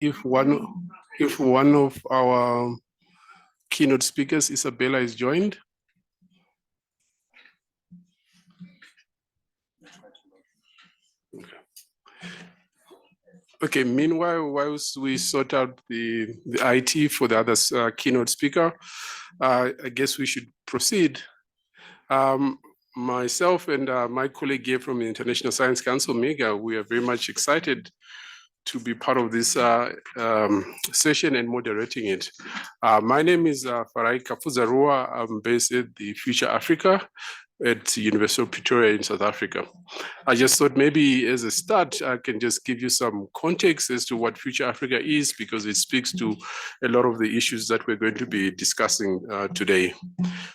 if one of our keynote speakers, Isabella, is joined. Okay, meanwhile, whilst we sort out the IT for the other keynote speaker, I guess we should proceed. Myself and my colleague here from the International Science Council, Mega, we are very much excited to be part of this session and moderating it. My name is Farai Kafuzarua. I'm based at the Future Africa at the University of Pretoria in South Africa. I just thought maybe as a start, I can just give you some context as to what Future Africa is, because it speaks to a lot of the issues that we're going to be discussing today.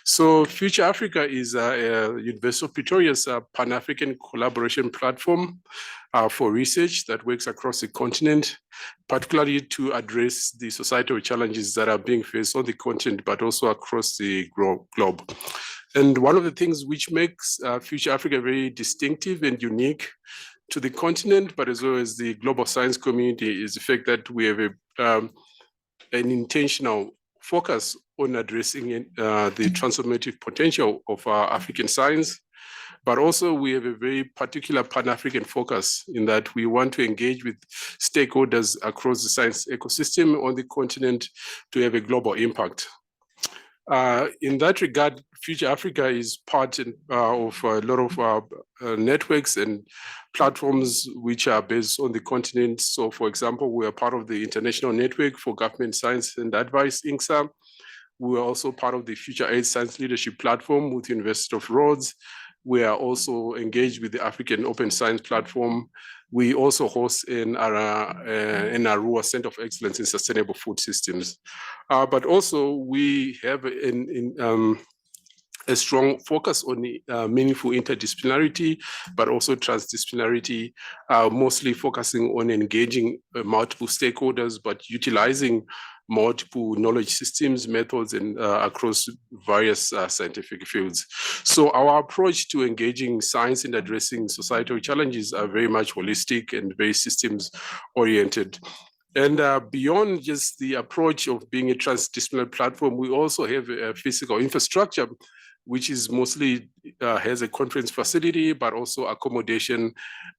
So Future Africa is University of Pretoria's Pan-African collaboration platform for research that works across the continent, particularly to address the societal challenges that are being faced on the continent, but also across the globe. And one of the things which makes Future Africa very distinctive and unique to the continent, but as well as the global science community, is the fact that we have an intentional focus on addressing the transformative potential of African science. But also we have a very particular Pan-African focus in that we want to engage with stakeholders across the science ecosystem on the continent to have a global impact. In that regard, Future Africa is part of a lot of networks and platforms which are based on the continent. So for example, we are part of the International Network for Government Science and Advice, INCSA. We are also part of the Future Aid Science Leadership Platform with the University of Rhodes. We are also engaged with the African Open Science Platform. We also host an ARUA Center of Excellence in Sustainable Food Systems. But also we have a strong focus on meaningful interdisciplinarity, but also transdisciplinarity, mostly focusing on engaging multiple stakeholders, but utilizing multiple knowledge systems, methods, and across various scientific fields. So our approach to engaging science and addressing societal challenges are very much holistic and very systems oriented. And beyond just the approach of being a transdisciplinary platform, we also have a physical infrastructure which is mostly has a conference facility, but also accommodation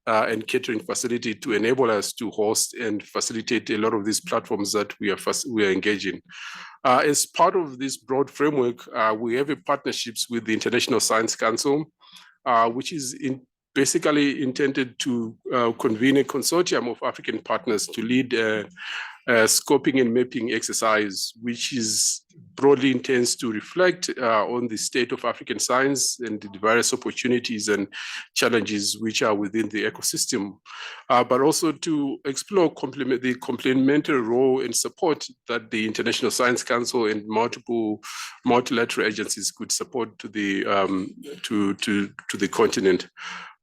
and catering facility to enable us to host and facilitate a lot of these platforms that we are engaging. As part of this broad framework, we have partnerships with the International Science Council, which is basically intended to convene a consortium of African partners to lead a scoping and mapping exercise, which is broadly intends to reflect on the state of African science and the various opportunities and challenges which are within the ecosystem, but also to explore the complementary role and support that the International Science Council and multilateral agencies could support to the continent.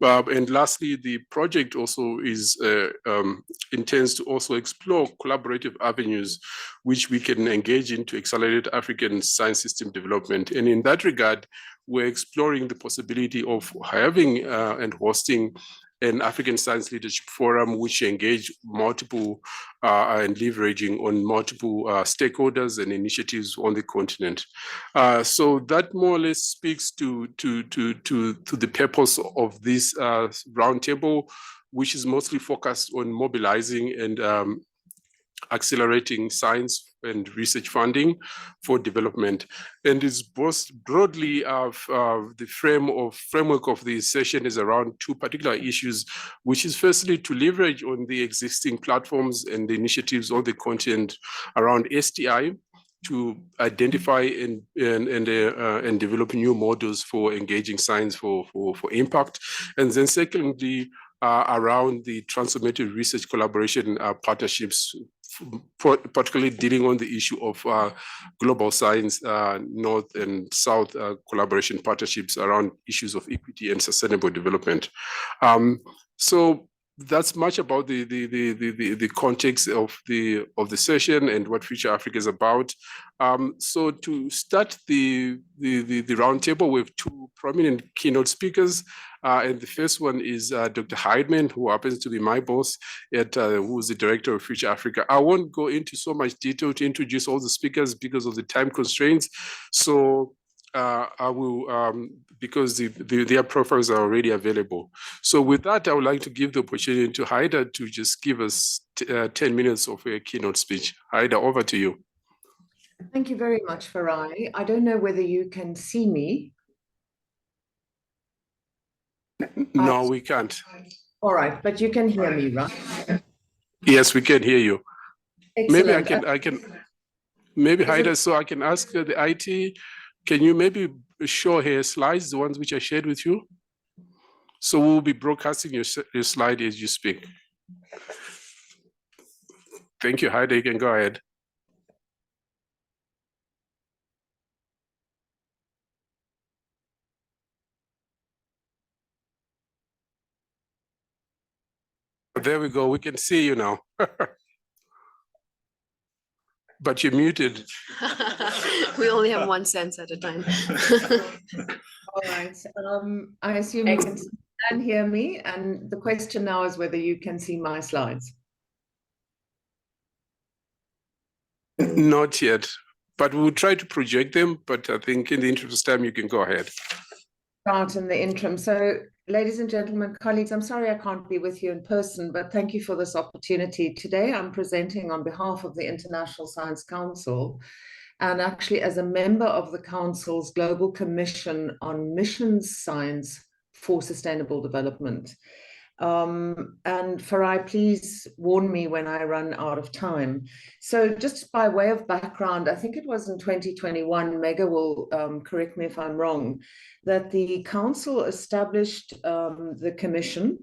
And lastly, the project also intends to also explore collaborative avenues which we can engage in to accelerate African science system development. And in that regard, we're exploring the possibility of having and hosting an African Science Leadership Forum, which engage multiple and leveraging on multiple stakeholders and initiatives on the continent. So that more or less speaks to the purpose of this roundtable, which is mostly focused on mobilizing and accelerating science and research funding for development. And it's both broadly the framework of the session is around two particular issues, which is firstly to leverage on the existing platforms and the initiatives on the continent around STI to identify and develop new models for engaging science for impact. And then secondly, around the transformative research collaboration partnerships, particularly dealing on the issue of global science, North and South collaboration partnerships around issues of equity and sustainable development. So that's much about the context of the session and what Future Africa is about. So to start the roundtable with two prominent keynote speakers, And the first one is Dr. Heidman, who happens to be my boss, who's the director of Future Africa. I won't go into so much detail to introduce all the speakers because of the time constraints. So I will, because their profiles are already available. So with that, I would like to give the opportunity to Haida to just give us 10 minutes of a keynote speech. Haida, over to you. Thank you very much, Farai. I don't know whether you can see me. No, we can't. All right, but you can hear me, right? Yes, we can hear you. Excellent. Maybe I can, maybe Haida, so I can ask the IT, can you maybe show her slides, the ones which I shared with you? So we'll be broadcasting your slide as you speak. Thank you, Haida, you can go ahead. There we go, we can see you now. But you're muted. We only have one sense at a time. All right, I assume you can see and hear me, and the question now is whether you can see my slides. Not yet, but we'll try to project them, but I think in the interest of time, you can go ahead. Start in the interim. So, ladies and gentlemen, colleagues, I'm sorry I can't be with you in person, but thank you for this opportunity. Today, I'm presenting on behalf of the International Science Council, and actually as a member of the Council's Global Commission on Missions Science for Sustainable Development. And Farai, please warn me when I run out of time. So just by way of background, I think it was in 2021, Mega will correct me if I'm wrong, that the Council established the Commission,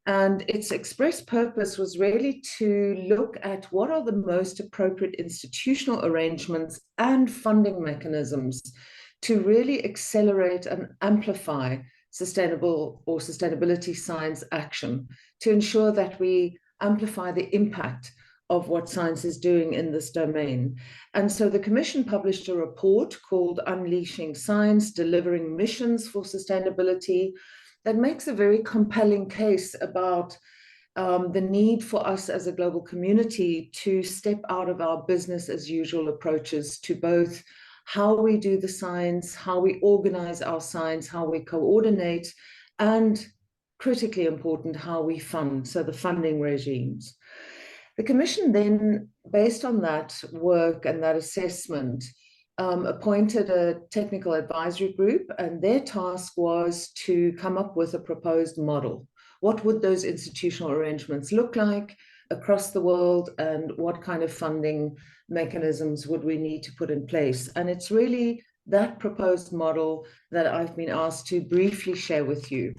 and its express purpose was really to look at what are the most appropriate institutional arrangements and funding mechanisms to really accelerate and amplify sustainable or sustainability science action, to ensure that we amplify the impact of what science is doing in this domain. And so the Commission published a report called Unleashing Science, Delivering Missions for Sustainability, that makes a very compelling case about the need for us as a global community to step out of our business as usual approaches to both how we do the science, how we organize our science, how we coordinate, and critically important, how we fund, so the funding regimes. The Commission then, based on that work and that assessment, appointed a technical advisory group, and their task was to come up with a proposed model. What would those institutional arrangements look like across the world, and what kind of funding mechanisms would we need to put in place? And it's really that proposed model that I've been asked to briefly share with you.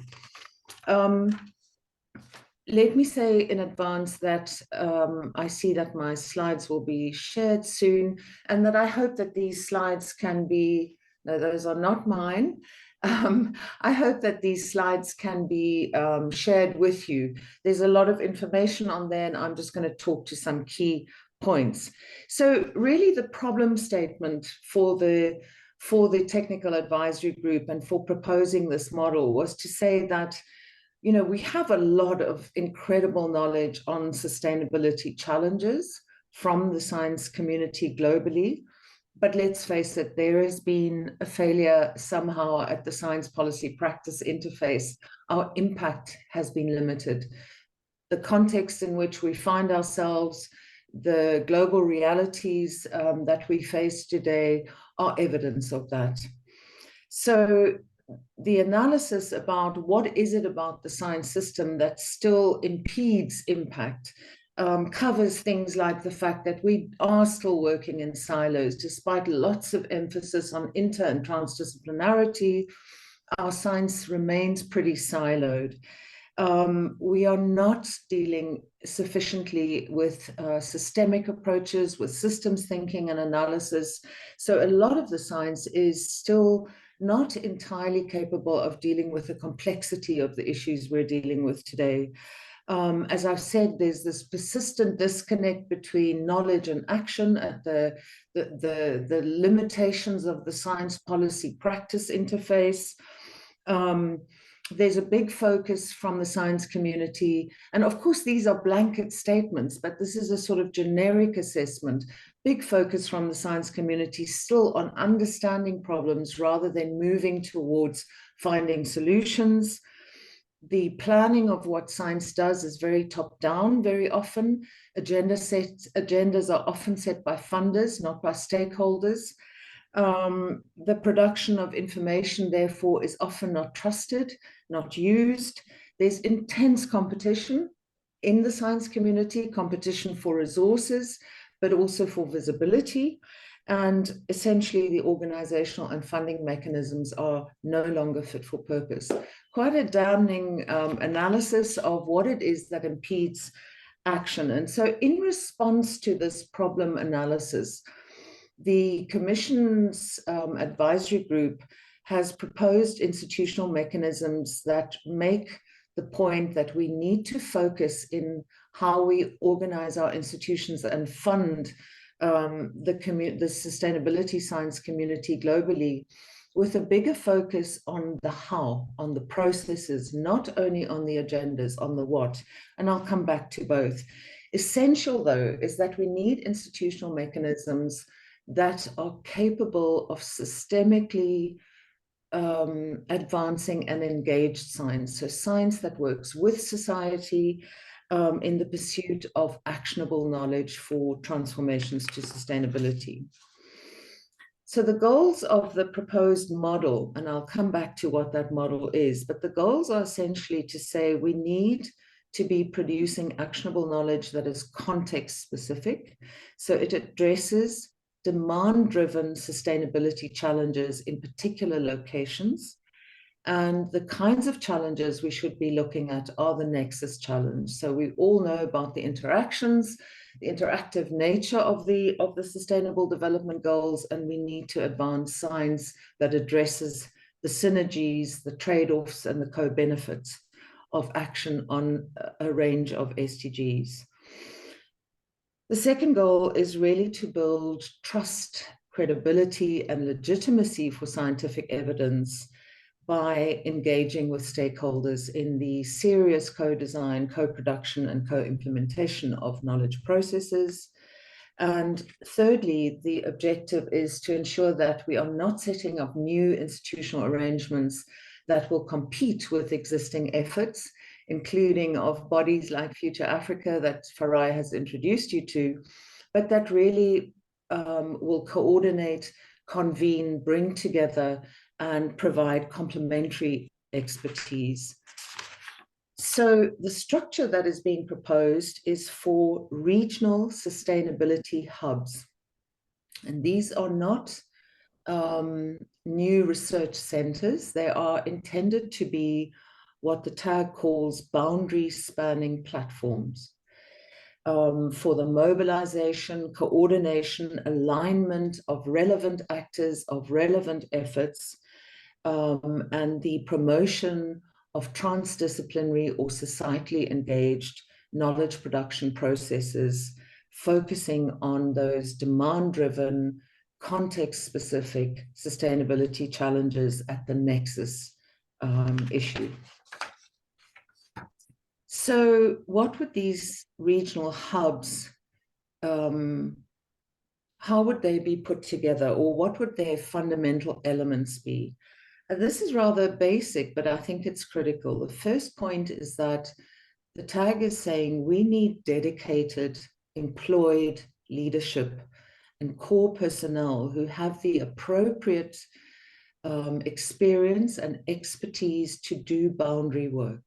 Let me say in advance that I see that my slides will be shared soon, and that I hope that these slides can be, no, those are not mine. I hope that these slides can be shared with you. There's a lot of information on there, and I'm just going to talk to some key points. So really the problem statement for the technical advisory group and for proposing this model was to say that, you know, we have a lot of incredible knowledge on sustainability challenges from the science community globally. But let's face it, there has been a failure somehow at the science policy practice interface. Our impact has been limited. The context in which we find ourselves, the global realities that we face today are evidence of that. So the analysis about what is it about the science system that still impedes impact covers things like the fact that we are still working in silos, despite lots of emphasis on inter and transdisciplinarity. Our science remains pretty siloed. We are not dealing sufficiently with systemic approaches, with systems thinking and analysis. So a lot of the science is still not entirely capable of dealing with the complexity of the issues we're dealing with today. As I've said, there's this persistent disconnect between knowledge and action at the limitations of the science policy practice interface. There's a big focus from the science community. And of course, these are blanket statements, but this is a sort of generic assessment. Big focus from the science community still on understanding problems rather than moving towards finding solutions. The planning of what science does is very top-down very often. Agendas are often set by funders, not by stakeholders. The production of information, therefore, is often not trusted, not used. There's intense competition in the science community, competition for resources, but also for visibility. And essentially, the organizational and funding mechanisms are no longer fit for purpose. Quite a damning analysis of what it is that impedes action. And so in response to this problem analysis, the Commission's advisory group has proposed institutional mechanisms that make the point that we need to focus in how we organize our institutions and fund the sustainability science community globally, with a bigger focus on the how, on the processes, not only on the agendas, on the what. And I'll come back to both. Essential, though, is that we need institutional mechanisms that are capable of systemically advancing and engaged science. So science that works with society in the pursuit of actionable knowledge for transformations to sustainability. So the goals of the proposed model, and I'll come back to what that model is, but the goals are essentially to say we need to be producing actionable knowledge that is context specific. So it addresses demand-driven sustainability challenges in particular locations. And the kinds of challenges we should be looking at are the nexus challenge. So we all know about the interactions, the interactive nature of the Sustainable Development Goals, and we need to advance science that addresses the synergies, the trade-offs, and the co-benefits of action on a range of SDGs. The second goal is really to build trust, credibility, and legitimacy for scientific evidence by engaging with stakeholders in the serious co-design, co-production, and co-implementation of knowledge processes. And thirdly, the objective is to ensure that we are not setting up new institutional arrangements that will compete with existing efforts, including of bodies like Future Africa that Farai has introduced you to, but that really will coordinate, convene, bring together, and provide complementary expertise. So the structure that is being proposed is for regional sustainability hubs. And these are not new research centers. They are intended to be what the tag calls boundary spanning platforms for the mobilization, coordination, alignment of relevant actors, of relevant efforts, and the promotion of transdisciplinary or societally engaged knowledge production processes, focusing on those demand-driven, context-specific sustainability challenges at the nexus issue. So what would these regional hubs, how would they be put together, or what would their fundamental elements be? This is rather basic, but I think it's critical. The first point is that the tag is saying we need dedicated, employed leadership and core personnel who have the appropriate experience and expertise to do boundary work.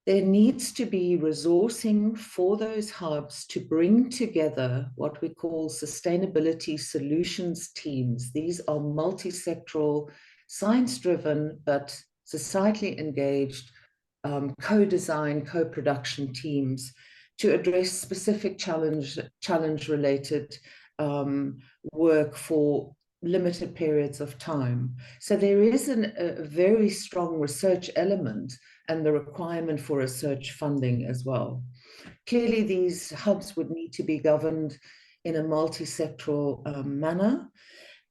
There needs to be resourcing for those hubs to bring together what we call sustainability solutions teams. These are multi-sectoral, science-driven, but societally engaged, co-design, co-production teams to address specific challenge-related work for limited periods of time. So there is a very strong research element and the requirement for research funding as well. Clearly, these hubs would need to be governed in a multi-sectoral manner.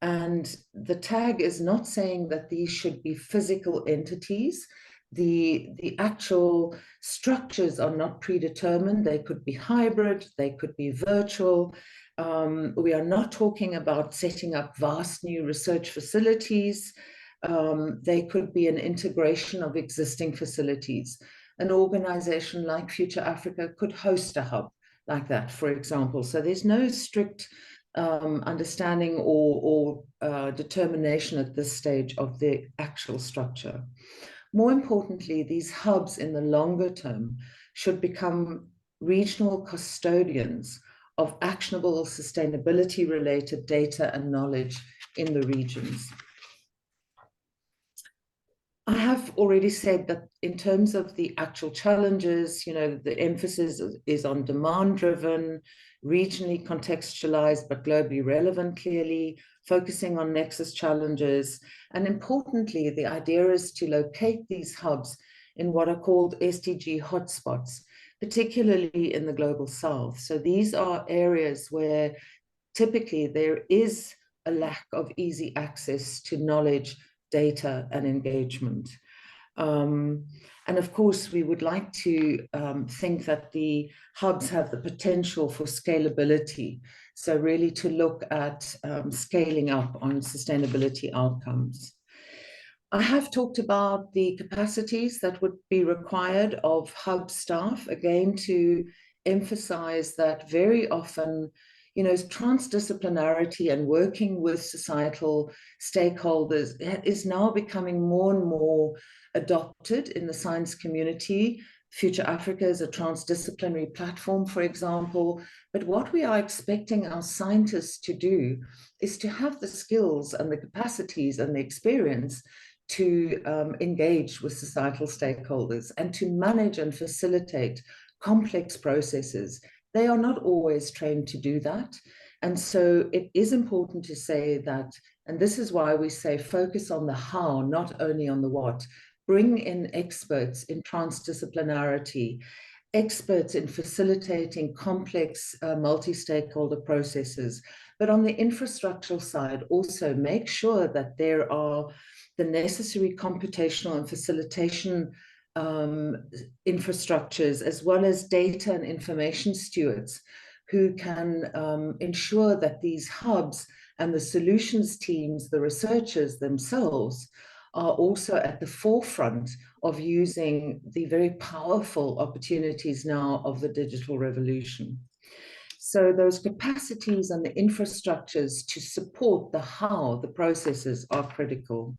And the tag is not saying that these should be physical entities. The actual structures are not predetermined. They could be hybrid, they could be virtual. We are not talking about setting up vast new research facilities. They could be an integration of existing facilities. An organization like Future Africa could host a hub like that, for example. So there's no strict understanding or determination at this stage of the actual structure. More importantly, these hubs in the longer term should become regional custodians of actionable sustainability-related data and knowledge in the regions. I have already said that in terms of the actual challenges, the emphasis is on demand-driven, regionally contextualized, but globally relevant, clearly, focusing on nexus challenges. And importantly, the idea is to locate these hubs in what are called SDG hotspots, particularly in the global south. So these are areas where typically there is a lack of easy access to knowledge, data, and engagement. And of course, we would like to think that the hubs have the potential for scalability. So really to look at scaling up on sustainability outcomes. I have talked about the capacities that would be required of hub staff, again, to emphasize that very often, transdisciplinarity and working with societal stakeholders is now becoming more and more adopted in the science community. Future Africa is a transdisciplinary platform, for example, but what we are expecting our scientists to do is to have the skills and the capacities and the experience to engage with societal stakeholders and to manage and facilitate complex processes. They are not always trained to do that. And so it is important to say that, and this is why we say focus on the how, not only on the what. Bring in experts in transdisciplinarity, experts in facilitating complex multi-stakeholder processes. But on the infrastructural side, also make sure that there are the necessary computational and facilitation infrastructures, as well as data and information stewards who can ensure that these hubs and the solutions teams, the researchers themselves, are also at the forefront of using the very powerful opportunities now of the digital revolution. So those capacities and the infrastructures to support the how, the processes, are critical.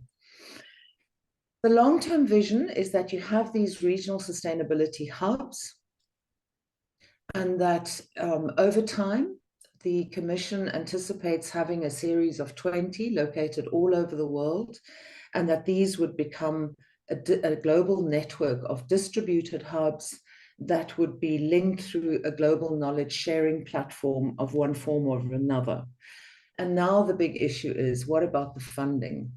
The long-term vision is that you have these regional sustainability hubs, and that over time, the Commission anticipates having a series of 20 located all over the world, and that these would become a global network of distributed hubs that would be linked through a global knowledge sharing platform of one form or another. And now the big issue is, what about the funding?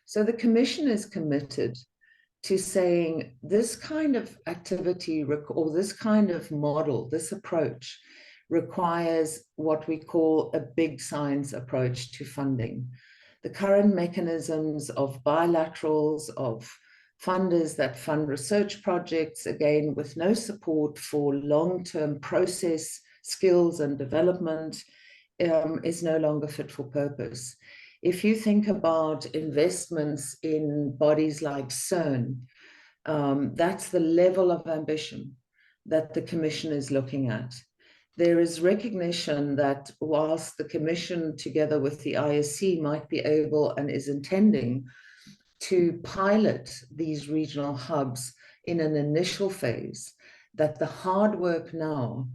So the Commission is committed to saying this kind of activity or this kind of model, this approach, requires what we call a big science approach to funding. The current mechanisms of bilaterals, of funders that fund research projects, again, with no support for long-term process skills and development, is no longer fit for purpose. If you think about investments in bodies like CERN, that's the level of ambition that the Commission is looking at. There is recognition that whilst the Commission, together with the ISC, might be able and is intending to pilot these regional hubs in an initial phase, that the hard work now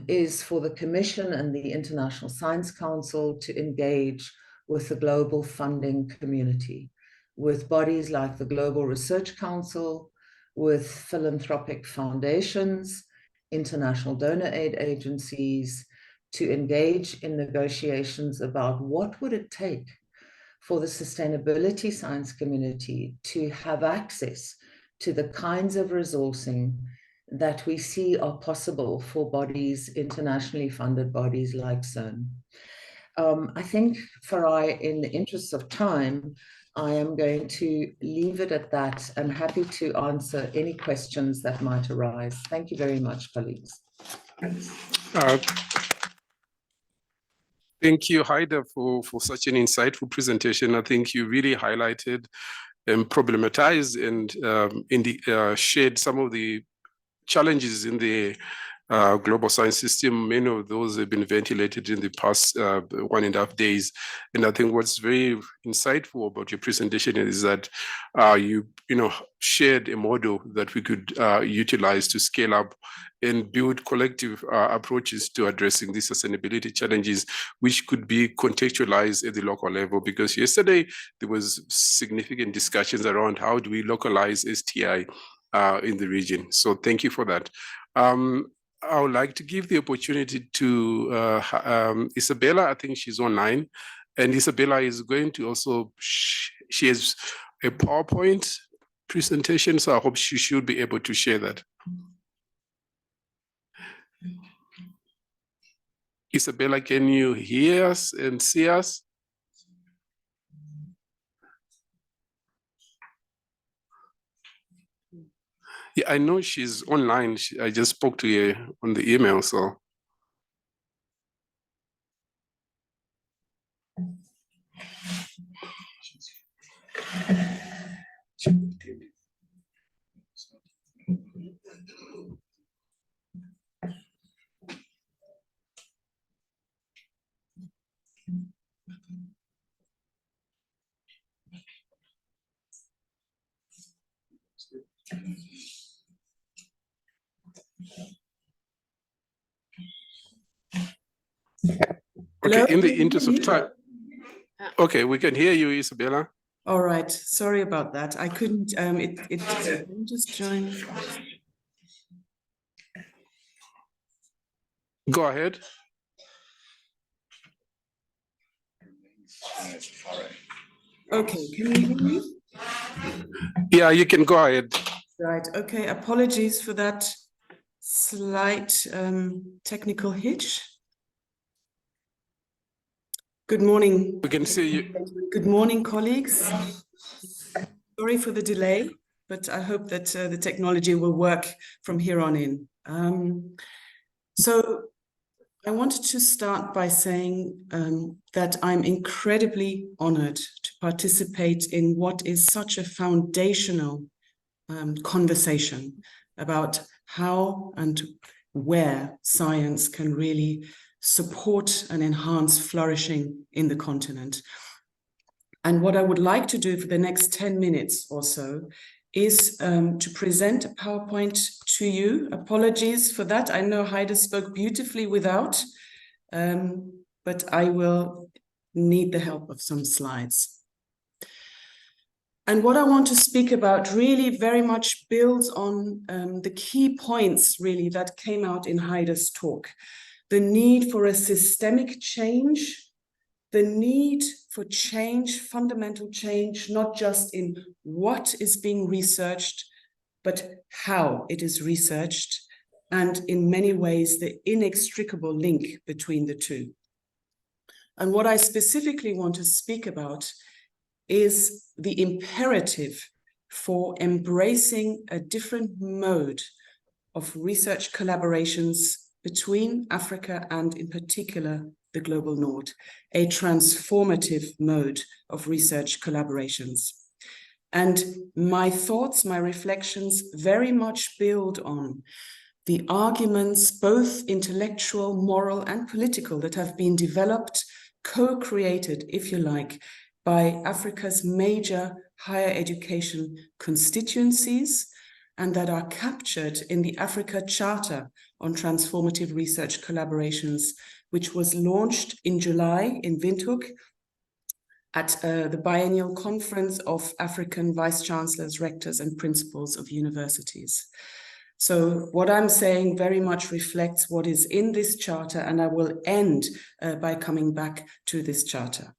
is for the Commission and the International Science Council to engage with the global funding community, with bodies like the Global Research Council, with philanthropic foundations, international donor aid agencies, to engage in negotiations about what would it take for the sustainability science community to have access to the kinds of resourcing that we see are possible for bodies, internationally funded bodies like CERN. I think, Farai, in the interest of time, I am going to leave it at that and happy to answer any questions that might arise. Thank you very much, colleagues. Thank you, Haida, for such an insightful presentation. I think you really highlighted and problematized and shared some of the challenges in the global science system. Many of those have been ventilated in the past 1.5 days. And I think what's very insightful about your presentation is that you shared a model that we could utilize to scale up and build collective approaches to addressing these sustainability challenges, which could be contextualized at the local level. Because yesterday there was significant discussions around how do we localize STI in the region. So thank you for that. I would like to give the opportunity to Isabella. I think she's online, and Isabella is going to also, she has a PowerPoint presentation, so I hope she should be able to share that. Isabella, can you hear us and see us? Yeah, I know she's online. I just spoke to her on the email, so. Hello? Okay, in the interest of time. Okay, we can hear you, Isabella. All right, sorry about that. I couldn't, let me just join. Go ahead. Okay, can you hear me? Yeah, you can go ahead. Right, okay, apologies for that slight technical hitch. Good morning. We can see you. Good morning, colleagues. Sorry for the delay, but I hope that the technology will work from here on in. So I wanted to start by saying that I'm incredibly honored to participate in what is such a foundational conversation about how and where science can really support and enhance flourishing in the continent. And what I would like to do for the next 10 minutes or so is to present a PowerPoint to you. Apologies for that. I know Haida spoke beautifully without, but I will need the help of some slides. And what I want to speak about really very much builds on the key points really that came out in Haida's talk. The need for a systemic change, the need for change, fundamental change, not just in what is being researched, but how it is researched, and in many ways, the inextricable link between the two. And what I specifically want to speak about is the imperative for embracing a different mode of research collaborations between Africa and in particular the global north, a transformative mode of research collaborations. And my thoughts, my reflections very much build on the arguments, both intellectual, moral, and political, that have been developed, co-created, if you like, by Africa's major higher education constituencies, and that are captured in the Africa Charter on Transformative Research Collaborations, which was launched in July in Windhoek at the biennial conference of African vice-chancellors, rectors, and principals of universities. So what I'm saying very much reflects what is in this charter, and I will end by coming back to this charter.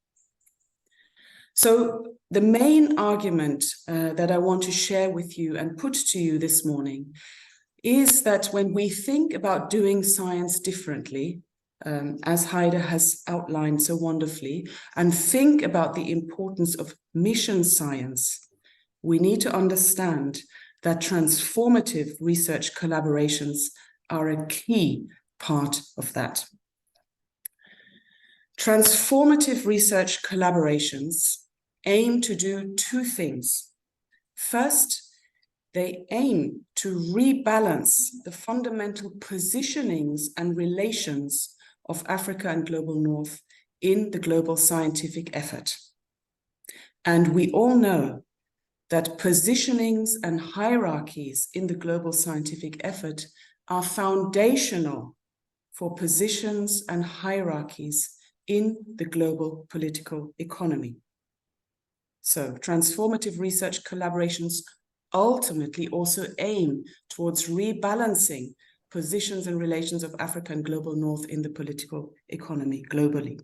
So the main argument that I want to share with you and put to you this morning is that when we think about doing science differently, as Heide has outlined so wonderfully, and think about the importance of mission science, we need to understand that transformative research collaborations are a key part of that. Transformative research collaborations aim to do two things. First, they aim to rebalance the fundamental positionings and relations of Africa and Global North in the global scientific effort. And we all know that positionings and hierarchies in the global scientific effort are foundational for positions and hierarchies in the global political economy. So transformative research collaborations ultimately also aim towards rebalancing positions and relations of Africa and Global North in the political economy globally.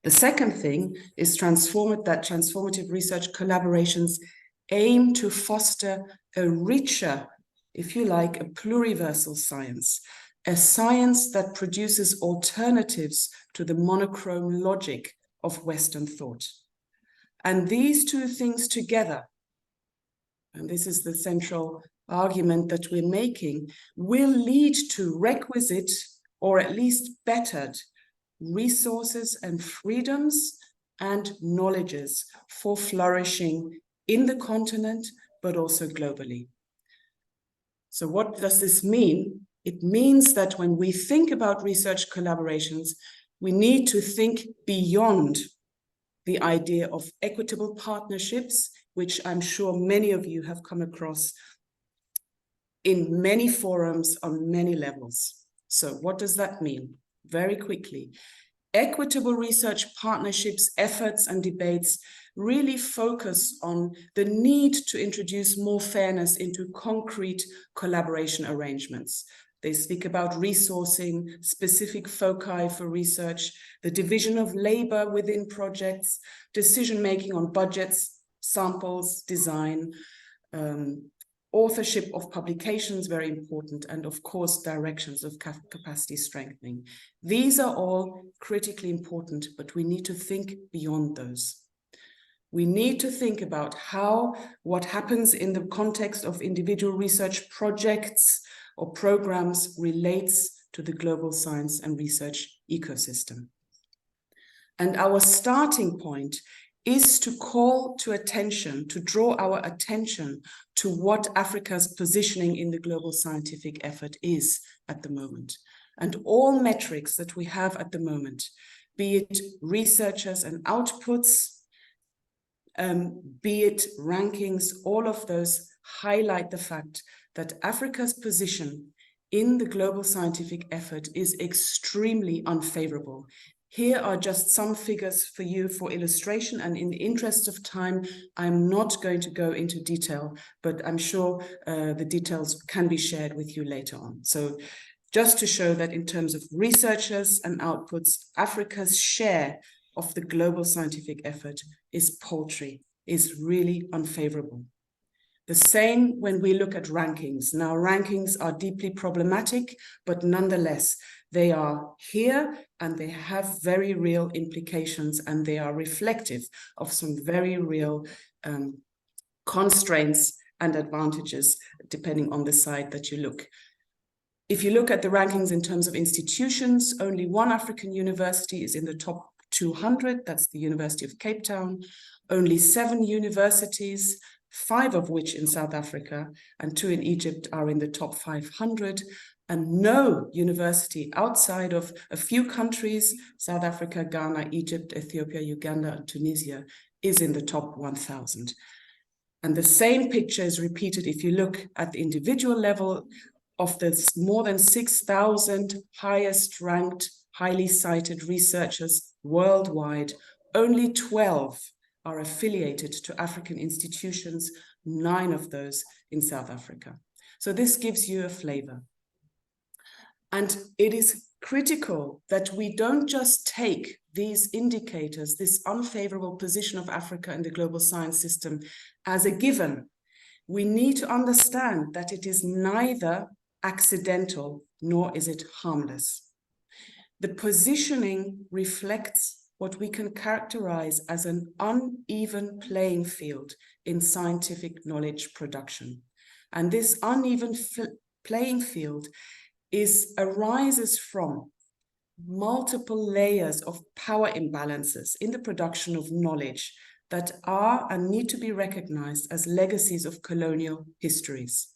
The second thing is transformative research collaborations aim to foster a richer, if you like, a pluriversal science, a science that produces alternatives to the monochrome logic of Western thought. And these two things together, and this is the central argument that we're making, will lead to requisite, or at least bettered, resources and freedoms and knowledges for flourishing in the continent, but also globally. So what does this mean? It means that when we think about research collaborations, we need to think beyond the idea of equitable partnerships, which I'm sure many of you have come across in many forums on many levels. So what does that mean? Very quickly, equitable research partnerships, efforts, and debates really focus on the need to introduce more fairness into concrete collaboration arrangements. They speak about resourcing, specific foci for research, the division of labor within projects, decision-making on budgets, samples, design, authorship of publications, very important, and of course, directions of capacity strengthening. These are all critically important, but we need to think beyond those. We need to think about how what happens in the context of individual research projects or programs relates to the global science and research ecosystem. And our starting point is to call to attention, to draw our attention to what Africa's positioning in the global scientific effort is at the moment. And all metrics that we have at the moment, be it researchers and outputs, be it rankings, all of those highlight the fact that Africa's position in the global scientific effort is extremely unfavorable. Here are just some figures for you for illustration, and in the interest of time, I'm not going to go into detail, but I'm sure the details can be shared with you later on. So just to show that in terms of researchers and outputs, Africa's share of the global scientific effort is paltry, is really unfavorable. The same when we look at rankings. Now, rankings are deeply problematic, but nonetheless, they are here and they have very real implications, and they are reflective of some very real constraints and advantages, depending on the side that you look. If you look at the rankings in terms of institutions, only one African university is in the top 200, that's the University of Cape Town. Only 7 universities, 5 of which in South Africa and 2 in Egypt, are in the top 500, and no university outside of a few countries, South Africa, Ghana, Egypt, Ethiopia, Uganda, and Tunisia, is in the top 1,000. And the same picture is repeated if you look at the individual level of the more than 6,000 highest ranked, highly cited researchers worldwide. Only 12 are affiliated to African institutions, 9 of those in South Africa. So this gives you a flavor. And it is critical that we don't just take these indicators, this unfavorable position of Africa in the global science system, as a given. We need to understand that it is neither accidental nor is it harmless. The positioning reflects what we can characterize as an uneven playing field in scientific knowledge production. And this uneven playing field arises from multiple layers of power imbalances in the production of knowledge that are and need to be recognized as legacies of colonial histories.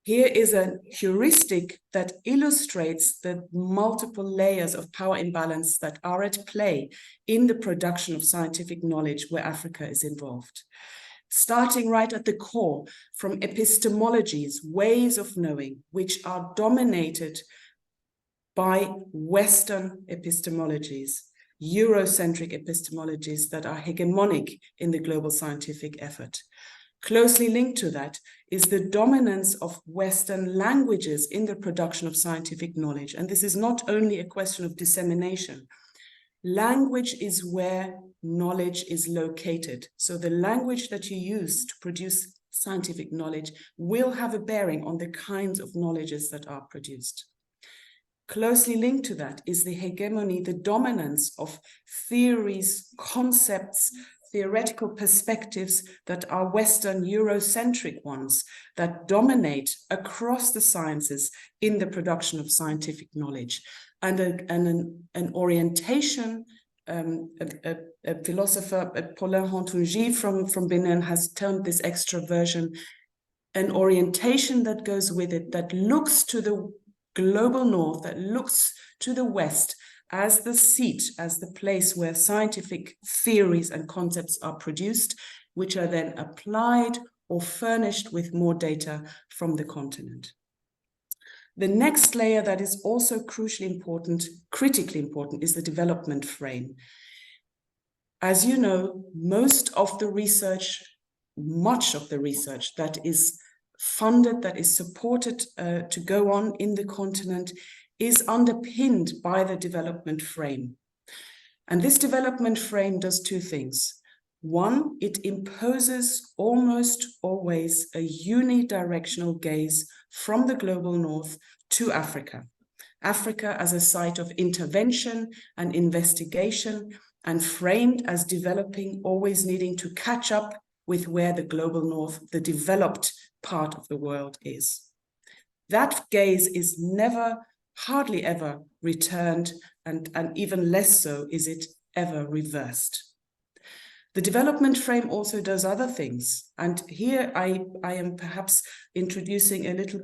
Here is a heuristic that illustrates the multiple layers of power imbalance that are at play in the production of scientific knowledge where Africa is involved. Starting right at the core from epistemologies, ways of knowing, which are dominated by Western epistemologies, Eurocentric epistemologies that are hegemonic in the global scientific effort. Closely linked to that is the dominance of Western languages in the production of scientific knowledge. And this is not only a question of dissemination. Language is where knowledge is located. So the language that you use to produce scientific knowledge will have a bearing on the kinds of knowledges that are produced. Closely linked to that is the hegemony, the dominance of theories, concepts, theoretical perspectives that are Western Eurocentric ones that dominate across the sciences in the production of scientific knowledge. And an orientation, a philosopher, Paulin Hontunji from Benin has termed this extraversion, an orientation that goes with it, that looks to the global north, that looks to the West as the seat, as the place where scientific theories and concepts are produced, which are then applied or furnished with more data from the continent. The next layer that is also crucially important, critically important, is the development frame. As you know, much of the research that is funded, that is supported to go on in the continent is underpinned by the development frame. And this development frame does two things. One, it imposes almost always a unidirectional gaze from the global north to Africa. Africa as a site of intervention and investigation, and framed as developing, always needing to catch up with where the global north, the developed part of the world is. That gaze is never, hardly ever returned, and even less so is it ever reversed. The development frame also does other things. And here I am perhaps introducing a little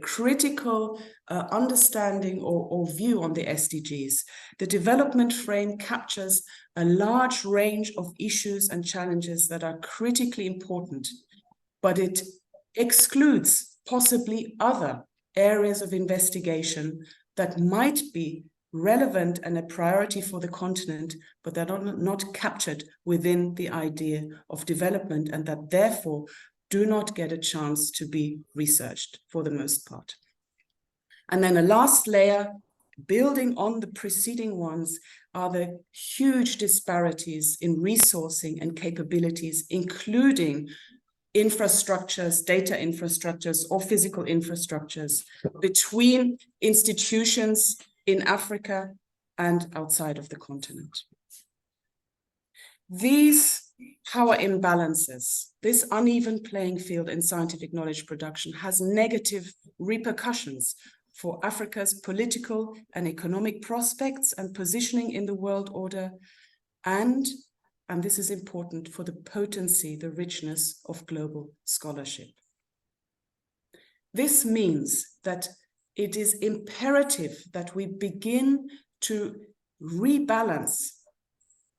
critical understanding or view on the SDGs. The development frame captures a large range of issues and challenges that are critically important, but it excludes possibly other areas of investigation that might be relevant and a priority for the continent, but that are not captured within the idea of development, and that therefore do not get a chance to be researched for the most part. And then a last layer, building on the preceding ones, are the huge disparities in resourcing and capabilities, including infrastructures, data infrastructures, or physical infrastructures between institutions in Africa and outside of the continent. These power imbalances, this uneven playing field in scientific knowledge production has negative repercussions for Africa's political and economic prospects and positioning in the world order, and this is important, for the potency, the richness of global scholarship. This means that it is imperative that we begin to rebalance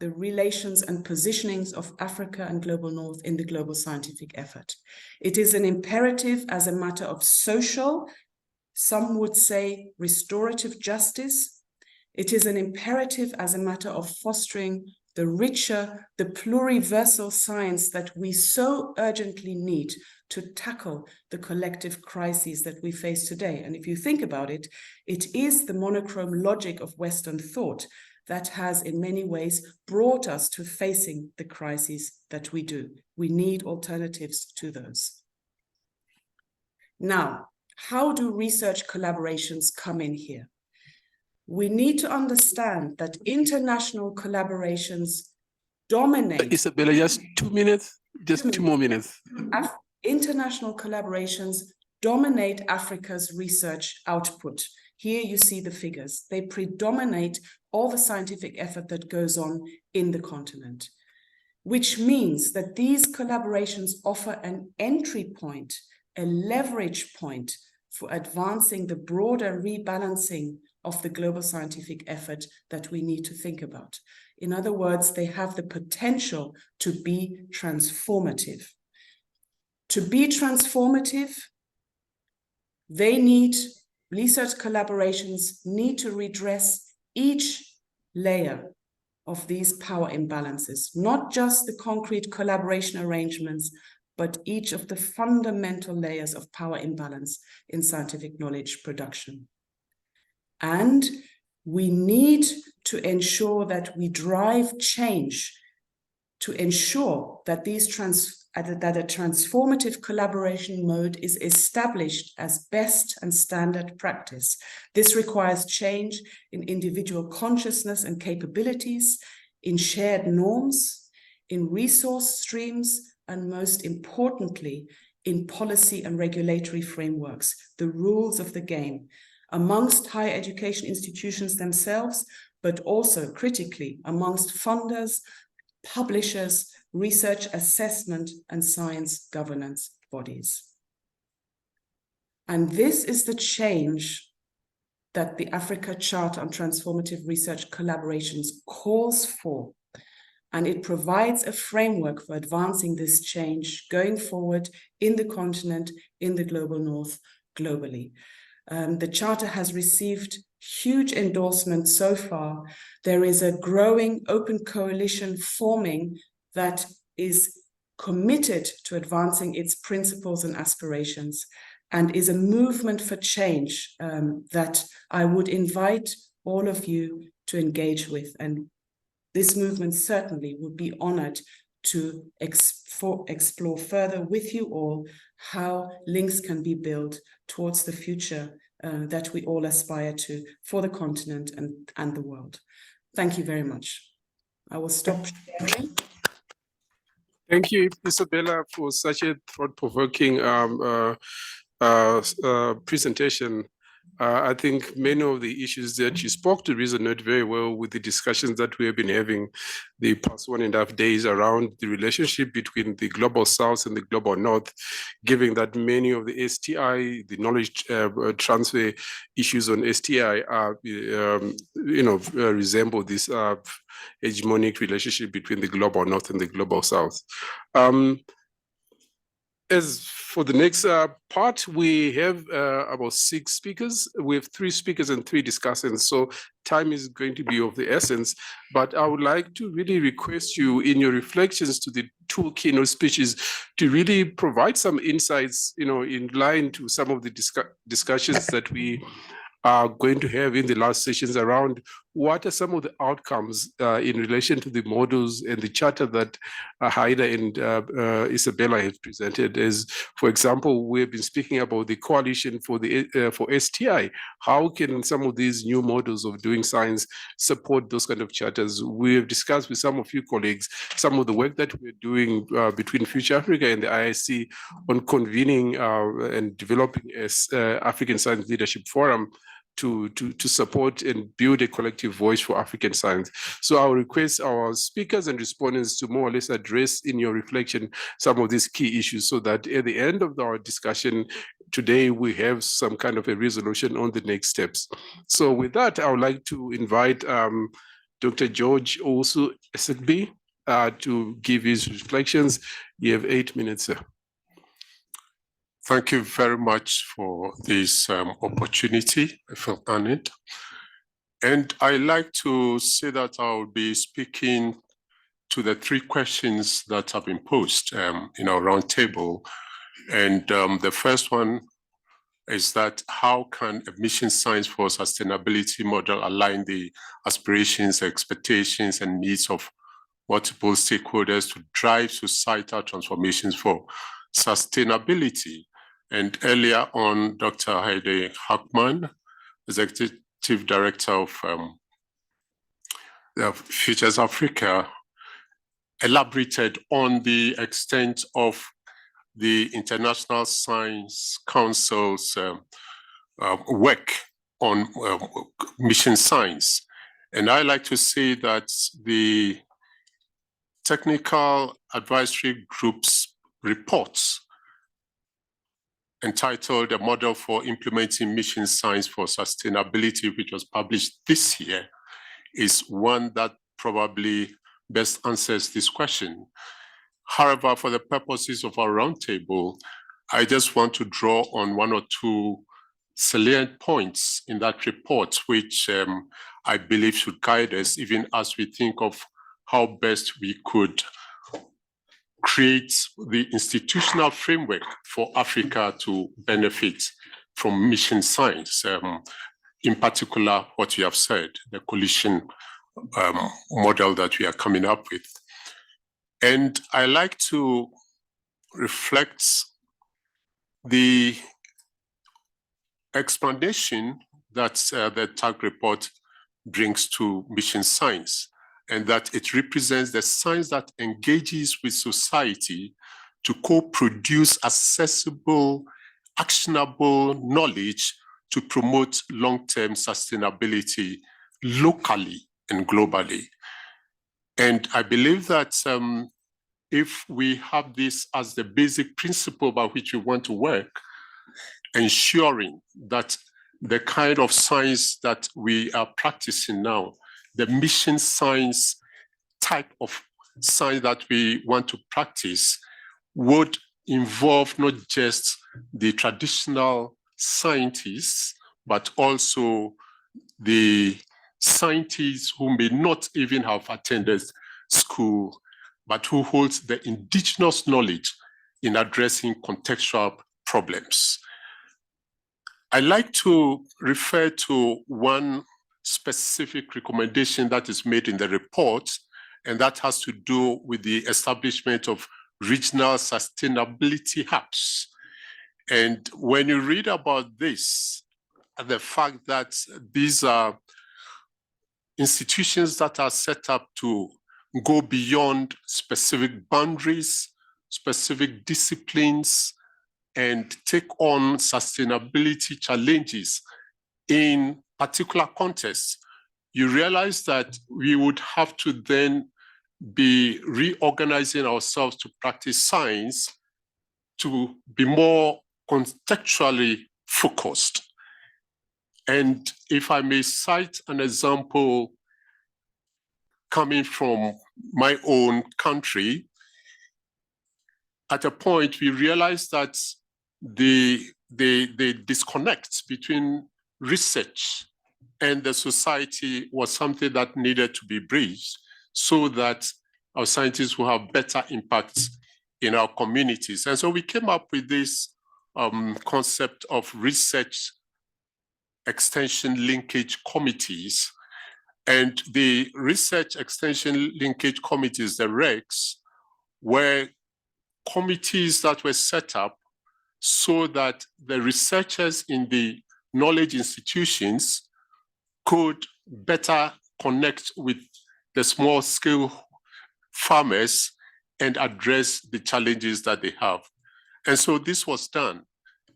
the relations and positionings of Africa and global north in the global scientific effort. It is an imperative as a matter of social, some would say restorative justice. It is an imperative as a matter of fostering the richer, the pluriversal science that we so urgently need to tackle the collective crises that we face today. And if you think about it, it is the monochrome logic of Western thought that has in many ways brought us to facing the crises that we do. We need alternatives to those. Now, how do research collaborations come in here? We need to understand that international collaborations dominate. Isabella, just 2 minutes, just 2 more minutes. International collaborations dominate Africa's research output. Here you see the figures. They predominate all the scientific effort that goes on in the continent, which means that these collaborations offer an entry point, a leverage point for advancing the broader rebalancing of the global scientific effort that we need to think about. In other words, they have the potential to be transformative. To be transformative, research collaborations need to redress each layer of these power imbalances, not just the concrete collaboration arrangements, but each of the fundamental layers of power imbalance in scientific knowledge production. And we need to ensure that we drive change to ensure that that a transformative collaboration mode is established as best and standard practice. This requires change in individual consciousness and capabilities, in shared norms, in resource streams, and most importantly, in policy and regulatory frameworks, the rules of the game, amongst higher education institutions themselves, but also critically amongst funders, publishers, research assessment, and science governance bodies. And this is the change that the Africa Charter on Transformative Research Collaborations calls for. And it provides a framework for advancing this change going forward in the continent, in the global north, globally. The Charter has received huge endorsement so far. There is a growing open coalition forming that is committed to advancing its principles and aspirations, and is a movement for change that I would invite all of you to engage with. And this movement certainly would be honored to explore further with you all how links can be built towards the future that we all aspire to for the continent and the world. Thank you very much. I will stop sharing. Thank you, Isabella, for such a thought-provoking presentation. I think many of the issues that you spoke to resonate very well with the discussions that we have been having the past 1.5 days around the relationship between the global south and the global north, given that many of the STI, the knowledge transfer issues on STI are, resemble this hegemonic relationship between the global north and the global south. As for the next part, we have about 6 speakers. We have 3 speakers and 3 discussants, so time is going to be of the essence. But I would like to really request you in your reflections to the 2 keynote speeches to really provide some insights, in line to some of the discussions that we are going to have in the last sessions around what are some of the outcomes in relation to the models and the charter that Haida and Isabella have presented. As, for example, we've been speaking about the coalition for STI. How can some of these new models of doing science support those kind of charters? We have discussed with some of you colleagues some of the work that we're doing between Future Africa and the IIC on convening and developing African Science Leadership Forum to support and build a collective voice for African science. So I'll request our speakers and respondents to more or less address in your reflection some of these key issues, so that at the end of our discussion today, we have some kind of a resolution on the next steps. So with that, I would like to invite Dr. George Owusu Esegbe to give his reflections. You have 8 minutes, sir. Thank you very much for this opportunity. I feel honored. And I like to say that I'll be speaking to the 3 questions that have been posed in our roundtable. And the first one is that how can a mission science for sustainability model align the aspirations, expectations, and needs of multiple stakeholders to drive societal transformations for sustainability? And earlier on, Dr. Heide Hackman, Executive Chief Director of Futures Africa, elaborated on the extent of the International Science Council's work on mission science. And I like to say that the Technical Advisory Group's reports entitled A Model for Implementing Mission Science for Sustainability, which was published this year, is one that probably best answers this question. However, for the purposes of our roundtable, I just want to draw on one or two salient points in that report, which I believe should guide us even as we think of how best we could create the institutional framework for Africa to benefit from mission science. In particular, what you have said, the coalition model that we are coming up with. And I like to reflect the explanation that the TAG report brings to mission science, and that it represents the science that engages with society to co-produce accessible, actionable knowledge to promote long-term sustainability locally and globally. And I believe that if we have this as the basic principle by which we want to work, ensuring that the kind of science that we are practicing now, the mission science type of science that we want to practice, would involve not just the traditional scientists, but also the scientists who may not even have attended school, but who holds the indigenous knowledge in addressing contextual problems. I like to refer to one specific recommendation that is made in the report, and that has to do with the establishment of regional sustainability hubs. And when you read about this, the fact that these are institutions that are set up to go beyond specific boundaries, specific disciplines, and take on sustainability challenges in particular contexts, you realize that we would have to then be reorganizing ourselves to practice science to be more contextually focused. And if I may cite an example coming from my own country, at a point we realized that the disconnect between research and the society was something that needed to be bridged so that our scientists will have better impacts in our communities. And so we came up with this concept of research extension linkage committees. And the research extension linkage committees, the RECs, were committees that were set up so that the researchers in the knowledge institutions could better connect with the small scale farmers and address the challenges that they have. And so this was done.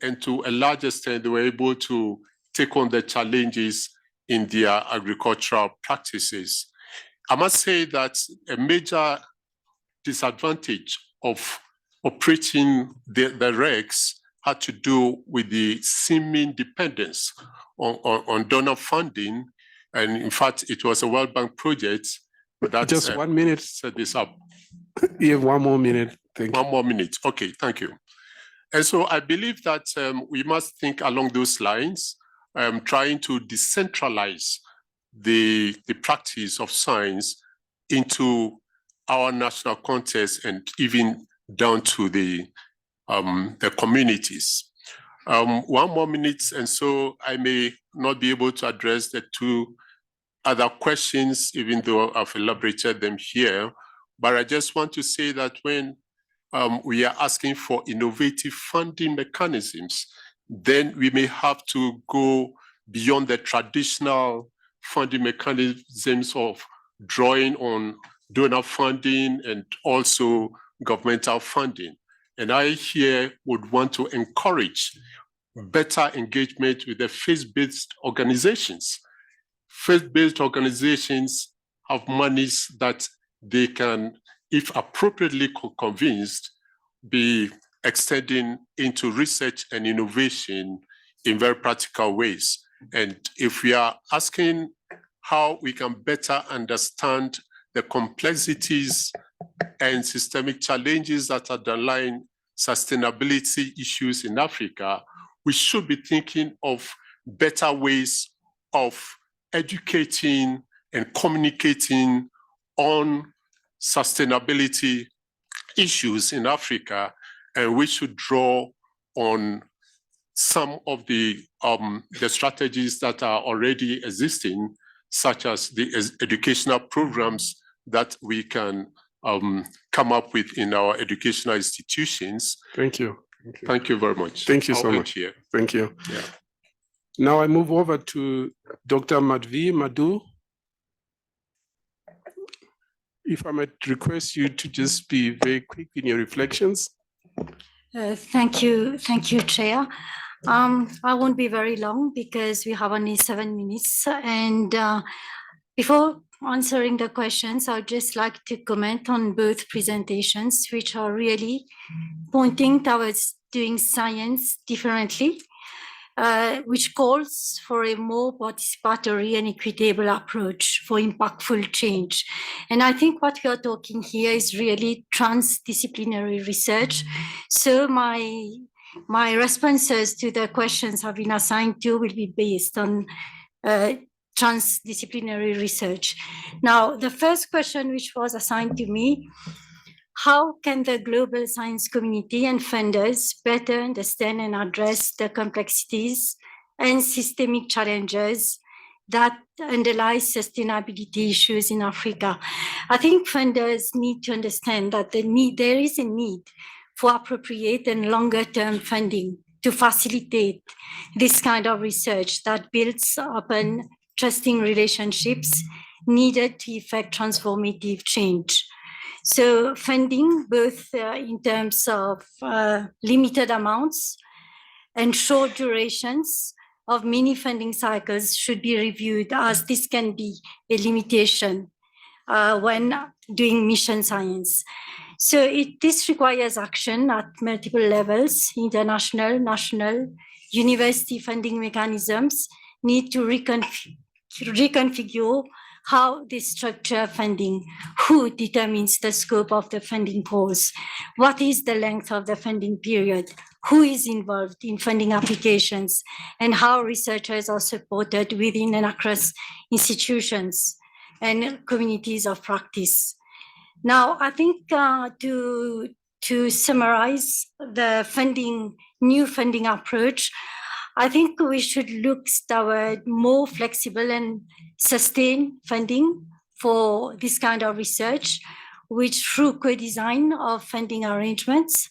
And to a large extent, they were able to take on the challenges in their agricultural practices. I must say that a major disadvantage of operating the RECs had to do with the seeming dependence on donor funding. And in fact, it was a World Bank project that just 1 minute. Set this up. You have 1 more minute. Thank you. 1 more minute. Okay, thank you. And so I believe that we must think along those lines, trying to decentralize the practice of science into our national context and even down to the communities. 1 more minute, and so I may not be able to address the 2 other questions, even though I've elaborated them here. But I just want to say that when we are asking for innovative funding mechanisms, then we may have to go beyond the traditional funding mechanisms of drawing on donor funding and also governmental funding. And I here would want to encourage better engagement with the faith-based organizations. Faith-based organizations have monies that they can, if appropriately convinced, be extending into research and innovation in very practical ways. And if we are asking how we can better understand the complexities and systemic challenges that underline sustainability issues in Africa, we should be thinking of better ways of educating and communicating on sustainability issues in Africa, and we should draw on some of the strategies that are already existing, such as the educational programs that we can come up with in our educational institutions. Thank you. Thank you very much. Thank you so much. Here. Thank you. Yeah. Now I move over to Dr. Madhvi Madhu. If I might request you to just be very quick in your reflections. Thank you, Chair. I won't be very long because we have only 7 minutes. And before answering the questions, I'd just like to comment on both presentations, which are really pointing towards doing science differently, which calls for a more participatory and equitable approach for impactful change. And I think what we are talking here is really transdisciplinary research. So my responses to the questions have been assigned to will be based on transdisciplinary research. Now, the first question which was assigned to me, how can the global science community and funders better understand and address the complexities and systemic challenges that underlie sustainability issues in Africa? I think funders need to understand that there is a need for appropriate and longer-term funding to facilitate this kind of research that builds upon trusting relationships needed to effect transformative change. So funding, both in terms of limited amounts and short durations of many funding cycles, should be reviewed, as this can be a limitation when doing mission science. So this requires action at multiple levels: international, national, university funding mechanisms need to reconfigure how they structure funding, who determines the scope of the funding pause, what is the length of the funding period, who is involved in funding applications, and how researchers are supported within and across institutions and communities of practice. Now, I think to summarize the new funding approach, I think we should look toward more flexible and sustained funding for this kind of research, which through co-design of funding arrangements,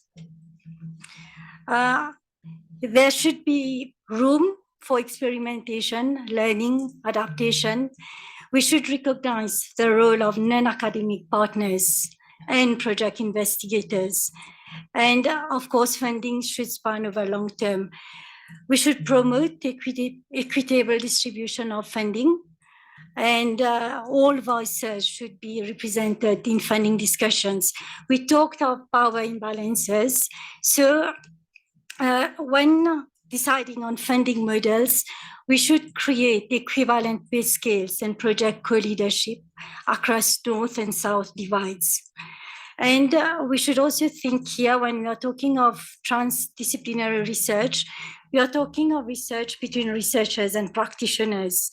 there should be room for experimentation, learning, adaptation. We should recognize the role of non-academic partners and project investigators. And of course, funding should span over long term. We should promote equitable distribution of funding, and all voices should be represented in funding discussions. We talked of power imbalances. So when deciding on funding models, we should create equivalent pay scales and project co-leadership across North and South divides. And we should also think here, when we are talking of transdisciplinary research, we are talking of research between researchers and practitioners.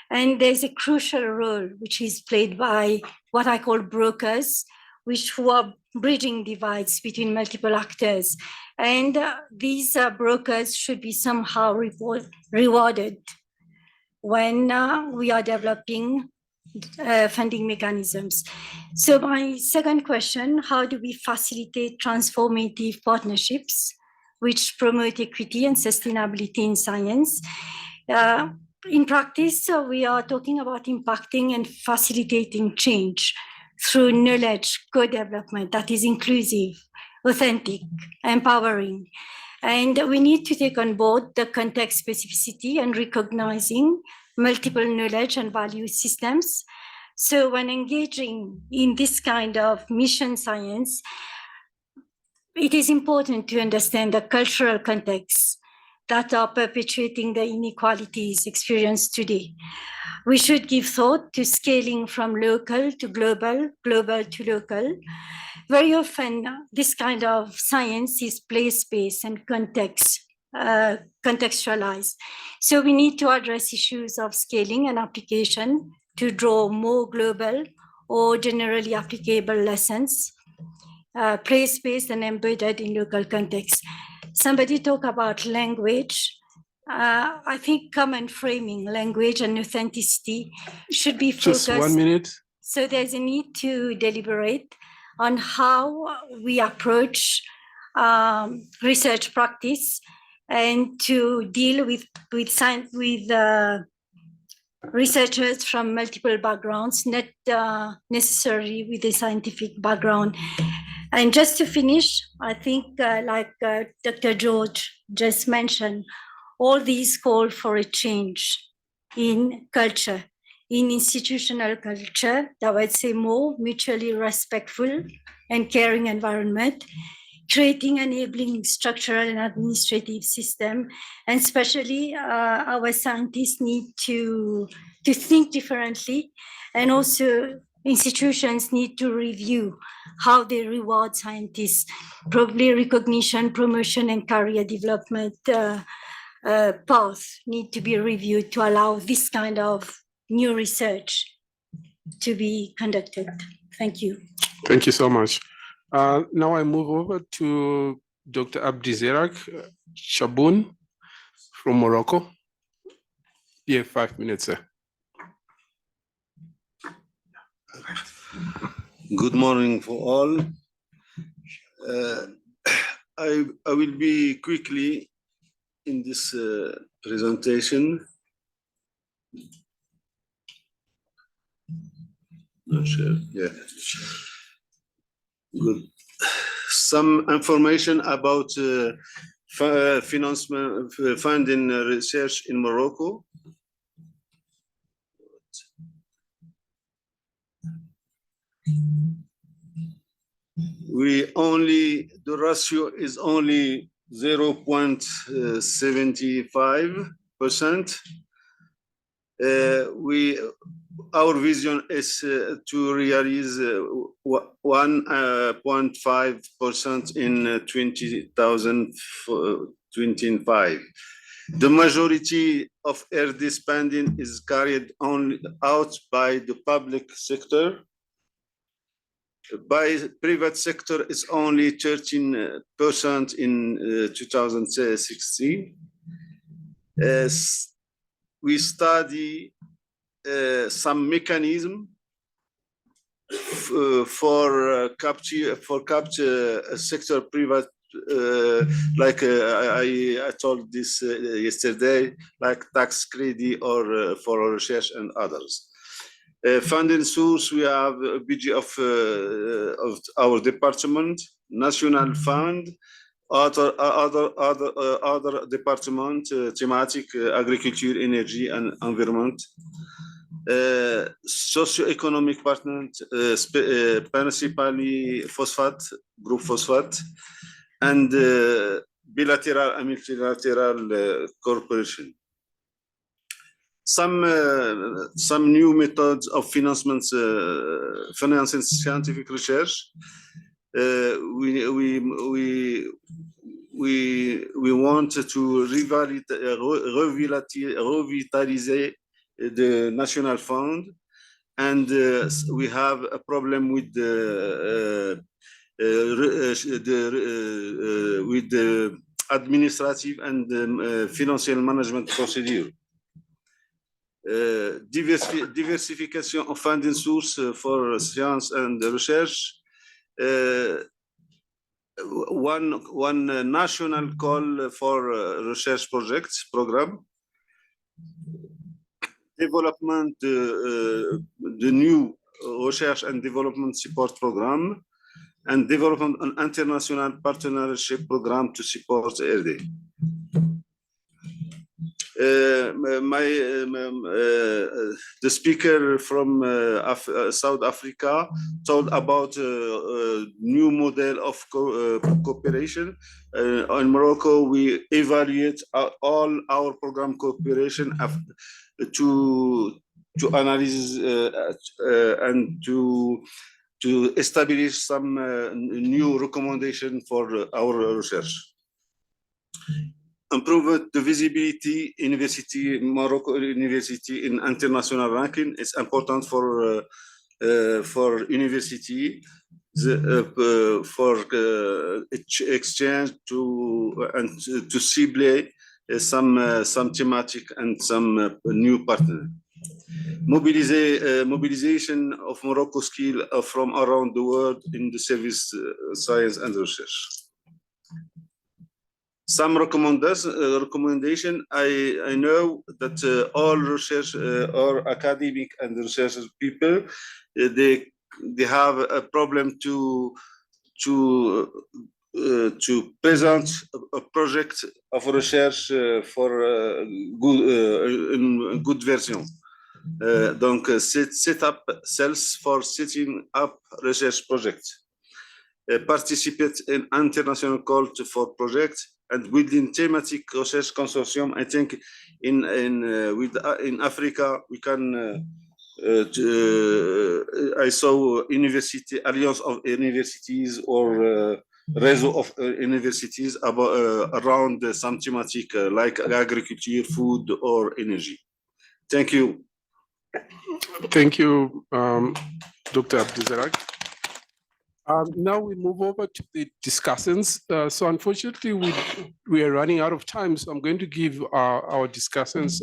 And there's a crucial role which is played by what I call brokers, who are bridging divides between multiple actors. And these brokers should be somehow rewarded when we are developing funding mechanisms. So my second question, how do we facilitate transformative partnerships which promote equity and sustainability in science? in practice, we are talking about impacting and facilitating change through knowledge co-development that is inclusive, authentic, empowering. And we need to take on board the context specificity and recognizing multiple knowledge and value systems. So when engaging in this kind of mission science, it is important to understand the cultural contexts that are perpetuating the inequalities experienced today. We should give thought to scaling from local to global, global to local. Very often, this kind of science is place-based and contextualized. So we need to address issues of scaling and application to draw more global or generally applicable lessons, place-based and embedded in local context. Somebody talk about language. I think common framing, language and authenticity should be focused. Just 1 minute. So there's a need to deliberate on how we approach research practice and to deal with researchers from multiple backgrounds, not necessarily with a scientific background. And just to finish, I think like Dr. George just mentioned, all these call for a change in culture, in institutional culture, that I would say more mutually respectful and caring environment, creating enabling structural and administrative system, and especially our scientists need to think differently, and also institutions need to review how they reward scientists, probably recognition, promotion, and career development path need to be reviewed to allow this kind of new research to be conducted. Thank you. Thank you so much. Now I move over to Dr. Abdizerak Shaboun from Morocco. You have 5 minutes, sir. Good morning for all. I will be quickly in this presentation. Not sure. Yeah. Good. Some information about financement, funding research in Morocco. The ratio is only 0.75%. Our vision is to realize 1.5% in 2025. The majority of RD spending is carried out by the public sector. By private sector is only 13% in 2016. We study some mechanism for capture sector private, like I told this yesterday, like tax credit or for research and others. Funding source, we have a budget of our department, national fund, other department, thematic, agriculture, energy, and environment. Socio-economic partner, principally phosphate, group phosphate, and bilateral and multilateral cooperation. Some new methods of financing scientific research. We want to revitalize the national fund, and we have a problem with the administrative and financial management procedure. Diversification of funding source for science and research. One national call for research projects program. development, the new research and development support program, and development an international partnership program to support RD. The speaker from South Africa told about new model of cooperation. In Morocco, we evaluate all our program cooperation to analyze and to establish some new recommendation for our research. Improve the visibility university, Morocco University in international ranking is important for university, for exchange to cible some thematic and some new partner. Mobilization of Morocco skill from around the world in the service science and research. Some recommendation. I know that all research or academic and research people, they have a problem to present a project of research for in good version. Donc set up cells for setting up research projects. Participate in international call for projects. And within thematic research consortium, I think in Africa we can. I saw university alliance of universities or réseau of universities around some thematic like agriculture, food, or energy. Thank you. Thank you, Dr. Abdulrazak. Now we move over to the discussants. So unfortunately, we are running out of time. So I'm going to give our discussants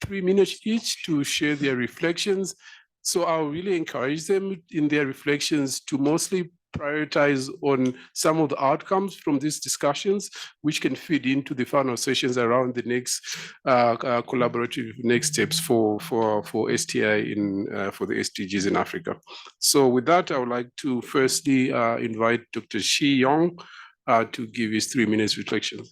3 minutes each to share their reflections. So I'll really encourage them in their reflections to mostly prioritize on some of the outcomes from these discussions, which can feed into the final sessions around the next collaborative next steps for STI for the SDGs in Africa. So with that, I would like to firstly invite Dr. Shi Yong to give his 3 minutes reflections.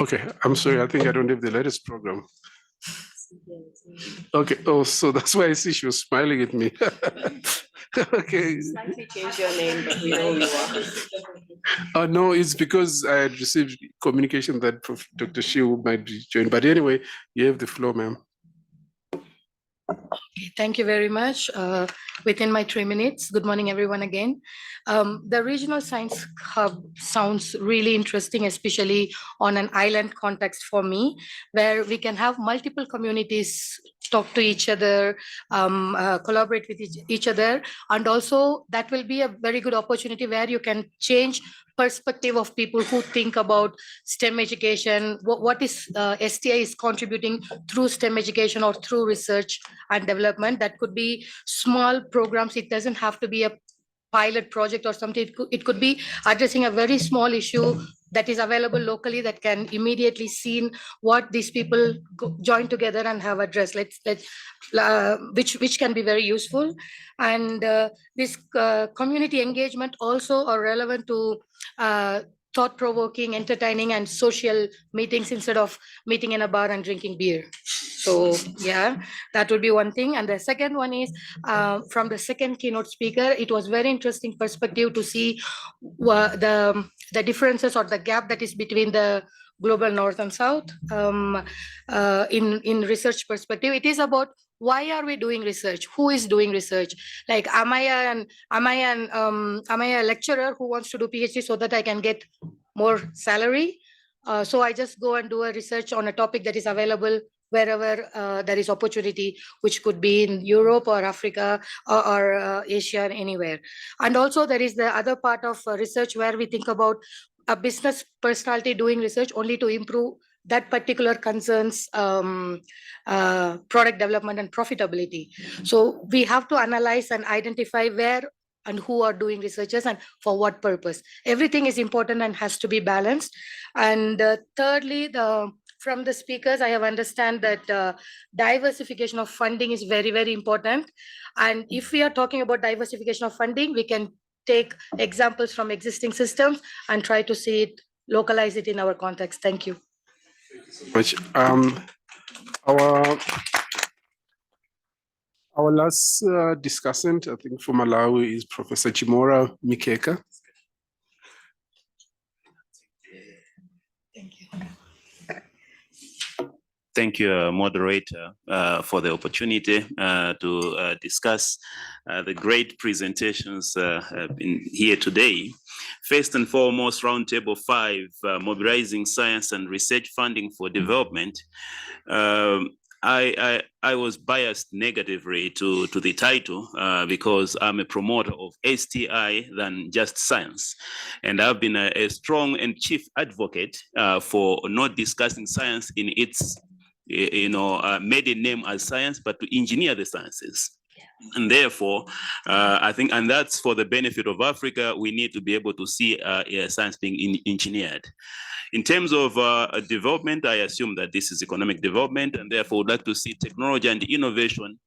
Okay, I'm sorry, I think I don't have the latest program. Okay, oh, so that's why I see she was smiling at me. Okay. Slightly change your name, but we know you are. No, it's because I had received communication that Dr. Shiu might be joined. But anyway, you have the floor, ma'am. Thank you very much. Within my 3 minutes, good morning, everyone again. The regional science hub sounds really interesting, especially on an island context for me, where we can have multiple communities talk to each other, collaborate with each other. And also that will be a very good opportunity where you can change perspective of people who think about STEM education, what is STI is contributing through STEM education or through research and development. That could be small programs. It doesn't have to be a pilot project or something. It could be addressing a very small issue that is available locally that can immediately see what these people join together and have addressed, which can be very useful. And this community engagement also are relevant to thought-provoking, entertaining, and social meetings instead of meeting in a bar and drinking beer. So yeah, that would be one thing. And the second one is from the second keynote speaker, it was very interesting perspective to see the differences or the gap that is between the global north and south in research perspective. It is about why are we doing research? Who is doing research? Like, am I a lecturer who wants to do PhD so that I can get more salary? So I just go and do a research on a topic that is available wherever there is opportunity, which could be in Europe or Africa or Asia, anywhere. And also there is the other part of research where we think about a business personality doing research only to improve that particular concern's product development and profitability. So we have to analyze and identify where and who are doing researches and for what purpose. Everything is important and has to be balanced. And thirdly, from the speakers, I have understand that diversification of funding is very, very important. And if we are talking about diversification of funding, we can take examples from existing systems and try to see it, localize it in our context. Thank you. Much. Our last discussant, I think from Malawi, is Professor Chimora Mikeka. Thank you. Thank you, moderator, for the opportunity to discuss the great presentations in here today. First and foremost, Roundtable 5, Mobilizing Science and Research Funding for Development. I was biased negatively to the title because I'm a promoter of STI than just science. And I've been a strong and chief advocate for not discussing science in its maiden name as science, but to engineer the sciences. And therefore, I think, and that's for the benefit of Africa, we need to be able to see science being engineered. In terms of development, I assume that this is economic development, and therefore would like to see technology and innovation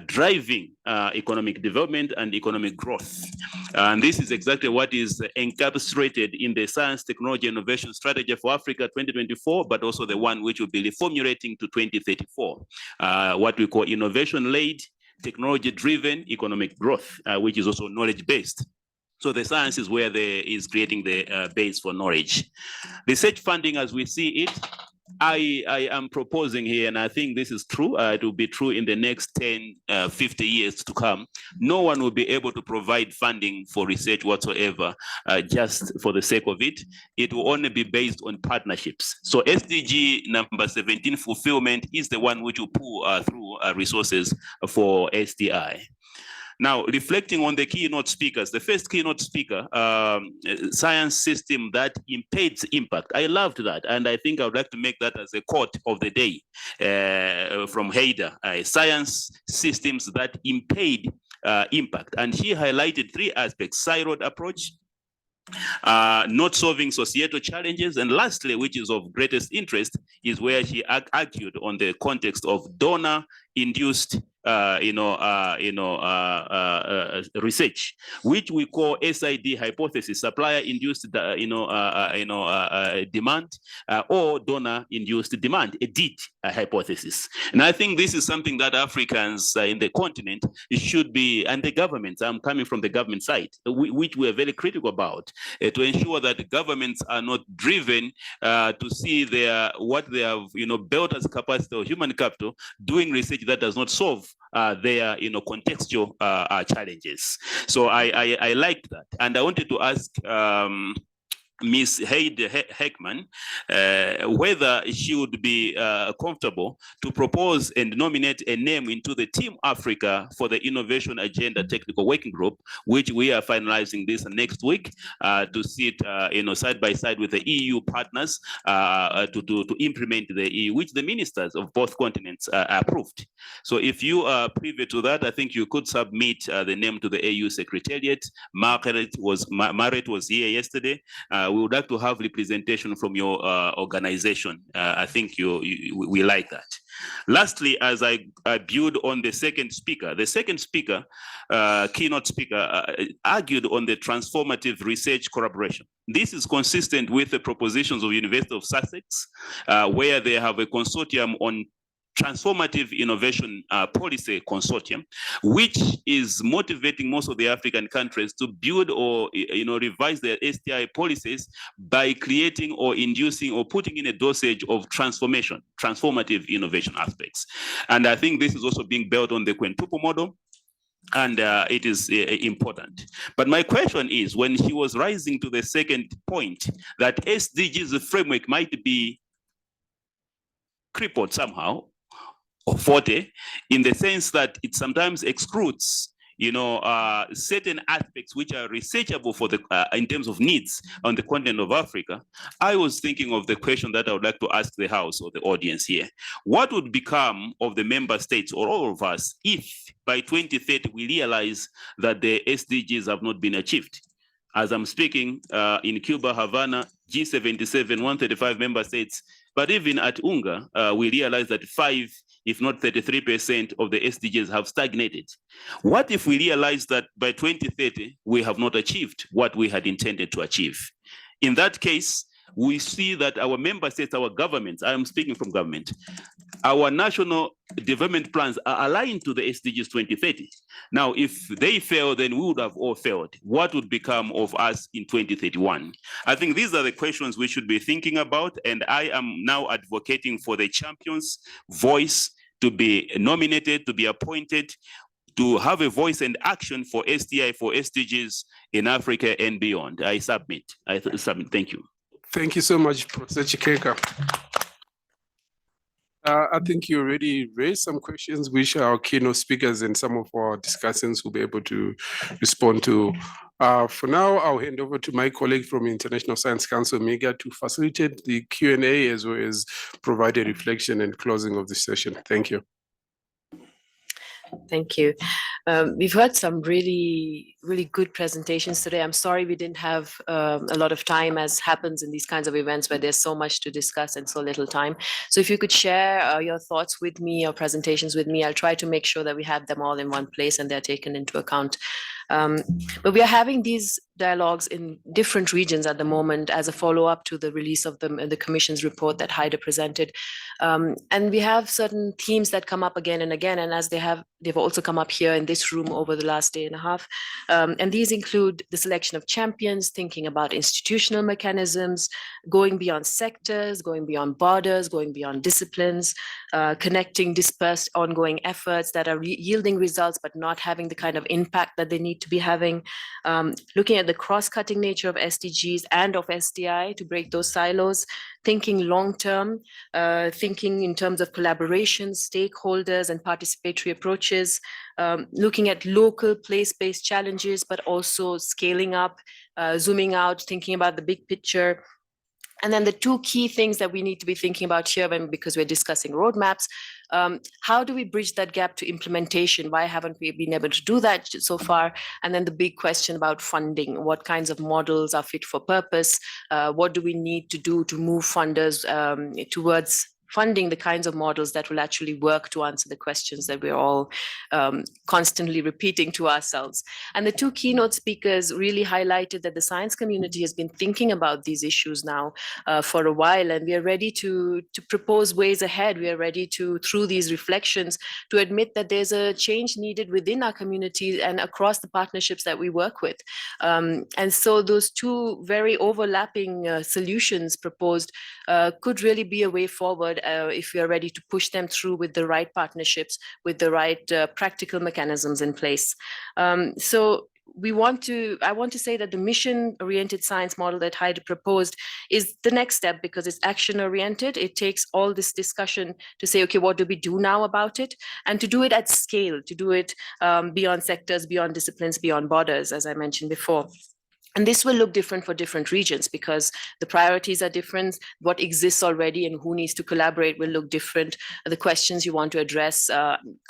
driving economic development and economic growth. And this is exactly what is encapsulated in the Science, Technology, Innovation Strategy for Africa 2024, but also the one which will be reformulating to 2034, what we call innovation-led, technology-driven economic growth, which is also knowledge-based. So the science is where is creating the base for knowledge. Research funding, as we see it, I am proposing here, and I think this is true, it will be true in the next 10, 50 years to come. No one will be able to provide funding for research whatsoever just for the sake of it. It will only be based on partnerships. So SDG number 17, fulfillment, is the one which will pull through resources for STI. Now, reflecting on the keynote speakers, the first keynote speaker, science system that impedes impact. I loved that, and I think I would like to make that as a quote of the day from Haida, science systems that impede impact. And she highlighted 3 aspects: siloed approach, not solving societal challenges, and lastly, which is of greatest interest, is where she argued on the context of donor-induced research, which we call SID hypothesis, supplier-induced demand, or donor-induced demand, a DID hypothesis. And I think this is something that Africans in the continent should be, and the governments, I'm coming from the government side, which we are very critical about, to ensure that governments are not driven to see what they have built as capacity or human capital, doing research that does not solve their contextual challenges. So I liked that, and I wanted to ask Ms. Heide Heckman whether she would be comfortable to propose and nominate a name into the Team Africa for the Innovation Agenda Technical Working Group, which we are finalizing this next week to sit side by side with the EU partners to implement the EU, which the ministers of both continents approved. So if you are privy to that, I think you could submit the name to the AU Secretariat. Margaret was here yesterday. We would like to have representation from your organization. I think we like that. Lastly, as I build on the second speaker, keynote speaker, argued on the transformative research collaboration. This is consistent with the propositions of University of Sussex, where they have a consortium on transformative innovation policy consortium, which is motivating most of the African countries to build or revise their STI policies by creating or inducing or putting in a dosage of transformative innovation aspects. And I think this is also being built on the quintuple model, and it is important. But my question is, when she was rising to the second point, that SDGs framework might be crippled somehow, or 40, in the sense that it sometimes excludes certain aspects which are researchable for the in terms of needs on the continent of Africa, I was thinking of the question that I would like to ask the House or the audience here. What would become of the member states or all of us if by 2030 we realize that the SDGs have not been achieved? As I'm speaking in Cuba, Havana, G77, 135 member states, but even at UNGA, we realize that 5, if not 33% of the SDGs have stagnated. What if we realize that by 2030, we have not achieved what we had intended to achieve? In that case, we see that our member states, our governments, I am speaking from government, our national development plans are aligned to the SDGs 2030. Now, if they fail, then we would have all failed. What would become of us in 2031? I think these are the questions we should be thinking about, and I am now advocating for the champions' voice to be nominated, to be appointed, to have a voice and action for STI4SDGs in Africa and beyond. I submit. Thank you. Thank you so much, Professor Chikeka. I think you already raised some questions which our keynote speakers and some of our discussants will be able to respond to. For now, I'll hand over to my colleague from International Science Council, Mega, to facilitate the Q&A as well as provide a reflection and closing of the session. Thank you. Thank you. We've heard some really good presentations today. I'm sorry we didn't have a lot of time, as happens in these kinds of events where there's so much to discuss and so little time. So if you could share your thoughts with me, your presentations with me, I'll try to make sure that we have them all in one place and they're taken into account. But we are having these dialogues in different regions at the moment as a follow-up to the release of the Commission's report that Haida presented. And we have certain themes that come up again and again, and as they've also come up here in this room over the last day and a half. And these include the selection of champions, thinking about institutional mechanisms, going beyond sectors, going beyond borders, going beyond disciplines, connecting dispersed ongoing efforts that are yielding results but not having the kind of impact that they need to be having, looking at the cross-cutting nature of SDGs and of STI to break those silos, thinking long-term, thinking in terms of collaboration, stakeholders and participatory approaches, looking at local place-based challenges, but also scaling up, zooming out, thinking about the big picture. And then the two key things that we need to be thinking about here, because we're discussing roadmaps, how do we bridge that gap to implementation? Why haven't we been able to do that so far? And then the big question about funding. What kinds of models are fit for purpose? What do we need to do to move funders towards funding the kinds of models that will actually work to answer the questions that we're all constantly repeating to ourselves. And the two keynote speakers really highlighted that the science community has been thinking about these issues now for a while, and we are ready to propose ways ahead. We are ready to, through these reflections, to admit that there's a change needed within our community and across the partnerships that we work with. And so those two very overlapping solutions proposed could really be a way forward if we are ready to push them through with the right partnerships, with the right practical mechanisms in place. So I want to say that the mission-oriented science model that Haida proposed is the next step because it's action-oriented. It takes all this discussion to say, okay, what do we do now about it? And to do it at scale, to do it beyond sectors, beyond disciplines, beyond borders, as I mentioned before. And this will look different for different regions because the priorities are different. What exists already and who needs to collaborate will look different. The questions you want to address,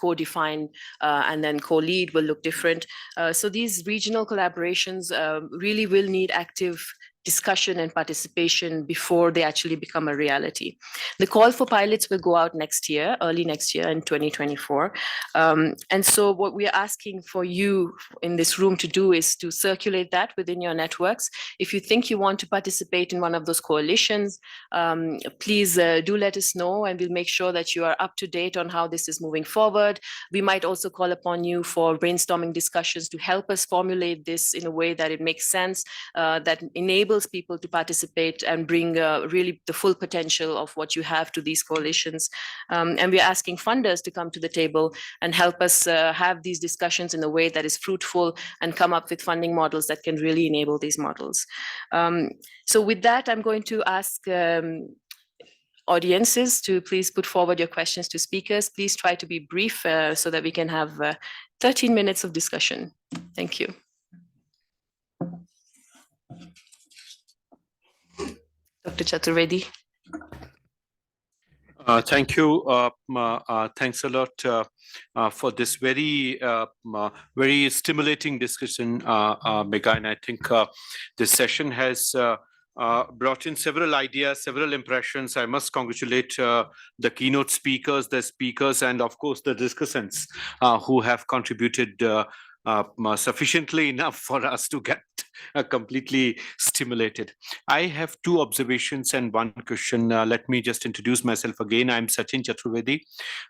co-define, and then co-lead will look different. So these regional collaborations really will need active discussion and participation before they actually become a reality. The call for pilots will go out next year, early next year in 2024. And so what we are asking for you in this room to do is to circulate that within your networks. If you think you want to participate in one of those coalitions, please do let us know and we'll make sure that you are up to date on how this is moving forward. We might also call upon you for brainstorming discussions to help us formulate this in a way that it makes sense, that enables people to participate and bring really the full potential of what you have to these coalitions. And we're asking funders to come to the table and help us have these discussions in a way that is fruitful and come up with funding models that can really enable these models. So with that, I'm going to ask audiences to please put forward your questions to speakers. Please try to be brief so that we can have 13 minutes of discussion. Thank you. Dr. Chaturvedi. Thank you. Thanks a lot for this very stimulating discussion, Megha. And I think this session has brought in several ideas, several impressions. I must congratulate the keynote speakers, the speakers, and of course the discussants who have contributed sufficiently enough for us to get completely stimulated. I have two observations and one question. Let me just introduce myself again. I'm Sachin Chaturvedi.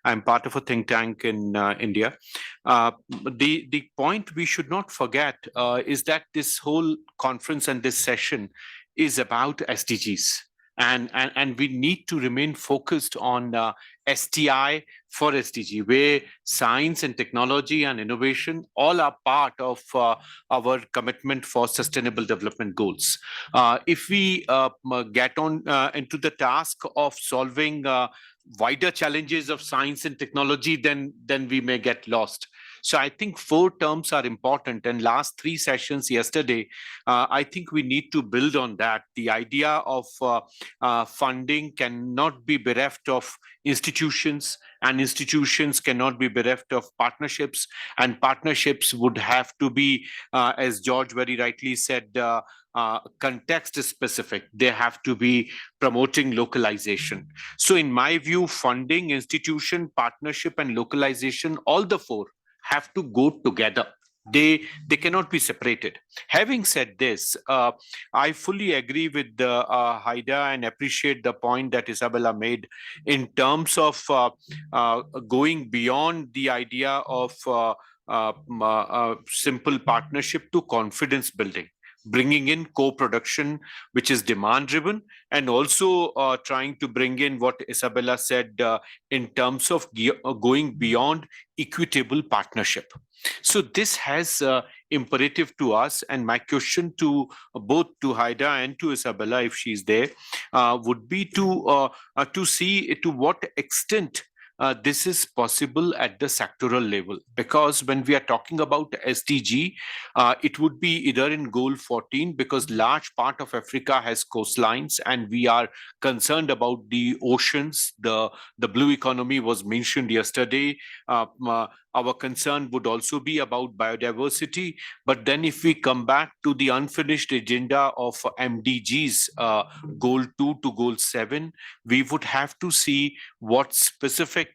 I'm part of a think tank in India. The point we should not forget is that this whole conference and this session is about SDGs. And we need to remain focused on STI4SDG, where science and technology and innovation all are part of our commitment for sustainable development goals. If we get on into the task of solving wider challenges of science and technology, then we may get lost. So I think 4 terms are important, and last 3 sessions yesterday, I think we need to build on that. The idea of funding cannot be bereft of institutions, and institutions cannot be bereft of partnerships, and partnerships would have to be, as George very rightly said, context specific. They have to be promoting localization. So in my view, funding, institution, partnership, and localization, all the 4 have to go together. They cannot be separated. Having said this, I fully agree with Haida and appreciate the point that Isabella made in terms of going beyond the idea of simple partnership to confidence building, bringing in co-production, which is demand-driven, and also trying to bring in what Isabella said in terms of going beyond equitable partnership. So this has imperative to us, and my question to both to Haida and to Isabella, if she's there, would be to see to what extent this is possible at the sectoral level, because when we are talking about SDG, it would be either in goal 14, because large part of Africa has coastlines and we are concerned about the oceans. The blue economy was mentioned yesterday. Our concern would also be about biodiversity. But then if we come back to the unfinished agenda of MDGs, goal 2 to goal 7, we would have to see what specific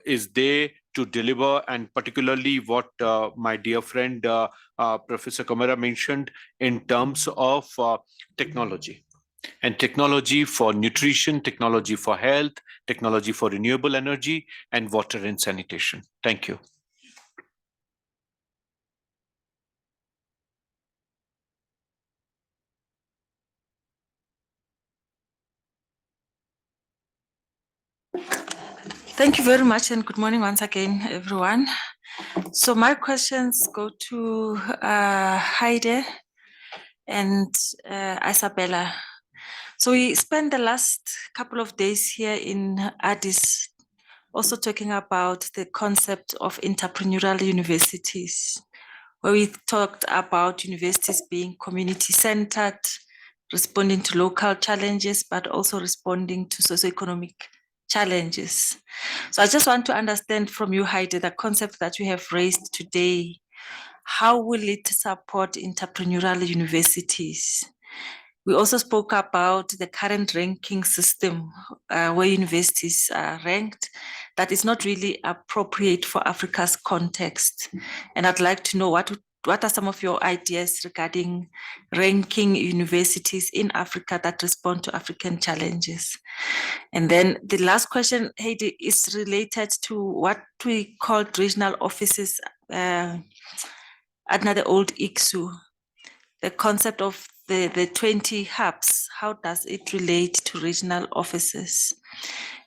is there to deliver, and particularly what my dear friend Professor Kamara mentioned in terms of technology. And technology for nutrition, technology for health, technology for renewable energy, and water and sanitation. Thank you. Thank you very much, and good morning once again, everyone. So my questions go to Heide and Isabella. So we spent the last couple of days here in Addis also talking about the concept of entrepreneurial universities, where we talked about universities being community-centered, responding to local challenges, but also responding to socioeconomic challenges. So I just want to understand from you, Heide, the concept that you have raised today. How will it support entrepreneurial universities? We also spoke about the current ranking system where universities are ranked that is not really appropriate for Africa's context. And I'd like to know what are some of your ideas regarding ranking universities in Africa that respond to African challenges? And then the last question, Heidi, is related to what we called regional offices under the old ICSU. The concept of the 20 hubs, how does it relate to regional offices?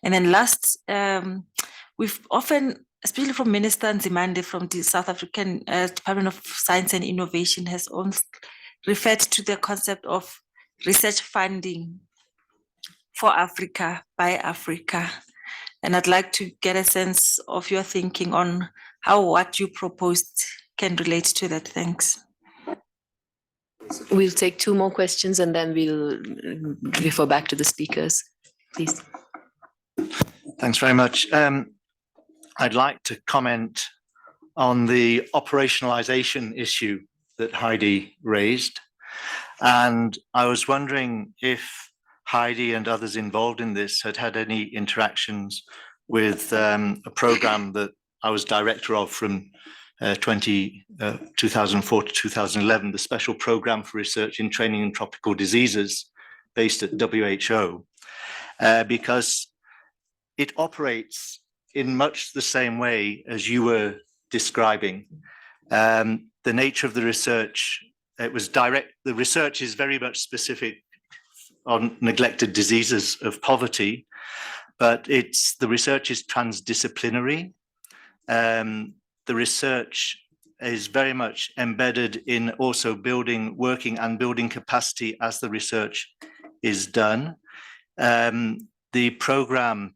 And then last, we've often, especially from Minister Nzimande from the South African Department of Science and Innovation, has also referred to the concept of research funding for Africa, by Africa. And I'd like to get a sense of your thinking on how what you proposed can relate to that. Thanks. We'll take two more questions and then we'll refer back to the speakers, please. Thanks very much. I'd like to comment on the operationalization issue that Heidi raised. And I was wondering if Heidi and others involved in this had had any interactions with a program that I was director of from 2004 to 2011, the Special Program for Research in Training in Tropical Diseases based at WHO, because it operates in much the same way as you were describing. The nature of the research, it was direct, the research is very much specific on neglected diseases of poverty, but the research is transdisciplinary. The research is very much embedded in also working and building capacity as the research is done. The program,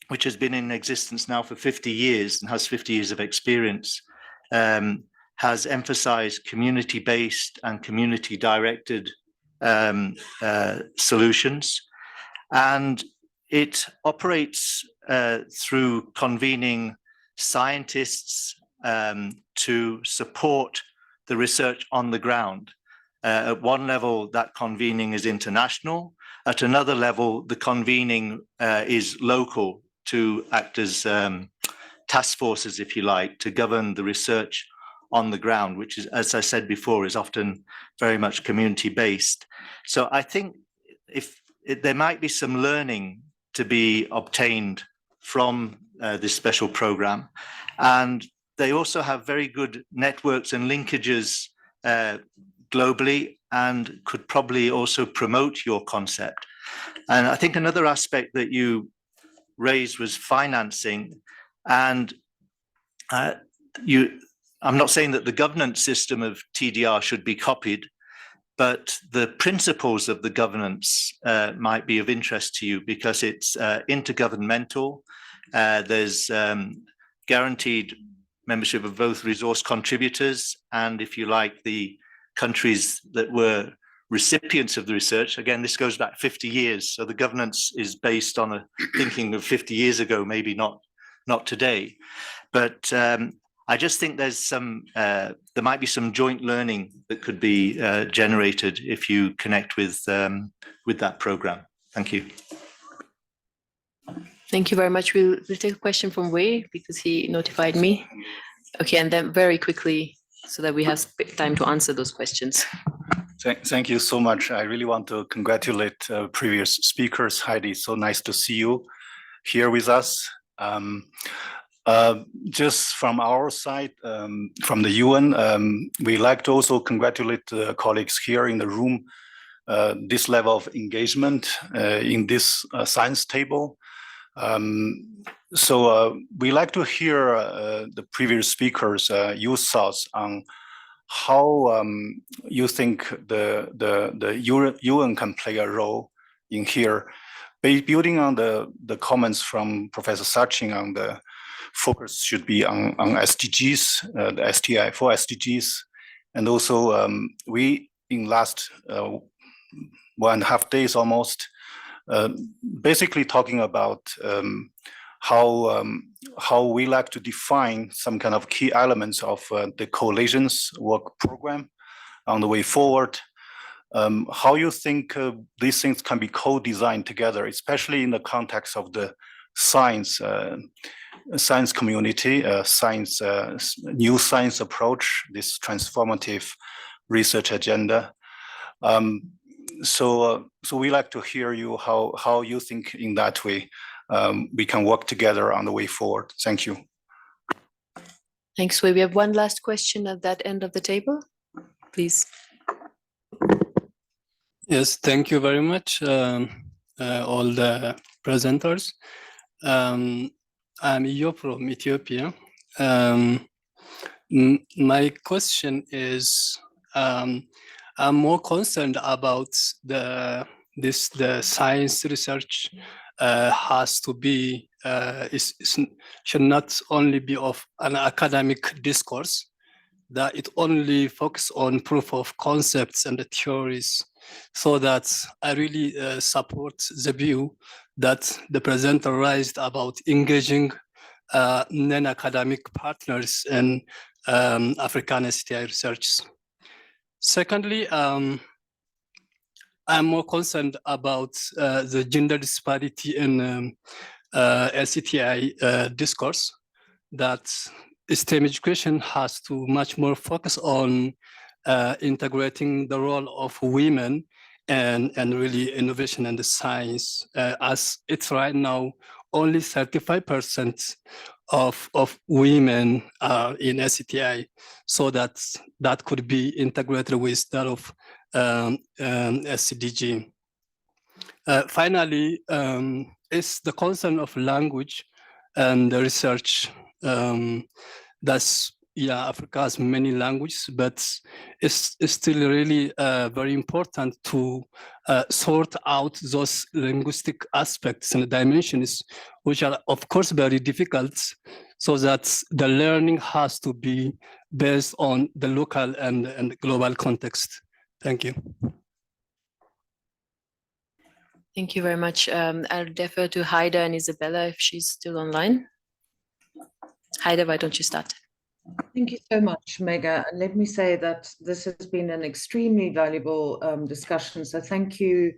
which has been in existence now for 50 years and has 50 years of experience, has emphasized community-based and community-directed solutions. And it operates through convening scientists to support the research on the ground. At one level, that convening is international. At another level, the convening is local to act as task forces, if you like, to govern the research on the ground, which is, as I said before, is often very much community-based. So I think there might be some learning to be obtained from this special program. And they also have very good networks and linkages globally and could probably also promote your concept. And I think another aspect that you raised was financing. And I'm not saying that the governance system of TDR should be copied, but the principles of the governance might be of interest to you because it's intergovernmental. There's guaranteed membership of both resource contributors and, if you like, the countries that were recipients of the research. Again, this goes back 50 years, so the governance is based on a thinking of 50 years ago, maybe not today. But I just think there's there might be some joint learning that could be generated if you connect with that program. Thank you. Thank you very much. We'll take a question from Wei because he notified me. Okay, and then very quickly so that we have time to answer those questions. Thank you so much. I really want to congratulate previous speakers. Heidi, so nice to see you here with us. Just from our side, from the UN, we like to also congratulate the colleagues here in the room, this level of engagement in this science table. So we like to hear the previous speakers' your thoughts on how you think the UN can play a role in here. Building on the comments from Professor Sachin on the focus should be on SDGs, the STI4SDGs, and also we in last 1.5 days almost, basically talking about how we like to define some kind of key elements of the coalition's work program on the way forward. How you think these things can be co-designed together, especially in the context of the science community, new science approach, this transformative research agenda. So we like to hear you how you think in that way we can work together on the way forward. Thank you. Thanks, Wei. We have one last question at that end of the table, please. Yes, thank you very much, all the presenters. I'm Iyo from Ethiopia. My question is, I'm more concerned about the the science research has to be should not only be of an academic discourse, that it only focus on proof of concepts and the theories. So that I really support the view that the presenter raised about engaging non-academic partners in African STI research. Secondly, I'm more concerned about the gender disparity in STI discourse, that STEM education has to much more focus on integrating the role of women and really innovation and the science. As it's right now, only 35% of women are in STI, so that could be integrated with that of SDG. Finally, it's the concern of language and the research. That's, yeah, Africa has many languages, but it's still really very important to sort out those linguistic aspects and dimensions, which are of course very difficult, so that the learning has to be based on the local and global context. Thank you. Thank you very much. I'll defer to Haida and Isabella if she's still online. Haida, why don't you start? Thank you so much, Mega. And let me say that this has been an extremely valuable discussion. So thank you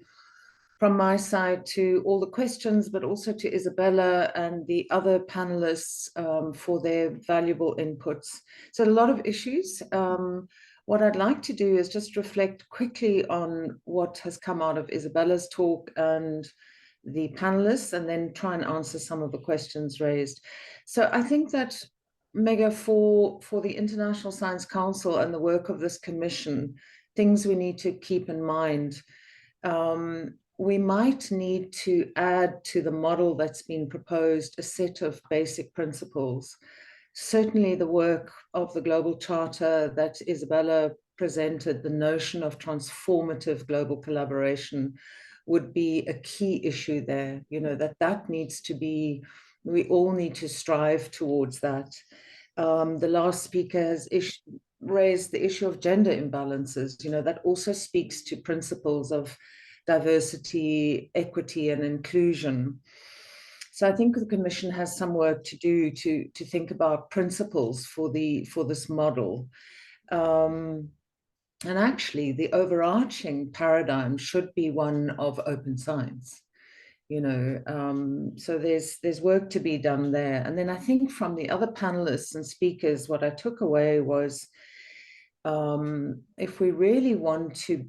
from my side to all the questions, but also to Isabella and the other panelists for their valuable inputs. So a lot of issues. What I'd like to do is just reflect quickly on what has come out of Isabella's talk and the panelists, and then try and answer some of the questions raised. So I think that, Mega, for the International Science Council and the work of this commission, things we need to keep in mind. We might need to add to the model that's been proposed a set of basic principles. Certainly the work of the Global Charter that Isabella presented, the notion of transformative global collaboration, would be a key issue there. You know, that needs to be, we all need to strive towards that. The last speaker has raised the issue of gender imbalances. You know, that also speaks to principles of diversity, equity, and inclusion. So I think the Commission has some work to do to think about principles for this model. And actually, the overarching paradigm should be one of open science. You know, so there's work to be done there. And then I think from the other panelists and speakers, what I took away was, if we really want to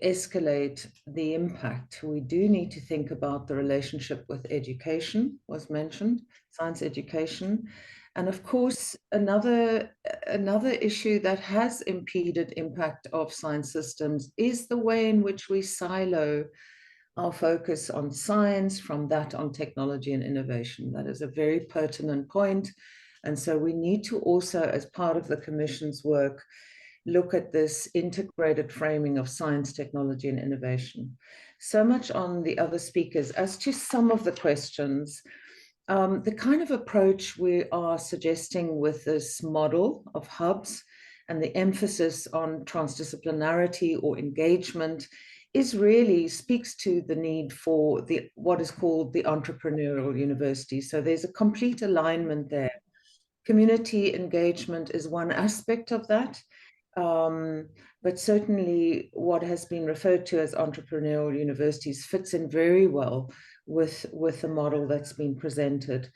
escalate the impact, we do need to think about the relationship with education, was mentioned, science education. And of course, another issue that has impeded impact of science systems is the way in which we silo our focus on science from that on technology and innovation. That is a very pertinent point. And so we need to also, as part of the Commission's work, look at this integrated framing of science, technology, and innovation. So much on the other speakers. As to some of the questions, the kind of approach we are suggesting with this model of hubs and the emphasis on transdisciplinarity or engagement is really speaks to the need for what is called the entrepreneurial university. So there's a complete alignment there. Community engagement is one aspect of that. But certainly what has been referred to as entrepreneurial universities fits in very well with the model that's been presented.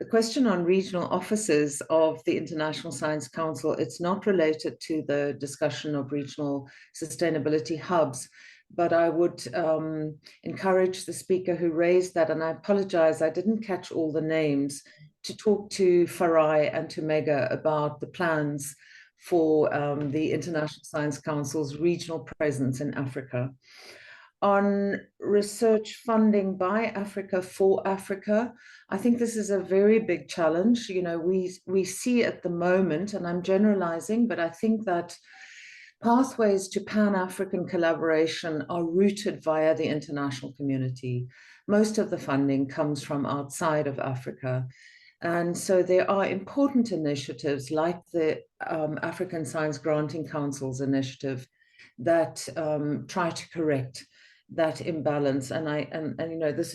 The question on regional offices of the International Science Council, it's not related to the discussion of regional sustainability hubs, but I would encourage the speaker who raised that, and I apologize, I didn't catch all the names, to talk to Farai and to Mega about the plans for the International Science Council's regional presence in Africa. On research funding by Africa for Africa, I think this is a very big challenge. You know, we see at the moment, and I'm generalizing, but I think that pathways to Pan-African collaboration are routed via the international community. Most of the funding comes from outside of Africa. And so there are important initiatives like the African Science Granting Council's initiative that try to correct that imbalance. And you know, this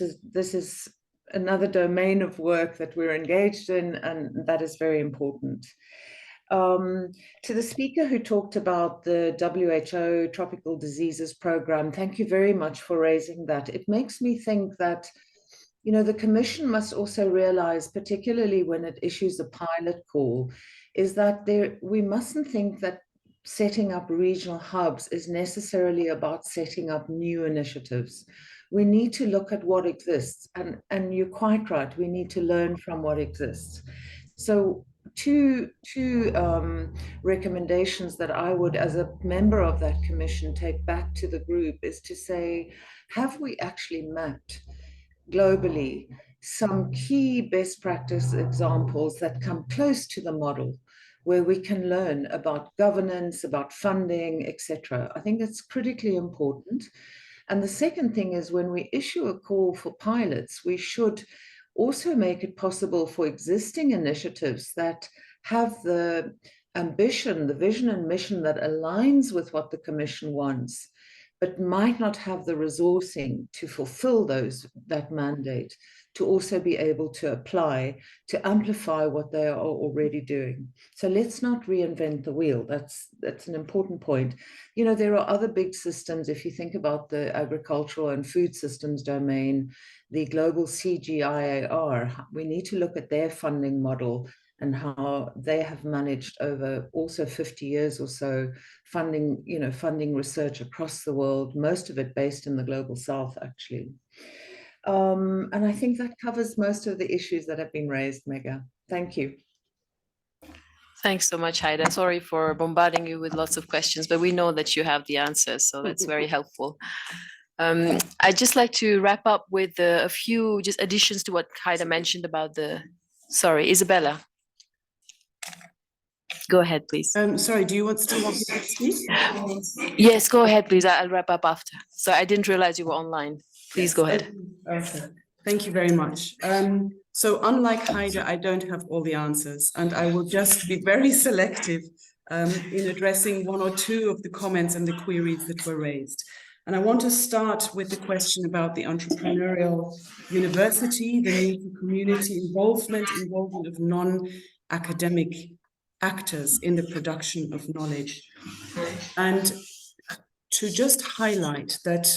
is another domain of work that we're engaged in, and that is very important. To the speaker who talked about the WHO Tropical Diseases Program, thank you very much for raising that. It makes me think that, you know, the Commission must also realize, particularly when it issues a pilot call, is that we mustn't think that setting up regional hubs is necessarily about setting up new initiatives. We need to look at what exists, and you're quite right, we need to learn from what exists. So two recommendations that I would, as a member of that commission, take back to the group is to say, have we actually mapped globally some key best practice examples that come close to the model, where we can learn about governance, about funding, etc. I think that's critically important. And the second thing is, when we issue a call for pilots, we should also make it possible for existing initiatives that have the ambition, the vision and mission that aligns with what the Commission wants, but might not have the resourcing to fulfill that mandate, to also be able to apply, to amplify what they are already doing. So let's not reinvent the wheel. That's an important point. You know, there are other big systems. If you think about the agricultural and food systems domain, the global CGIAR, we need to look at their funding model and how they have managed over also 50 years or so funding, you know, funding research across the world, most of it based in the global south, actually. And I think that covers most of the issues that have been raised, Mega. Thank you. Thanks so much, Haida. Sorry for bombarding you with lots of questions, but we know that you have the answers, so that's very helpful. I'd just like to wrap up with a few just additions to what Haida mentioned about sorry, Isabella. Go ahead, please. Sorry, do you still want me to speak? Yes, go ahead, please. I'll wrap up after. So I didn't realize you were online. Please go ahead. Okay, thank you very much. So unlike Haida, I don't have all the answers, and I will just be very selective in addressing one or two of the comments and the queries that were raised. And I want to start with the question about the entrepreneurial university, the need for community involvement of non-academic actors in the production of knowledge. And to just highlight that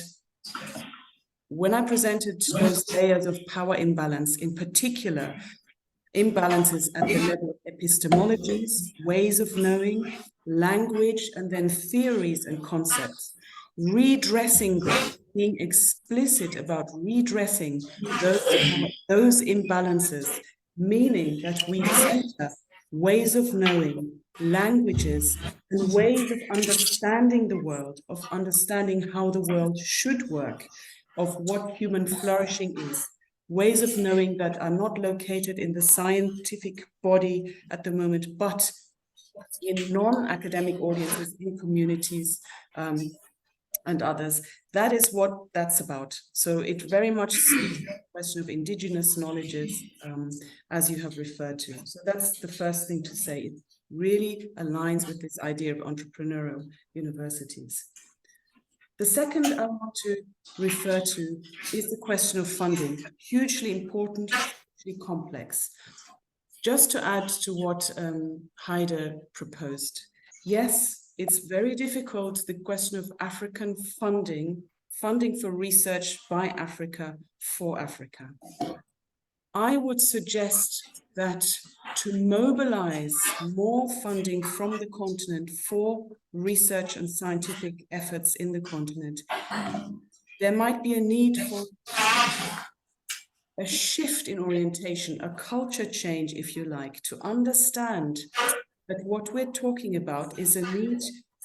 when I presented those layers of power imbalance, in particular, imbalances at the level of epistemologies, ways of knowing, language, and then theories and concepts, redressing them, being explicit about redressing those imbalances, meaning that we center ways of knowing, languages, and ways of understanding the world, of understanding how the world should work, of what human flourishing is, ways of knowing that are not located in the scientific body at the moment, but in non-academic audiences, in communities, and others. That is what that's about. So it very much speaks to the question of indigenous knowledges, as you have referred to. So that's the first thing to say. It really aligns with this idea of entrepreneurial universities. The second I want to refer to is the question of funding, hugely important, hugely complex. Just to add to what Haida proposed, yes, it's very difficult, the question of African funding for research by Africa for Africa. I would suggest that to mobilize more funding from the continent for research and scientific efforts in the continent, there might be a need for a shift in orientation, a culture change, if you like, to understand that what we're talking about is a need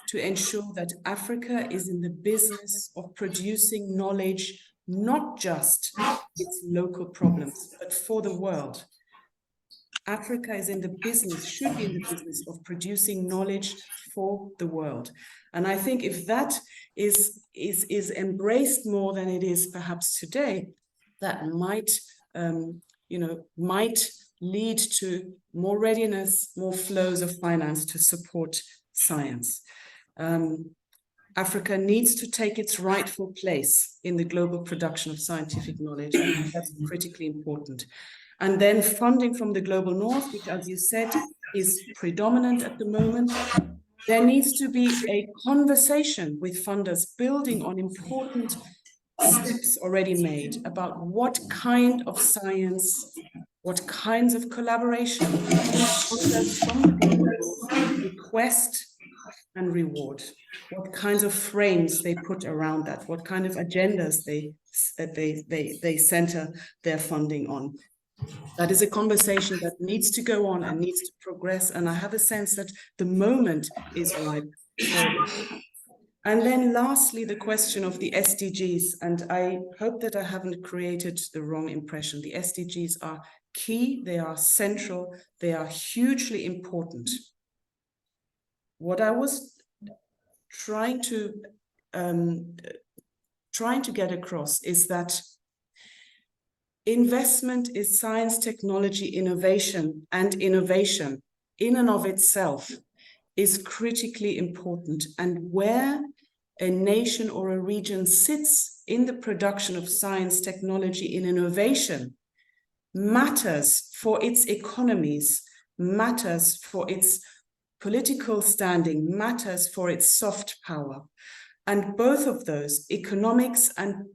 to ensure that Africa is in the business of producing knowledge, not just its local problems, but for the world. Africa is in the business, should be in the business of producing knowledge for the world. And I think if that is embraced more than it is perhaps today, that might, might lead to more readiness, more flows of finance to support science. Africa needs to take its rightful place in the global production of scientific knowledge. I think that's critically important. And then funding from the global north, which, as you said, is predominant at the moment. There needs to be a conversation with funders building on important steps already made about what kind of science, what kinds of collaboration funders from the global north request and reward, what kinds of frames they put around that, what kind of agendas they center their funding on. That is a conversation that needs to go on and needs to progress, and I have a sense that the moment is ripe for it. And then lastly, the question of the SDGs, and I hope that I haven't created the wrong impression. The SDGs are key, they are central, they are hugely important. What I was trying to get across is that investment in science, technology, innovation, and innovation in and of itself is critically important. And where a nation or a region sits in the production of science, technology, and innovation matters for its economies, matters for its political standing, matters for its soft power. And both of those, economics and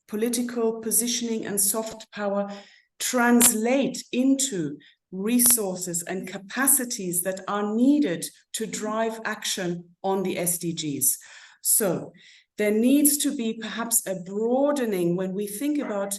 political positioning and soft power, translate into resources and capacities that are needed to drive action on the SDGs. So there needs to be perhaps a broadening when we think about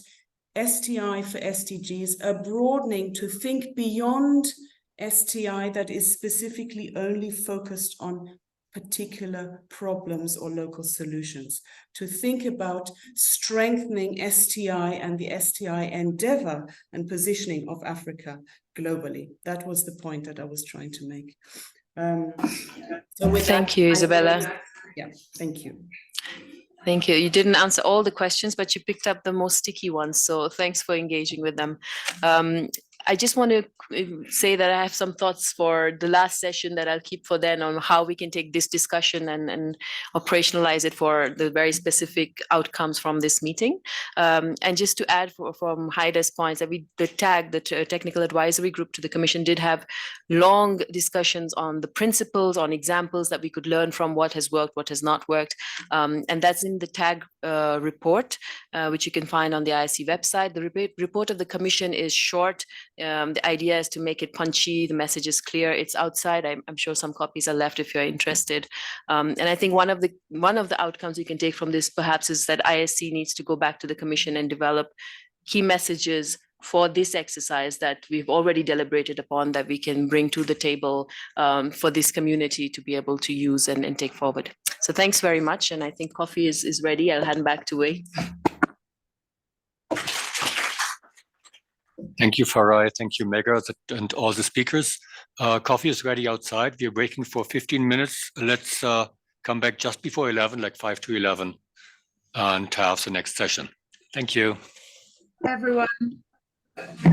STI for SDGs, a broadening to think beyond STI that is specifically only focused on particular problems or local solutions, to think about strengthening STI and the STI endeavor and positioning of Africa globally. That was the point that I was trying to make. Thank you, Isabella. Yeah, thank you. Thank you. You didn't answer all the questions, but you picked up the most sticky ones. So thanks for engaging with them. I just want to say that I have some thoughts for the last session that I'll keep for then on how we can take this discussion and operationalize it for the very specific outcomes from this meeting. And just to add from Haider's points, that the technical advisory group to the Commission did have long discussions on the principles, on examples that we could learn from what has worked, what has not worked. And that's in the TAG report, which you can find on the ISC website. The report of the Commission is short. The idea is to make it punchy, the message is clear, it's outside. I'm sure some copies are left if you're interested. And I think one of the outcomes you can take from this perhaps is that ISC needs to go back to the Commission and develop key messages for this exercise that we've already deliberated upon, that we can bring to the table for this community to be able to use and take forward. So thanks very much. And I think coffee is ready. I'll hand back to Wei. Thank you, Farai. Thank you, Mega, and all the speakers. Coffee is ready outside. We're breaking for 15 minutes. Let's come back just before 11, like 5 to 11, and have the next session. Thank you. Everyone.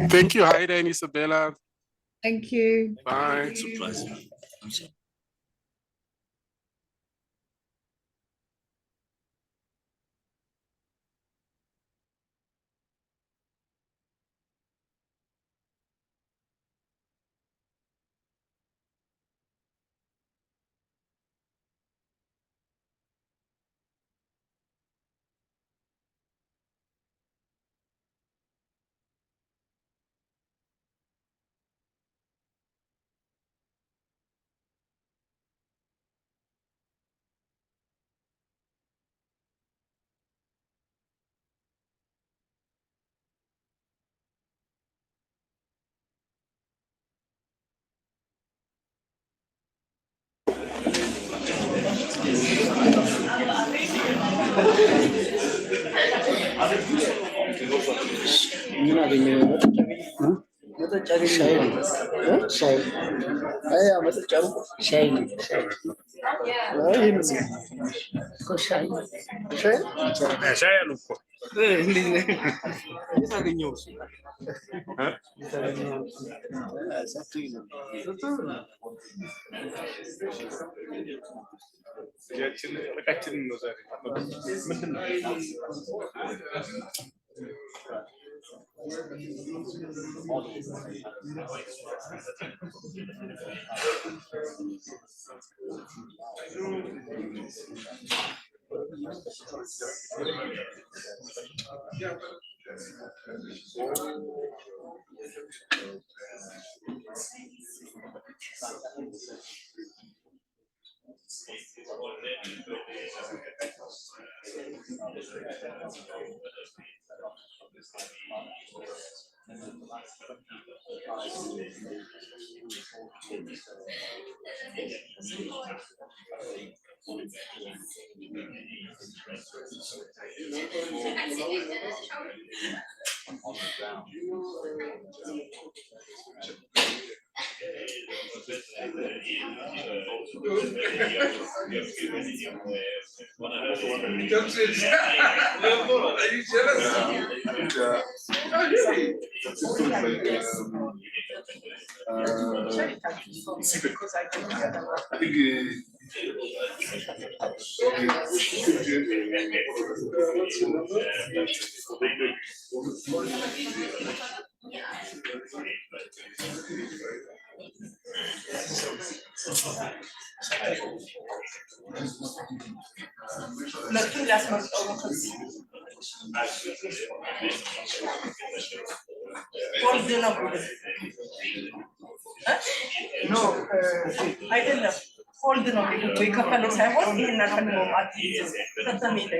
Thank you, Haida and Isabella. Thank you. Bye. Surprise. No, አይደለም ሆልድ ነው የሚሉት ወይ ከፈለ ሳይሆን ይሄን አልፈልጎ አትይዝ ከተሚለ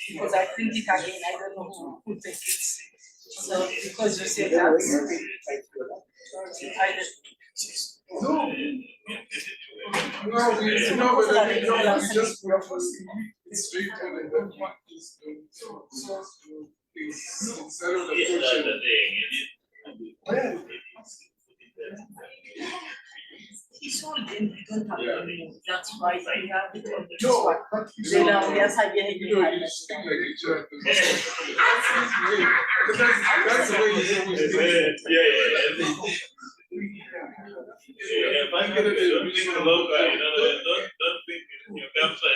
because I print it again, I don't know who takes it. So because you say that, I just it's all in, we don't have anymore. That's why we have it on this one. They now we are saying that's the way I'm gonna do the logo, you know, don't think you come to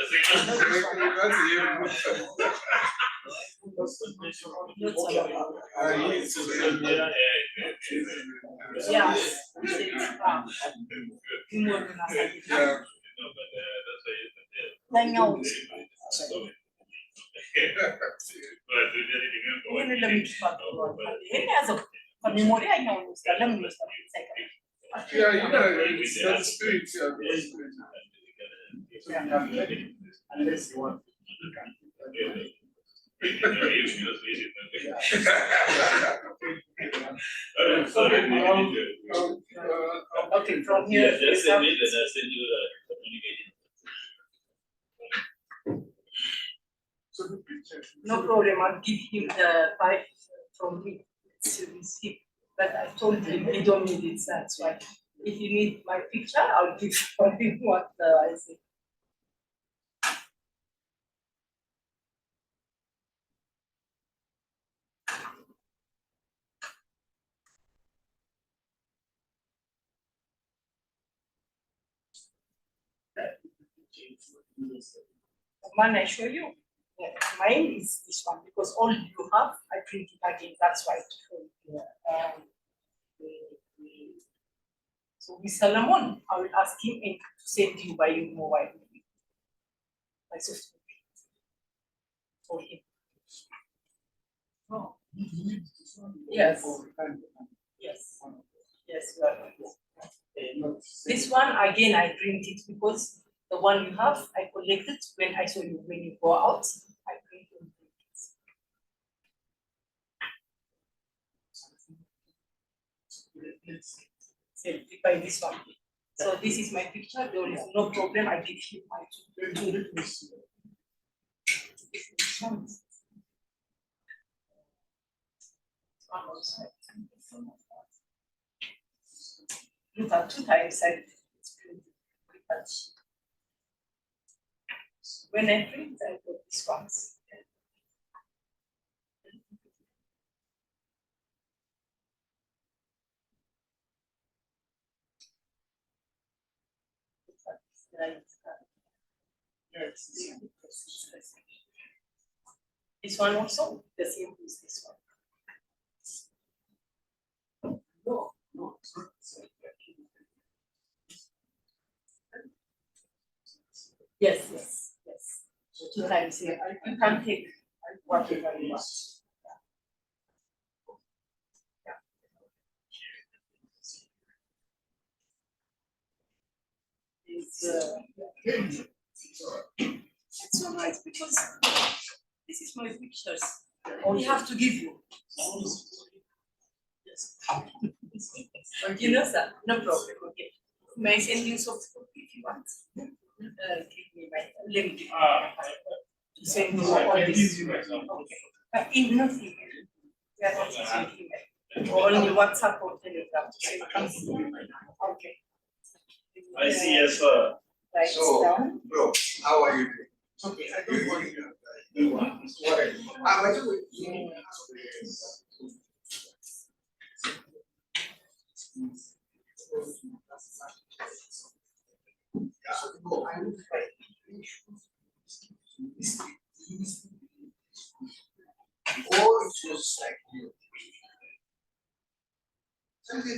Yeah, you know, it's that spirit. Unless you want. Okay, from here. Just send me, then I'll send you the communication. No problem, I'll give him the pipe from me. But I told him he don't need it, that's why. If you need my picture, I'll give him what I say. One I show you, yeah, mine is this one because all you have, I print it again. That's why. So with Solomon, I will ask him to send you by your mobile. My software for him. Yes. Yes. Yes. This one again, I print it because the one you have, I collected when I saw you when you go out. I print it. By this one. So this is my picture. There is no problem. I give you my tool. Look at 2 times I when I print, I put this ones. This one also, the same as this one. No, no. Yes, yes, yes. 2 times here. You can take whatever you want. It's so nice because this is my pictures. We have to give you. Yes. You know, sir, no problem. Okay. May I send you soft copy if you want? Give me my link. Send you all this. Okay. In nothing. We are not using email. Or only WhatsApp or Telegram. Okay. I see, yes, sir. Write it down. Bro, how are you doing? Okay, I don't want or it's just like you. Thank you.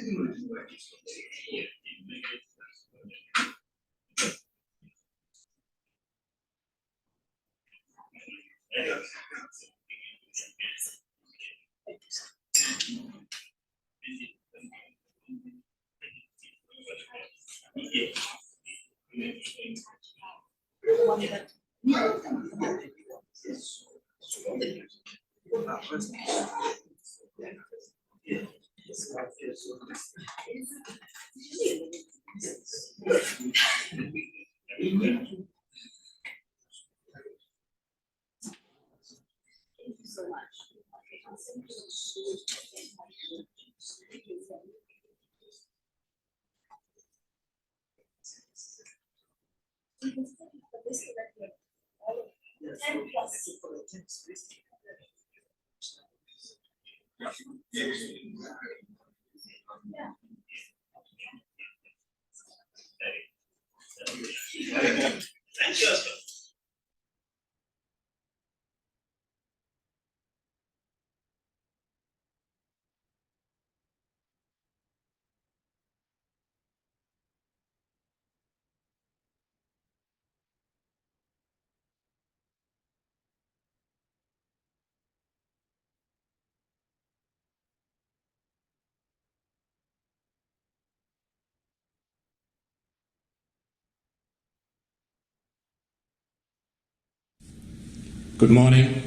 Good morning.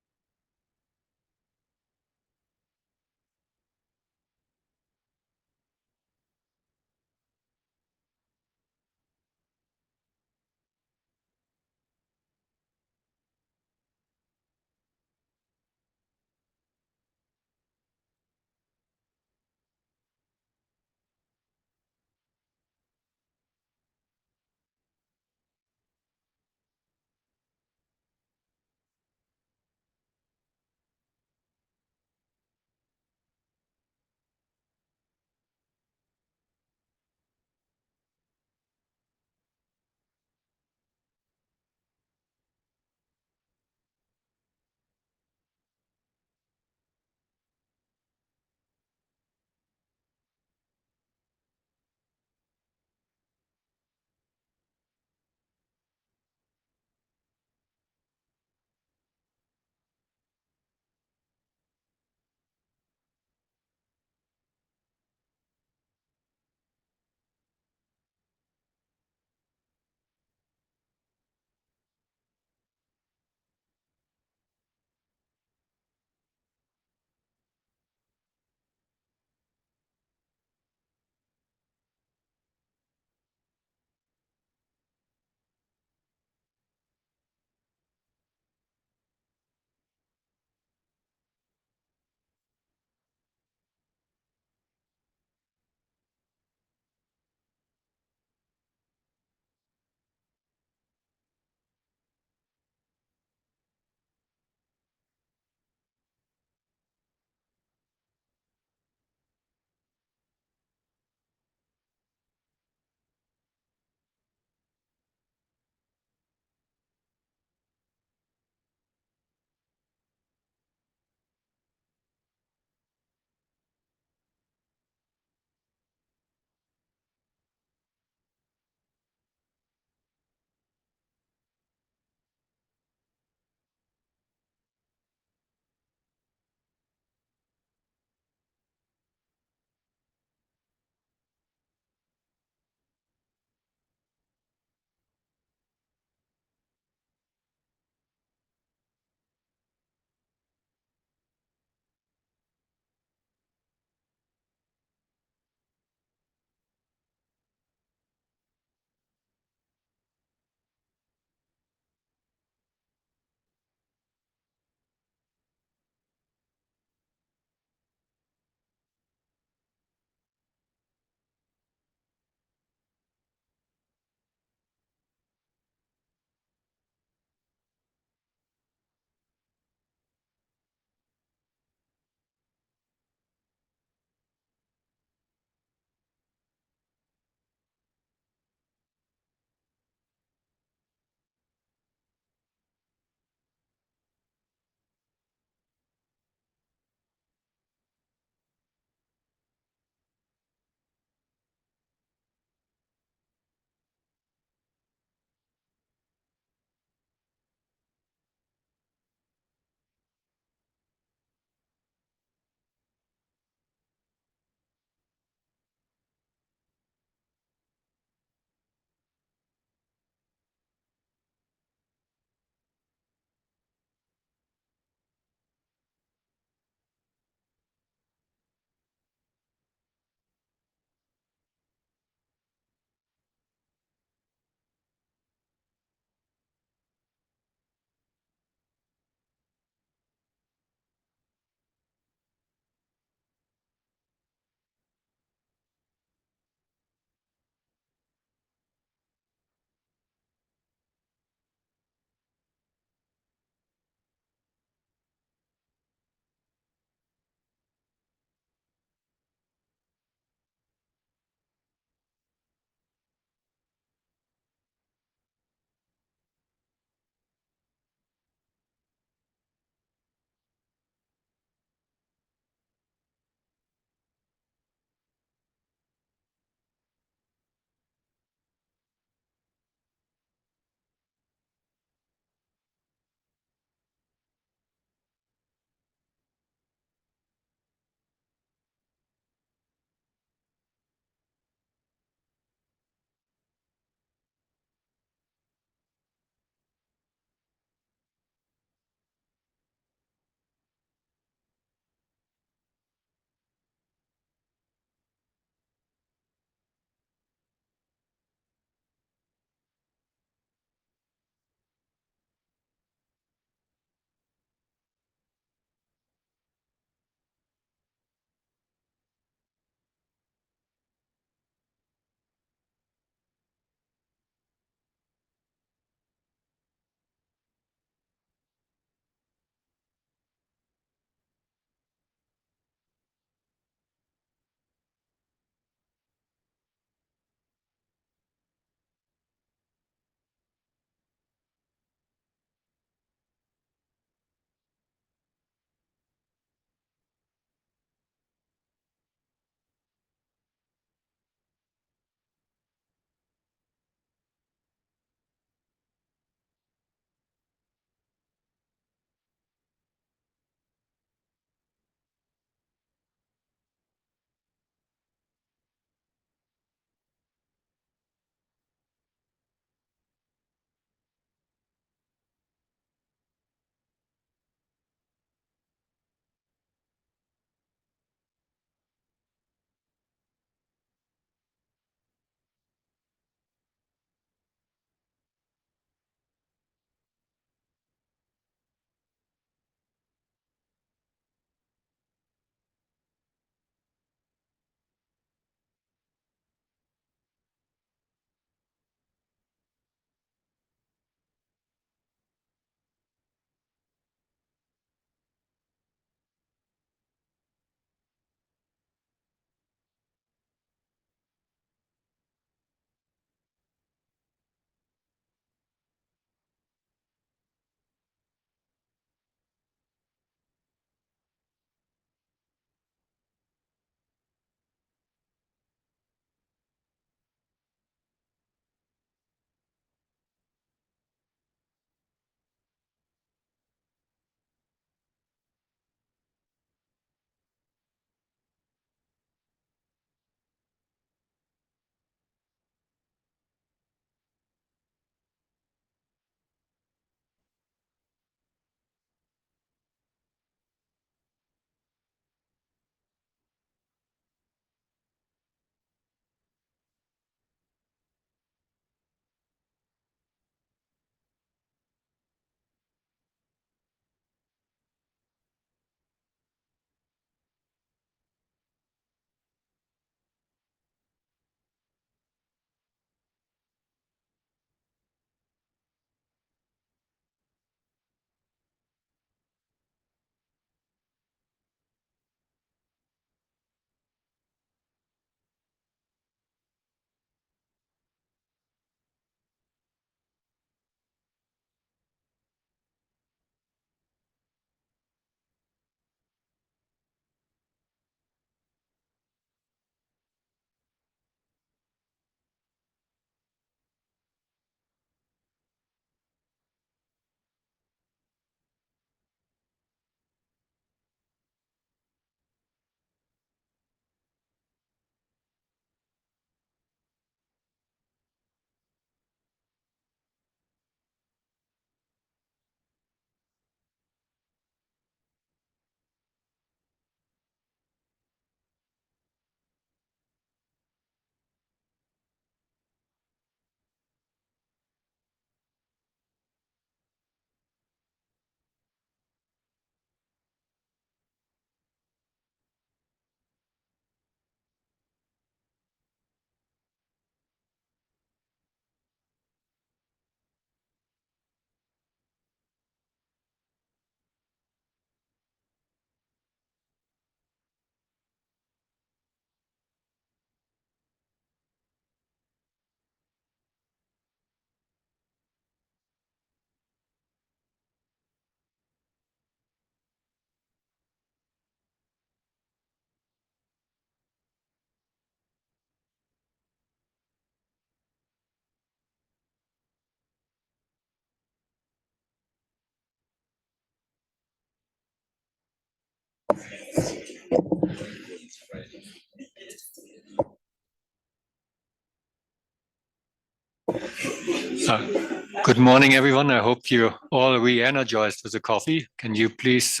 Good morning, everyone. I hope you're all re-energized with the coffee. Can you please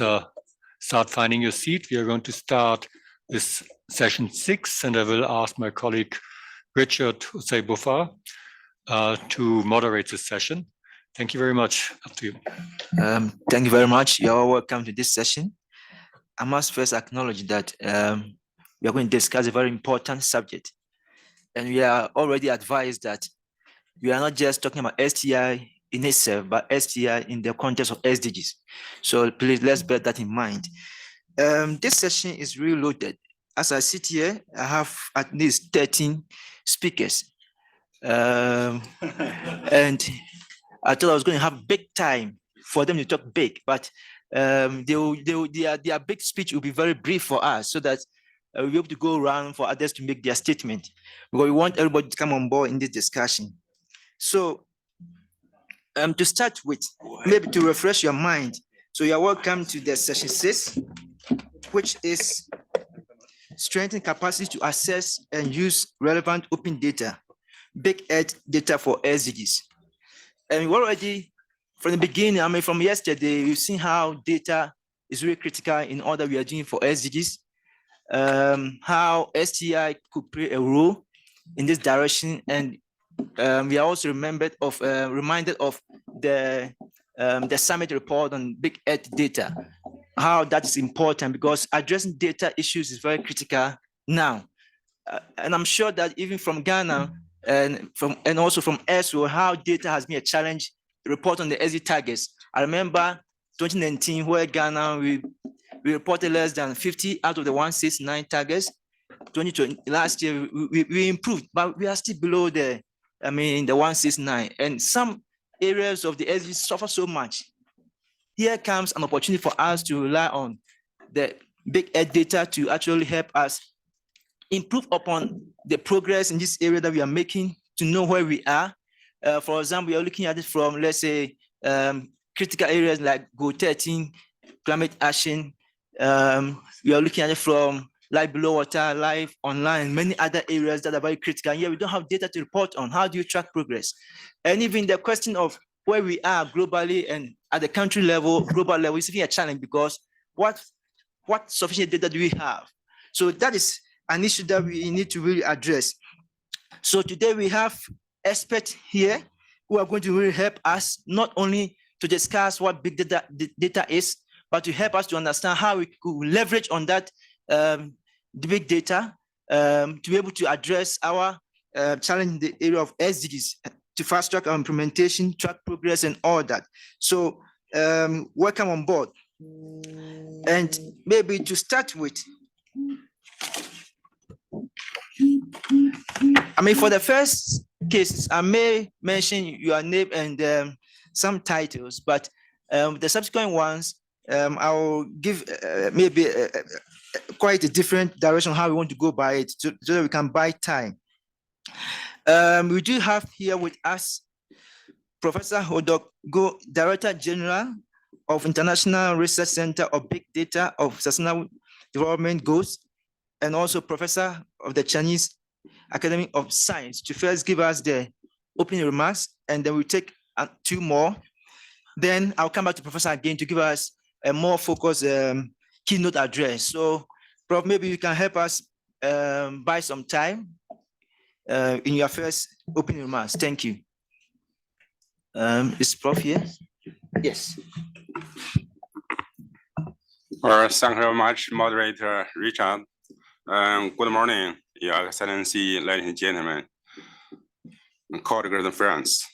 start finding your seat? We are going to start with session 6, and I will ask my colleague Richard Usei-Bufar to moderate this session. Thank you very much. Up to you. Thank you very much. You're all welcome to this session. I must first acknowledge that we are going to discuss a very important subject. And we are already advised that we are not just talking about STI in itself, but STI in the context of SDGs. So please, let's bear that in mind. This session is really loaded. As I sit here, I have at least 13 speakers. And I thought I was going to have big time for them to talk big, but their big speech will be very brief for us so that we'll be able to go around for others to make their statement, because we want everybody to come on board in this discussion. So to start with, maybe to refresh your mind, so you're welcome to the session 6, which is strengthen capacity to access and use relevant open data, big ed data for SDGs. And we already, from the beginning, I mean, from yesterday, we've seen how data is really critical in all that we are doing for SDGs, how STI could play a role in this direction. And we are also reminded of the summit report on big ed data, how that is important, because addressing data issues is very critical now. And I'm sure that even from Ghana and also from ESO, how data has been a challenge. Report on the SDG targets. I remember 2019, where Ghana we reported less than 50 out of the 169 targets. 2020 last year we improved, but we are still below the 169, and some areas of the SDGs suffer so much. Here comes an opportunity for us to rely on the big ed data to actually help us improve upon the progress in this area that we are making, to know where we are. For example, we are looking at it from, let's say, critical areas like Goal 13, climate action. We are looking at it from life below water, life online, many other areas that are very critical. And here we don't have data to report on. How do you track progress? And even the question of where we are globally and at the country level, global level, is even a challenge, because what sufficient data do we have? So that is an issue that we need to really address. So today we have experts here who are going to really help us, not only to discuss what big data is, but to help us to understand how we could leverage on that the big data to be able to address our challenge in the area of SDGs, to fast track our implementation, track progress, and all that. So welcome on board. And maybe to start with, for the first cases, I may mention your name and some titles, but the subsequent ones, I will give maybe quite a different direction how we want to go by it, so that we can buy time. We do have here with us Professor Hodok-Go, Director General of International Research Center of Big Data of Sustainable Development Goals, and also Professor of the Chinese Academy of Science, to first give us the opening remarks, and then we'll take 2 more. Then I'll come back to Professor again to give us a more focused keynote address. So, Prof, maybe you can help us buy some time in your first opening remarks. Thank you. Is Prof here? Yes. Well, thank you very much, Moderator Richard. Good morning, Your Excellency, ladies and gentlemen, colleagues and friends.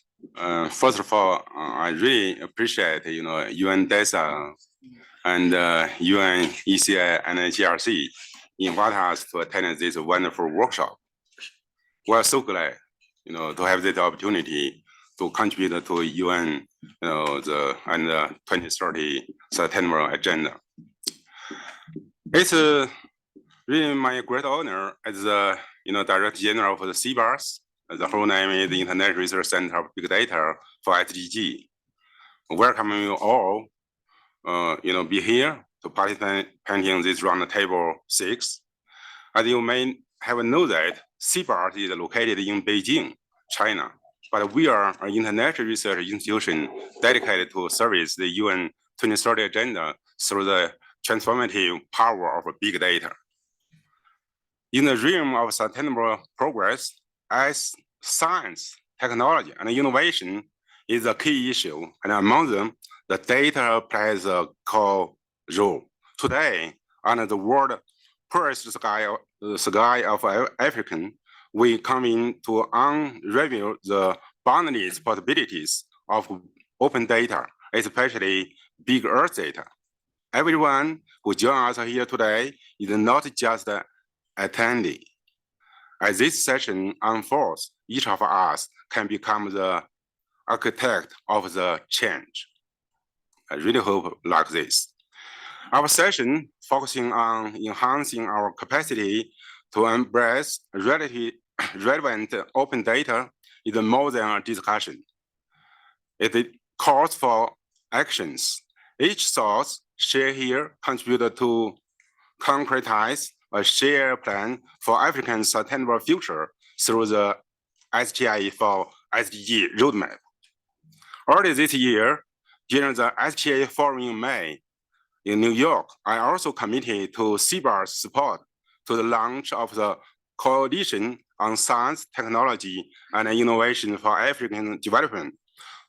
First of all, I really appreciate UN DESA and UN ECA and GRC invite us to attend this wonderful workshop. We're so glad, to have this opportunity to contribute to UN, the 2030 Sustainable Agenda. It's really my great honor as the Director General for the CBAS. The whole name is the International Research Center of Big Data for SDG. Welcome you all, be here to participate in this roundtable 6. As you may have known that CBAS is located in Beijing, China, but we are an international research institution dedicated to service the UN 2030 agenda through the transformative power of big data. In the realm of sustainable progress, as science, technology, and innovation is a key issue, and among them, the data plays a core role. Today, under the world poorest sky of Africa, we come in to unravel the boundless possibilities of open data, especially big Earth data. Everyone who joins us here today is not just an attendee. As this session unfolds, each of us can become the architect of the change. I really hope like this. Our session focusing on enhancing our capacity to embrace relevant open data is more than a discussion. It calls for actions. Each source shared here contributed to concretize a shared plan for African sustainable future through the STI4SDG roadmap. Early this year, during the STI Forum in May in New York, I also committed to CBAS support to the launch of the Coalition on Science, Technology, and Innovation for African Development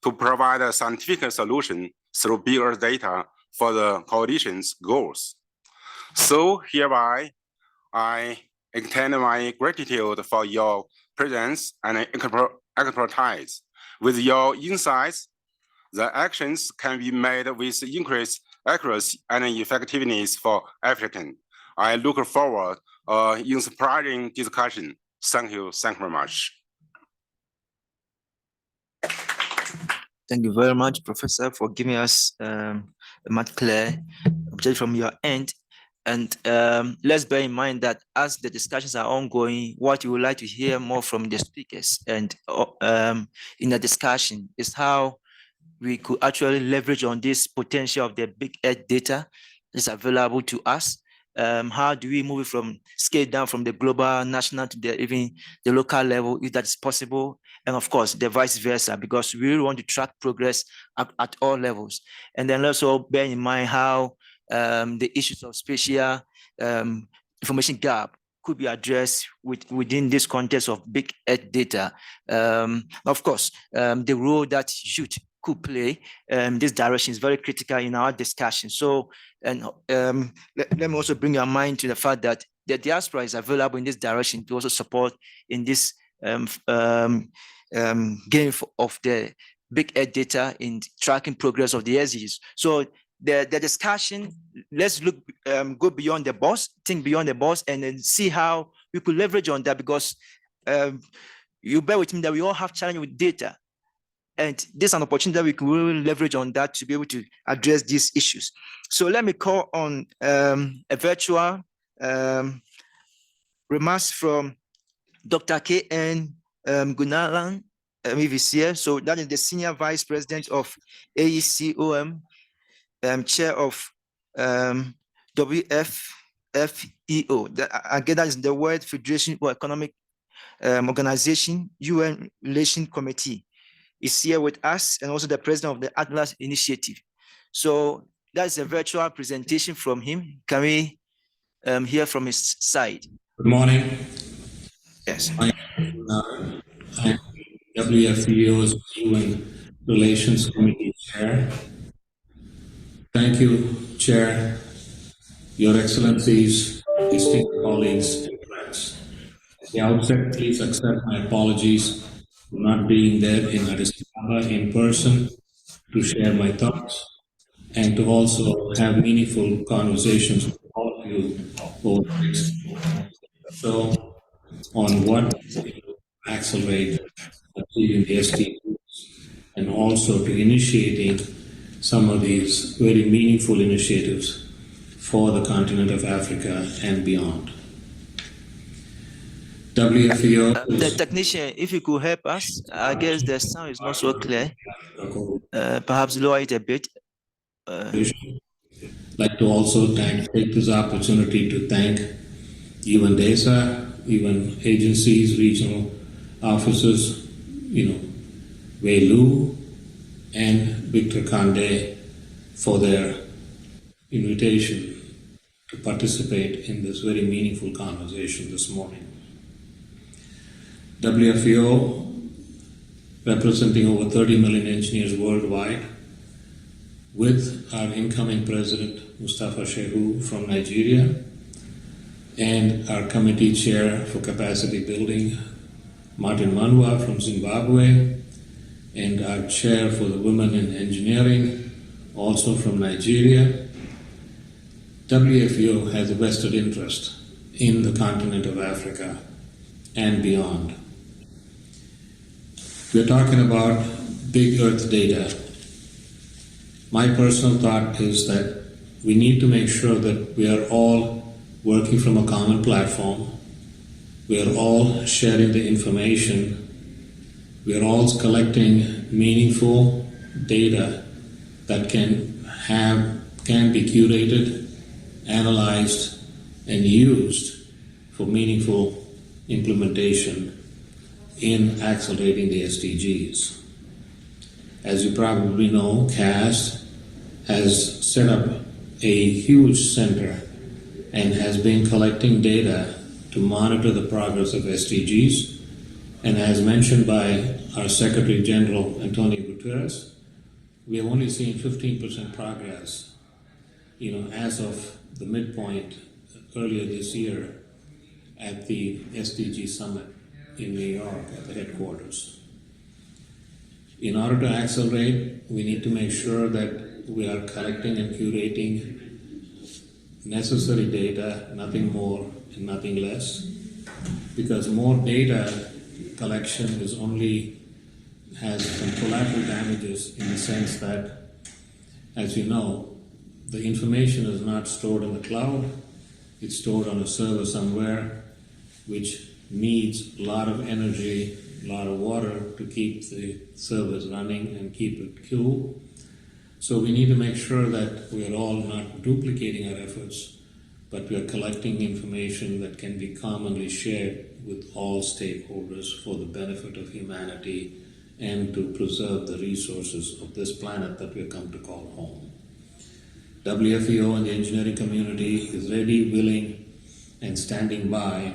to provide a scientific solution through big Earth data for the coalition's goals. So hereby, I extend my gratitude for your presence and expertise. With your insights, the actions can be made with increased accuracy and effectiveness for African. I look forward to inspiring discussion. Thank you very much. Thank you very much, Professor, for giving us a much clear objective from your end. And let's bear in mind that as the discussions are ongoing, what you would like to hear more from the speakers and in the discussion is how we could actually leverage on this potential of the big Earth data that's available to us. How do we move it from scale down from the global, national to even the local level, if that's possible? And of course, the vice versa, because we really want to track progress at all levels. And then also bear in mind how the issues of spatial information gap could be addressed within this context of big Earth data. Of course, the role that youth could play this direction is very critical in our discussion. So, and let me also bring your mind to the fact that the diaspora is available in this direction to also support in this game of the big Earth data in tracking progress of the SDGs. So the discussion, let's look, go beyond the box, think beyond the box, and then see how we could leverage on that, because you bear with me that we all have challenge with data. And there's an opportunity that we can really leverage on that to be able to address these issues. So let me call on a virtual remarks from Dr. K.N. Gunalan, MVCA. So that is the Senior Vice President of AECOM, Chair of WFEO. Again, that is the World Federation for Economic Organization, UN Relation Committee. Is here with us, and also the president of the Atlas Initiative. So that's a virtual presentation from him. Can we hear from his side? Good morning. Yes. I'm WFEO's UN Relations Committee Chair. Thank you, Chair, Your Excellencies, esteemed colleagues, and friends. At the outset, please accept my apologies for not being there in Addis Ababa in person to share my thoughts and to also have meaningful conversations with all of you over the next so on what to accelerate achieving the SDGs and also to initiating some of these very meaningful initiatives for the continent of Africa and beyond. WFEO. The technician, if you could help us, I guess the sound is not so clear. Perhaps lower it a bit. like to also take this opportunity to thank UN DESA, UN agencies, regional offices, Wei Lu and Victor Kande for their invitation to participate in this very meaningful conversation this morning. WFEO, representing over 30 million engineers worldwide, with our incoming president, Mustafa Shehu from Nigeria, and our committee chair for capacity building, Martin Manwa from Zimbabwe, and our chair for the Women in Engineering, also from Nigeria. WFEO has a vested interest in the continent of Africa and beyond. We're talking about big Earth data. My personal thought is that we need to make sure that we are all working from a common platform. We are all sharing the information. We are all collecting meaningful data that can be curated, analyzed, and used for meaningful implementation in accelerating the SDGs. As you probably know, CAS has set up a huge center and has been collecting data to monitor the progress of SDGs. And as mentioned by our Secretary General, Antonio Guterres, we have only seen 15% progress, as of the midpoint earlier this year at the SDG Summit in New York at the headquarters. In order to accelerate, we need to make sure that we are collecting and curating necessary data, nothing more and nothing less, because more data collection has some collateral damages in the sense that, as you know, the information is not stored in the cloud, it's stored on a server somewhere, which needs a lot of energy, a lot of water to keep the servers running and keep it cool. So we need to make sure that we are all not duplicating our efforts, but we are collecting information that can be commonly shared with all stakeholders for the benefit of humanity and to preserve the resources of this planet that we have come to call home. WFEO and the engineering community is ready, willing, and standing by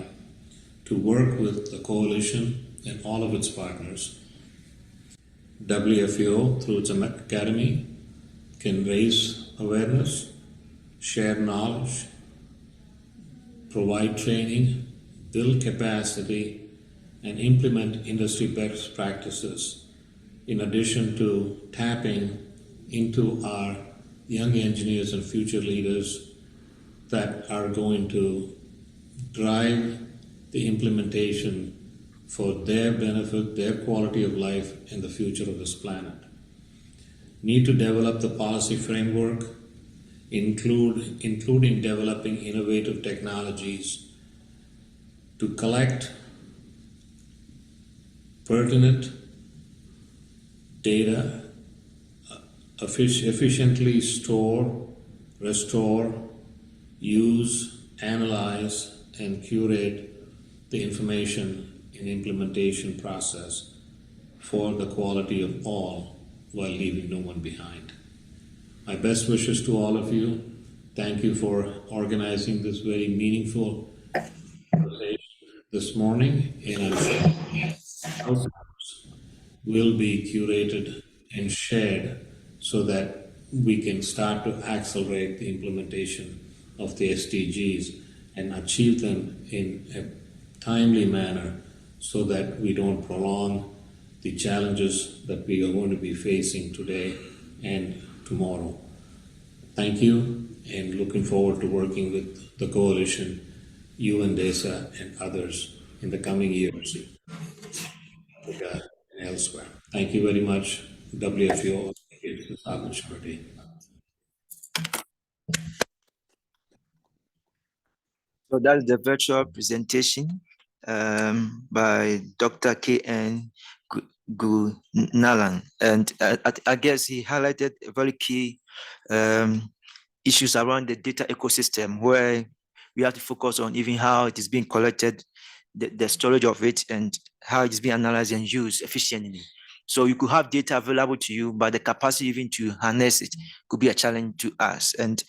to work with the coalition and all of its partners. WFEO, through its academy, can raise awareness, share knowledge, provide training, build capacity, and implement industry best practices, in addition to tapping into our young engineers and future leaders that are going to drive the implementation for their benefit, their quality of life, and the future of this planet. Need to develop the policy framework, including developing innovative technologies to collect pertinent data, efficiently store, restore, use, analyze, and curate the information in implementation process for the quality of all while leaving no one behind. My best wishes to all of you. Thank you for organizing this very meaningful conversation this morning, and I'm sure outcomes will be curated and shared so that we can start to accelerate the implementation of the SDGs and achieve them in a timely manner so that we don't prolong the challenges that we are going to be facing today and tomorrow. Thank you, and looking forward to working with the coalition, UN DESA, and others in the coming years and elsewhere. Thank you very much, WFEO, for this opportunity. So that's the virtual presentation by Dr. K.N. Gunalan. And I guess he highlighted a very key issues around the data ecosystem, where we have to focus on even how it is being collected, the storage of it, and how it is being analyzed and used efficiently. So you could have data available to you, but the capacity even to harness it could be a challenge to us. And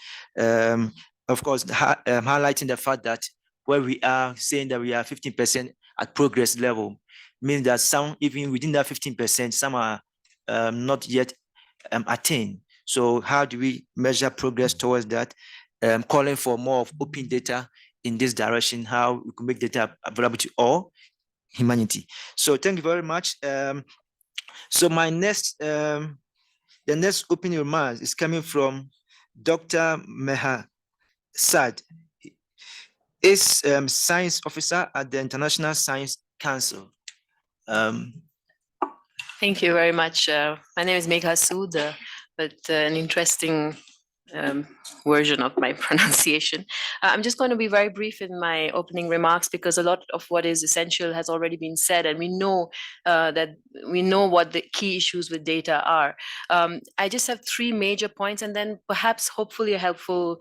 of course, highlighting the fact that where we are saying that we are 15% at progress level, means that some, even within that 15%, some are not yet attained. So how do we measure progress towards that? Calling for more of open data in this direction, how we can make data available to all humanity. So thank you very much. So my next, the next opening remarks is coming from Dr. Meha Sad, is science officer at the International Science Council. Thank you very much. My name is Megha Sood, but an interesting version of my pronunciation. I'm just going to be very brief in my opening remarks because a lot of what is essential has already been said, and we know what the key issues with data are. I just have 3 major points, and then perhaps hopefully a helpful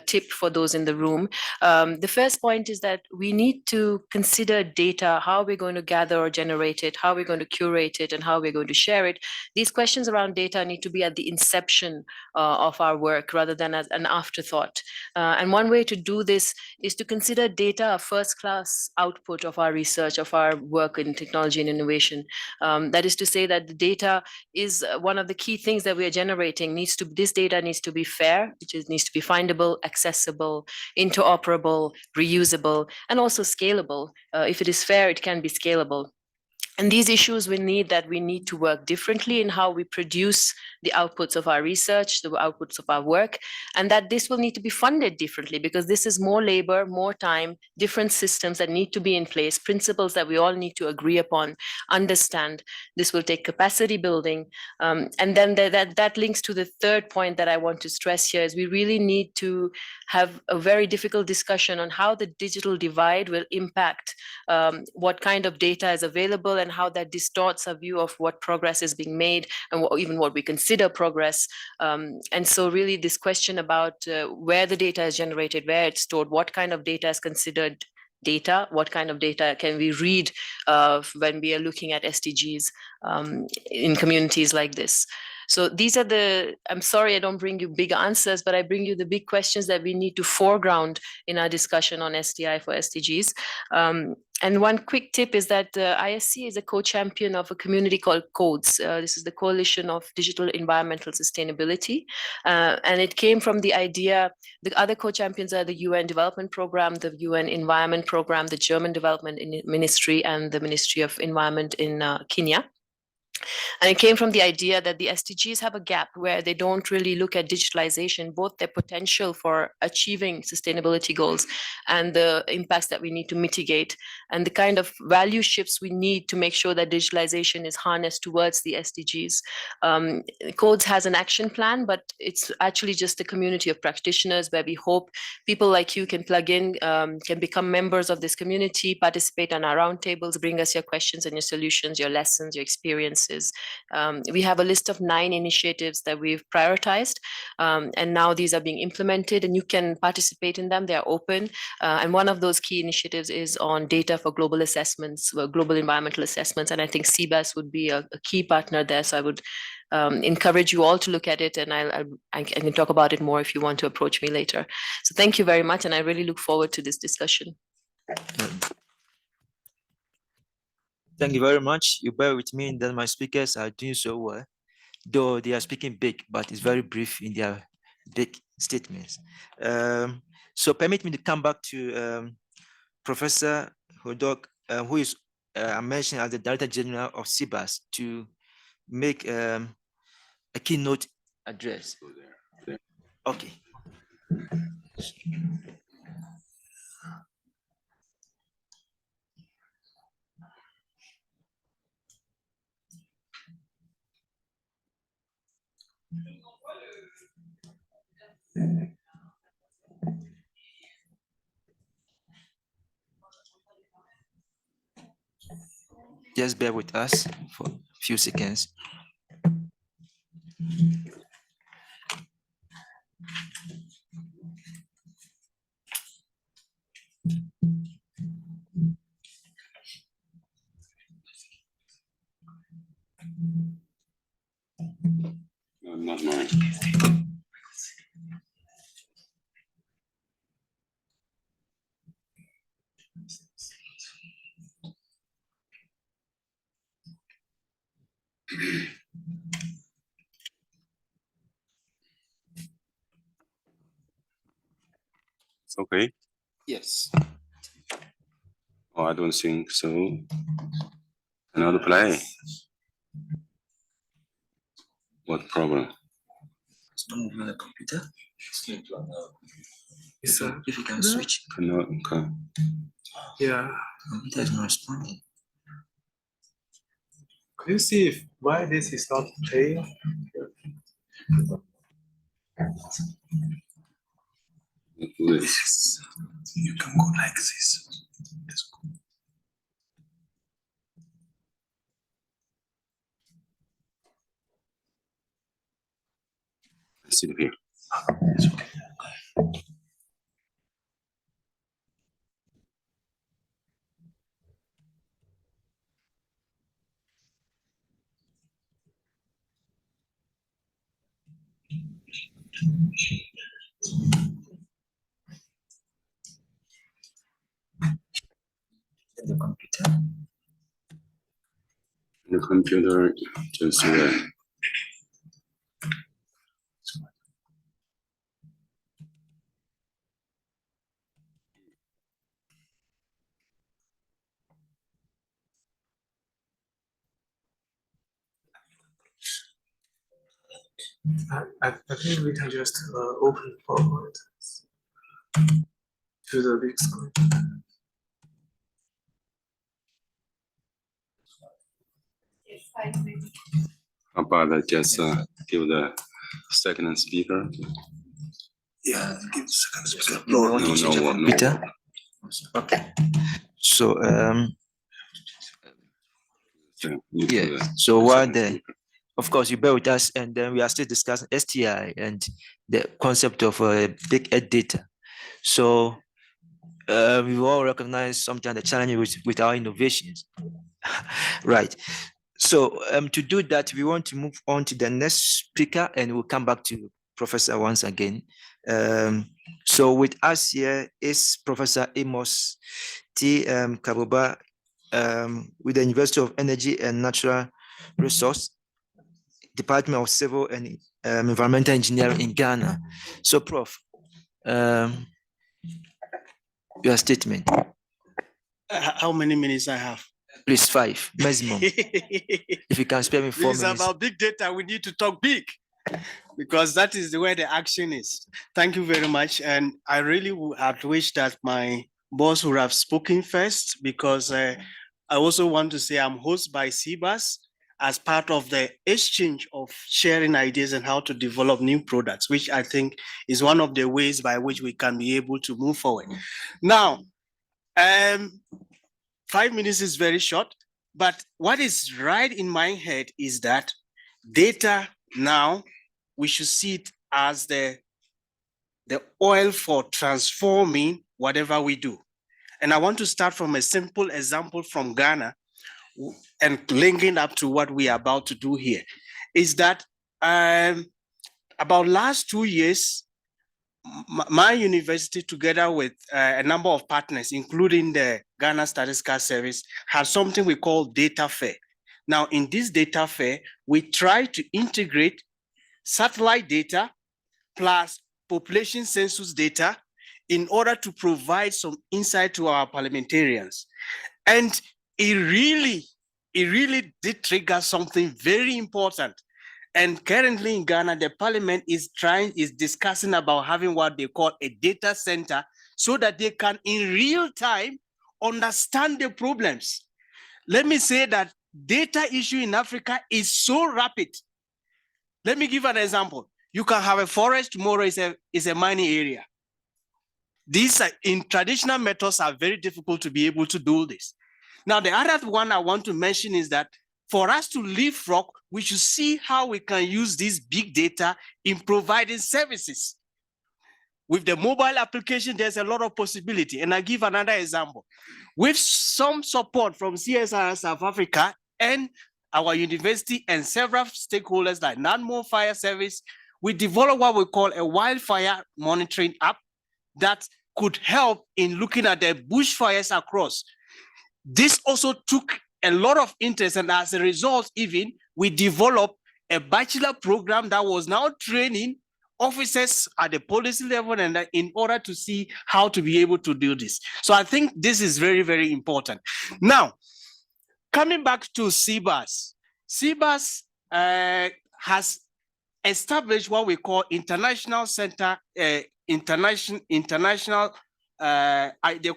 tip for those in the room. The first point is that we need to consider data, how we're going to gather or generate it, how we're going to curate it, and how we're going to share it. These questions around data need to be at the inception of our work rather than as an afterthought. And one way to do this is to consider data a first-class output of our research, of our work in technology and innovation. That is to say that the data is one of the key things that we are generating. This data needs to be fair, which needs to be findable, accessible, interoperable, reusable, and also scalable. If it is fair, it can be scalable. And these issues we need to work differently in how we produce the outputs of our research, the outputs of our work, and that this will need to be funded differently because this is more labor, more time, different systems that need to be in place, principles that we all need to agree upon, understand. This will take capacity building. And then that links to the third point that I want to stress here is we really need to have a very difficult discussion on how the digital divide will impact what kind of data is available and how that distorts our view of what progress is being made and even what we consider progress. And so really this question about where the data is generated, where it's stored, what kind of data is considered data, what kind of data can we read when we are looking at SDGs in communities like this. So these are I'm sorry I don't bring you big answers, but I bring you the big questions that we need to foreground in our discussion on STI4SDGs. And one quick tip is that ISC is a co-champion of a community called CODES. This is the Coalition of Digital Environmental Sustainability. And it came from the idea, the other co-champions are the UN Development Program, the UN Environment Program, the German Development Ministry, and the Ministry of Environment in Kenya. And it came from the idea that the SDGs have a gap where they don't really look at digitalization, both their potential for achieving sustainability goals and the impacts that we need to mitigate, and the kind of value shifts we need to make sure that digitalization is harnessed towards the SDGs. CODES has an action plan, but it's actually just a community of practitioners where we hope people like you can plug in, can become members of this community, participate on our roundtables, bring us your questions and your solutions, your lessons, your experiences. We have a list of 9 initiatives that we've prioritized, and now these are being implemented and you can participate in them. They are open. And one of those key initiatives is on data for global assessments, global environmental assessments. And I think CBAS would be a key partner there. So I would encourage you all to look at it, and I can talk about it more if you want to approach me later. So thank you very much. And I really look forward to this discussion. Thank you very much. You bear with me that my speakers are doing so well, though they are speaking big, but it's very brief in their big statements. So permit me to come back to Professor Hodok, who is mentioned as the Director General of CBAS, to make a keynote address. Okay. Just bear with us for a few seconds. It's okay. Yes. Oh, I don't think so. Another play. What problem? Don't move the computer. If you can switch. Cannot. Okay. Yeah. Computer is not responding. Could you see if why this is not playing? Yes. You can go like this. I see here. The computer. The computer just I think we can just open PowerPoint to the big screen. How about I just give the second speaker? Yeah, give the second speaker. No, no. Okay. So yeah. Yeah. So while of course you bear with us, and then we are still discussing STI and the concept of big data. So we all recognize sometimes the challenge with our innovations, right? So to do that, we want to move on to the next speaker, and we'll come back to Professor once again. So with us here is Professor Amos T. Kabuba with the University of Energy and Natural Resource, Department of Civil and Environmental Engineering in Ghana. So Prof, your statement. How many minutes I have? Please 5 maximum. If you can spare me 4 It's minutes. about big data. We need to talk big because that is where the action is. Thank you very much. And I really had wished that my boss would have spoken first, because I also want to say I'm hosted by CBAS as part of the exchange of sharing ideas and how to develop new products, which I think is one of the ways by which we can be able to move forward. Now, 5 minutes is very short, but what is right in my head is that data now, we should see it as the oil for transforming whatever we do. And I want to start from a simple example from Ghana and linking up to what we are about to do here, is that about last 2 years, my university, together with a number of partners, including the Ghana Statistical Service, had something we call data fair. Now, in this data fair, we try to integrate satellite data plus population census data in order to provide some insight to our parliamentarians. And it really did trigger something very important. And currently in Ghana, the parliament is discussing about having what they call a data center, so that they can in real time understand the problems. Let me say that data issue in Africa is so rapid. Let me give an example. You can have a forest, tomorrow is a mining area. These in traditional methods are very difficult to be able to do this. Now, the other one I want to mention is that for us to leapfrog, we should see how we can use this big data in providing services. With the mobile application, there's a lot of possibility. And I give another example. With some support from CSIR South Africa and our university and several stakeholders like NADMO Fire Service, we developed what we call a wildfire monitoring app that could help in looking at the bushfires across. This also took a lot of interest, and as a result, even we developed a bachelor program that was now training officers at the policy level and in order to see how to be able to do this. So I think this is very, very important. Now, coming back to CBAS, CBAS has established what we call international center, they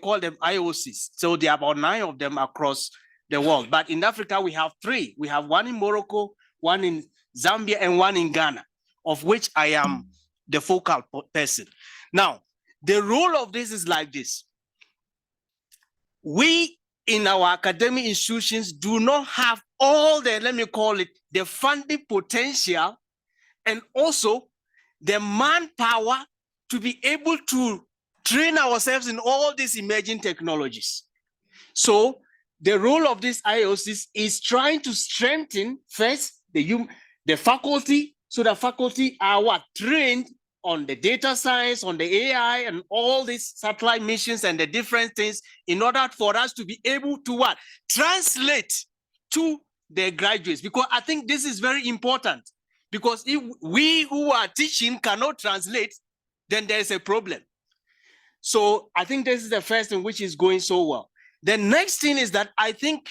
call them IOCs. So there are about 9 of them across the world. But in Africa, we have 3. We have one in Morocco, one in Zambia, and one in Ghana, of which I am the focal person. Now, the role of this is like this. We in our academic institutions do not have all the, let me call it, the funding potential and also the manpower to be able to train ourselves in all these emerging technologies. So the role of these IOCs is trying to strengthen first the faculty, so the faculty are trained on the data science, on the AI, and all these satellite missions and the different things in order for us to be able to what? Translate to the graduates. Because I think this is very important. Because if we who are teaching cannot translate, then there's a problem. So I think this is the first thing which is going so well. The next thing is that I think,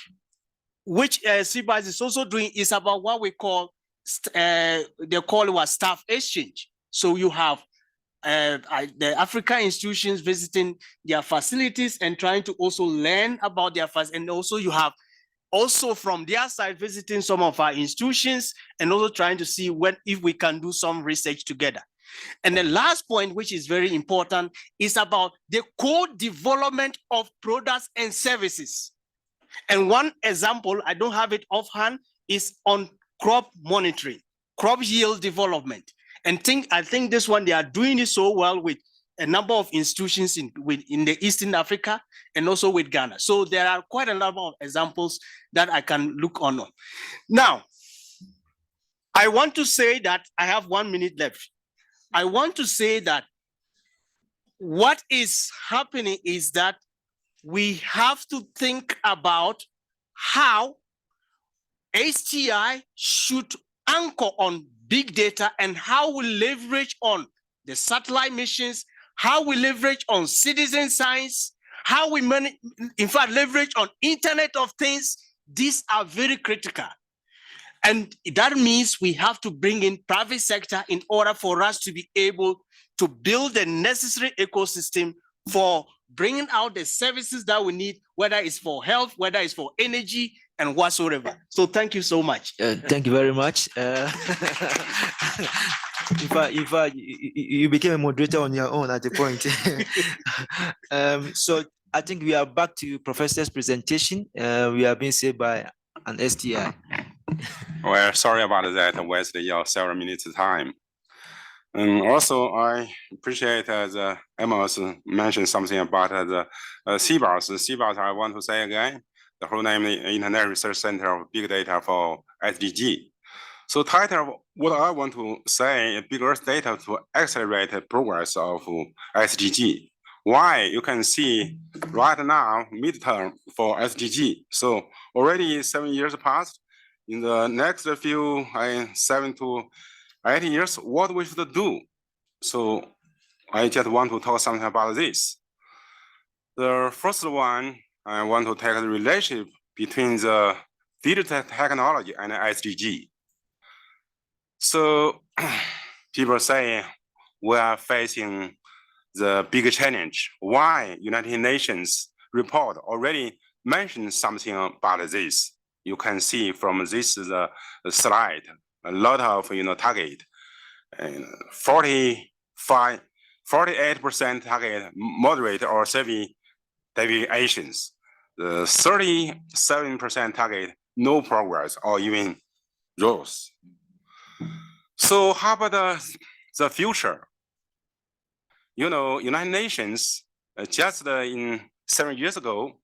which CBAS is also doing, is about what we call, they call it staff exchange. So you have the African institutions visiting their facilities and trying to also learn about their facilities. And also you have also from their side visiting some of our institutions and also trying to see if we can do some research together. And the last point, which is very important, is about the co-development of products and services. And one example, I don't have it offhand, is on crop monitoring, crop yield development. And I think this one, they are doing it so well with a number of institutions in the Eastern Africa and also with Ghana. So there are quite a number of examples that I can look on. Now, I want to say that I have 1 minute left. I want to say that what is happening is that we have to think about how STI should anchor on big data and how we leverage on the satellite missions, how we leverage on citizen science, how we in fact leverage on Internet of Things. These are very critical. And that means we have to bring in private sector in order for us to be able to build the necessary ecosystem for bringing out the services that we need, whether it's for health, whether it's for energy, and whatsoever. So thank you so much. Thank you very much. You became a moderator on your own at the point. So I think we are back to Professor's presentation. We are being saved by an STI. Well, sorry about that, wasted your several minutes time. And also, I appreciate as Amos mentioned something about the CBAS. CBAS, I want to say again, the whole name is International Research Center of Big Data for SDG. So title, what I want to say, big Earth data to accelerate the progress of SDG. Why? You can see right now, midterm for SDG. So already 7 years passed. In the next few 7 to 8 years, what we should do? So I just want to talk something about this. The first one, I want to take the relationship between the digital technology and SDG. So people say we are facing the big challenge. Why? United Nations report already mentioned something about this. You can see from this slide a lot of target, and 48% target moderate or severe deviations. The 37% target no progress or even growth. So how about the future? United Nations just in 7 years ago,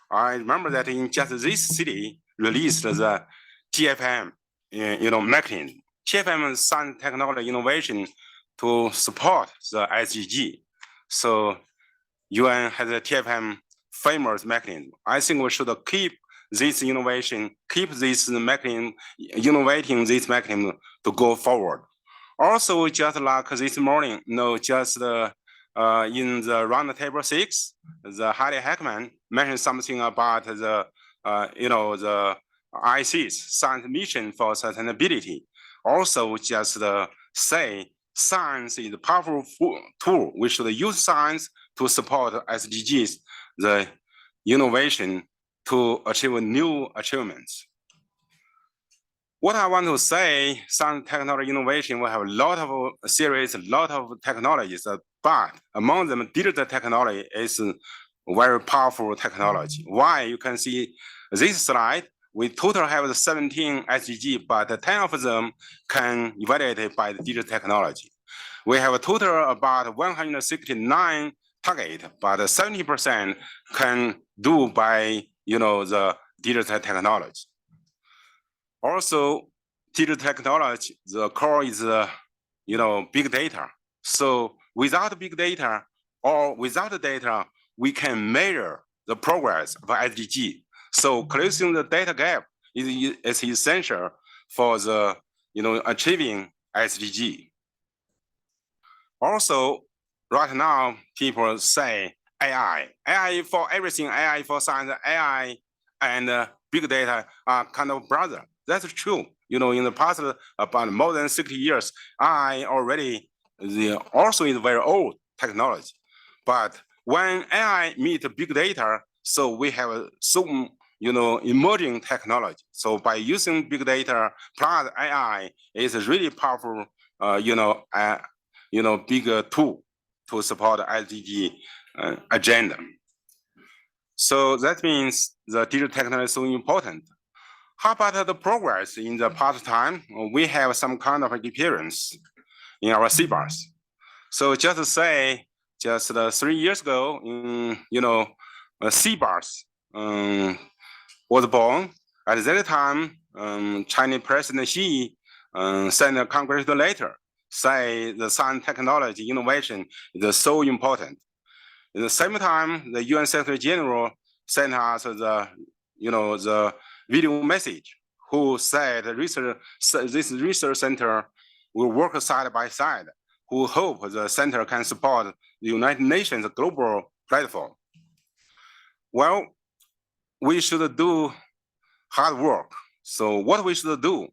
I remember that in just this city released the GFM, mechanism. GFM is science technology innovation to support the SDG. So UN has a TFM famous mechanism. I think we should keep this innovation, keep this mechanism, innovating this mechanism to go forward. Also, just like this morning, just in the roundtable 6, the Harry Heckman mentioned something about the the IC's science mission for sustainability. Also, just say science is a powerful tool. We should use science to support SDGs, the innovation to achieve new achievements. What I want to say, science technology innovation, we have a lot of series, a lot of technologies, but among them, digital technology is a very powerful technology. Why? You can see this slide. We total have 17 SDG, but 10 of them can be evaluated by the digital technology. We have a total about 169 target, but 70% can do by the digital technology. Also, digital technology, the core is big data. So without big data or without the data, we can measure the progress of SDG. So closing the data gap is essential for the achieving SDG. Also, right now people say AI for everything, AI for science, AI and big data are kind of brother. That's true. In the past about more than 60 years, AI already also is very old technology. But when AI meet big data, so we have some emerging technology. So by using big data plus AI is a really powerful big tool to support SDG agenda. So that means the digital technology is so important. How about the progress in the past time? We have some kind of experience in our CBAS. So just to say, 3 years ago, CBAS was born. At that time, Chinese President Xi sent a congressional letter, say the science technology innovation is so important. At the same time, the UN Secretary General sent us the video message, who said this research center will work side by side, who hope the center can support the United Nations global platform. Well, we should do hard work. So what we should do?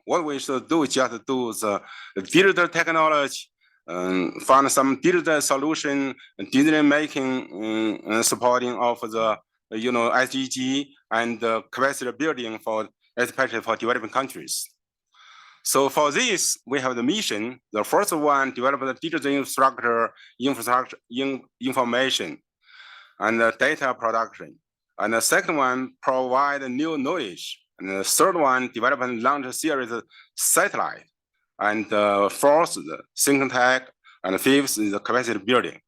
What we should do is just do the digital technology, find some digital solution, decision making, supporting of the SDG and capacity building for especially for developing countries. So for this, we have the mission. The first one, develop the digital infrastructure, information, and data production. And the second one, provide new knowledge. And the third one, develop and launch a series of satellite. And fourth, the think tank, and fifth is the capacity building.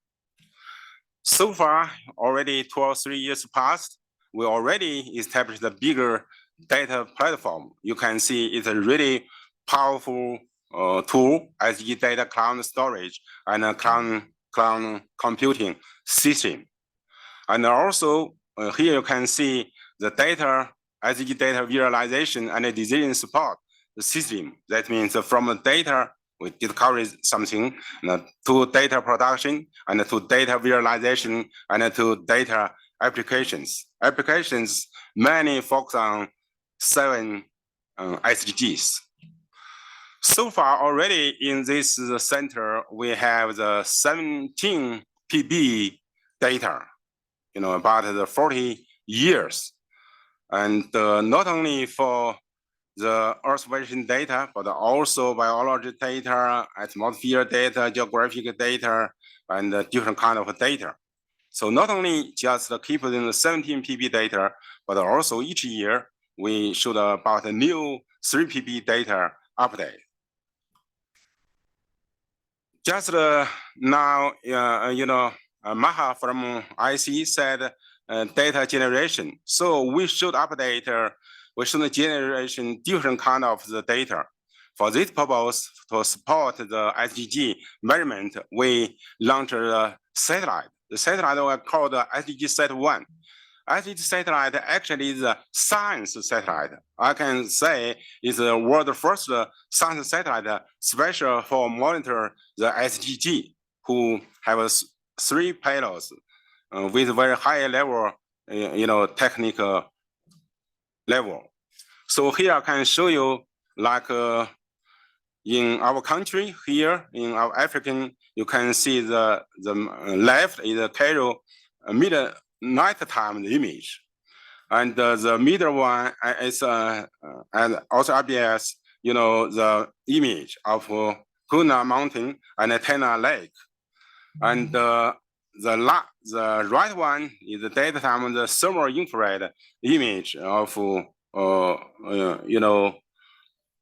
So far, already 2 or 3 years passed, we already established a bigger data platform. You can see it's a really powerful tool, SDG data cloud storage and a cloud computing system. And also here you can see the data, SDG data visualization and the decision support system. That means from the data, we discover something to data production and to data visualization and to data applications. Applications mainly focus on 7 SDGs. So far already in this center, we have the 17 PB data, about the 40 years. And not only for the Earth observation data, but also biology data, atmosphere data, geographic data, and different kind of data. So not only just keep in the 17 PB data, but also each year we should about a new 3 PB data update. Just now, Maha from IC said data generation. So we should update, we should generate different kind of the data. For this purpose, to support the SDG measurement, we launched a satellite. the satellite were called SDG Sat 1. SDG satellite actually is a science satellite. I can say it's the world's first science satellite special for monitor the SDG, who have 3 payloads with very high level, technical level. So here I can show you, like in our country here, in our African, you can see the left is a Cairo nighttime image, and the middle one is and also RBS, the image of Kuna Mountain and Tana Lake, and the right one is the daytime, the thermal infrared image of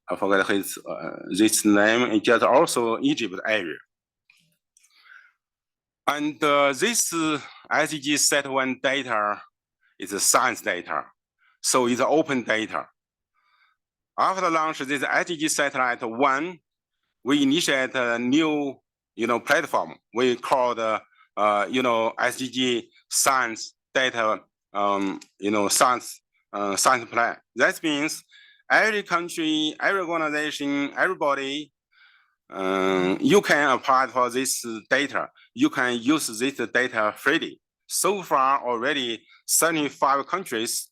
I forgot his this name. It's just also Egypt area. And this SDG Set 1 data is science data, so it's open data. After launch this SDG Satellite 1, we initiate a new platform we call the SDG Science Data Science Plan. That means every country, every organization, everybody, you can apply for this data. You can use this data freely. So far, already 75 countries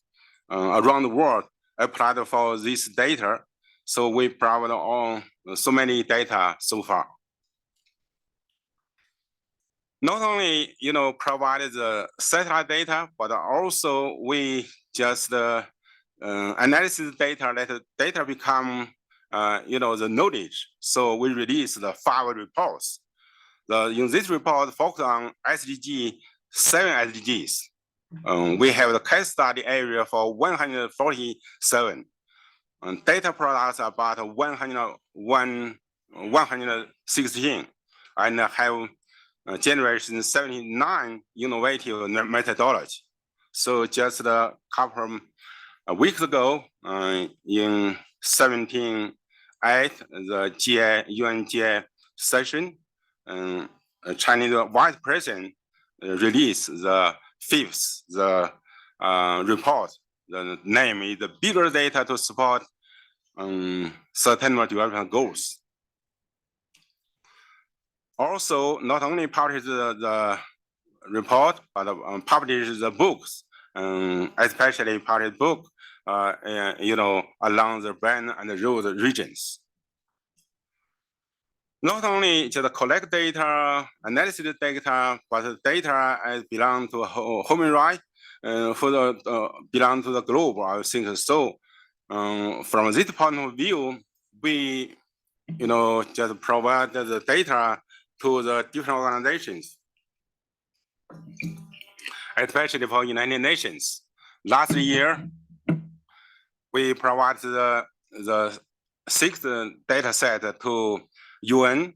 around the world applied for this data. So we provide on so many data so far. Not only provide the satellite data, but also we just analysis data, let the data become the knowledge. So we release the 5 reports. In this report, focus on SDG, 7 SDGs. We have the case study area for 147. Data products about 116, and have generation 79 innovative methodology. So just a couple of weeks ago, in 17/8, the UN GI session, Chinese Vice President released the 5th report. The name is the bigger data to support sustainable development goals. Also, not only publish the report, but publish the books, especially publish book, along the band and the road regions. Not only just collect data, analysis data, but data belong to human rights, belong to the globe, I think so. From this point of view, we, just provide the data to the different organizations, especially for United Nations. Last year, we provided the 6th data set to UN.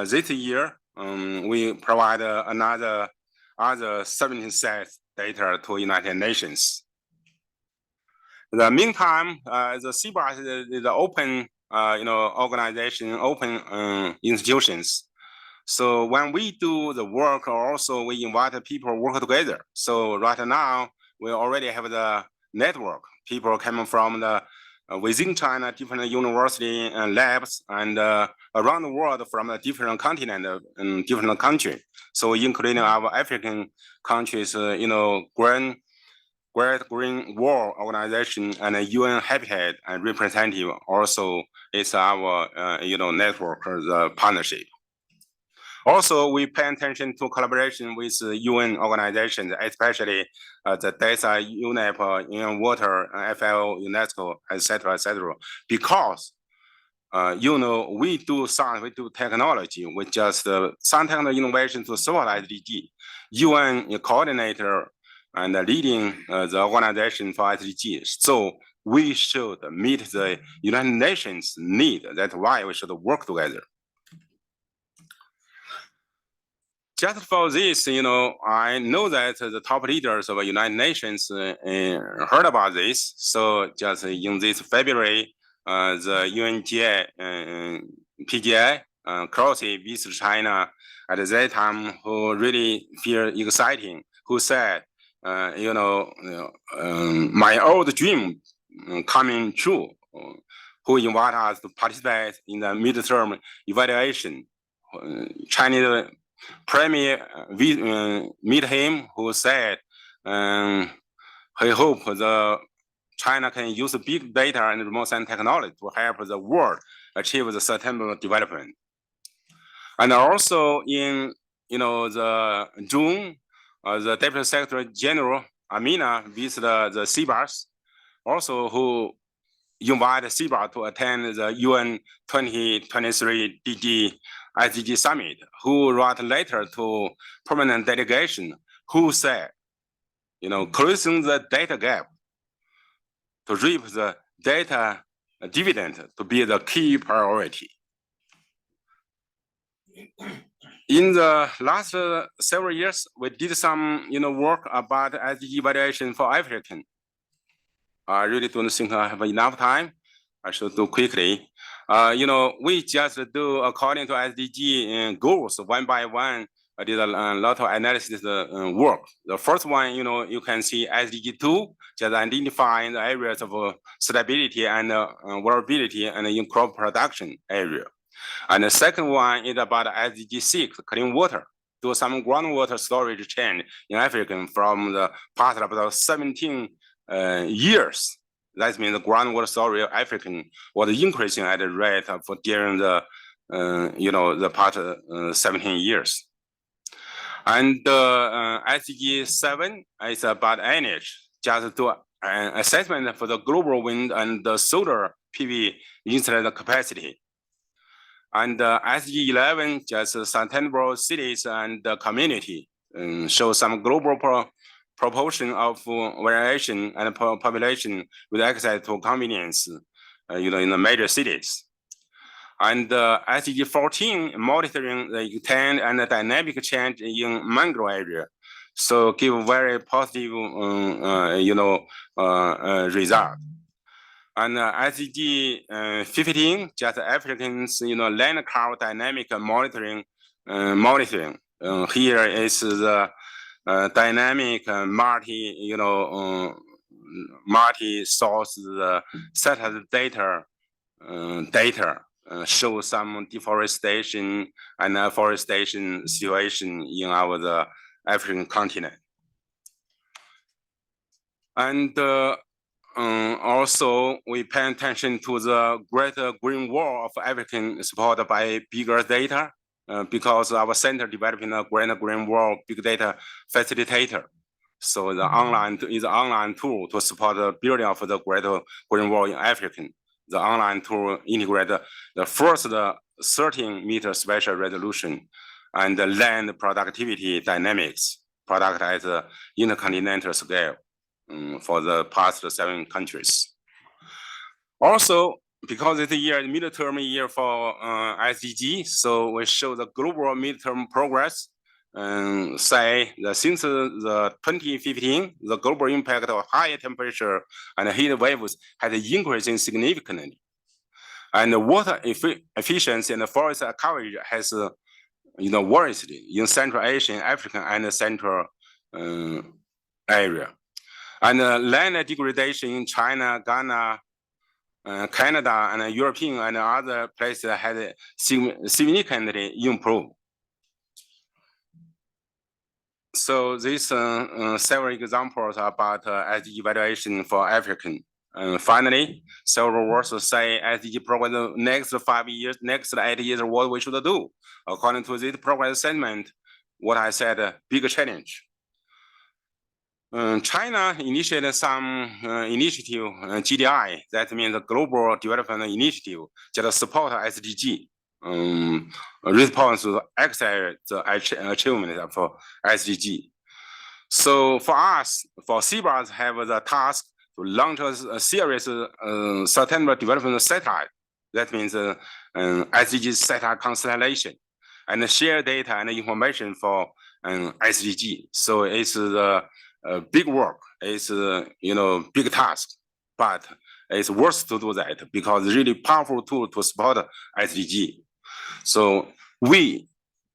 This year, we provide other 17 sets data to United Nations. In the meantime, the CBAS is the open, organization, open institutions. So when we do the work, also we invite people work together. So right now, we already have the network. People coming from the within China, different university and labs, and around the world from a different continent and different country. So including our African countries, Great Green Wall Organization and a UN Habitat and representative also is our network, the partnership. Also, we pay attention to collaboration with UN organizations, especially the DESA, UNEP, UN Water, FAO, UNESCO, etc., because we do science, we do technology, we just some technical innovation to support SDG. UN coordinator and leading the organization for SDGs. So we should meet the United Nations need. That's why we should work together. Just for this, I know that the top leaders of the United Nations heard about this. So just in this February, the UNGA PGI closely visit China at that time who really feel exciting, who said, my old dream coming true, who invite us to participate in the midterm evaluation. Chinese premier meet him, who said he hope the China can use big data and remote sensing technology to help the world achieve the sustainable development. And also in the June, the Deputy Secretary General Amina visited the CBAS, also who invited CBAS to attend the UN 2023 SDG Summit, who wrote a letter to permanent delegation, who said, closing the data gap to reap the data dividend to be the key priority. In the last several years, we did some work about SDG evaluation for African. I really don't think I have enough time. I should do quickly. We just do according to SDG goals one by one. I did a lot of analysis work. The first one, you can see SDG 2, just identifying the areas of stability and vulnerability and in crop production area. And the second one is about SDG 6, clean water. Do some groundwater storage change in Africa from the past about 17 years. That means the groundwater storage of African was increasing at a rate for during the the past 17 years. And SDG 7 is about energy, just do an assessment for the global wind and the solar PV installed capacity. And SDG 11 just sustainable cities and community, show some global proportion of variation and population with access to convenience, in the major cities. And SDG 14 monitoring the extent and the dynamic change in mangrove area, so give very positive, result. And SDG 15 just Africans, land cover dynamic monitoring. Here is the dynamic multi-source set of data. Show some deforestation and afforestation situation in the African continent. And also we pay attention to the greater green wall of African supported by bigger data, because our center developing a greater green wall big data facilitator. So the online is an online tool to support the building of the greater green wall in African. The online tool integrate the first 13-meter spatial resolution and the land productivity dynamics product at the intercontinental scale for the past 7 countries. Also, because it's a midterm year for SDG, so we show the global midterm progress. Say that since the 2015, the global impact of high temperature and heat waves has increased significantly, and the water efficiency and the forest coverage has, worsened in Central Asia, Africa, and the Central area, and land degradation in China, Ghana, Canada, and European and other places has significantly improved. So these several examples about SDG evaluation for African. Finally, several words say SDG progress next 5 years, next 8 years, what we should do. According to this progress assessment, what I said, big challenge. China initiated some initiative, GDI, that means the Global Development Initiative, just support SDG. Response to accelerate the achievement for SDG. So for us, for CBAS, have the task to launch a series of sustainable development satellite. That means SDG satellite constellation, and share data and information for SDG. So it's the big work. It's big task, but it's worth to do that because it's really powerful tool to support SDG. So we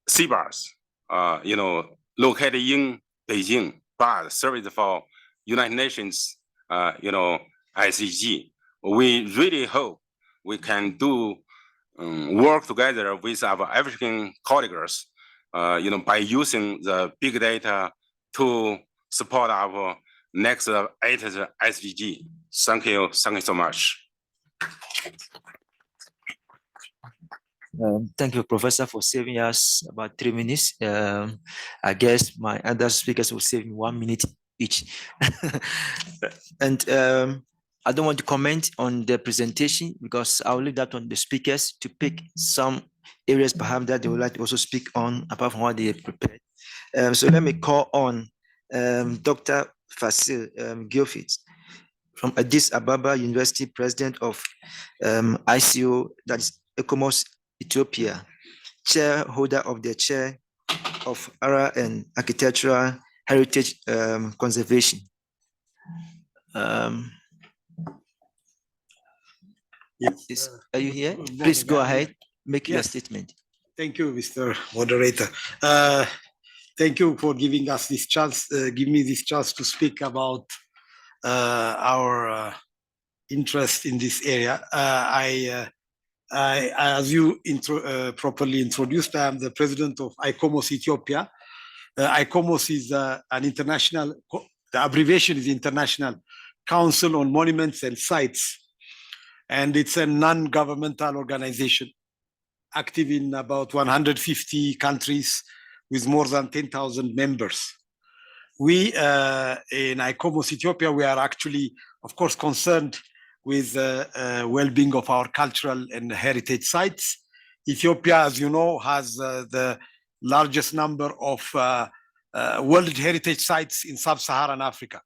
CBAS, located in Beijing, but service for United Nations, SDG. We really hope we can do work together with our African colleagues, by using the big data to support our next 8 SDG. Thank you so much. Thank you, Professor, for saving us about 3 minutes. I guess my other speakers will save me 1 minute each. And I don't want to comment on the presentation because I'll leave that on the speakers to pick some areas perhaps that they would like to also speak on apart from what they have prepared. So let me call on Dr. Fasil Gilfit from Addis Ababa University, President of ICO, that is ECOMOS Ethiopia, chairholder of the chair of ARA and Architectural Heritage Conservation. Yes. Are you here? Please go ahead, make your Yes. statement. Thank you, Mr. Moderator. Thank you for giving us this chance, give me this chance to speak about our interest in this area. As you properly introduced, I am the president of ICOMOS Ethiopia. ICOMOS is an international, the abbreviation is International Council on Monuments and Sites. And it's a non-governmental organization active in about 150 countries with more than 10,000 members. We in ICOMOS Ethiopia, we are actually, of course, concerned with well-being of our cultural and heritage sites. Ethiopia, as you know, has the largest number of World Heritage Sites in Sub-Saharan Africa,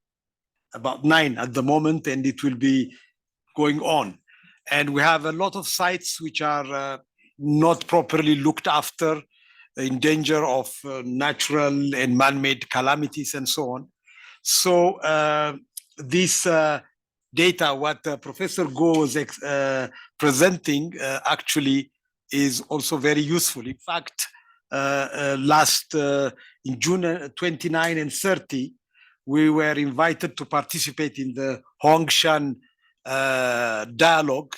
about 9 at the moment, and it will be going on. And we have a lot of sites which are not properly looked after, in danger of natural and man-made calamities and so on. So this data, what Professor Go was presenting actually is also very useful. In fact, in June 29 and 30, we were invited to participate in the Hongshan dialogue,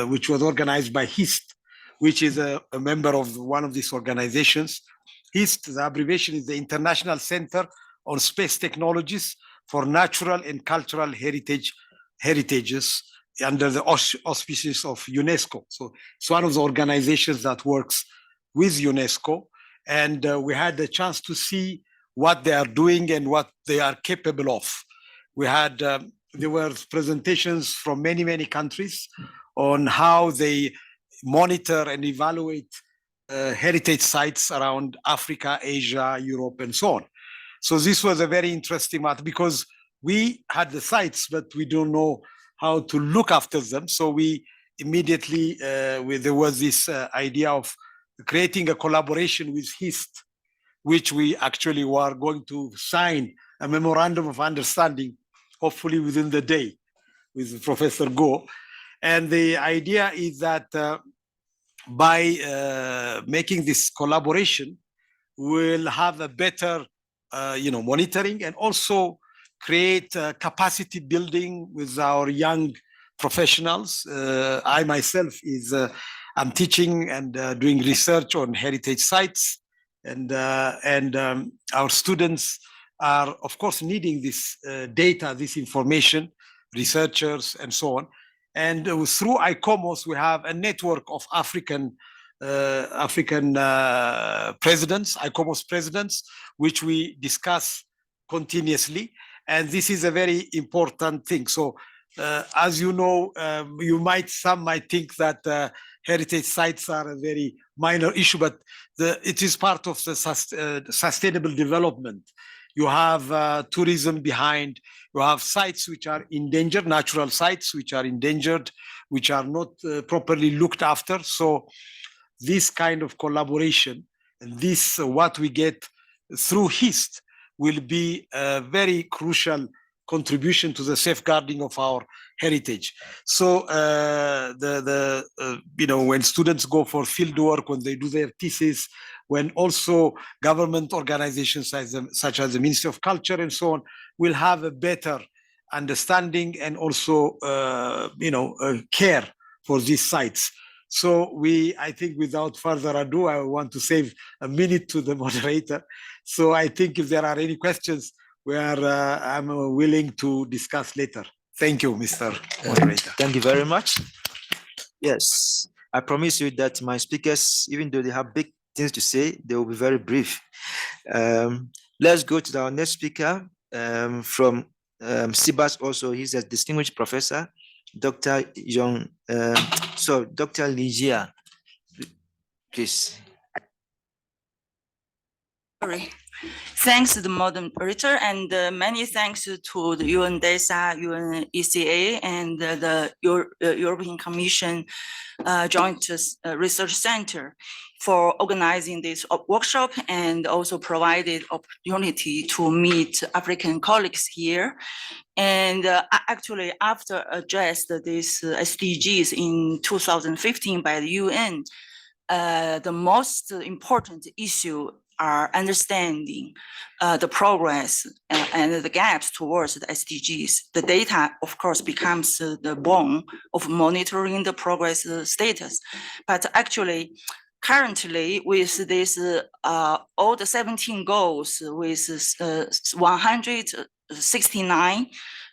which was organized by HIST, which is a member of one of these organizations. HIST, the abbreviation is the International Center on Space Technologies for Natural and Cultural Heritages under the auspices of UNESCO. So it's one of the organizations that works with UNESCO. And we had the chance to see what they are doing and what they are capable of. We had, there were presentations from many, many countries on how they monitor and evaluate heritage sites around Africa, Asia, Europe, and so on. So this was a very interesting matter because we had the sites, but we don't know how to look after them. So we immediately, there was this idea of creating a collaboration with HIST, which we actually were going to sign a memorandum of understanding, hopefully within the day, with Professor Go. And the idea is that by making this collaboration, we'll have a better, monitoring and also create capacity building with our young professionals. I myself I'm teaching and doing research on heritage sites, and our students are, of course, needing this data, this information, researchers, and so on. And through ICOMOS, we have a network of African presidents, ICOMOS presidents, which we discuss continuously. And this is a very important thing. So, as you know, some might think that heritage sites are a very minor issue, but it is part of the sustainable development. You have tourism behind, you have sites which are endangered, natural sites which are endangered, which are not properly looked after. So this kind of collaboration, and this what we get through HIST will be a very crucial contribution to the safeguarding of our heritage. So when students go for field work, when they do their thesis, when also government organizations such as the Ministry of Culture and so on will have a better understanding and also care for these sites. So I think without further ado, I want to save a minute to the moderator. So I think if there are any questions, I'm willing to discuss later. Thank you, Mr. Moderator. Thank you very much. Yes, I promise you that my speakers, even though they have big things to say, they will be very brief. Let's go to our next speaker from CBAS also. He's a distinguished professor, Dr. Dr. Ligia, please. Sorry. Thanks to the moderator and many thanks to the UN DESA, UN ECA, and the European Commission Joint Research Center for organizing this workshop and also provided opportunity to meet African colleagues here. And actually, after addressed these SDGs in 2015 by the UN, the most important issue are understanding the progress and the gaps towards the SDGs. The data, of course, becomes the bone of monitoring the progress status. But actually, currently, with this, all the 17 goals with 169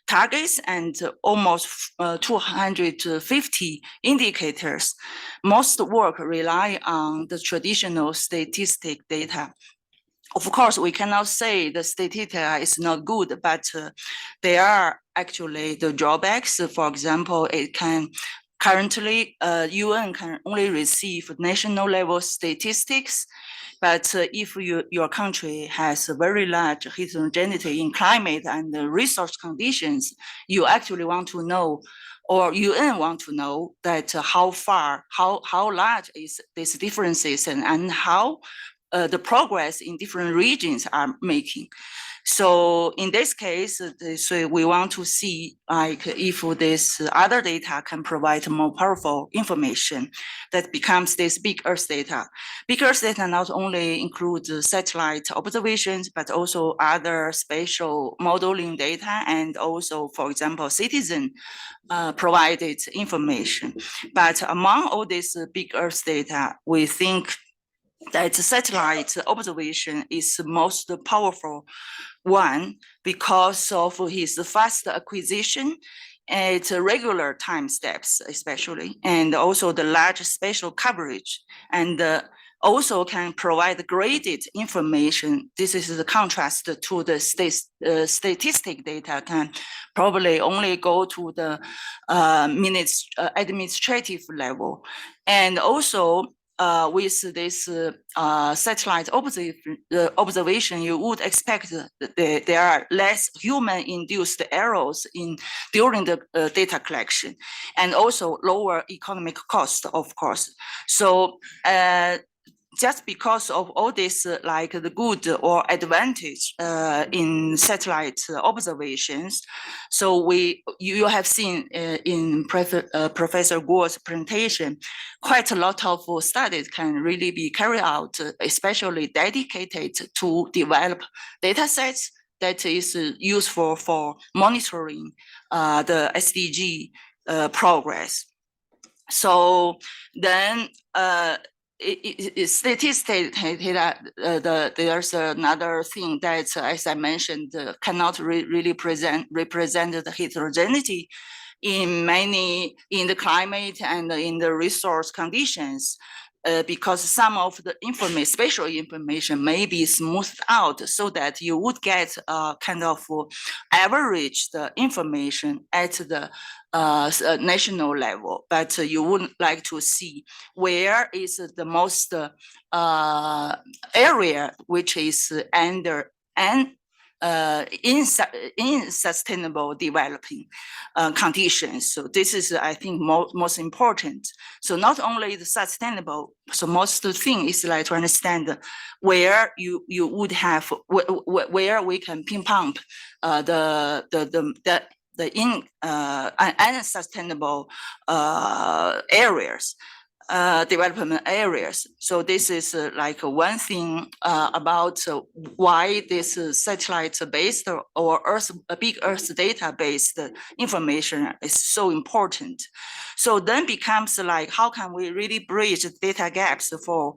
targets and almost 250 indicators, most work rely on the traditional statistic data. Of course, we cannot say the statistic data is not good, but there are actually the drawbacks. For example, it can currently, UN can only receive national level statistics. But if your country has a very large heterogeneity in climate and resource conditions, you actually want to know, or UN want to know that how large is these differences and how the progress in different regions are making. So in this case, so we want to see like if this other data can provide more powerful information that becomes this big Earth data. Big Earth data not only includes satellite observations, but also other spatial modeling data and also, for example, citizen provided information. But among all this big Earth data, we think that satellite observation is the most powerful one because of his fast acquisition at regular time steps, especially, and also the large spatial coverage, and also can provide graded information. This is the contrast to the statistic data can probably only go to the administrative level. And also, with this satellite observation, you would expect that there are less human-induced errors during the data collection, and also lower economic cost, of course. So just because of all this, like the good or advantage in satellite observations, so you have seen in Professor Guo's presentation, quite a lot of studies can really be carried out, especially dedicated to develop data sets that is useful for monitoring the SDG progress. So then statistics data, there's another thing that, as I mentioned, cannot really represent the heterogeneity in the climate and in the resource conditions. Because some of the spatial information may be smoothed out so that you would get kind of average the information at the national level, but you wouldn't like to see where is the most area which is in sustainable developing conditions. So this is, I think, most important. So not only the sustainable, so most of the thing is like to understand where you would have, where we can pinpoint the unsustainable areas. Development areas. So this is like one thing about why this satellite-based or big Earth data-based information is so important. So then becomes like, how can we really bridge data gaps for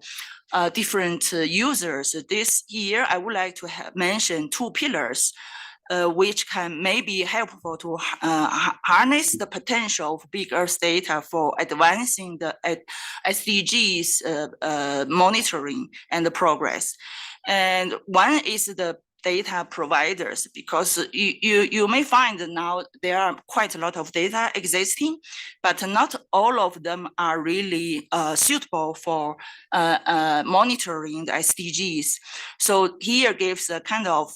different users? This year, I would like to mention 2 pillars which can maybe helpful to harness the potential of big Earth data for advancing the SDGs monitoring and the progress. And one is the data providers, because you may find now there are quite a lot of data existing, but not all of them are really suitable for monitoring the SDGs. So here gives a kind of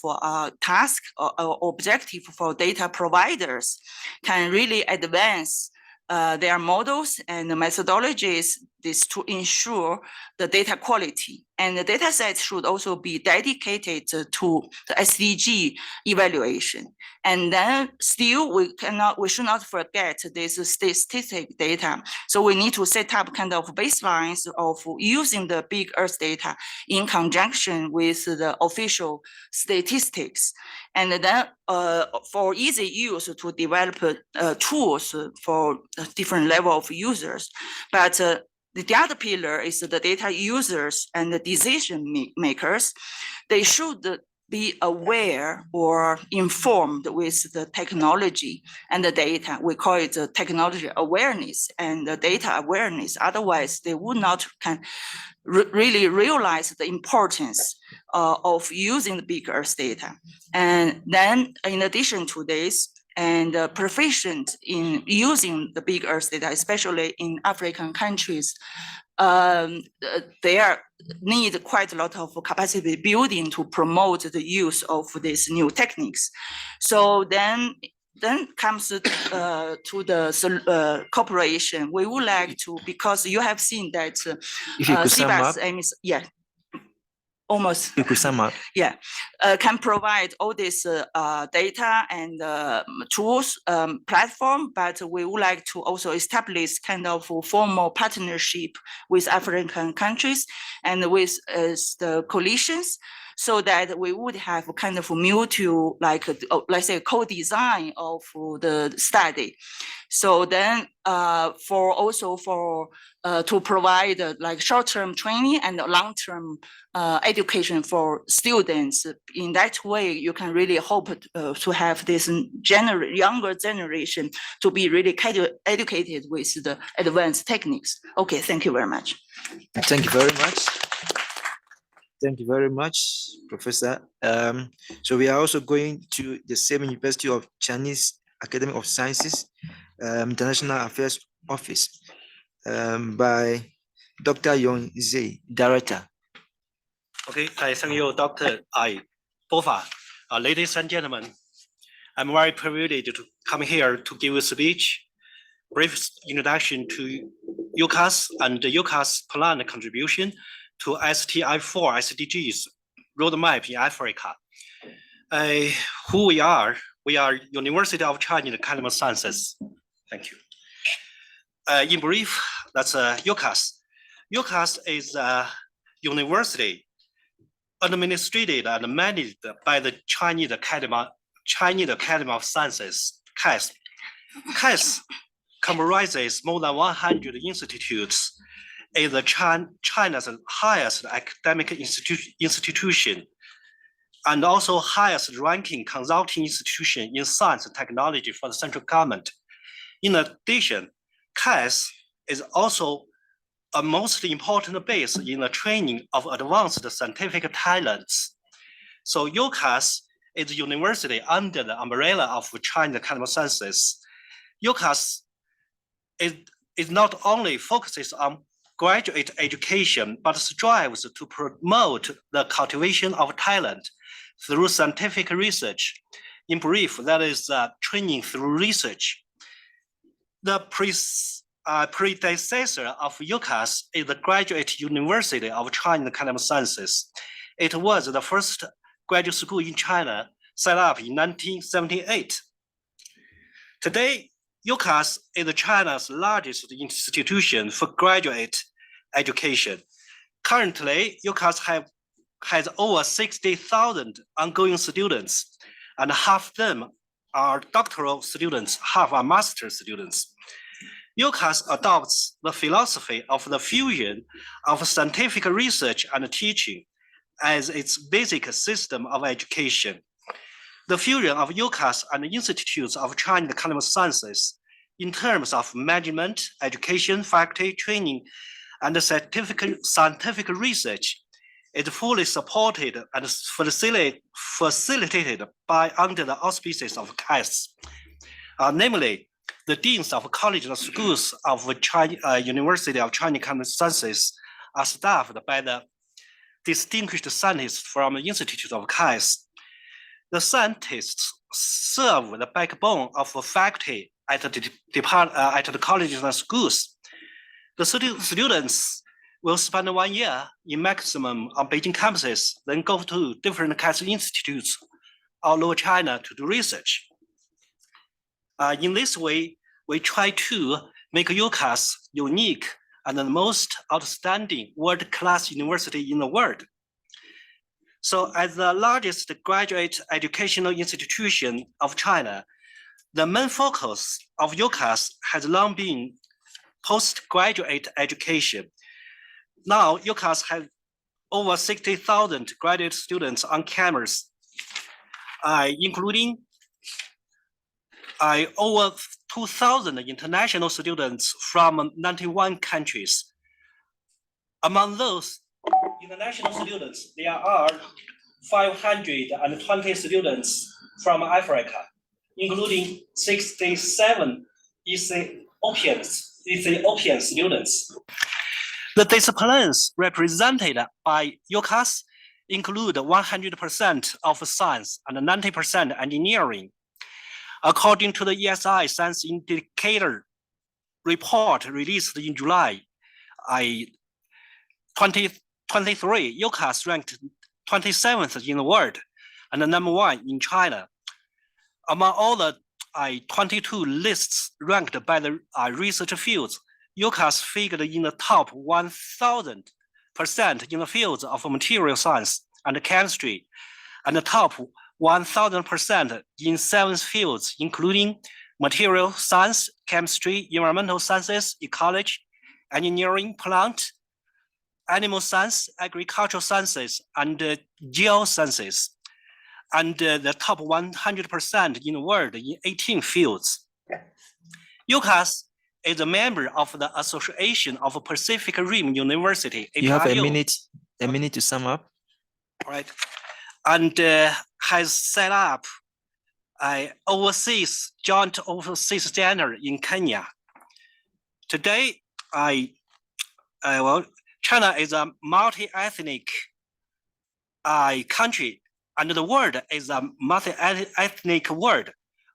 task or objective for data providers can really advance their models and the methodologies this to ensure the data quality. And the data set should also be dedicated to the SDG evaluation. And then still we should not forget this statistic data. So we need to set up kind of baselines of using the big Earth data in conjunction with the official statistics. And then for easy use to develop tools for different level of users. But the other pillar is the data users and the decision makers. They should be aware or informed with the technology and the data. We call it technology awareness and the data awareness. Otherwise, they would not really realize the importance of using the big Earth data. And then in addition to this, and proficient in using the big Earth data, especially in African countries, they need quite a lot of capacity building to promote the use of these new techniques. So then comes to the cooperation. We would like to, because you have seen that CBAS aims, yeah. Almost. You could sum up. Yeah, can provide all this data and tools platform, but we would like to also establish kind of formal partnership with African countries and with the coalitions, so that we would have kind of mutual, like let's say co-design of the study. So then to provide like short-term training and long-term education for students. In that way, you can really hope to have this younger generation to be really educated with the advanced techniques. Okay, thank you very much. Thank you very much. Thank you very much, Professor. So we are also going to the same University of Chinese Academy of Sciences, International Affairs Office, by Dr. Yong Zhe, Director. Okay, I thank you, Dr. Bofa. Ladies and gentlemen, I'm very privileged to come here to give a speech, brief introduction to UCAS and UCAS planned contribution to STI4SDGs roadmap in Africa. Who we are University of China Academy of Sciences. Thank you. In brief, that's UCAS. UCAS is a university administered and managed by the Chinese Academy of Sciences, CAS. CAS comprises more than 100 institutes, is China's highest academic institution and also highest ranking consulting institution in science and technology for the central government. In addition, CAS is also a most important base in the training of advanced scientific talents. So UCAS is a university under the umbrella of China Academy of Sciences. UCAS is not only focuses on graduate education, but strives to promote the cultivation of talent through scientific research. In brief, that is training through research. The predecessor of UCAS is the Graduate University of China Academy of Sciences. It was the first graduate school in China set up in 1978. Today, UCAS is China's largest institution for graduate education. Currently, UCAS has over 60,000 ongoing students, and half of them are doctoral students, half are master students. UCAS adopts the philosophy of the fusion of scientific research and teaching as its basic system of education. The fusion of UCAS and the institutes of China Academy of Sciences in terms of management, education, faculty training, and scientific research is fully supported and facilitated by under the auspices of CAS. Namely, the deans of colleges and schools of University of China Academy of Sciences are staffed by the distinguished scientists from the Institute of CAS. The scientists serve the backbone of faculty at the colleges and schools. The students will spend 1 year in maximum on Beijing campuses, then go to different CAS institutes all over China to do research. In this way, we try to make UCAS unique and the most outstanding world-class university in the world. So as the largest graduate educational institution of China, the main focus of UCAS has long been postgraduate education. Now, UCAS has over 60,000 graduate students on campus, including over 2,000 international students from 91 countries. Among those international students, there are 520 students from Africa, including 67 Ethiopian students. The disciplines represented by UCAS include 100% of science and 90% engineering. According to the ESI Science Indicator report released in July 2023, UCAS ranked 27th in the world and the #1 in China. Among all the 22 lists ranked by the research fields, UCAS figured in the top 1,000% in the fields of material science and chemistry, and the top 1,000% in 7 fields, including material science, chemistry, environmental sciences, ecology, engineering, plant, animal science, agricultural sciences, and geosciences, and the top 100% in the world in 18 fields. UCAS is a member of the Association of Pacific Rim University. You have a minute to sum up. Right, and has set up overseas joint overseas standard in Kenya. Today, China is a multi-ethnic country, and the world is a multi-ethnic world.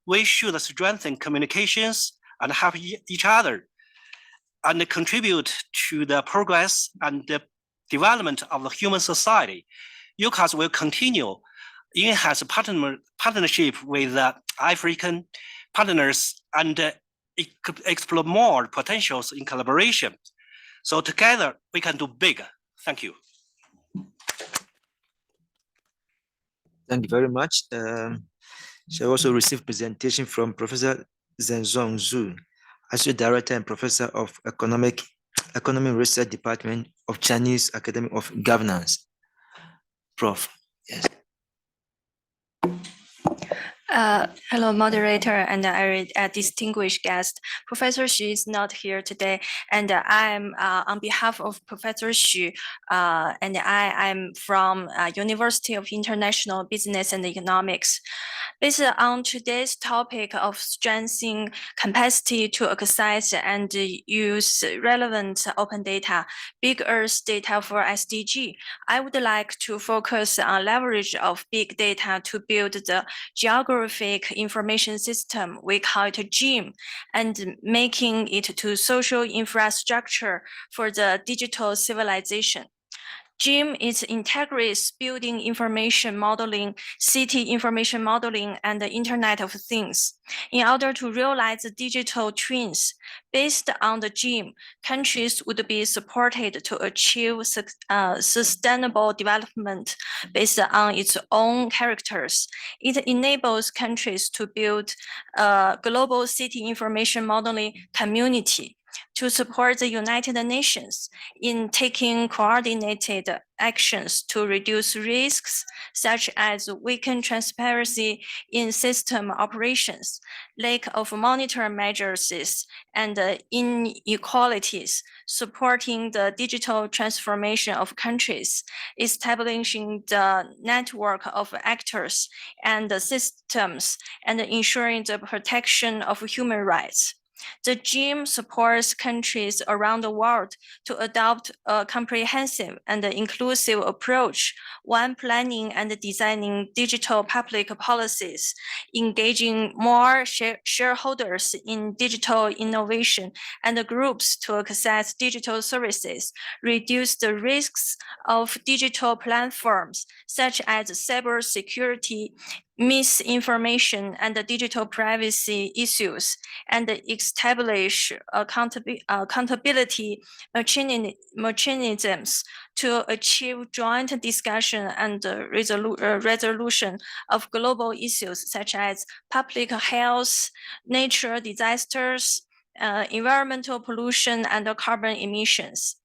We should strengthen communications and help each other and contribute to the progress and the development of the human society. UCAS will continue enhance partnership with African partners and explore more potentials in collaboration. So together we can do bigger. Thank you. Thank you very much. She also received presentation from Professor Zhenzong Zhu, Associate Director and Professor of Economy Research Department of Chinese Academy of Governance. Prof. Yes. Hello, moderator and distinguished guest. Professor Xu is not here today, and I'm on behalf of Professor Xu, and I'm from University of International Business and Economics. Based on today's topic of strengthening capacity to access and use relevant open data, big Earth data for SDG, I would like to focus on leverage of big data to build the geographic information system, we call it GIM, and making it to social infrastructure for the digital civilization. GIM is integrates building information modeling, city information modeling, and the Internet of Things. In order to realize the digital twins, based on the GIM, countries would be supported to achieve sustainable development based on its own characters. It enables countries to build a global city information modeling community to support the United Nations in taking coordinated actions to reduce risks, such as weakened transparency in system operations, lack of monitor measures, and inequalities, supporting the digital transformation of countries, establishing the network of actors and the systems, and ensuring the protection of human rights. The GIM supports countries around the world to adopt a comprehensive and inclusive approach when planning and designing digital public policies, engaging more shareholders in digital innovation and groups to access digital services, reduce the risks of digital platforms such as cybersecurity, misinformation, and digital privacy issues, and establish accountability mechanisms to achieve joint discussion and resolution of global issues such as public health, natural disasters, environmental pollution, and carbon emissions.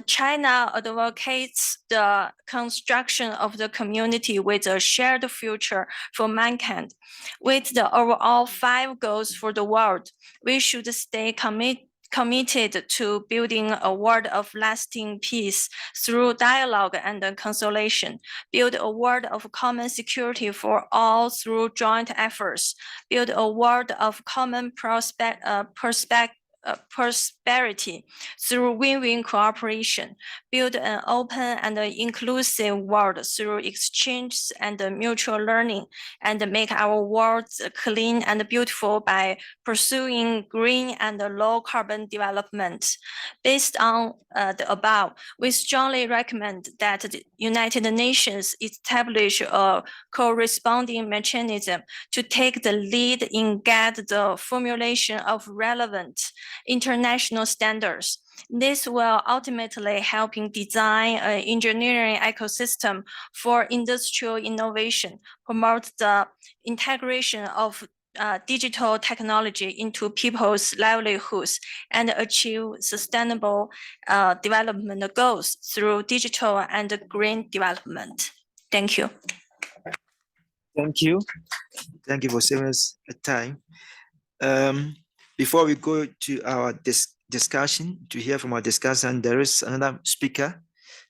China advocates the construction of the community with a shared future for mankind. With the overall 5 goals for the world, we should stay committed to building a world of lasting peace through dialogue and conciliation, build a world of common security for all through joint efforts, build a world of common prosperity through win-win cooperation, build an open and inclusive world through exchange and mutual learning, and make our world clean and beautiful by pursuing green and low carbon development. Based on the above, we strongly recommend that the United Nations establish a corresponding mechanism to take the lead in the formulation of relevant international standards. This will ultimately help in design an engineering ecosystem for industrial innovation, promote the integration of digital technology into people's livelihoods, and achieve sustainable development goals through digital and green development. Thank you. Thank you. Thank you for saving us time. Before we go to our discussion, to hear from our discussant, there is another speaker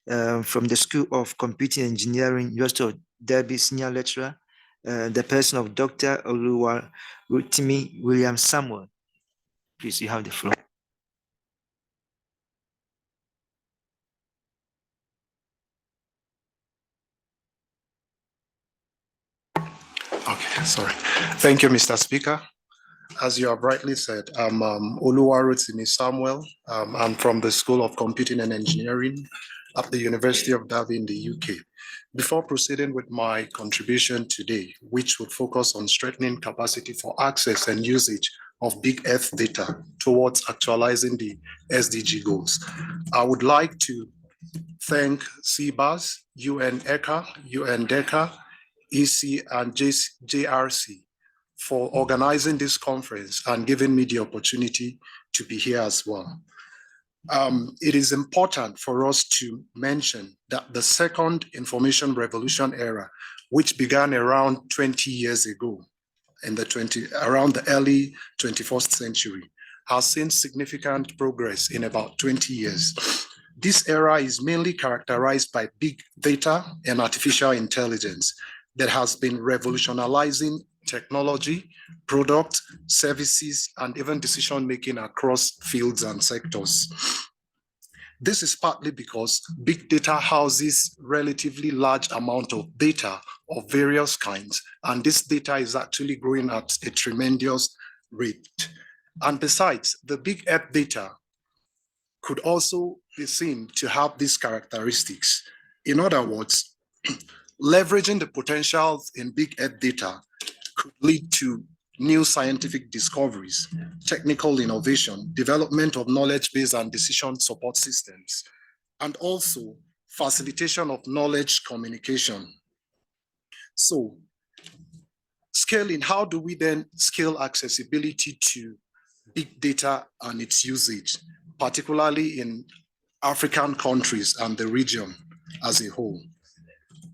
from the School of Computing Engineering, University of Derby, senior lecturer, the person of Dr. Oluwarotimi William Samuel. Please, you have the floor. Okay, sorry. Thank you, Mr. Speaker. As you have rightly said, I'm Oluwarotimi Samuel. I'm from the School of Computing and Engineering at the University of Derby in the UK. Before proceeding with my contribution today, which would focus on strengthening capacity for access and usage of big Earth data towards actualizing the SDG goals, I would like to thank CBAS, ECA, DESA, EC and JRC for organizing this conference and giving me the opportunity to be here as well. It is important for us to mention that the second information revolution era which began around 20 years ago, around the early 21st century, has seen significant progress in about 20 years. This era is mainly characterized by big data and artificial intelligence that has been revolutionizing technology, product, services, and even decision-making across fields and sectors. This is partly because big data houses relatively large amount of data of various kinds, and this data is actually growing at a tremendous rate. And besides, the big Earth data could also be seen to have these characteristics. In other words, leveraging the potentials in big Earth data could lead to new scientific discoveries, technical innovation, development of knowledge-based and decision support systems, and also facilitation of knowledge communication. So, scaling, how do we then scale accessibility to big data and its usage, particularly in African countries and the region as a whole?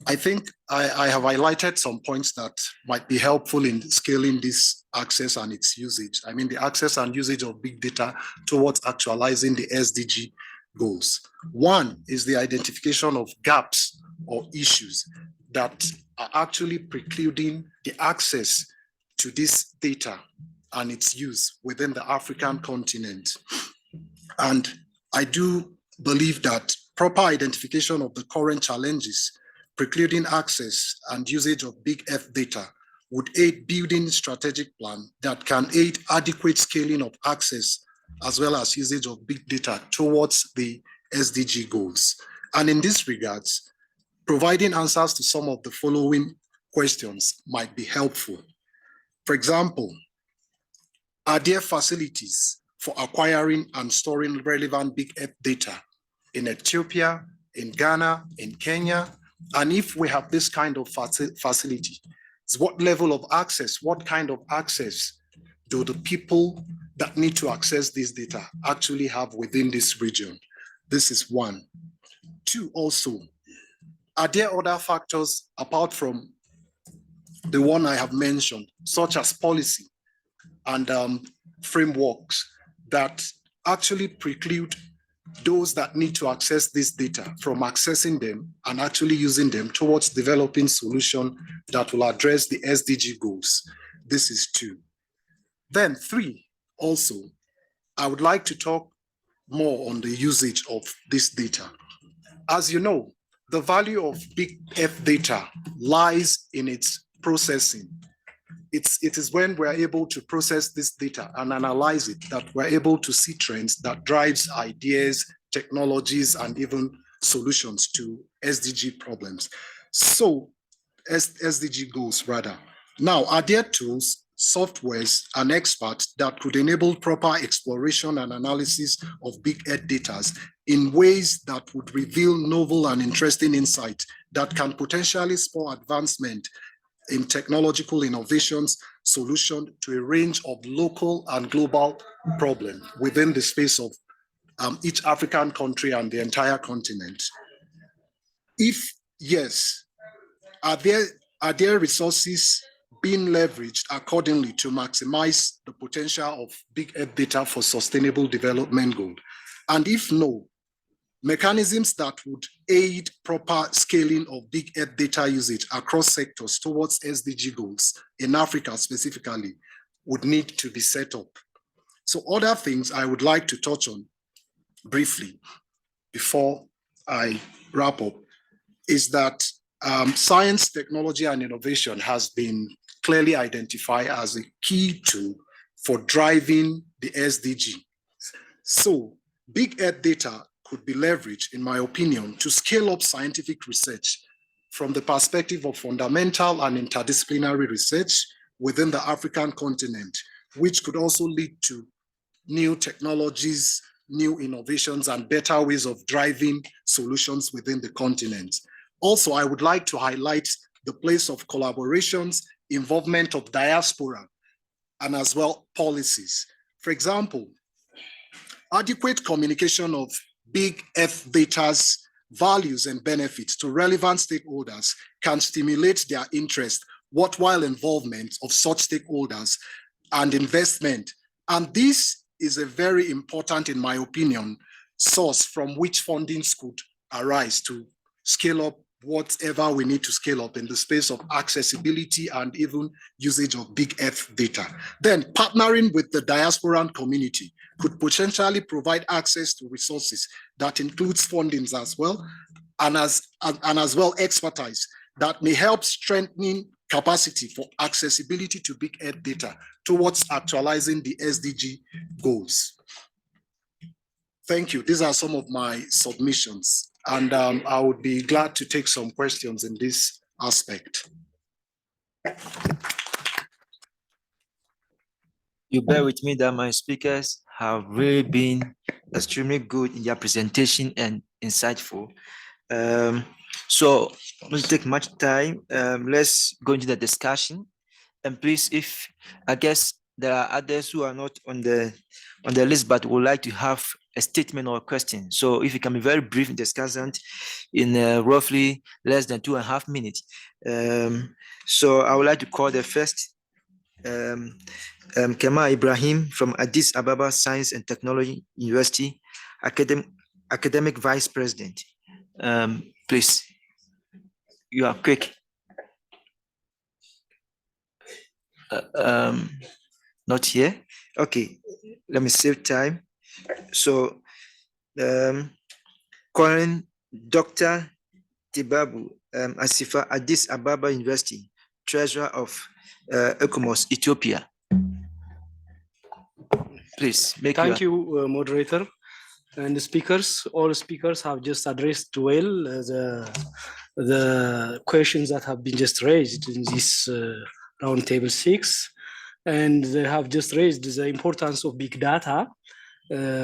I think I have highlighted some points that might be helpful in scaling this access and its usage. I mean, the access and usage of big data towards actualizing the SDG goals. One is the identification of gaps or issues that are actually precluding the access to this data and its use within the African continent. And I do believe that proper identification of the current challenges precluding access and usage of big F data would aid building a strategic plan that can aid adequate scaling of access as well as usage of big data towards the SDG goals. And in this regards, providing answers to some of the following questions might be helpful. For example, are there facilities for acquiring and storing relevant big F data in Ethiopia, in Ghana, in Kenya? And if we have this kind of facility, what level of access, what kind of access do the people that need to access this data actually have within this region? This is one. Two, also, are there other factors apart from the one I have mentioned, such as policy and frameworks that actually preclude those that need to access this data from accessing them and actually using them towards developing solutions that will address the SDG goals? This is two. Then three, also, I would like to talk more on the usage of this data. As you know, the value of big F data lies in its processing. It is when we're able to process this data and analyze it that we're able to see trends that drives ideas, technologies, and even solutions to SDG problems. So, SDG goals rather. Now, are there tools, softwares, and experts that could enable proper exploration and analysis of big Ed data in ways that would reveal novel and interesting insights that can potentially spur advancement in technological innovations, solution to a range of local and global problems within the space of each African country and the entire continent? If yes, are there resources being leveraged accordingly to maximize the potential of big Ed data for sustainable development goal? And if no, mechanisms that would aid proper scaling of big Ed data usage across sectors towards SDG goals in Africa specifically would need to be set up. So other things I would like to touch on briefly before I wrap up is that science, technology, and innovation has been clearly identified as a key tool for driving the SDG. So big Ed data could be leveraged, in my opinion, to scale up scientific research from the perspective of fundamental and interdisciplinary research within the African continent, which could also lead to new technologies, new innovations, and better ways of driving solutions within the continent. Also, I would like to highlight the place of collaborations, involvement of diaspora, and as well policies. For example, adequate communication of big F data's values and benefits to relevant stakeholders can stimulate their interest, worthwhile involvement of such stakeholders and investment. And this is a very important, in my opinion, source from which fundings could arise to scale up whatever we need to scale up in the space of accessibility and even usage of big F data. Then partnering with the diasporan community could potentially provide access to resources that includes fundings as well, and as well expertise that may help strengthening capacity for accessibility to big F data towards actualizing the SDG goals. Thank you. These are some of my submissions, and I would be glad to take some questions in this aspect. You bear with me that my speakers have really been extremely good in their presentation and insightful. So I'm going to take much time. Let's go into the discussion. And please, if I guess there are others who are not on the list but would like to have a statement or a question. So if you can be very brief and discussant in roughly less than 2.5 minutes. So I would like to call the first Kema Ibrahim from Addis Ababa Science and Technology University, Academic Vice President. Please, you are quick. Not here. Okay, let me save time. So, calling Dr. Tibabu Asifa, Addis Ababa University, Treasurer of ECOMOS, Ethiopia. Please, Thank you, moderator. And the speakers, all speakers have just addressed well the questions that have been just raised in this roundtable 6. And they have just raised the importance of big data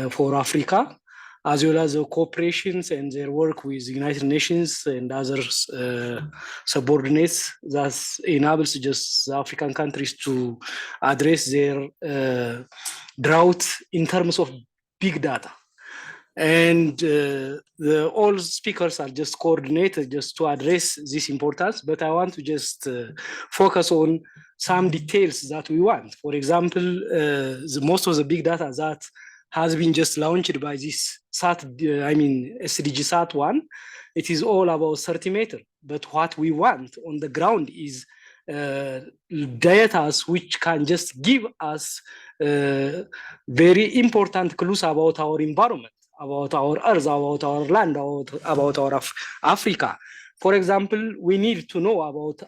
for Africa, as well as the cooperations and their work with the United Nations and other subordinates that enables just the African countries to address their drought in terms of big data. And all speakers are just coordinated just to address this importance, but I want to just focus on some details that we want. For example, most of the big data that has been just launched by this SDG SAT1, it is all about Certimeter. But what we want on the ground is data which can just give us very important clues about our environment, about our earth, about our land, about our Africa. For example, we need to know about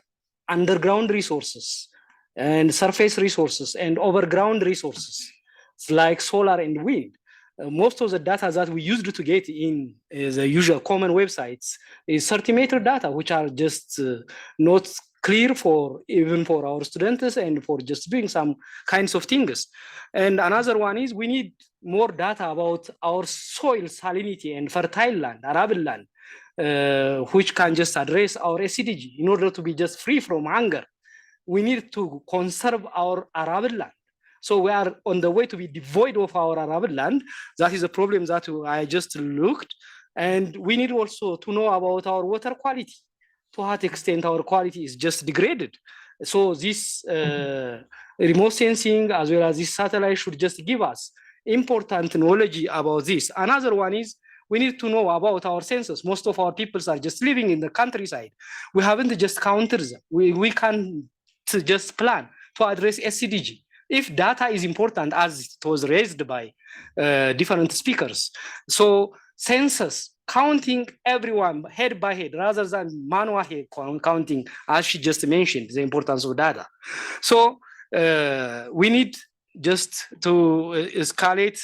underground resources and surface resources and overground resources like solar and wind. Most of the data that we used to get in the usual common websites is Certimeter data, which are just not clear even for our students and for just doing some kinds of things. And another one is we need more data about our soil salinity and fertile land, arable land, which can just address our SDG in order to be just free from hunger. We need to conserve our arable land. So we are on the way to be devoid of our arable land. That is a problem that I just looked. And we need also to know about our water quality, to what extent our quality is just degraded. So this remote sensing as well as this satellite should just give us important knowledge about this. Another one is we need to know about our census. Most of our people are just living in the countryside. We haven't just counted them. We can just plan to address SDG. If data is important, as it was raised by different speakers. So census, counting everyone head by head rather than manual head counting, as she just mentioned, the importance of data. So we need just to escalate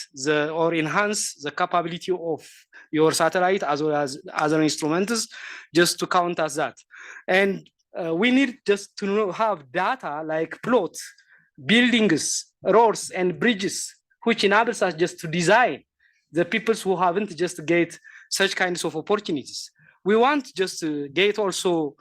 or enhance the capability of your satellite as well as other instruments just to count as that. And we need just to have data like plots, buildings, roads, and bridges, which enables us just to design the people who haven't just get such kinds of opportunities. We want just to get also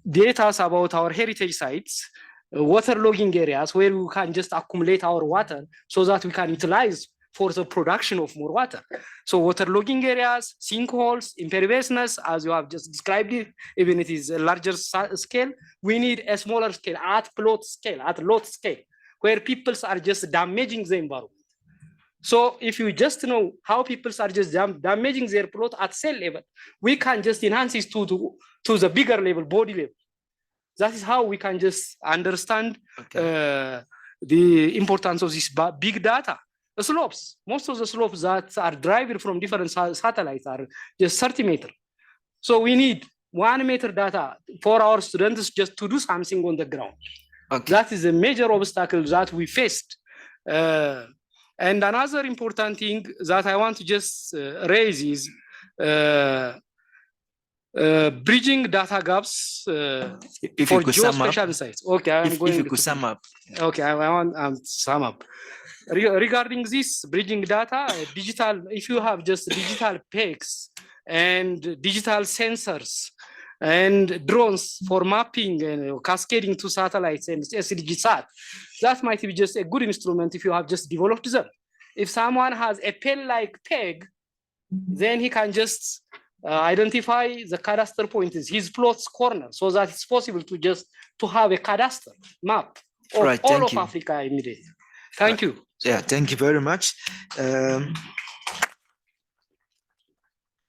data about our heritage sites, water logging areas where we can just accumulate our water so that we can utilize for the production of more water. So waterlogging areas, sinkholes, imperviousness, as you have just described it, even it is a larger scale, we need a smaller scale, at plot scale, at lot scale, where people are just damaging the environment. So if you just know how people are just damaging their plot at cell level, we can just enhance it to the bigger level, body level. That is how we can just understand the importance of this big data. The slopes, most of the slopes that are derived from different satellites are just 30 meters. So we need 1 meter data for our students just to do something on the ground. That is a major obstacle that we faced. And another important thing that I want to just raise is bridging data gaps for geospatial sites. Okay, I'm going to sum up. Okay, I want to sum up. Regarding this bridging data, digital, if you have just digital pics and digital sensors and drones for mapping and cascading to satellites and SDG sat, that might be just a good instrument if you have just developed them. If someone has a pen-like peg, then he can just identify the cadastre points, his plot's corner, so that it's possible to have a cadastre map of all of Africa immediately. Thank you. Yeah, thank you very much.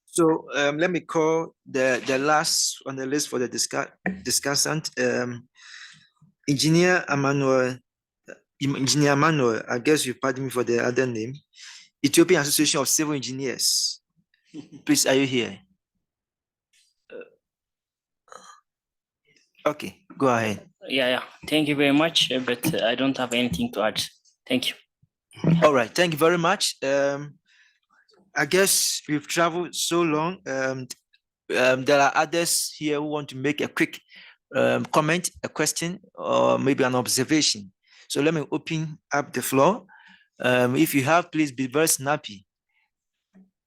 So let me call the last on the list for the discussant, Engineer Emmanuel, I guess you pardon me for the other name, Ethiopian Association of Civil Engineers. Please, are you here? Okay, go ahead. Yeah. Thank you very much, but I don't have anything to add. Thank you. All right, thank you very much. I guess we've traveled so long. There are others here who want to make a quick comment, a question, or maybe an observation. So let me open up the floor. If you have, please be very snappy.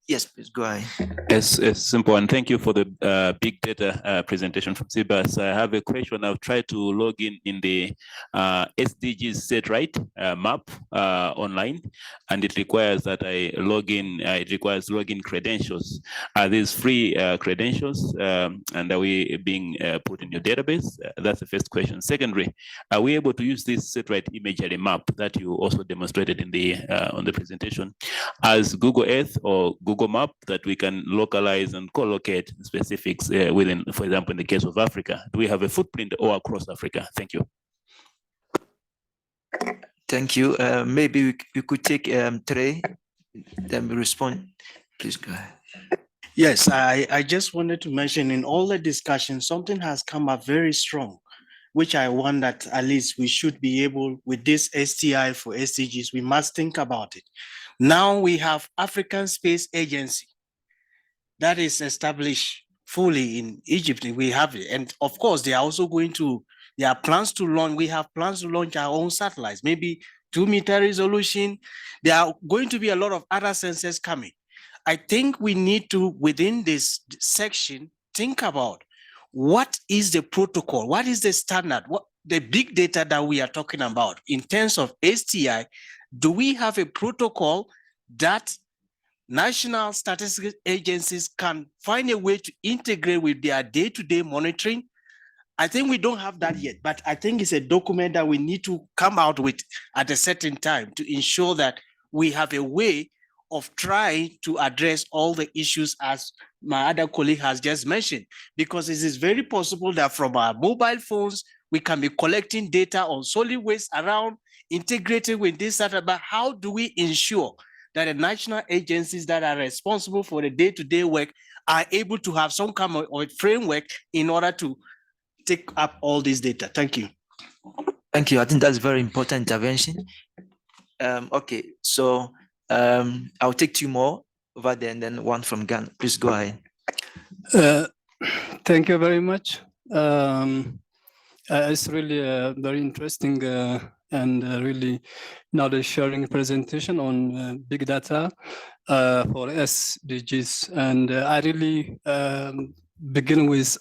Yes, please go ahead. Yes, it's simple. And thank you for the big data presentation from CBAS. I have a question. I've tried to log in the SDGs set right map online, and it requires that I log in. It requires login credentials. Are these free credentials, and are we being put in your database? That's the first question. Secondly, are we able to use this set right imagery map that you also demonstrated in the on the presentation as Google Earth or Google Map that we can localize and co-locate specifics within, for example, in the case of Africa? Do we have a footprint all across Africa? Thank you. Thank you. Maybe we could take Trey, then we respond. Please go ahead. Yes, I just wanted to mention in all the discussion, something has come up very strong, which I want that at least we should be able, with this STI for SDGs, we must think about it. Now we have African Space Agency that is established fully in Egypt. We have it. And of course, they are also going to, there are plans to launch, we have plans to launch our own satellites, maybe 2-meter resolution. There are going to be a lot of other sensors coming. I think we need to, within this section, think about what is the protocol, what is the standard, what the big data that we are talking about in terms of STI. Do we have a protocol that national statistical agencies can find a way to integrate with their day-to-day monitoring? I think we don't have that yet, but I think it's a document that we need to come out with at a certain time to ensure that we have a way of trying to address all the issues as my other colleague has just mentioned, because it is very possible that from our mobile phones, we can be collecting data on solid waste around, integrated with this, but how do we ensure that the national agencies that are responsible for the day-to-day work are able to have some kind of framework in order to take up all this data? Thank you. Thank you. I think that's very important intervention. Okay, so I'll take 2 more over there and then 1 from Ghana. Please go ahead. Thank you very much. It's really a very interesting and really knowledge sharing presentation on big data for SDGs. And I really begin with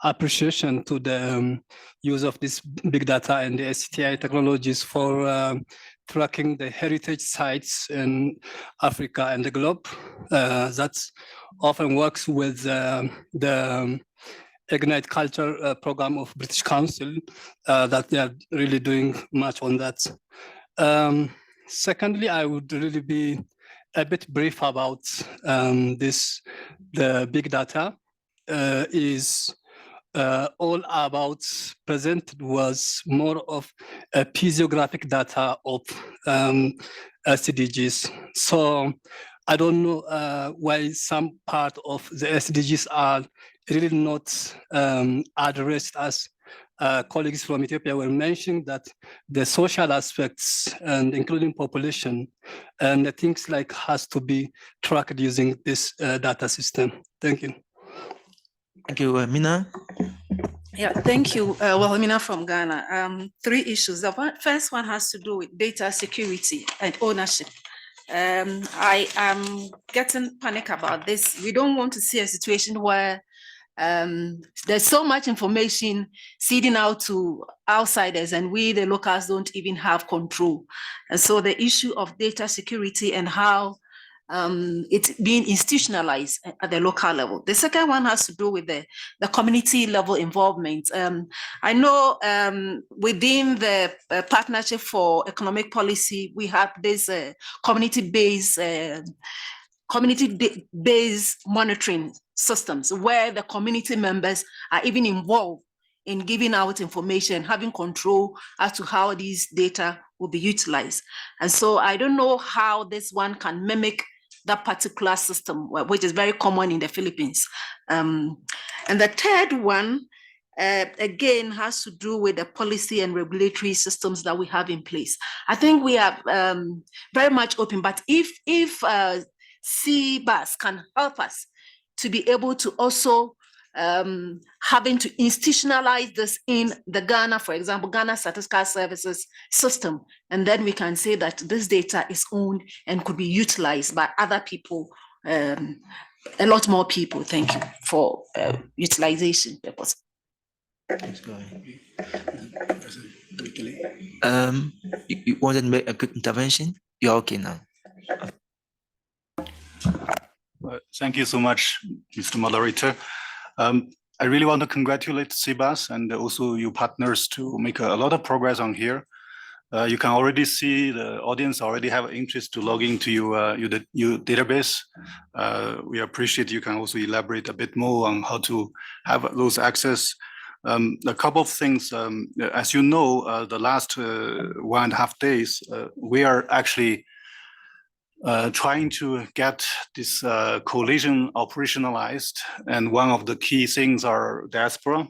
appreciation to the use of this big data and the STI technologies for tracking the heritage sites in Africa and the globe. That often works with the Ignite Culture program of British Council, that they are really doing much on that. Secondly, I would really be a bit brief about the big data is all about presented was more of a physiographic data of SDGs. So I don't know why some part of the SDGs are really not addressed, as colleagues from Ethiopia were mentioning, that the social aspects and including population and the things like has to be tracked using this data system. Thank you. Thank you, Mina. Yeah, thank you. Well, Mina from Ghana. 3 issues. The first one has to do with data security and ownership. I am getting panic about this. We don't want to see a situation where there's so much information seeding out to outsiders and we, the locals, don't even have control. And so the issue of data security and how it's being institutionalized at the local level. The second one has to do with the community level involvement. I know within the Partnership for Economic Policy, we have this community-based monitoring systems where the community members are even involved in giving out information, having control as to how these data will be utilized. And so I don't know how this one can mimic that particular system, which is very common in the Philippines. And the third one, again, has to do with the policy and regulatory systems that we have in place. I think we are very much open, but if CBAS can help us to be able to also having to institutionalize this in the Ghana, for example, Ghana Statistical Services system, and then we can say that this data is owned and could be utilized by other people, a lot more people. Thank you for utilization purpose. You wanted to make a quick intervention? You're okay now. Thank you so much, Mr. Moderator. I really want to congratulate CBAS and also your partners to make a lot of progress on here. You can already see the audience already have interest to log into your database. We appreciate you can also elaborate a bit more on how to have those access. A couple of things, as you know, the last 1.5 days, we are actually trying to get this coalition operationalized, and one of the key things are diaspora.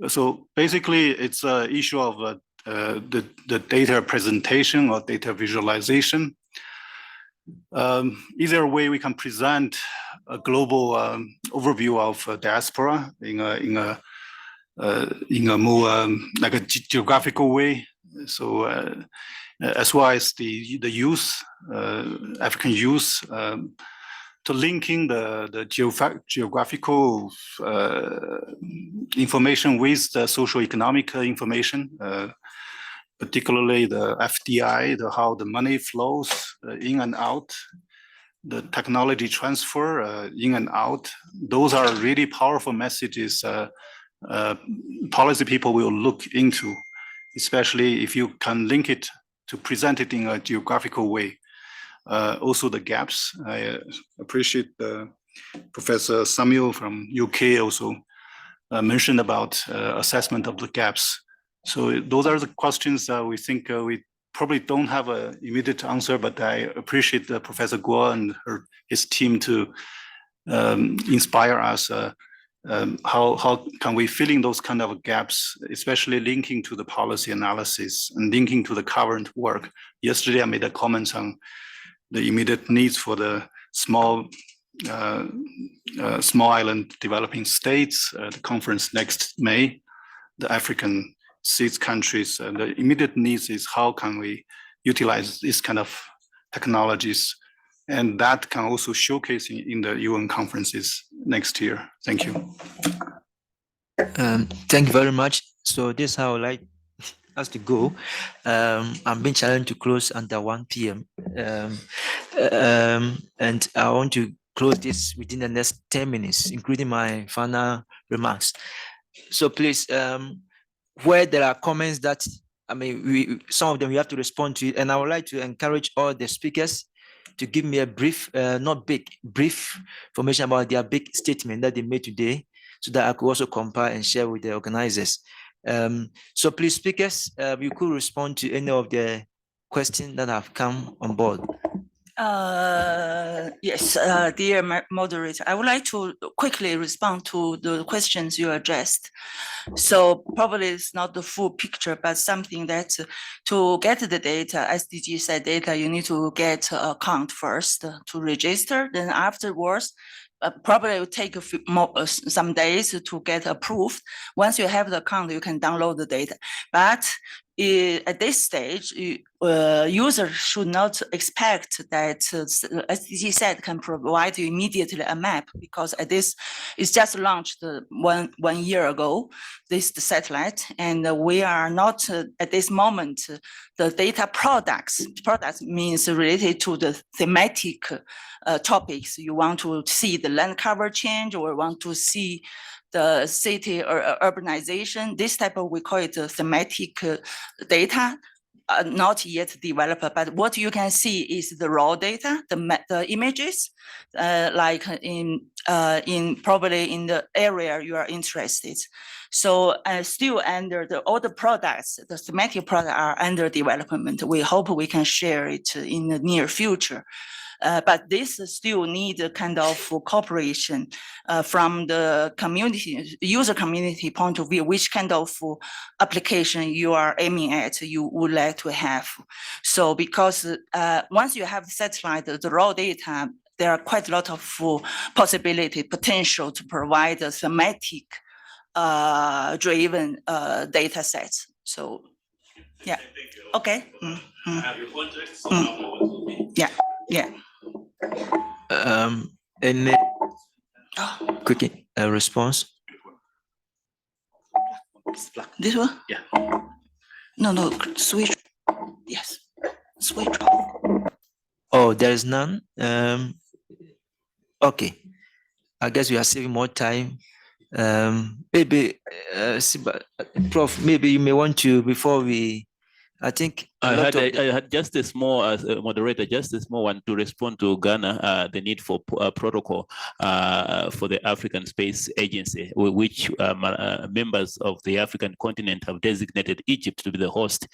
So basically, it's an issue of the data presentation or data visualization. Either way, we can present a global overview of diaspora in a more like a geographical way. So as well as the youth, African youth, to linking the geographical information with the socio-economic information, particularly the FDI, how the money flows in and out, the technology transfer in and out. Those are really powerful messages policy people will look into, especially if you can link it to present it in a geographical way. Also the gaps. I appreciate Professor Samuel from UK also mentioned about assessment of the gaps. So those are the questions that we think we probably don't have an immediate answer, but I appreciate Professor Guo and his team to inspire us. How can we fill in those kind of gaps, especially linking to the policy analysis and linking to the current work. Yesterday, I made a comment on the immediate needs for the small island developing states, the conference next May, the African 6 countries. And the immediate needs is how can we utilize this kind of technologies, and that can also showcase in the UN conferences next year. Thank you. Thank you very much. So this is how I like has to go. I'm being challenged to close under 1 p.m. And I want to close this within the next 10 minutes, including my final remarks. So please, where there are comments that, I mean, some of them we have to respond to, and I would like to encourage all the speakers to give me a brief, brief information about their big statement that they made today, so that I could also compile and share with the organizers. So please, speakers, you could respond to any of the questions that have come on board. Yes, dear moderator, I would like to quickly respond to the questions you addressed. So probably it's not the full picture, but something that to get the data, SDG said data, you need to get an account first to register. Then afterwards, probably it will take a few some days to get approved. Once you have the account, you can download the data. But at this stage, users should not expect that SDG said can provide you immediately a map, because at this, it's just launched one year ago, the satellite, and we are not at this moment, the data products means related to the thematic topics. You want to see the land cover change, or want to see the city or urbanization, this type of, we call it thematic data, not yet developed, but what you can see is the raw data, the images, like in probably in the area you are interested. So still under all the products, the thematic products are under development. We hope we can share it in the near future. But this still need a kind of cooperation from the community, user community point of view, which kind of application you are aiming at, you would like to have. So because once you have satellite, the raw data, there are quite a lot of potential to provide a thematic driven data sets. So yeah, okay. Yeah, yeah. Any quick response? This one? Yeah. No, switch. Yes, switch. Oh, there is none. Okay, I guess we are saving more time. Maybe, Prof, maybe you may want to, before we, I think I had just a small, as a moderator, just a small one to respond to Ghana, the need for a protocol for the African Space Agency, which members of the African continent have designated Egypt to be the host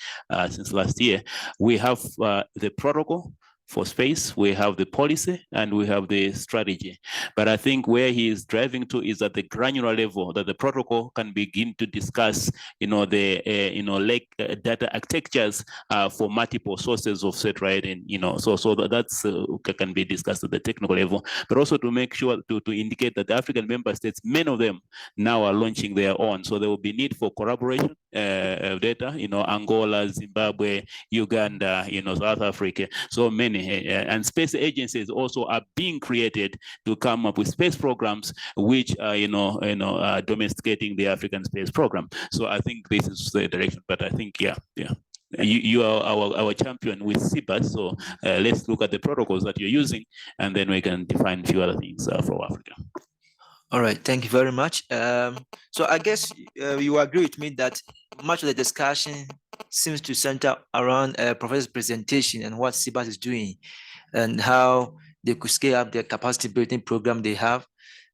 since last year. We have the protocol for space, we have the policy, and we have the strategy. But I think where he is driving to is at the granular level, that the protocol can begin to discuss, the data architectures for multiple sources of satellite, and so that's can be discussed at the technical level. But also to make sure to indicate that the African member states, many of them now are launching their own, so there will be need for collaboration of data. Angola, Zimbabwe, Uganda, South Africa, so many. And space agencies also are being created to come up with space programs, which are, domesticating the African space program. So I think this is the direction. But I think, yeah. You are our champion with CBAS. So let's look at the protocols that you're using, and then we can define a few other things for Africa. All right, thank you very much. So I guess you agree with me that much of the discussion seems to center around Professor's presentation and what CBAS is doing and how they could scale up their capacity building program they have.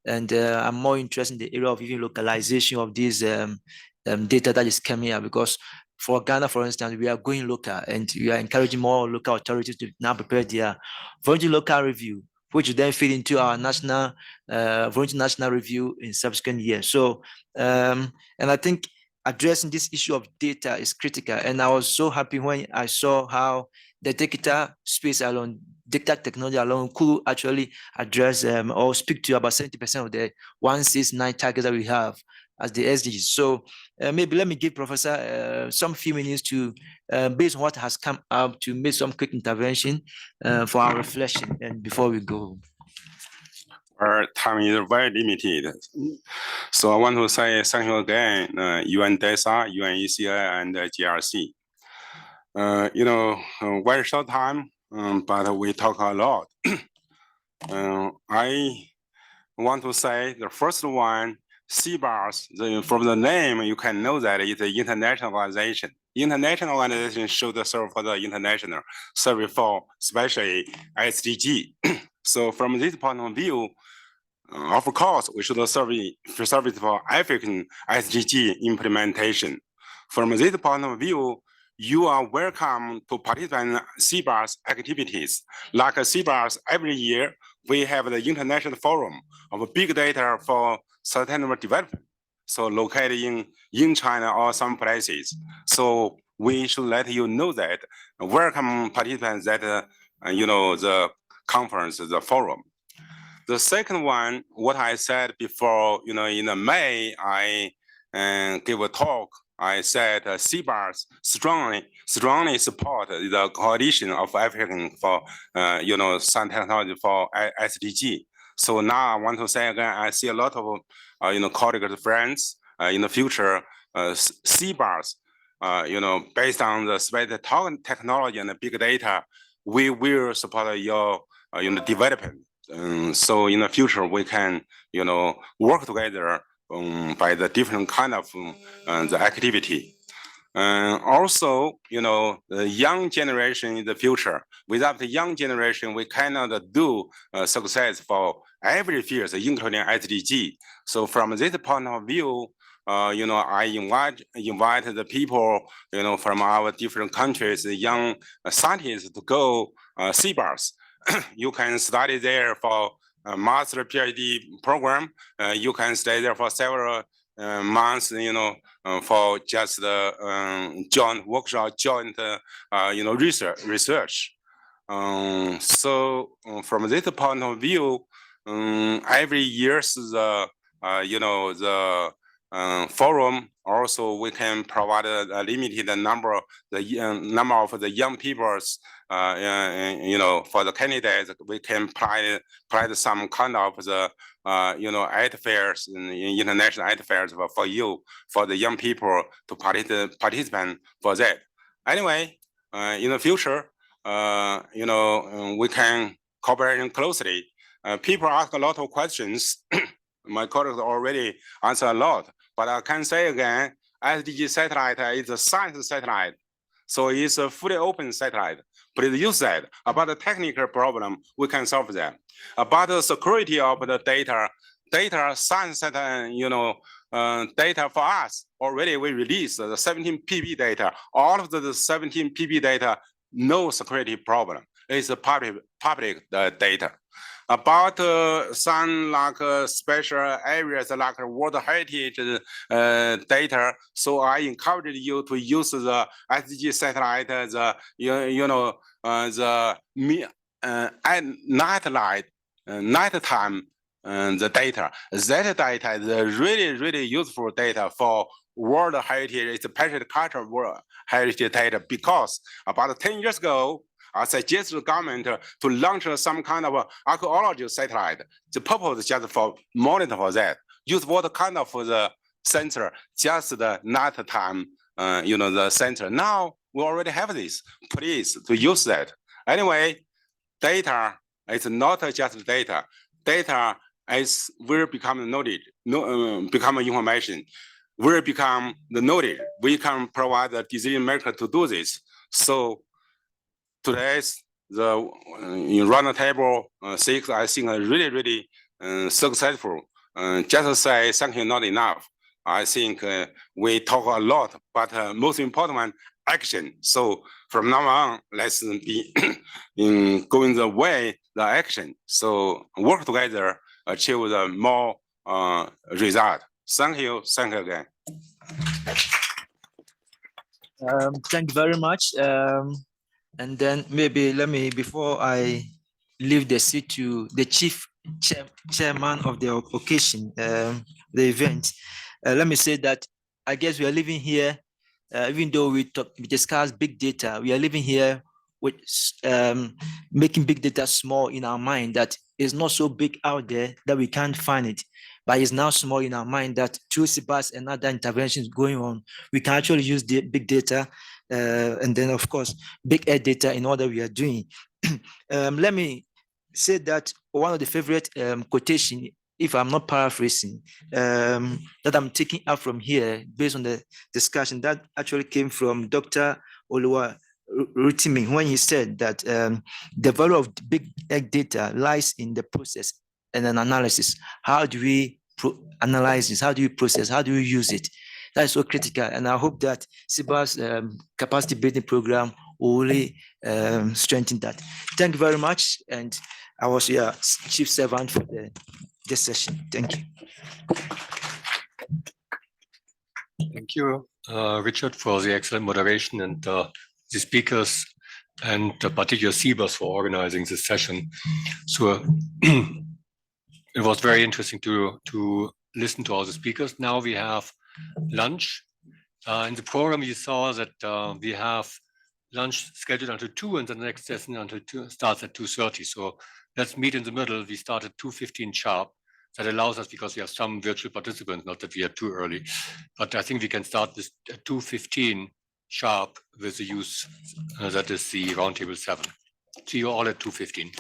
And I'm more interested in the area of even localization of these data that is coming up, because for Ghana, for instance, we are going local, and we are encouraging more local authorities to now prepare their voluntary local review, which will then feed into our national voluntary national review in subsequent years. So, and I think addressing this issue of data is critical. And I was so happy when I saw how the data space alone, data technology alone could actually address or speak to about 70% of the 169 targets that we have as the SDGs. So maybe let me give Professor some few minutes to, based on what has come up, to make some quick intervention for our reflection and before we go. Our time is very limited. So I want to say thank you again, UN DESA, UN ECA, and GRC. Very short time, but we talk a lot. I want to say the first one, CBAS, from the name, you can know that it's an international organization. International organization should serve for the international, serve for especially SDG. So from this point of view, of course, we should serve for African SDG implementation. From this point of view, you are welcome to participate in CBAS activities. Like CBAS, every year, we have the international forum of big data for sustainable development. So located in China or some places. So we should let you know that. Welcome participants that, the conference, the forum. The second one, what I said before, in May, I gave a talk. I said CBAS strongly support the coalition of African for, science technology for SDG. So now I want to say again, I see a lot of, colleagues, friends in the future, CBAS, based on the space technology and the big data, we will support your, development. So in the future, we can, work together by the different kind of the activity. Also, the young generation in the future. Without the young generation, we cannot do success for every field, including SDG. So from this point of view, I invite the people, from our different countries, the young scientists to go CBAS. You can study there for a master PhD program. You can stay there for several months, for just joint workshop, joint, research. So from this point of view, every year the forum also we can provide a limited number of the young peoples, for the candidates we can provide some kind of the art fairs, international art fairs for you, for the young people to participate for that. Anyway, in the future, we can cooperate closely. People ask a lot of questions. My colleagues already answered a lot, but I can say again, SDG satellite is a science satellite. So it's a fully open satellite. Please use that. About the technical problem, we can solve that. About the security of the data science satellite, data for us, already we released the 17 PB data. All of the 17 PB data, no security problem. It's a public data. About some special areas like World Heritage data, so I encourage you to use the SDG satellite, nighttime the data. That data is really useful data for World Heritage, especially cultural World Heritage data, because about 10 years ago, I suggest the government to launch some kind of archaeology satellite. The purpose is just for monitor for that. Use what kind of the sensor, just the nighttime, the sensor. Now we already have this. Please to use that. Anyway, data is not just data. Data will become knowledge, become information. Will become the knowledge. We can provide the decision maker to do this. So today's in round table 6, I think really successful. Just to say thank you not enough. I think we talk a lot, but most important one, action. So from now on, let's be in going the way, the action. So work together, achieve the more result. Thank you again. Thank you very much. And then maybe let me, before I leave the seat to the chairman of the occasion, the event, let me say that I guess we are living here, even though we discuss big data, we are living here with making big data small in our mind, that is not so big out there that we can't find it, but it's now small in our mind that through CBAS and other interventions going on, we can actually use the big data and then of course, big air data in all that we are doing. Let me say that one of the favorite quotation, if I'm not paraphrasing, that I'm taking out from here based on the discussion, that actually came from Dr. Rutimi when he said that the value of big data lies in the process and an analysis. How do we analyze this? How do you process? How do you use it? That is so critical, and I hope that CBAS capacity building program will really strengthen that. Thank you very much, and I was your chief servant for this session. Thank you. Thank you, Richard, for the excellent moderation and the speakers, and particular CBAS for organizing this session. So it was very interesting to listen to all the speakers. Now we have lunch. In the program, you saw that we have lunch scheduled until 2, and the next session until 2 starts at 2:30. So let's meet in the middle. We start at 2:15 sharp. That allows us, because we have some virtual participants, not that we are too early, but I think we can start this at 2:15 sharp with the use, that is the roundtable 7. See you all at 2:15.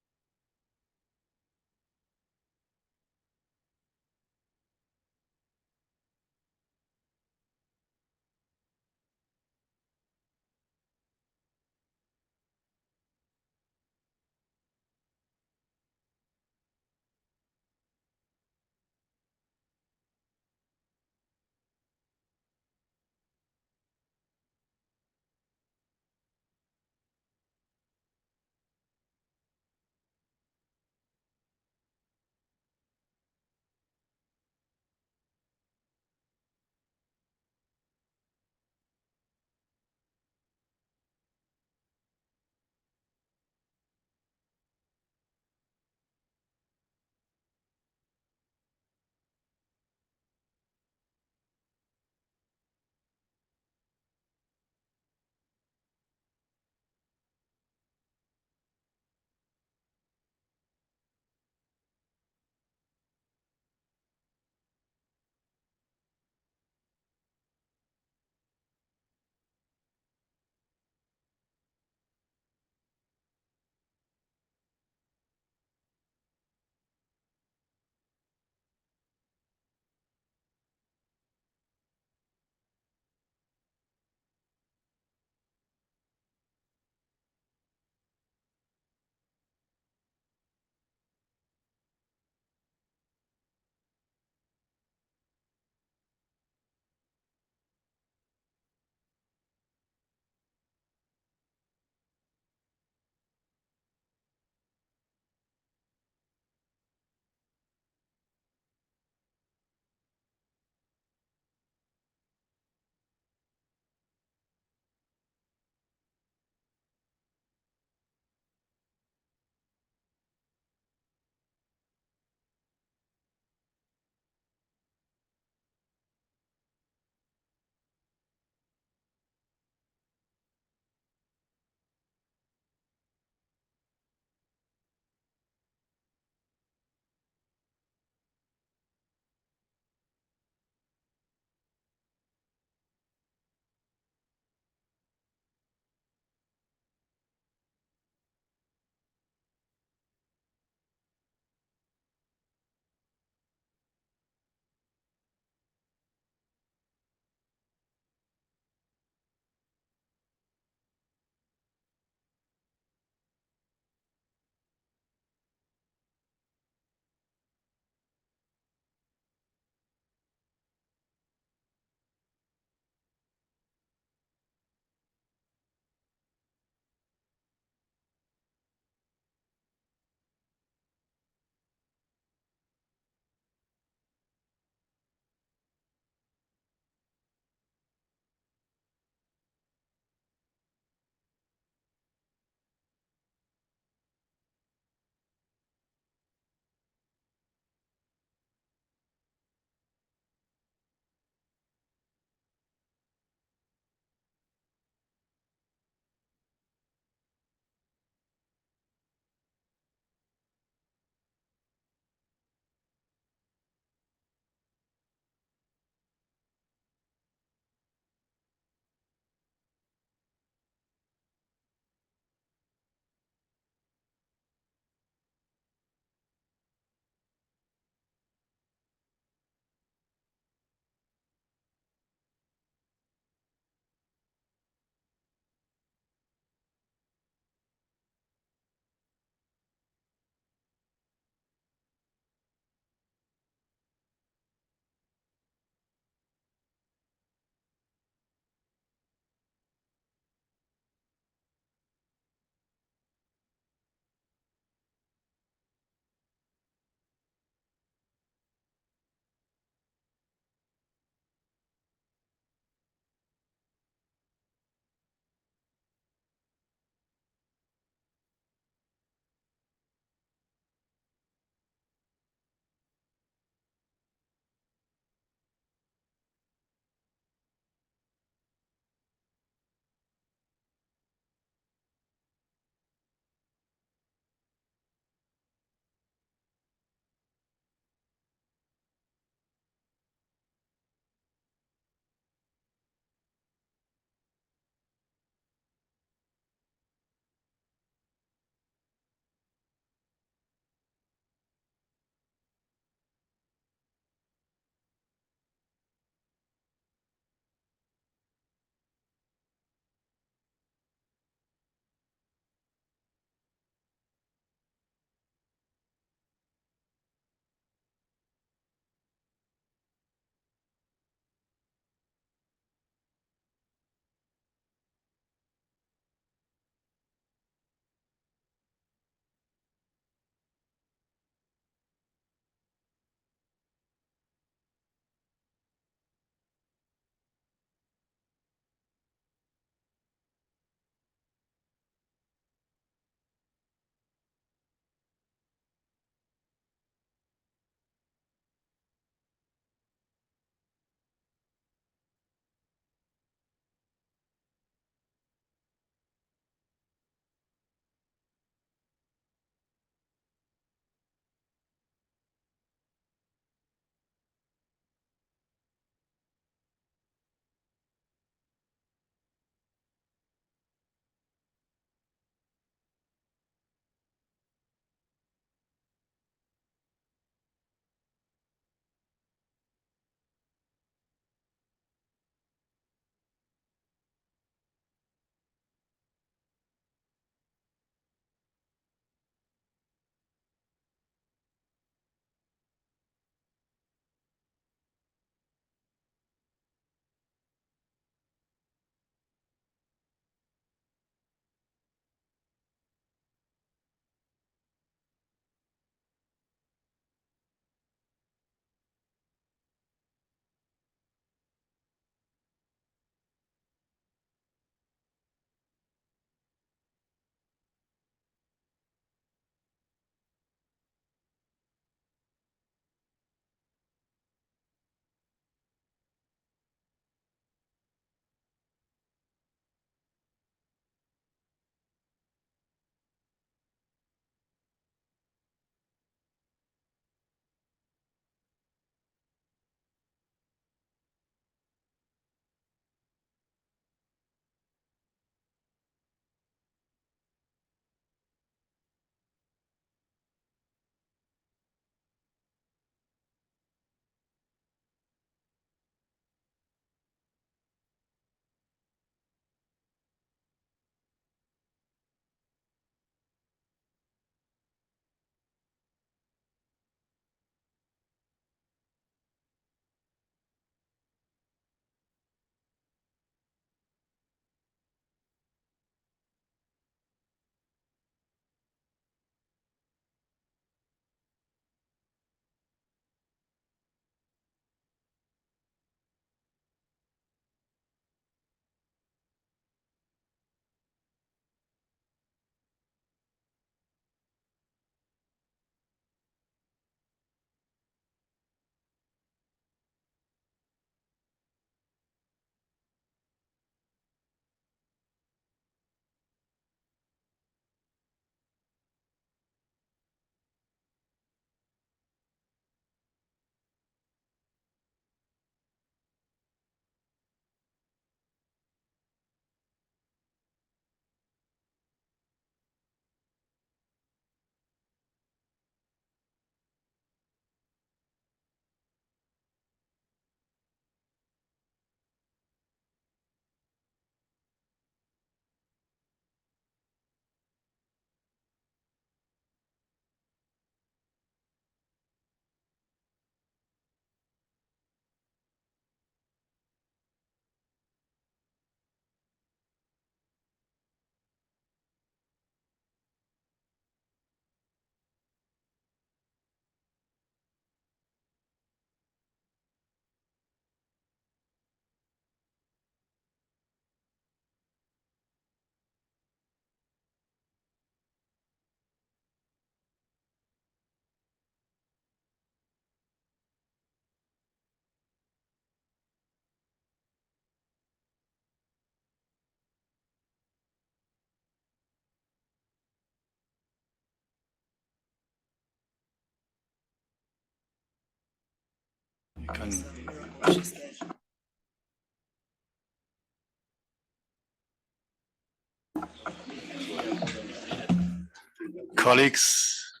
Colleagues,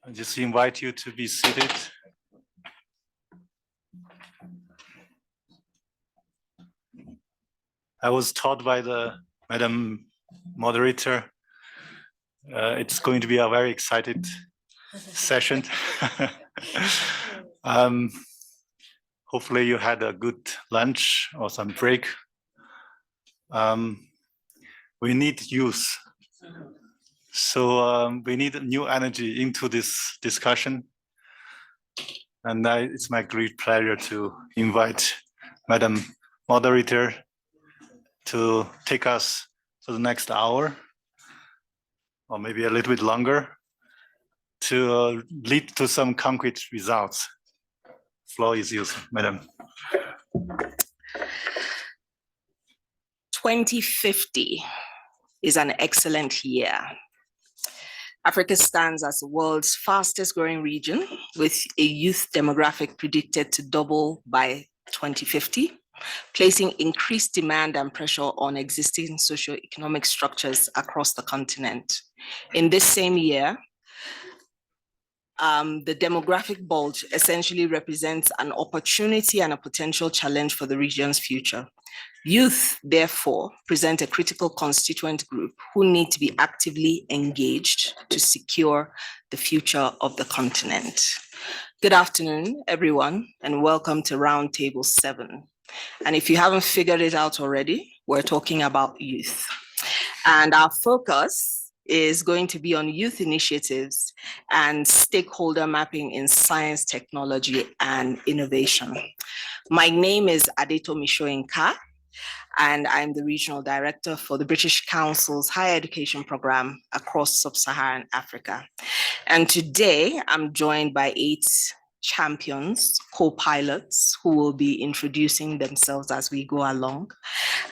I just invite you to be seated. I was taught by the Madam Moderator, it's going to be a very excited session. Hopefully you had a good lunch or some break. We need youth. So we need new energy into this discussion. And it's my great pleasure to invite Madam Moderator to take us to the next hour, or maybe a little bit longer, to lead to some concrete results. Floor is yours, Madam. 2050 is an excellent year. Africa stands as the world's fastest growing region, with a youth demographic predicted to double by 2050, placing increased demand and pressure on existing socioeconomic structures across the continent. In this same year, the demographic bulge essentially represents an opportunity and a potential challenge for the region's future. Youth, therefore, present a critical constituent group who need to be actively engaged to secure the future of the continent. Good afternoon, everyone, and welcome to Roundtable 7. And if you haven't figured it out already, we're talking about youth. And our focus is going to be on youth initiatives and stakeholder mapping in science, technology, and innovation. My name is Adeto Mishoinka, and I'm the Regional Director for the British Council's Higher Education Programme across Sub-Saharan Africa. And today I'm joined by 8 champions, co-pilots, who will be introducing themselves as we go along.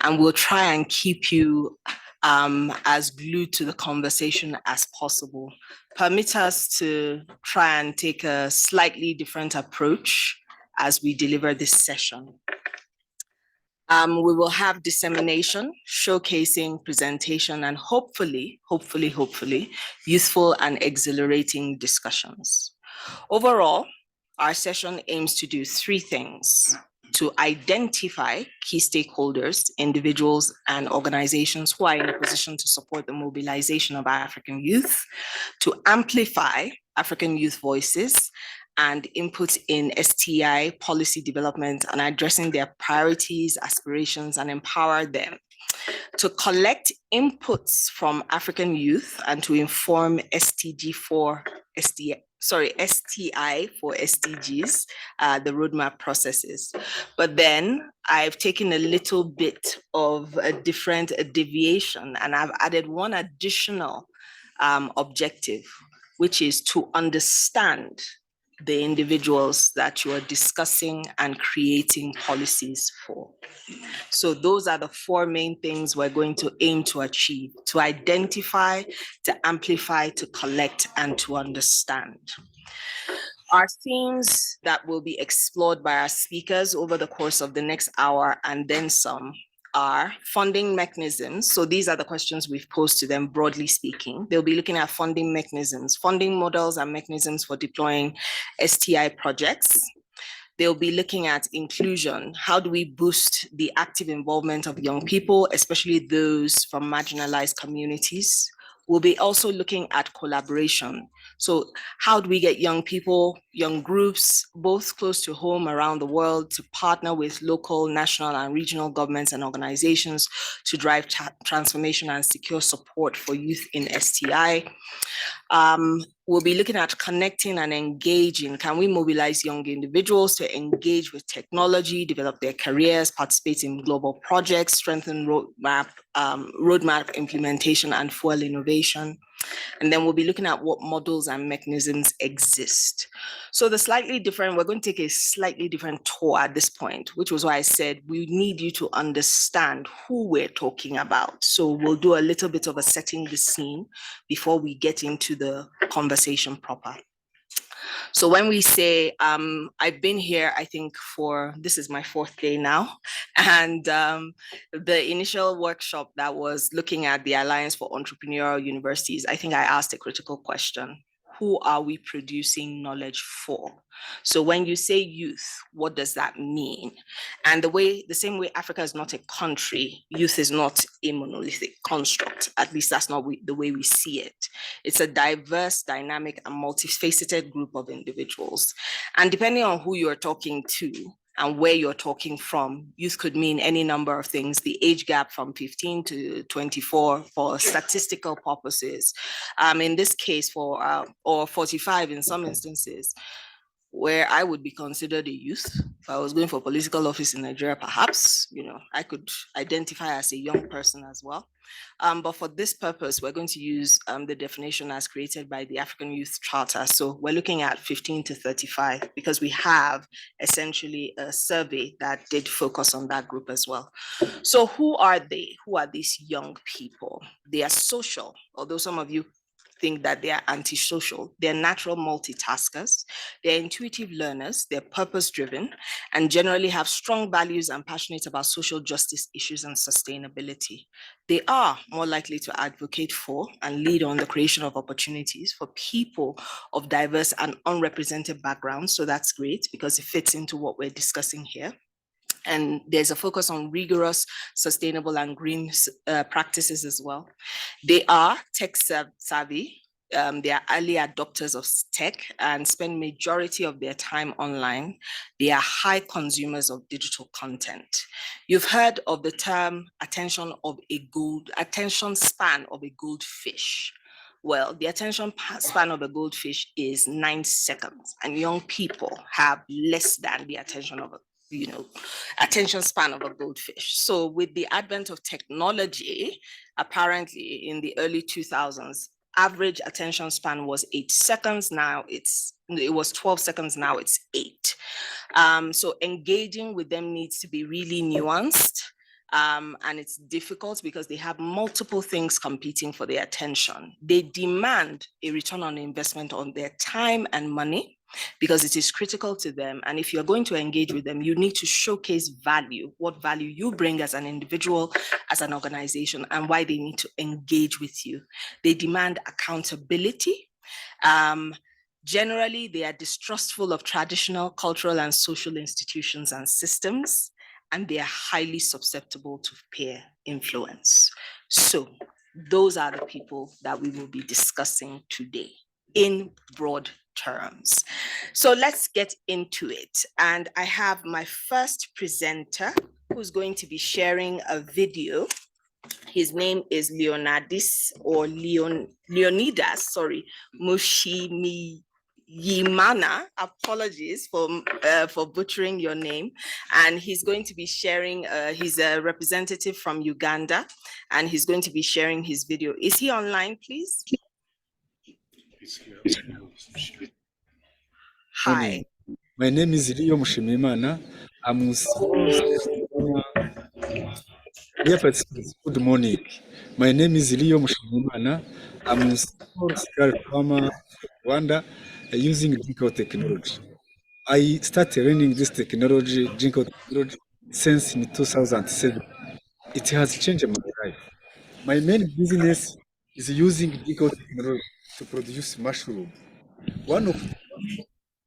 And we'll try and keep you as glued to the conversation as possible. Permit us to try and take a slightly different approach as we deliver this session. We will have dissemination, showcasing, presentation, and hopefully, useful and exhilarating discussions. Overall, our session aims to do 3 things: to identify key stakeholders, individuals, and organizations who are in a position to support the mobilization of our African youth, to amplify African youth voices, and input in STI policy development and addressing their priorities, aspirations, and empower them, to collect inputs from African youth and to inform STI4SDGs, the roadmap processes. But then I've taken a little bit of a different deviation, and I've added one additional objective, which is to understand the individuals that you are discussing and creating policies for. So those are the 4 main things we're going to aim to achieve: to identify, to amplify, to collect, and to understand. Our themes that will be explored by our speakers over the course of the next hour and then some are funding mechanisms. So these are the questions we've posed to them, broadly speaking. They'll be looking at funding mechanisms, funding models and mechanisms for deploying STI projects. They'll be looking at inclusion. How do we boost the active involvement of young people, especially those from marginalized communities? We'll be also looking at collaboration. So how do we get young people, young groups, both close to home around the world, to partner with local, national, and regional governments and organizations to drive transformation and secure support for youth in STI? We'll be looking at connecting and engaging. Can we mobilize young individuals to engage with technology, develop their careers, participate in global projects, strengthen roadmap implementation and fuel innovation? And then we'll be looking at what models and mechanisms exist. So we're going to take a slightly different tour at this point, which was why I said we need you to understand who we're talking about. So we'll do a little bit of a setting the scene before we get into the conversation proper. So when we say, I've been here, I think this is my 4th day now. And the initial workshop that was looking at the Alliance for Entrepreneurial Universities, I think I asked a critical question. Who are we producing knowledge for? So when you say youth, what does that mean? And the same way Africa is not a country, youth is not a monolithic construct. At least that's not the way we see it. It's a diverse, dynamic, and multifaceted group of individuals. And depending on who you're talking to and where you're talking from, youth could mean any number of things. The age gap from 15 to 24 for statistical purposes. In this case, or 45 in some instances, where I would be considered a youth. If I was going for political office in Nigeria, perhaps, I could identify as a young person as well. But for this purpose, we're going to use the definition as created by the African Youth Charter. So we're looking at 15 to 35 because we have essentially a survey that did focus on that group as well. So who are they? Who are these young people? They are social, although some of you think that they are antisocial. They're natural multitaskers, they're intuitive learners, they're purpose-driven, and generally have strong values and passionate about social justice issues and sustainability. They are more likely to advocate for and lead on the creation of opportunities for people of diverse and unrepresented backgrounds. So that's great because it fits into what we're discussing here. And there's a focus on rigorous, sustainable, and green practices as well. They are tech savvy. They are early adopters of tech and spend majority of their time online. They are high consumers of digital content. You've heard of the term attention span of a goldfish. Well, the attention span of a goldfish is 9 seconds, and young people have less than the attention span of a goldfish. So with the advent of technology, apparently in the early 2000s, average attention span was 8 seconds. Now it was 12 seconds, now it's 8. So engaging with them needs to be really nuanced. And it's difficult because they have multiple things competing for their attention. They demand a return on investment on their time and money, because it is critical to them. And if you're going to engage with them, you need to showcase value, what value you bring as an individual, as an organization, and why they need to engage with you. They demand accountability. Generally, they are distrustful of traditional, cultural, and social institutions and systems, and they are highly susceptible to peer influence. So those are the people that we will be discussing today in broad terms. So let's get into it. And I have my first presenter who's going to be sharing a video. His name is Leonidas Mushimiyimana. Apologies for butchering your name. And he's going to be sharing, he's a representative from Uganda, and he's going to be sharing his video. Is he online, please? Hi. My name is Leo Mushimimana. I'm Good morning. My name is Leo Mushimimana. I'm a small-scale farmer in Rwanda using digital technology. I started learning this technology, digital technology, since in 2007. It has changed my life. My main business is using digital technology to produce mushroom. One of the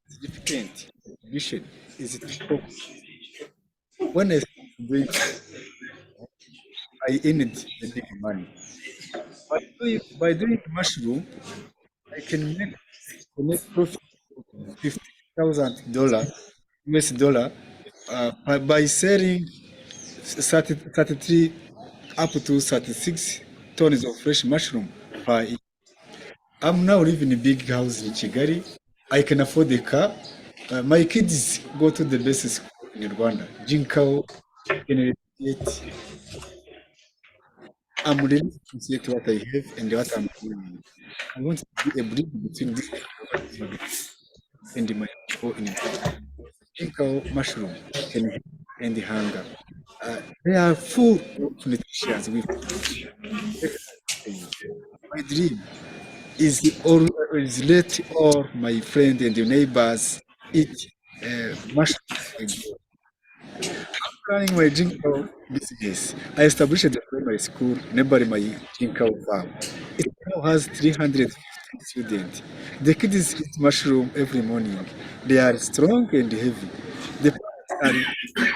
significant contribution is to focus. When I started doing I earned the big money. By doing mushroom, I can make profit of $50,000 US dollar by selling 33 up to 36 tons of fresh mushroom per year. I'm now living in a big house in Kigali. I can afford a car. My kids go to the best school in Rwanda, Jinkao, University. I'm really appreciate what I have and what I'm doing. I want to be a bridge between this and my people in Jinkao mushroom and hunger. They are full of nutrients with my dream is let all my friends and the neighbors eat mushroom. Planning my Jinko business, I established a primary school neighboring my Jinko farm. It now has 350 students. The kids eat mushroom every morning. They are strong and heavy. The parents are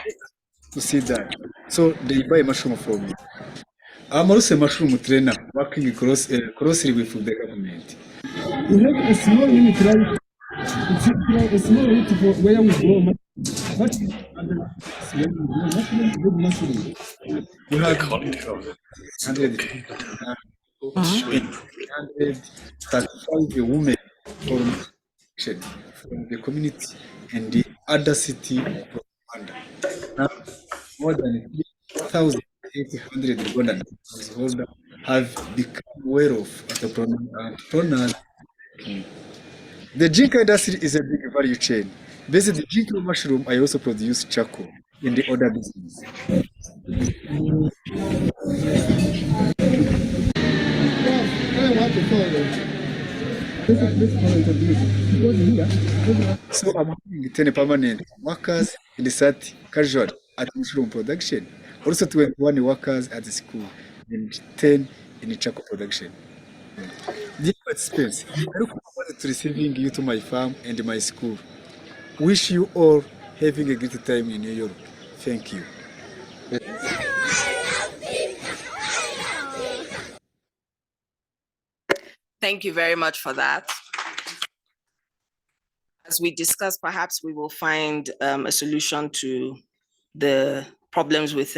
to see that. So they buy mushroom from me. I'm also a mushroom trainer working closely with the government. We have a small unit, right? It's a small unit for where we grow mushroom. What is mushroom? We have 135 women from the community and the other city of Rwanda. Now, more than 3,800 Rwandan householders have become aware of entrepreneurs. The Jinka industry is a big value chain. Based on the Jinka mushroom, I also produce charcoal in the other business. So I'm having 10 permanent workers in the site casual at mushroom production, also 21 workers at the school, and 10 in the charcoal production. Dear participants, I look forward to receiving you to my farm and my school. Wish you all having a great time in New York. Thank you. Thank you very much for that. As we discussed, perhaps we will find a solution to the problems with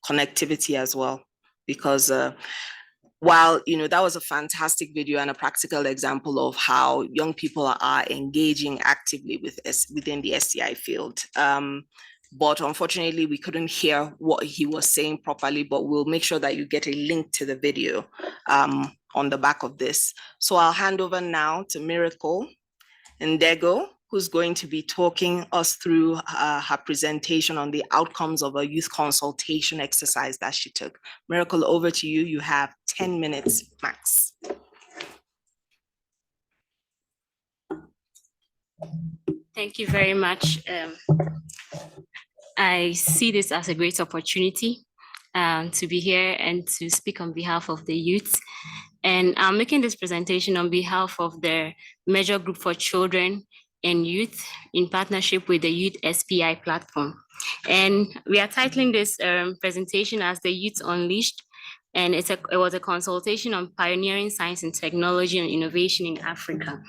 connectivity as well, because while that was a fantastic video and a practical example of how young people are engaging actively within the STI field. But unfortunately, we couldn't hear what he was saying properly, but we'll make sure that you get a link to the video on the back of this. So I'll hand over now to Miracle Ndego, who's going to be talking us through her presentation on the outcomes of a youth consultation exercise that she took. Miracle, over to you. You have 10 minutes max. Thank you very much. I see this as a great opportunity to be here and to speak on behalf of the youth. And I'm making this presentation on behalf of the Measure Group for Children and Youth in partnership with the Youth SPI platform. And we are titling this presentation as The Youth Unleashed. And it was a consultation on pioneering science and technology and innovation in Africa.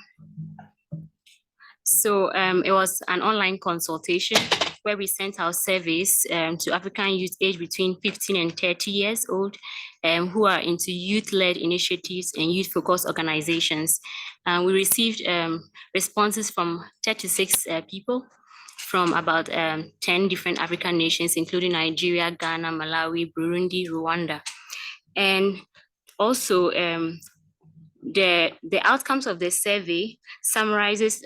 So it was an online consultation where we sent out surveys to African youth aged between 15 and 30 years old who are into youth-led initiatives and youth-focused organizations. We received responses from 36 people from about 10 different African nations, including Nigeria, Ghana, Malawi, Burundi, Rwanda. And also the outcomes of the survey summarizes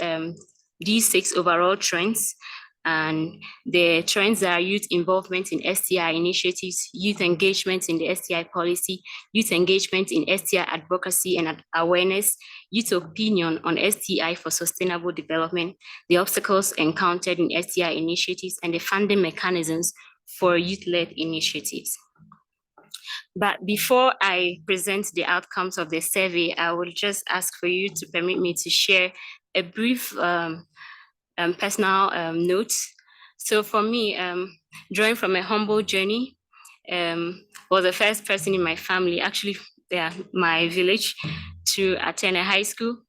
these 6 overall trends. And the trends are youth involvement in STI initiatives, youth engagement in the STI policy, youth engagement in STI advocacy and awareness, youth opinion on STI for sustainable development, the obstacles encountered in STI initiatives, and the funding mechanisms for youth-led initiatives. But before I present the outcomes of the survey, I will just ask for you to permit me to share a brief personal notes. So for me, drawing from a humble journey, was the first person in my family, actually my village, to attend a high school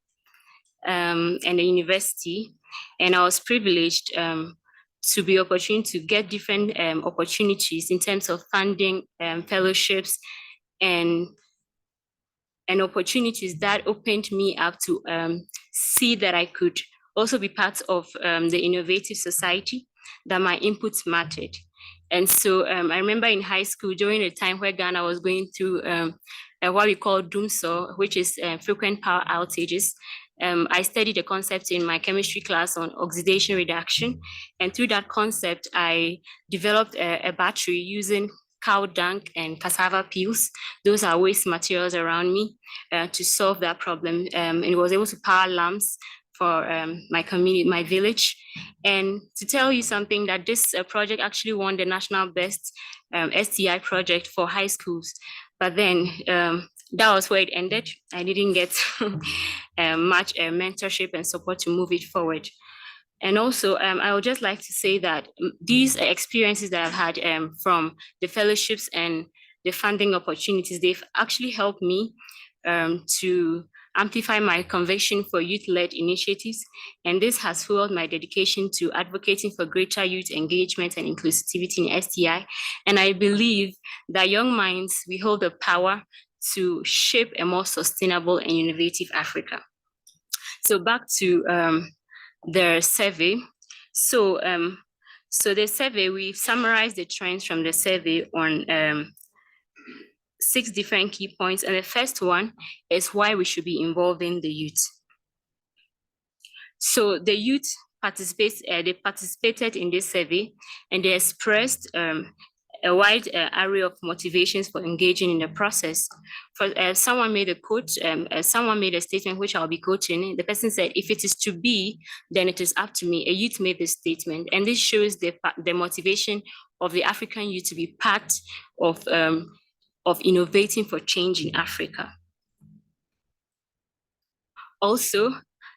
and a university. And I was privileged to be opportune to get different opportunities in terms of funding, fellowships, and opportunities that opened me up to see that I could also be part of the innovative society, that my inputs mattered. And so I remember in high school, during a time where Ghana was going through what we call doomsday, which is frequent power outages, I studied a concept in my chemistry class on oxidation reduction. And through that concept, I developed a battery using cow dung and cassava peels. Those are waste materials around me to solve that problem. And it was able to power lamps for my community, my village. And to tell you something, that this project actually won the national best STI project for high schools. But then that was where it ended. I didn't get much mentorship and support to move it forward. And also, I would just like to say that these experiences that I've had from the fellowships and the funding opportunities, they've actually helped me to amplify my conviction for youth-led initiatives. And this has fueled my dedication to advocating for greater youth engagement and inclusivity in STI. And I believe that young minds, we hold the power to shape a more sustainable and innovative Africa. So back to the survey. So the survey, we've summarized the trends from the survey on 6 different key points. And the first one is why we should be involving the youth. So the youth they participated in this survey, and they expressed a wide array of motivations for engaging in the process. Someone made a quote, someone made a statement which I'll be quoting. The person said, "If it is to be, then it is up to me." A youth made this statement, and this shows the motivation of the African youth to be part of innovating for change in Africa. Also,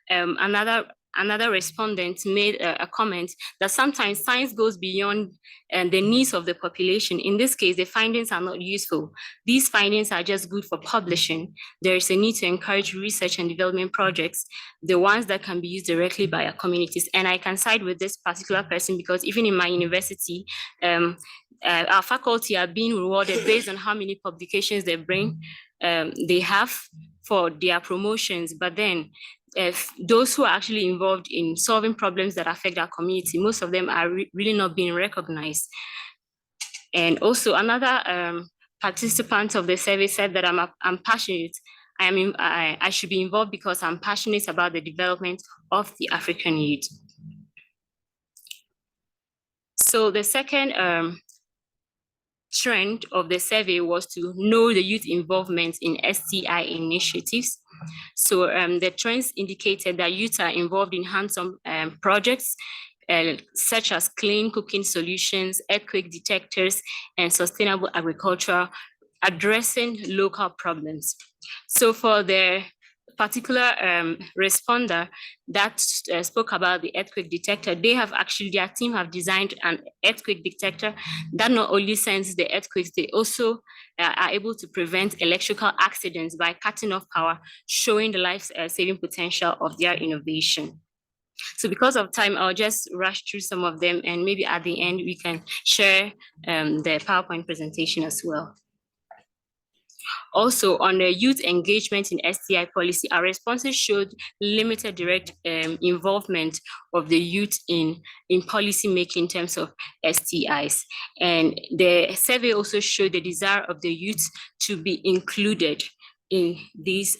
another respondent made a comment that sometimes science goes beyond the needs of the population. In this case, the findings are not useful. These findings are just good for publishing. There is a need to encourage research and development projects, the ones that can be used directly by our communities. And I can side with this particular person because even in my university, our faculty are being rewarded based on how many publications they have for their promotions. But then if those who are actually involved in solving problems that affect our community, most of them are really not being recognized. And also another participant of the survey said that I'm passionate. I should be involved because I'm passionate about the development of the African youth. So the second trend of the survey was to know the youth involvement in STI initiatives. So the trends indicated that youth are involved in hands-on projects such as clean cooking solutions, earthquake detectors, and sustainable agriculture, addressing local problems. So for the particular responder that spoke about the earthquake detector, their team have designed an earthquake detector that not only sends the earthquakes, they also are able to prevent electrical accidents by cutting off power, showing the life-saving potential of their innovation. So because of time, I'll just rush through some of them, and maybe at the end we can share the PowerPoint presentation as well. Also, on the youth engagement in STI policy, our responses showed limited direct involvement of the youth in policy making in terms of STIs. And the survey also showed the desire of the youth to be included in these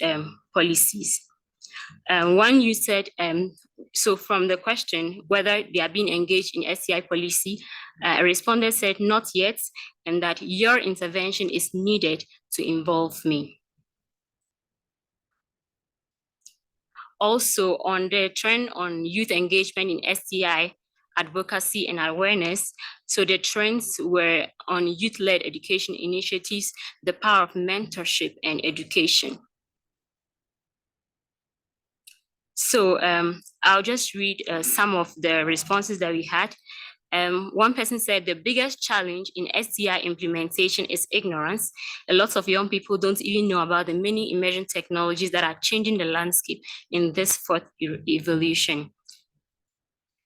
policies. One youth said, so from the question whether they are being engaged in STI policy, a respondent said not yet, and that your intervention is needed to involve me. Also, on the trend on youth engagement in STI advocacy and awareness, so the trends were on youth-led education initiatives, the power of mentorship and education. So I'll just read some of the responses that we had. One person said the biggest challenge in STI implementation is ignorance. A lot of young people don't even know about the many emerging technologies that are changing the landscape in this fourth evolution.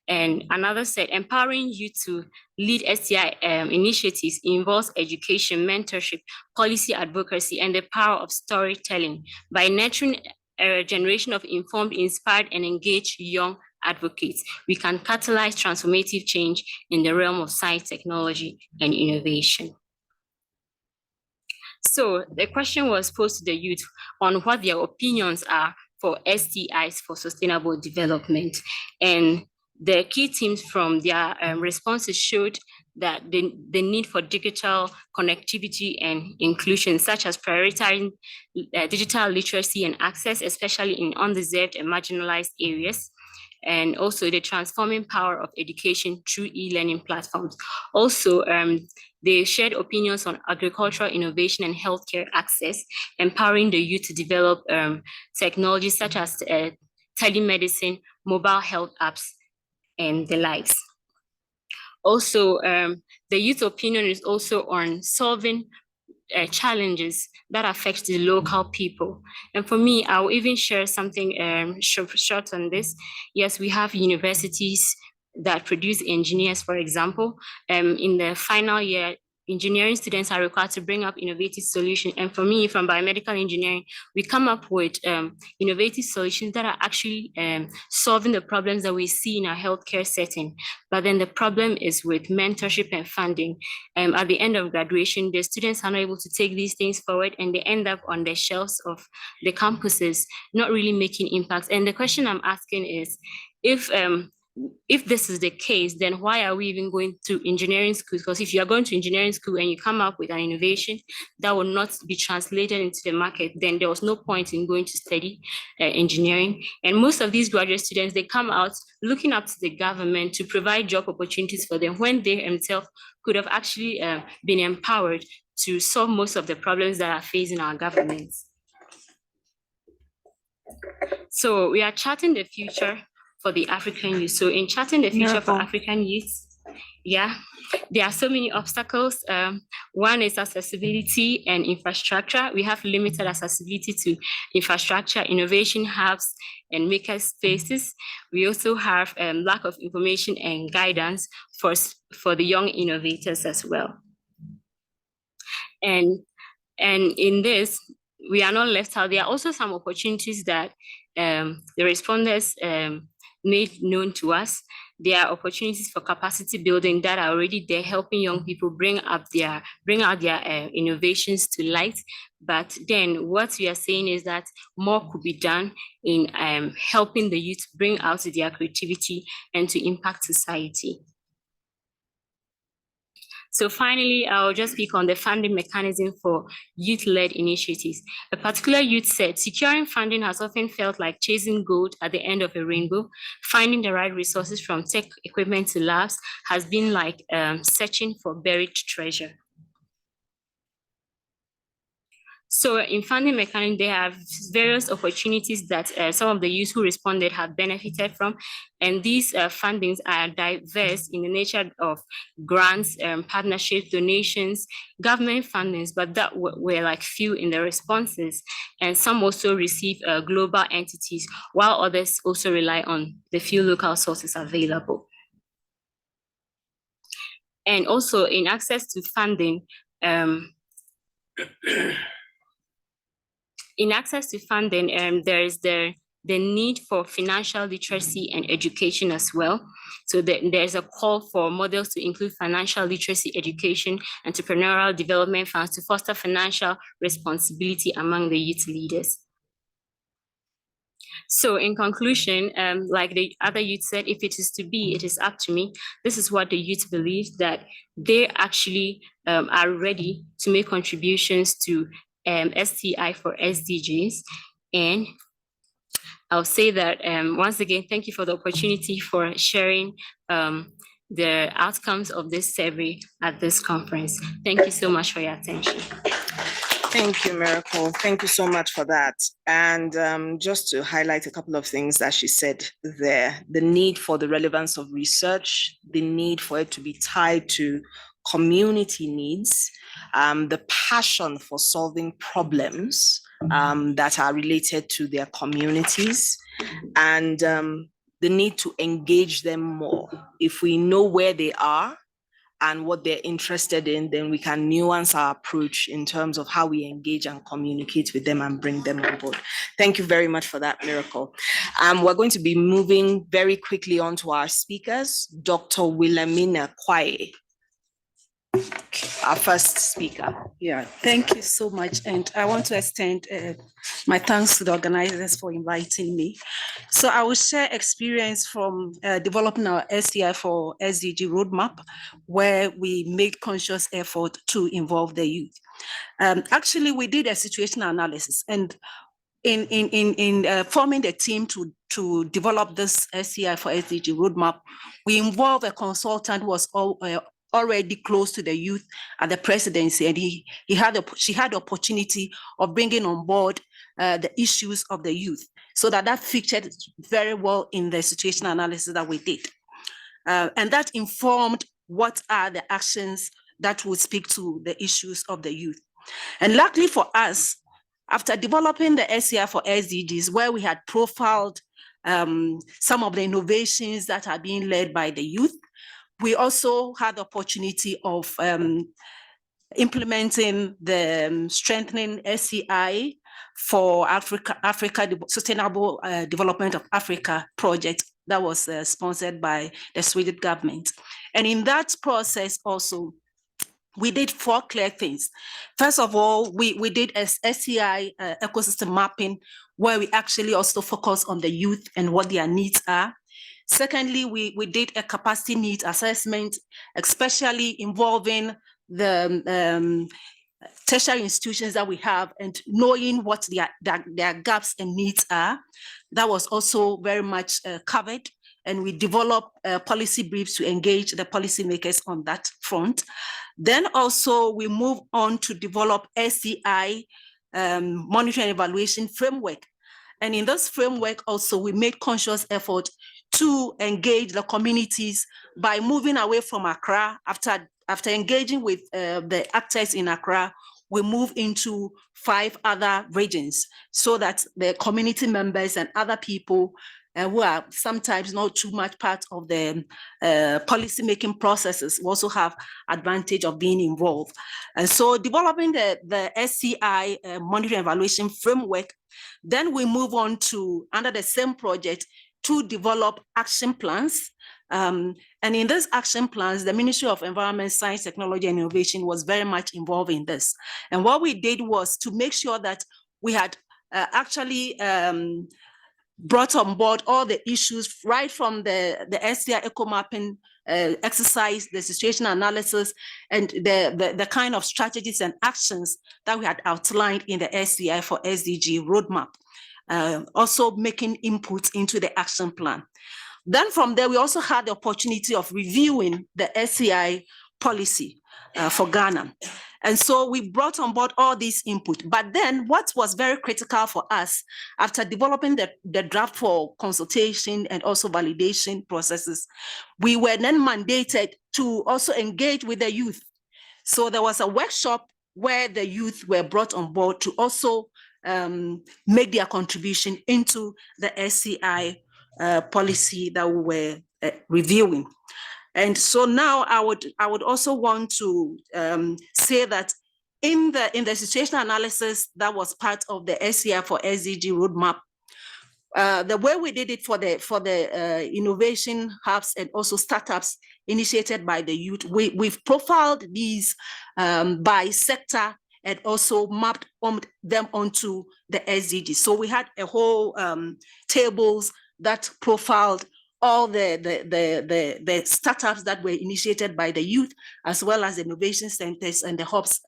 And another said, empowering you to lead STI initiatives involves education, mentorship, policy advocacy, and the power of storytelling by nurturing a generation of informed, inspired, and engaged young advocates. We can catalyze transformative change in the realm of science, technology, and innovation. So the question was posed to the youth on what their opinions are for STIs for sustainable development. And the key themes from their responses showed that the need for digital connectivity and inclusion, such as prioritizing digital literacy and access, especially in undeserved and marginalized areas, and also the transforming power of education through e-learning platforms. Also, they shared opinions on agricultural innovation and healthcare access, empowering the youth to develop technologies such as telemedicine, mobile health apps, and the likes. Also, the youth opinion is also on solving challenges that affect the local people. And for me, I'll even share something short on this. Yes, we have universities that produce engineers, for example. In the final year, engineering students are required to bring up innovative solutions. And for me, from biomedical engineering, we come up with innovative solutions that are actually solving the problems that we see in our healthcare setting. But then the problem is with mentorship and funding. At the end of graduation, the students are not able to take these things forward, and they end up on the shelves of the campuses, not really making impacts. And the question I'm asking is, if this is the case, then why are we even going to engineering schools? Because if you're going to engineering school and you come up with an innovation that will not be translated into the market, then there was no point in going to study engineering. And most of these graduate students, they come out looking up to the government to provide job opportunities for them when they themselves could have actually been empowered to solve most of the problems that are facing our governments. So we are charting the future for the African youth. So in charting the future for African youth, there are so many obstacles. One is accessibility and infrastructure. We have limited accessibility to infrastructure, innovation hubs, and maker spaces. We also have lack of information and guidance for the young innovators as well. And in this, we are not left out. There are also some opportunities that the respondents made known to us. There are opportunities for capacity building that are already there, helping young people bring out their innovations to light. But then what we are saying is that more could be done in helping the youth bring out their creativity and to impact society. So finally, I'll just speak on the funding mechanism for youth-led initiatives. A particular youth said, securing funding has often felt like chasing gold at the end of a rainbow. Finding the right resources from tech equipment to labs has been like searching for buried treasure. So in funding mechanism, there are various opportunities that some of the youth who responded have benefited from. And these fundings are diverse in the nature of grants, partnerships, donations, government fundings, but that were like few in the responses. And some also receive global entities, while others also rely on the few local sources available. And also in access to funding, there is the need for financial literacy and education as well. So there's a call for models to include financial literacy, education, entrepreneurial development funds to foster financial responsibility among the youth leaders. So in conclusion, like the other youth said, if it is to be, it is up to me. This is what the youth believe, that they actually are ready to make contributions to STI4SDGs. And I'll say that once again, thank you for the opportunity for sharing the outcomes of this survey at this conference. Thank you so much for your attention. Thank you, Miracle. Thank you so much for that. And just to highlight a couple of things that she said there, the need for the relevance of research, the need for it to be tied to community needs, the passion for solving problems that are related to their communities, and the need to engage them more. If we know where they are and what they're interested in, then we can nuance our approach in terms of how we engage and communicate with them and bring them on board. Thank you very much for that, Miracle. We're going to be moving very quickly on to our speakers. Dr. Wilhelmina Kwaye. our first speaker. Yeah, thank you so much. And I want to extend my thanks to the organizers for inviting me. So I will share experience from developing our STI4SDG roadmap, where we made conscious effort to involve the youth. Actually, we did a situational analysis, and in forming the team to develop this STI4SDG roadmap, we involved a consultant who was already close to the youth at the presidency, and she had the opportunity of bringing on board the issues of the youth, so that featured very well in the situational analysis that we did. And that informed what are the actions that would speak to the issues of the youth. And luckily for us, after developing the STI4SDGs, where we had profiled some of the innovations that are being led by the youth, we also had the opportunity of implementing the strengthening SCI for Africa Sustainable Development of Africa project that was sponsored by the Swedish government. And in that process also, we did 4 clear things. First of all, we did a SCI ecosystem mapping, where we actually also focus on the youth and what their needs are. Secondly, we did a capacity needs assessment, especially involving the tertiary institutions that we have and knowing what their gaps and needs are. That was also very much covered. And we developed policy briefs to engage the policymakers on that front. Then also we move on to develop SCI monitoring and evaluation framework. And in this framework also, we made conscious effort to engage the communities by moving away from Accra. After engaging with the actors in Accra, we move into 5 other regions, so that the community members and other people who are sometimes not too much part of the policy-making processes also have advantage of being involved. And so developing the SCI monitoring evaluation framework, then we move on to, under the same project, to develop action plans. And in these action plans, the Ministry of Environment, Science, Technology, and Innovation was very much involved in this. And what we did was to make sure that we had actually brought on board all the issues right from the SCI eco mapping exercise, the situation analysis, and the kind of strategies and actions that we had outlined in the STI4SDG roadmap, also making input into the action plan. Then from there, we also had the opportunity of reviewing the SCI policy for Ghana. And so we brought on board all these input. But then what was very critical for us, after developing the draft for consultation and also validation processes, we were then mandated to also engage with the youth. So there was a workshop where the youth were brought on board to also make their contribution into the SCI policy that we were reviewing. And so now I would also want to say that in the situation analysis that was part of the STI4SDG roadmap, the way we did it for the innovation hubs and also startups initiated by the youth, we've profiled these by sector and also mapped them onto the SDG. So we had a whole tables that profiled all the startups that were initiated by the youth, as well as the innovation centers and the hubs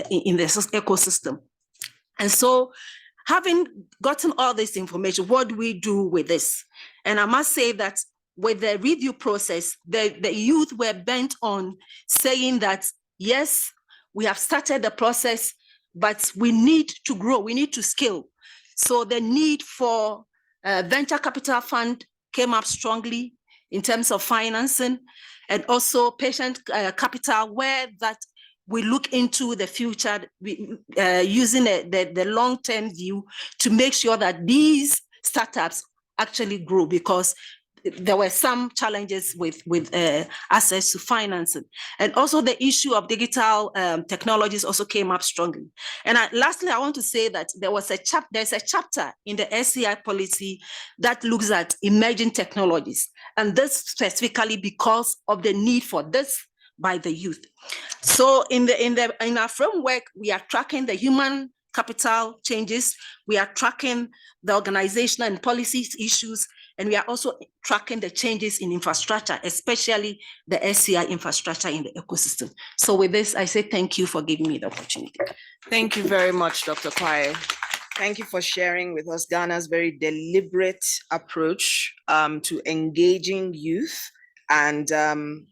in the ecosystem. And so, having gotten all this information, what do we do with this? And I must say that with the review process, the youth were bent on saying that, yes, we have started the process, but we need to grow, we need to scale. So the need for venture capital fund came up strongly in terms of financing, and also patient capital, where that we look into the future using the long-term view to make sure that these startups actually grow, because there were some challenges with access to financing. And also the issue of digital technologies also came up strongly. And lastly, I want to say that there's a chapter in the SCI policy that looks at emerging technologies. And this specifically because of the need for this by the youth. So in our framework, we are tracking the human capital changes, we are tracking the organizational and policy issues, and we are also tracking the changes in infrastructure, especially the SCI infrastructure in the ecosystem. So with this, I say thank you for giving me the opportunity. Thank you very much, Dr. Kwae. Thank you for sharing with us Ghana's very deliberate approach to engaging youth and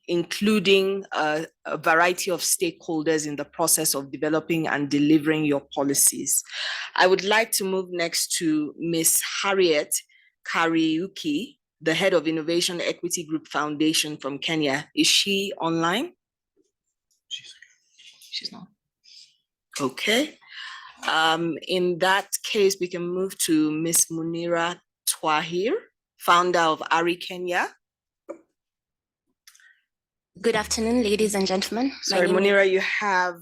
including a variety of stakeholders in the process of developing and delivering your policies. I would like to move next to Ms. Harriet Kariuki, the head of Innovation Equity Group Foundation from Kenya. Is she online? She's not. Okay. In that case, we can move to Ms. Munira Twahir, founder of ARI Kenya. Good afternoon, ladies and gentlemen. Sorry, Munira, you have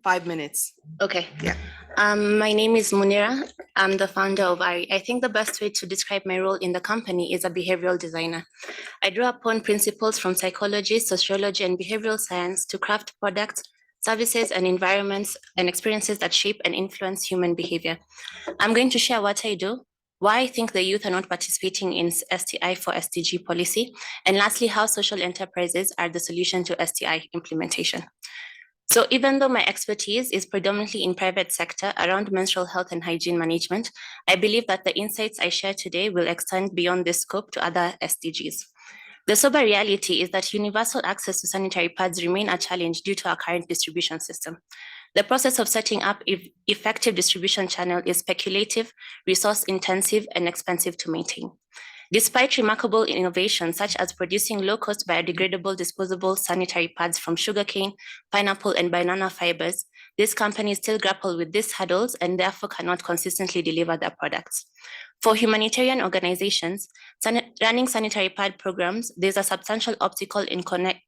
5 minutes. Okay. Yeah. My name is Munira. I'm the founder of ARI. I think the best way to describe my role in the company is a behavioral designer. I draw upon principles from psychology, sociology, and behavioral science to craft products, services, and environments and experiences that shape and influence human behavior. I'm going to share what I do, why I think the youth are not participating in STI4SDG policy, and lastly, how social enterprises are the solution to STI implementation. So even though my expertise is predominantly in private sector around menstrual health and hygiene management, I believe that the insights I share today will extend beyond this scope to other SDGs. The sober reality is that universal access to sanitary pads remain a challenge due to our current distribution system. The process of setting up effective distribution channel is speculative, resource intensive, and expensive to maintain. Despite remarkable innovations such as producing low-cost biodegradable disposable sanitary pads from sugarcane, pineapple, and banana fibers, these companies still grapple with these hurdles and therefore cannot consistently deliver their products. For humanitarian organizations, running sanitary pad programs, there's a substantial obstacle in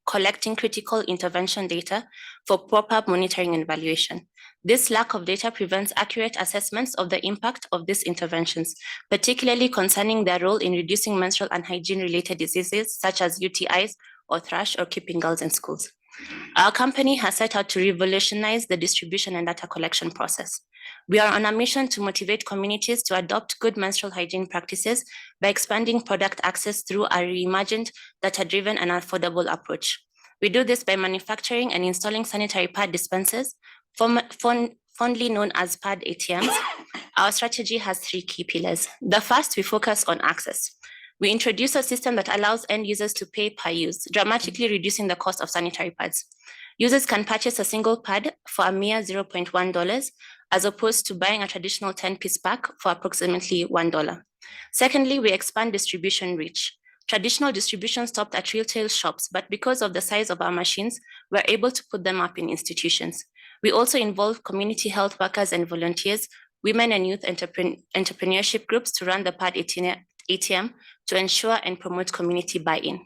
collecting critical intervention data for proper monitoring and evaluation. This lack of data prevents accurate assessments of the impact of these interventions, particularly concerning their role in reducing menstrual and hygiene-related diseases such as UTIs or thrush or keeping girls in schools. Our company has set out to revolutionize the distribution and data collection process. We are on a mission to motivate communities to adopt good menstrual hygiene practices by expanding product access through a reimagined, data-driven, and affordable approach. We do this by manufacturing and installing sanitary pad dispensers, fondly known as pad ATMs. Our strategy has 3 key pillars. The first, we focus on access. We introduce a system that allows end users to pay per use, dramatically reducing the cost of sanitary pads. Users can purchase a single pad for a mere $0.1, as opposed to buying a traditional 10-piece pack for approximately $1. Secondly, we expand distribution reach. Traditional distribution stopped at retail shops, but because of the size of our machines, we're able to put them up in institutions. We also involve community health workers and volunteers, women and youth entrepreneurship groups to run the pad ATM to ensure and promote community buy-in.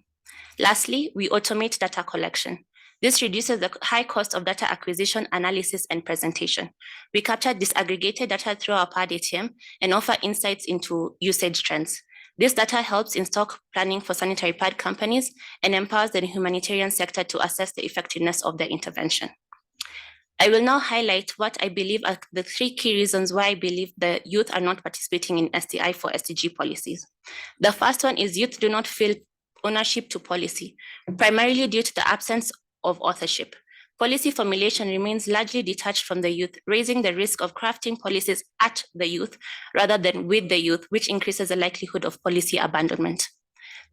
Lastly, we automate data collection. This reduces the high cost of data acquisition, analysis, and presentation. We capture disaggregated data through our pad ATM and offer insights into usage trends. This data helps in stock planning for sanitary pad companies and empowers the humanitarian sector to assess the effectiveness of their intervention. I will now highlight what I believe are the 3 key reasons why I believe the youth are not participating in STI4SDG policies. The first one is youth do not feel ownership to policy, primarily due to the absence of authorship. Policy formulation remains largely detached from the youth, raising the risk of crafting policies at the youth rather than with the youth, which increases the likelihood of policy abandonment.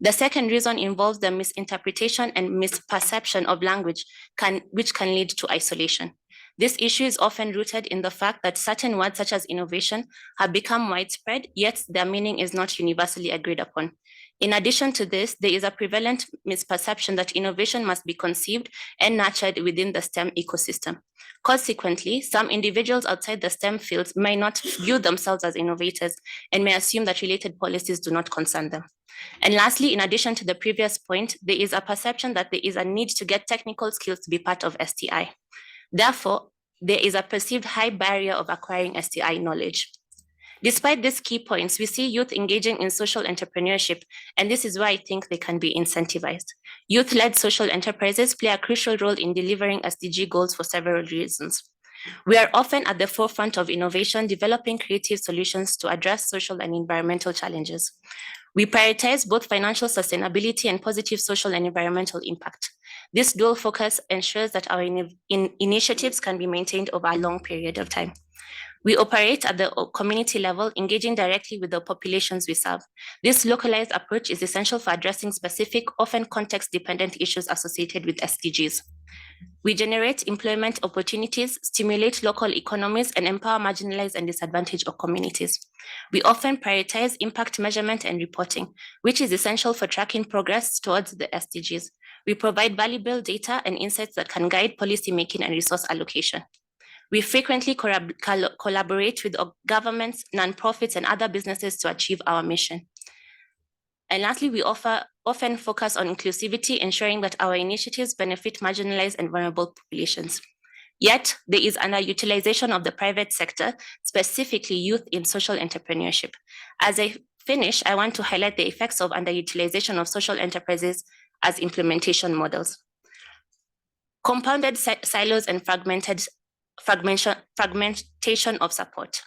The second reason involves the misinterpretation and misperception of language, which can lead to isolation. This issue is often rooted in the fact that certain words such as innovation have become widespread, yet their meaning is not universally agreed upon. In addition to this, there is a prevalent misperception that innovation must be conceived and nurtured within the STEM ecosystem. Consequently, some individuals outside the STEM fields may not view themselves as innovators and may assume that related policies do not concern them. And lastly, in addition to the previous point, there is a perception that there is a need to get technical skills to be part of STI. Therefore, there is a perceived high barrier of acquiring STI knowledge. Despite these key points, we see youth engaging in social entrepreneurship, and this is why I think they can be incentivized. Youth-led social enterprises play a crucial role in delivering SDG goals for several reasons. We are often at the forefront of innovation, developing creative solutions to address social and environmental challenges. We prioritize both financial sustainability and positive social and environmental impact. This dual focus ensures that our initiatives can be maintained over a long period of time. We operate at the community level, engaging directly with the populations we serve. This localized approach is essential for addressing specific, often context-dependent issues associated with SDGs. We generate employment opportunities, stimulate local economies, and empower marginalized and disadvantaged communities. We often prioritize impact measurement and reporting, which is essential for tracking progress towards the SDGs. We provide valuable data and insights that can guide policymaking and resource allocation. We frequently collaborate with governments, nonprofits, and other businesses to achieve our mission. And lastly, we often focus on inclusivity, ensuring that our initiatives benefit marginalized and vulnerable populations. Yet, there is underutilization of the private sector, specifically youth in social entrepreneurship. As I finish, I want to highlight the effects of underutilization of social enterprises as implementation models. Compounded silos and fragmentation of support.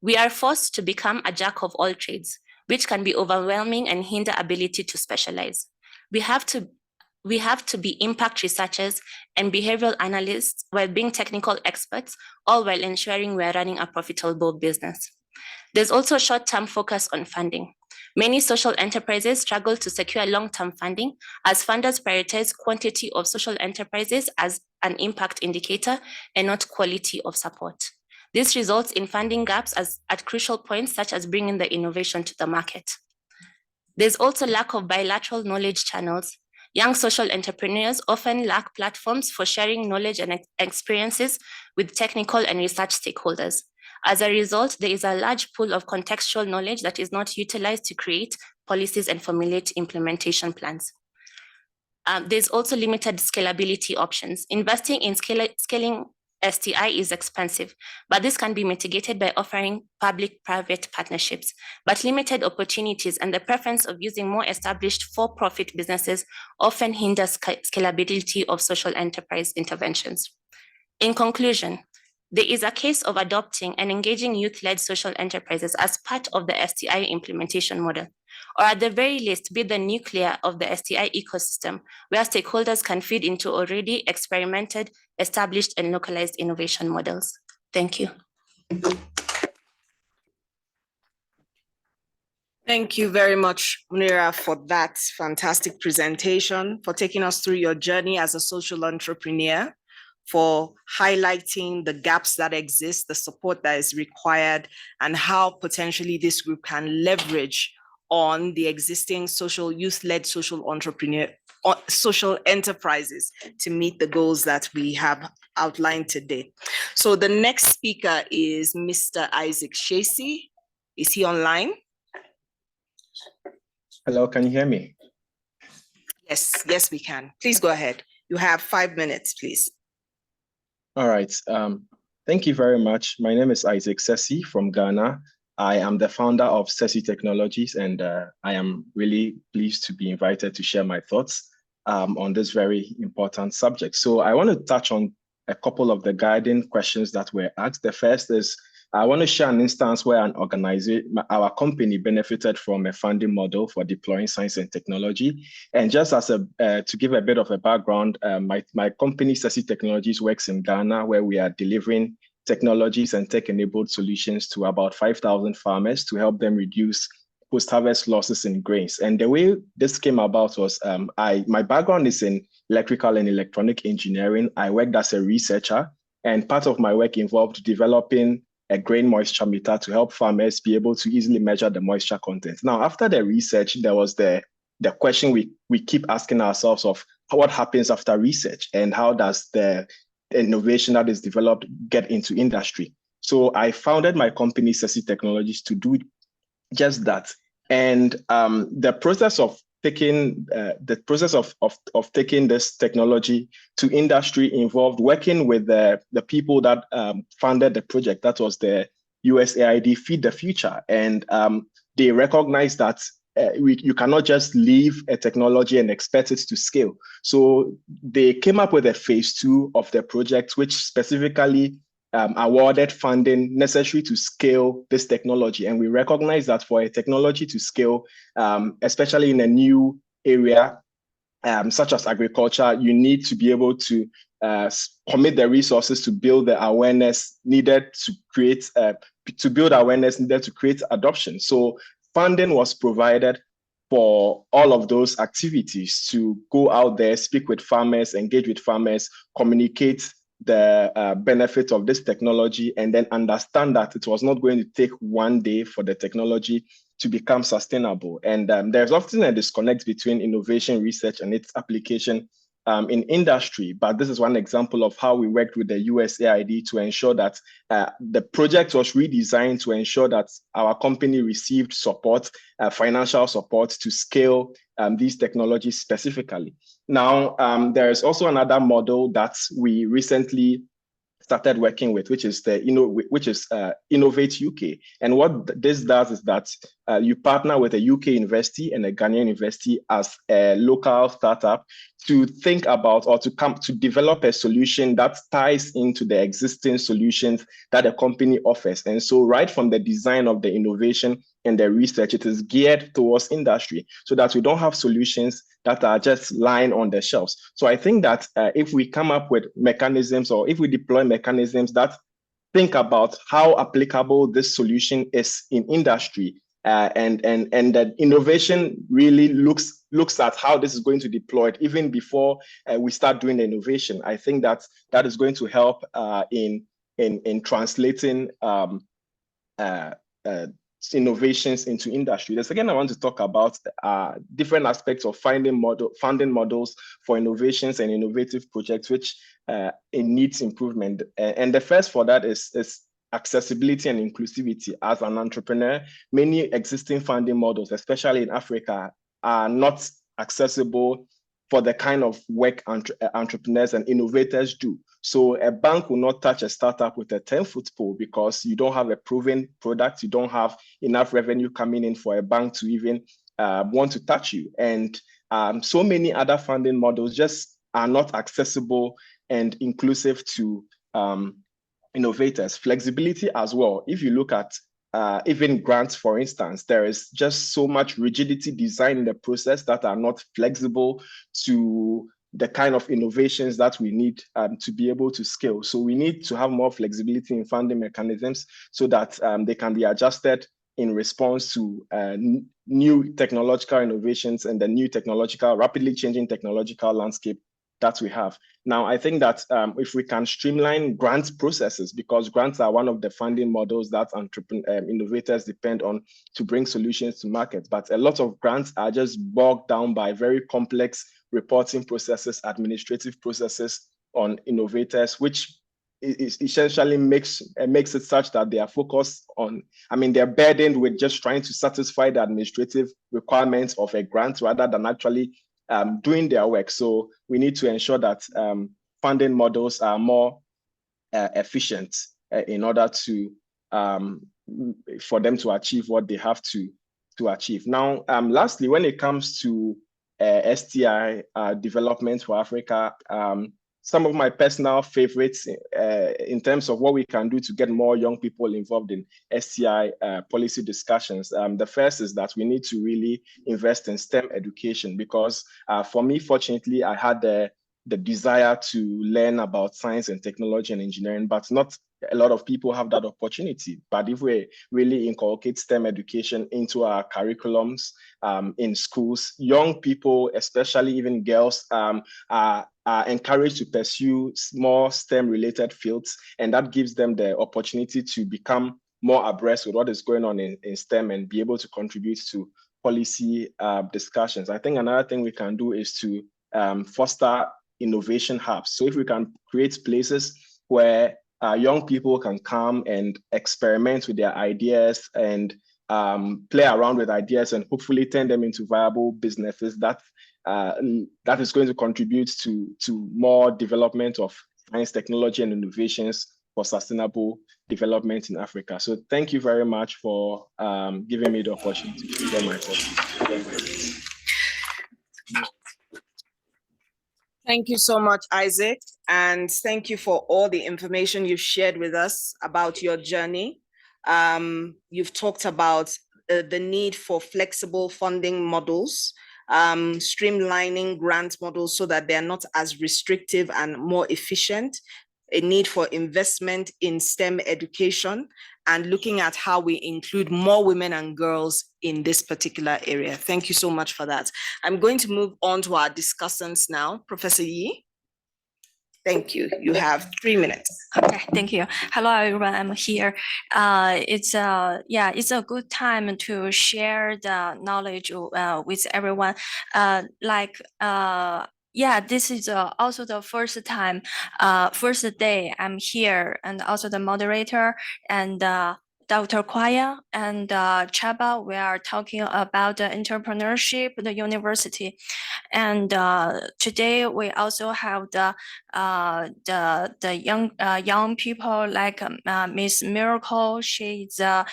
We are forced to become a jack of all trades, which can be overwhelming and hinder ability to specialize. We have to be impact researchers and behavioral analysts while being technical experts, all while ensuring we're running a profitable business. There's also a short-term focus on funding. Many social enterprises struggle to secure long-term funding as funders prioritize quantity of social enterprises as an impact indicator and not quality of support. This results in funding gaps at crucial points such as bringing the innovation to the market. There's also lack of bilateral knowledge channels. Young social entrepreneurs often lack platforms for sharing knowledge and experiences with technical and research stakeholders. As a result, there is a large pool of contextual knowledge that is not utilized to create policies and formulate implementation plans. There's also limited scalability options. Investing in scaling STI is expensive, but this can be mitigated by offering public-private partnerships. But limited opportunities and the preference of using more established for-profit businesses often hinders scalability of social enterprise interventions. In conclusion, there is a case of adopting and engaging youth-led social enterprises as part of the STI implementation model, or at the very least be the nucleus of the STI ecosystem where stakeholders can feed into already experimented, established, and localized innovation models. Thank you. Thank you very much, Munira, for that fantastic presentation, for taking us through your journey as a social entrepreneur, for highlighting the gaps that exist, the support that is required, and how potentially this group can leverage on the existing youth-led social enterprises to meet the goals that we have outlined today. So the next speaker is Mr. Isaac Shacey. Is he online? Hello, can you hear me? Yes, we can. Please go ahead. You have 5 minutes, please. All right. Thank you very much. My name is Isaac Shacey from Ghana. I am the founder of STI Technologies, and I am really pleased to be invited to share my thoughts on this very important subject. So I want to touch on a couple of the guiding questions that were asked. The first is, I want to share an instance where an organization, our company, benefited from a funding model for deploying science and technology. And just as to give a bit of a background, my company, STI Technologies, works in Ghana, where we are delivering technologies and tech-enabled solutions to about 5,000 farmers to help them reduce post-harvest losses in grains. And the way this came about was, my background is in electrical and electronic engineering. I worked as a researcher, and part of my work involved developing a grain moisture meter to help farmers be able to easily measure the moisture content. Now, after the research, there was the question we keep asking ourselves of what happens after research and how does the innovation that is developed get into industry. So I founded my company, STI Technologies, to do just that. And the process of taking taking this technology to industry involved working with the people that funded the project. That was the USAID Feed the Future. And they recognize that you cannot just leave a technology and expect it to scale. So they came up with a phase 2 of the project, which specifically awarded funding necessary to scale this technology. And we recognize that for a technology to scale, especially in a new area, such as agriculture, you need to be able to commit the resources to build the awareness needed to create, adoption. So funding was provided for all of those activities to go out there, speak with farmers, engage with farmers, communicate the benefit of this technology, and then understand that it was not going to take one day for the technology to become sustainable. And there's often a disconnect between innovation research and its application in industry. But this is one example of how we worked with the USAID to ensure that the project was redesigned to ensure that our company received support, financial support to scale these technologies specifically. Now, there is also another model that we recently started working with, which is Innovate UK. And what this does is that you partner with a UK university and a Ghanaian university as a local startup to think about or to develop a solution that ties into the existing solutions that a company offers. And so right from the design of the innovation and the research, it is geared towards industry so that we don't have solutions that are just lying on the shelves. So I think that if we come up with mechanisms or if we deploy mechanisms that think about how applicable this solution is in industry, and that innovation really looks at how this is going to deploy it even before we start doing the innovation. I think that is going to help in translating innovations into industry. The second I want to talk about different aspects of funding models for innovations and innovative projects, which it needs improvement. And the first for that is accessibility and inclusivity. As an entrepreneur, many existing funding models, especially in Africa, are not accessible for the kind of work entrepreneurs and innovators do. So a bank will not touch a startup with a 10-foot pole because you don't have a proven product, you don't have enough revenue coming in for a bank to even want to touch you. And so many other funding models just are not accessible and inclusive to innovators. Flexibility as well. If you look at even grants, for instance, there is just so much rigidity design in the process that are not flexible to the kind of innovations that we need to be able to scale. So we need to have more flexibility in funding mechanisms so that they can be adjusted in response to new technological innovations and the new rapidly changing technological landscape that we have. Now, I think that if we can streamline grant processes, because grants are one of the funding models that innovators depend on to bring solutions to market, but a lot of grants are just bogged down by very complex reporting processes, administrative processes on innovators, which is essentially makes it such that they are focused on, they're burdened with just trying to satisfy the administrative requirements of a grant rather than actually doing their work. So we need to ensure that funding models are more efficient in order to for them to achieve what they have to achieve. Now, lastly, when it comes to STI development for Africa, some of my personal favorites in terms of what we can do to get more young people involved in STI policy discussions. The first is that we need to really invest in STEM education because for me, fortunately, I had the desire to learn about science and technology and engineering, but not a lot of people have that opportunity. But if we really inculcate STEM education into our curriculums in schools, young people, especially even girls, are encouraged to pursue more STEM-related fields, and that gives them the opportunity to become more abreast with what is going on in STEM and be able to contribute to policy discussions. I think another thing we can do is to foster innovation hubs. So if we can create places where young people can come and experiment with their ideas and play around with ideas and hopefully turn them into viable businesses, that is going to contribute to more development of science, technology, and innovations for sustainable development in Africa. So thank you very much for giving me the opportunity to share my thoughts. Thank you so much, Isaac. And thank you for all the information you've shared with us about your journey. You've talked about the need for flexible funding models, streamlining grant models so that they're not as restrictive and more efficient, a need for investment in STEM education, and looking at how we include more women and girls in this particular area. Thank you so much for that. I'm going to move on to our discussants now. Professor Yi. Thank you. You have 3 minutes. Okay, thank you. Hello, everyone. I'm here. It's a good time to share the knowledge with everyone. This is also the first day I'm here, and also the moderator and Dr. Kwaya and Chaba. We are talking about the entrepreneurship, the university, and today we also have the young people like Miss Miracle. She's a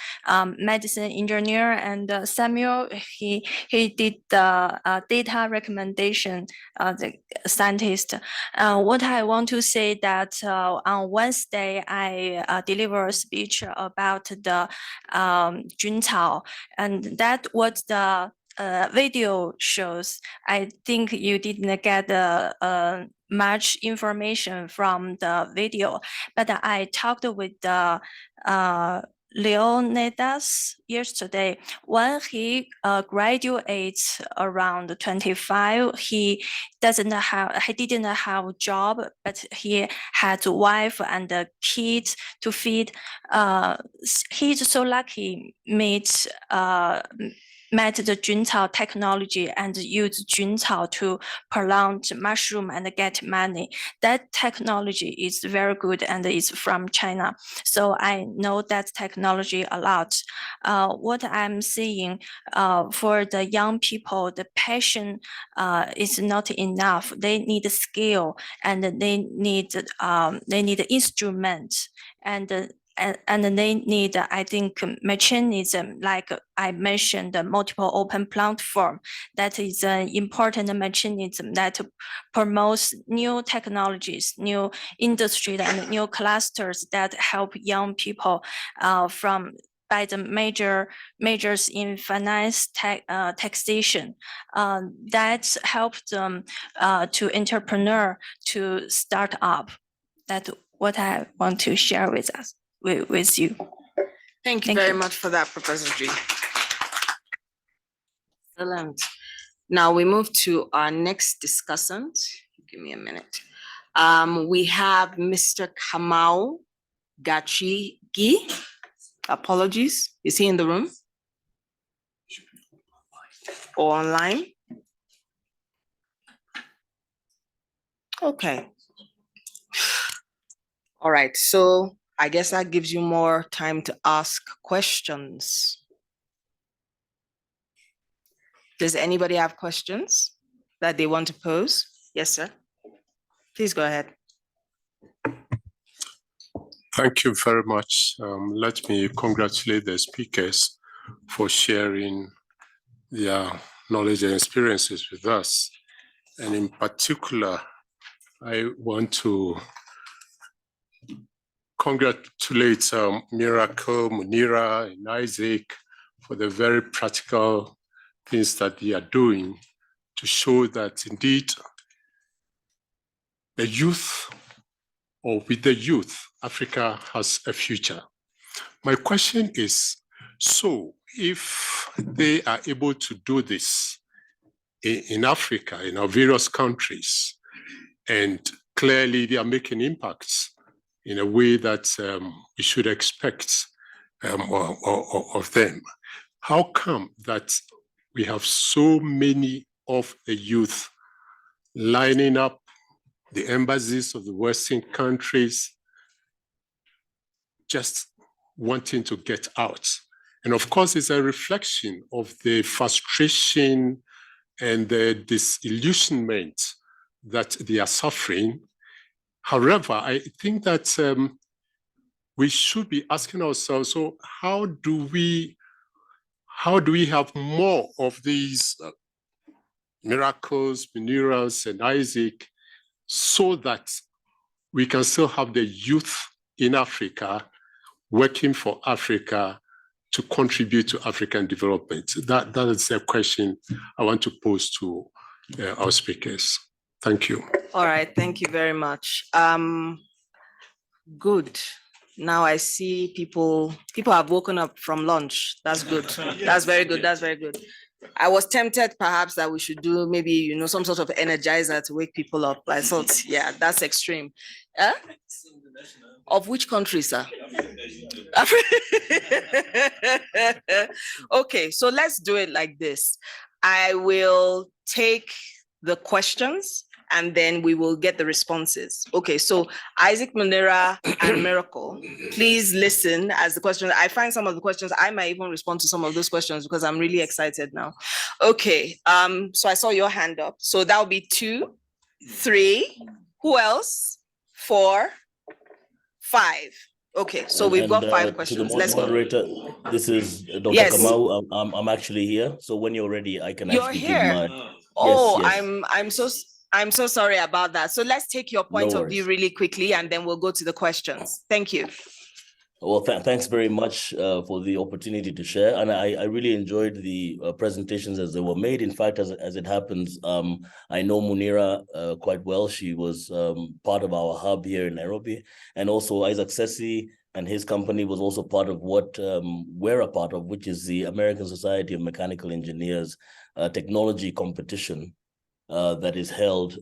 medicine engineer, and Samuel he did the data recommendation, the scientist. What I want to say that on Wednesday I deliver a speech about the Juntao, and that what the video shows. I think you didn't get much information from the video, but I talked with the Leonidas yesterday. When he graduates around 25, he didn't have a job, but he had a wife and a kid to feed. He's so lucky met the Juntao technology and used Juntao to plant mushroom and get money. That technology is very good and is from China. So I know that technology a lot. What I'm seeing for the young people, the passion is not enough. They need skill, and they need instruments, and they need, I think, mechanism, like I mentioned, the multiple open platform. That is an important mechanism that promotes new technologies, new industry, and new clusters that help young people by the majors in finance, taxation, that helps them to entrepreneur, to start up. That's what I want to share with us. With you. Thank you very much for that, Professor G. Excellent. Now we move to our next discussant. Give me a minute. We have Mr. Kamau Gachigi. Apologies. Is he in the room? Or online? Okay. All right, so I guess that gives you more time to ask questions. Does anybody have questions that they want to pose? Yes, sir. Please go ahead. Thank you very much. Let me congratulate the speakers for sharing their knowledge and experiences with us. And in particular, I want to congratulate Miracle, Munira, and Isaac for the very practical things that they are doing to show that indeed the youth, or with the youth, Africa has a future. My question is, so if they are able to do this in Africa, in our various countries, and clearly they are making impacts in a way that we should expect of them, how come that we have so many of the youth lining up the embassies of the Western countries, just wanting to get out? And of course, it's a reflection of the frustration and the disillusionment that they are suffering. However, I think that we should be asking ourselves, so how do we have more of these miracles, minerals, and Isaac, so that we can still have the youth in Africa working for Africa to contribute to African development? That is the question I want to pose to our speakers. Thank you. All right, thank you very much. Good. Now I see people have woken up from lunch. That's good. That's very good. That's very good. I was tempted perhaps that we should do maybe, some sort of energizer to wake people up. I thought, yeah, that's extreme. Of which country, sir? Okay, so let's do it like this. I will take the questions and then we will get the responses. Okay, so Isaac, Munira, and Miracle, please listen as the questions. I find some of the questions, I might even respond to some of those questions because I'm really excited now. Okay, so I saw your hand up. So that'll be 2, 3, who else? 4, 5. Okay, so we've got 5 questions. Let's go. Moderator, this is Dr. Yes. Kamau. I'm actually here. So when you're ready, I can You're actually here. give my. Oh, yes. I'm so sorry about that. So let's take your point No of view really quickly and then we'll go to the questions. Thank you. Well, thanks very much for the opportunity to share. And I really enjoyed the presentations as they were made. In fact, as it happens, I know Munira quite well. She was part of our hub here in Nairobi. And also Isaac Sessi and his company was also part of what we're a part of, which is the American Society of Mechanical Engineers technology competition that is held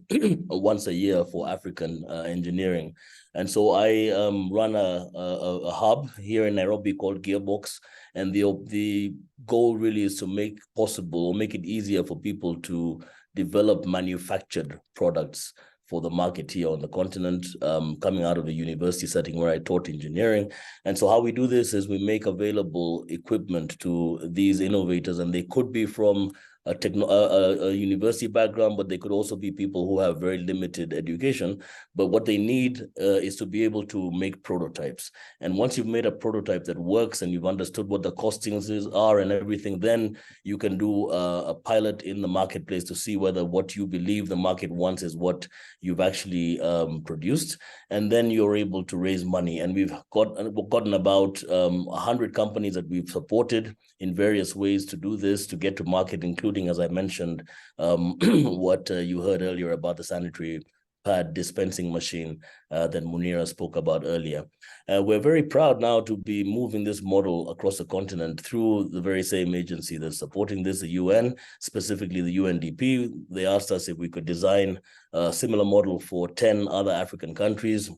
once a year for African engineering. And so I run a hub here in Nairobi called Gearbox. And the goal really is to make possible or make it easier for people to develop manufactured products for the market here on the continent, coming out of a university setting where I taught engineering. And so how we do this is we make available equipment to these innovators, and they could be from a university background, but they could also be people who have very limited education. But what they need is to be able to make prototypes. And once you've made a prototype that works and you've understood what the costings are and everything, then you can do a pilot in the marketplace to see whether what you believe the market wants is what you've actually produced. And then you're able to raise money. And we've gotten about 100 companies that we've supported in various ways to do this, to get to market, including, as I mentioned, what you heard earlier about the sanitary pad dispensing machine that Munira spoke about earlier. We're very proud now to be moving this model across the continent through the very same agency that's supporting this, the UN, specifically the UNDP. They asked us if we could design a similar model for 10 other African countries,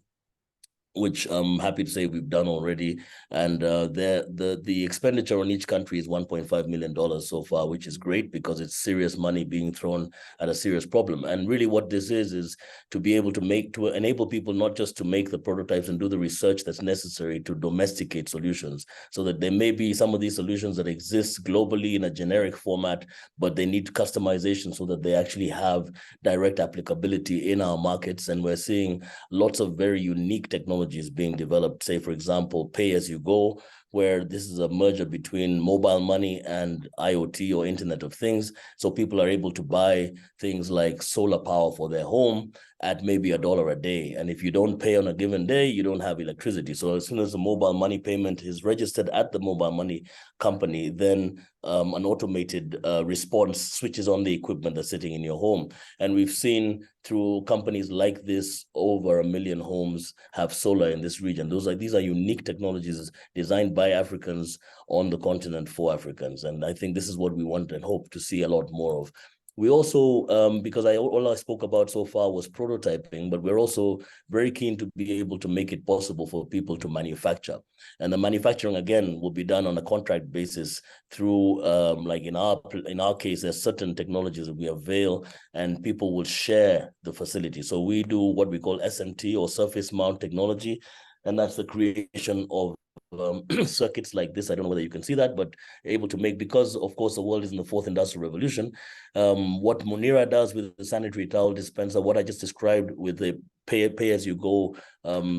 which I'm happy to say we've done already. And the expenditure on each country is $1.5 million so far, which is great because it's serious money being thrown at a serious problem. And really what this is to be able to enable people not just to make the prototypes and do the research that's necessary to domesticate solutions, so that there may be some of these solutions that exist globally in a generic format, but they need customization so that they actually have direct applicability in our markets. And we're seeing lots of very unique technologies being developed, say, for example, pay as you go, where this is a merger between mobile money and IoT or Internet of Things. So people are able to buy things like solar power for their home at maybe $1 a day. And if you don't pay on a given day, you don't have electricity. So as soon as the mobile money payment is registered at the mobile money company, then an automated response switches on the equipment that's sitting in your home. And we've seen through companies like this, over 1 million homes have solar in this region. These are unique technologies designed by Africans on the continent for Africans. And I think this is what we want and hope to see a lot more of. We also, because all I spoke about so far was prototyping, but we're also very keen to be able to make it possible for people to manufacture. And the manufacturing, again, will be done on a contract basis through, like in our case, there's certain technologies that we avail and people will share the facility. So we do what we call SMT or surface mount technology, and that's the creation of circuits like this. I don't know whether you can see that, but able to make, because of course the world is in the 4th industrial revolution, what Munira does with the sanitary towel dispenser, what I just described with the pay-as-you-go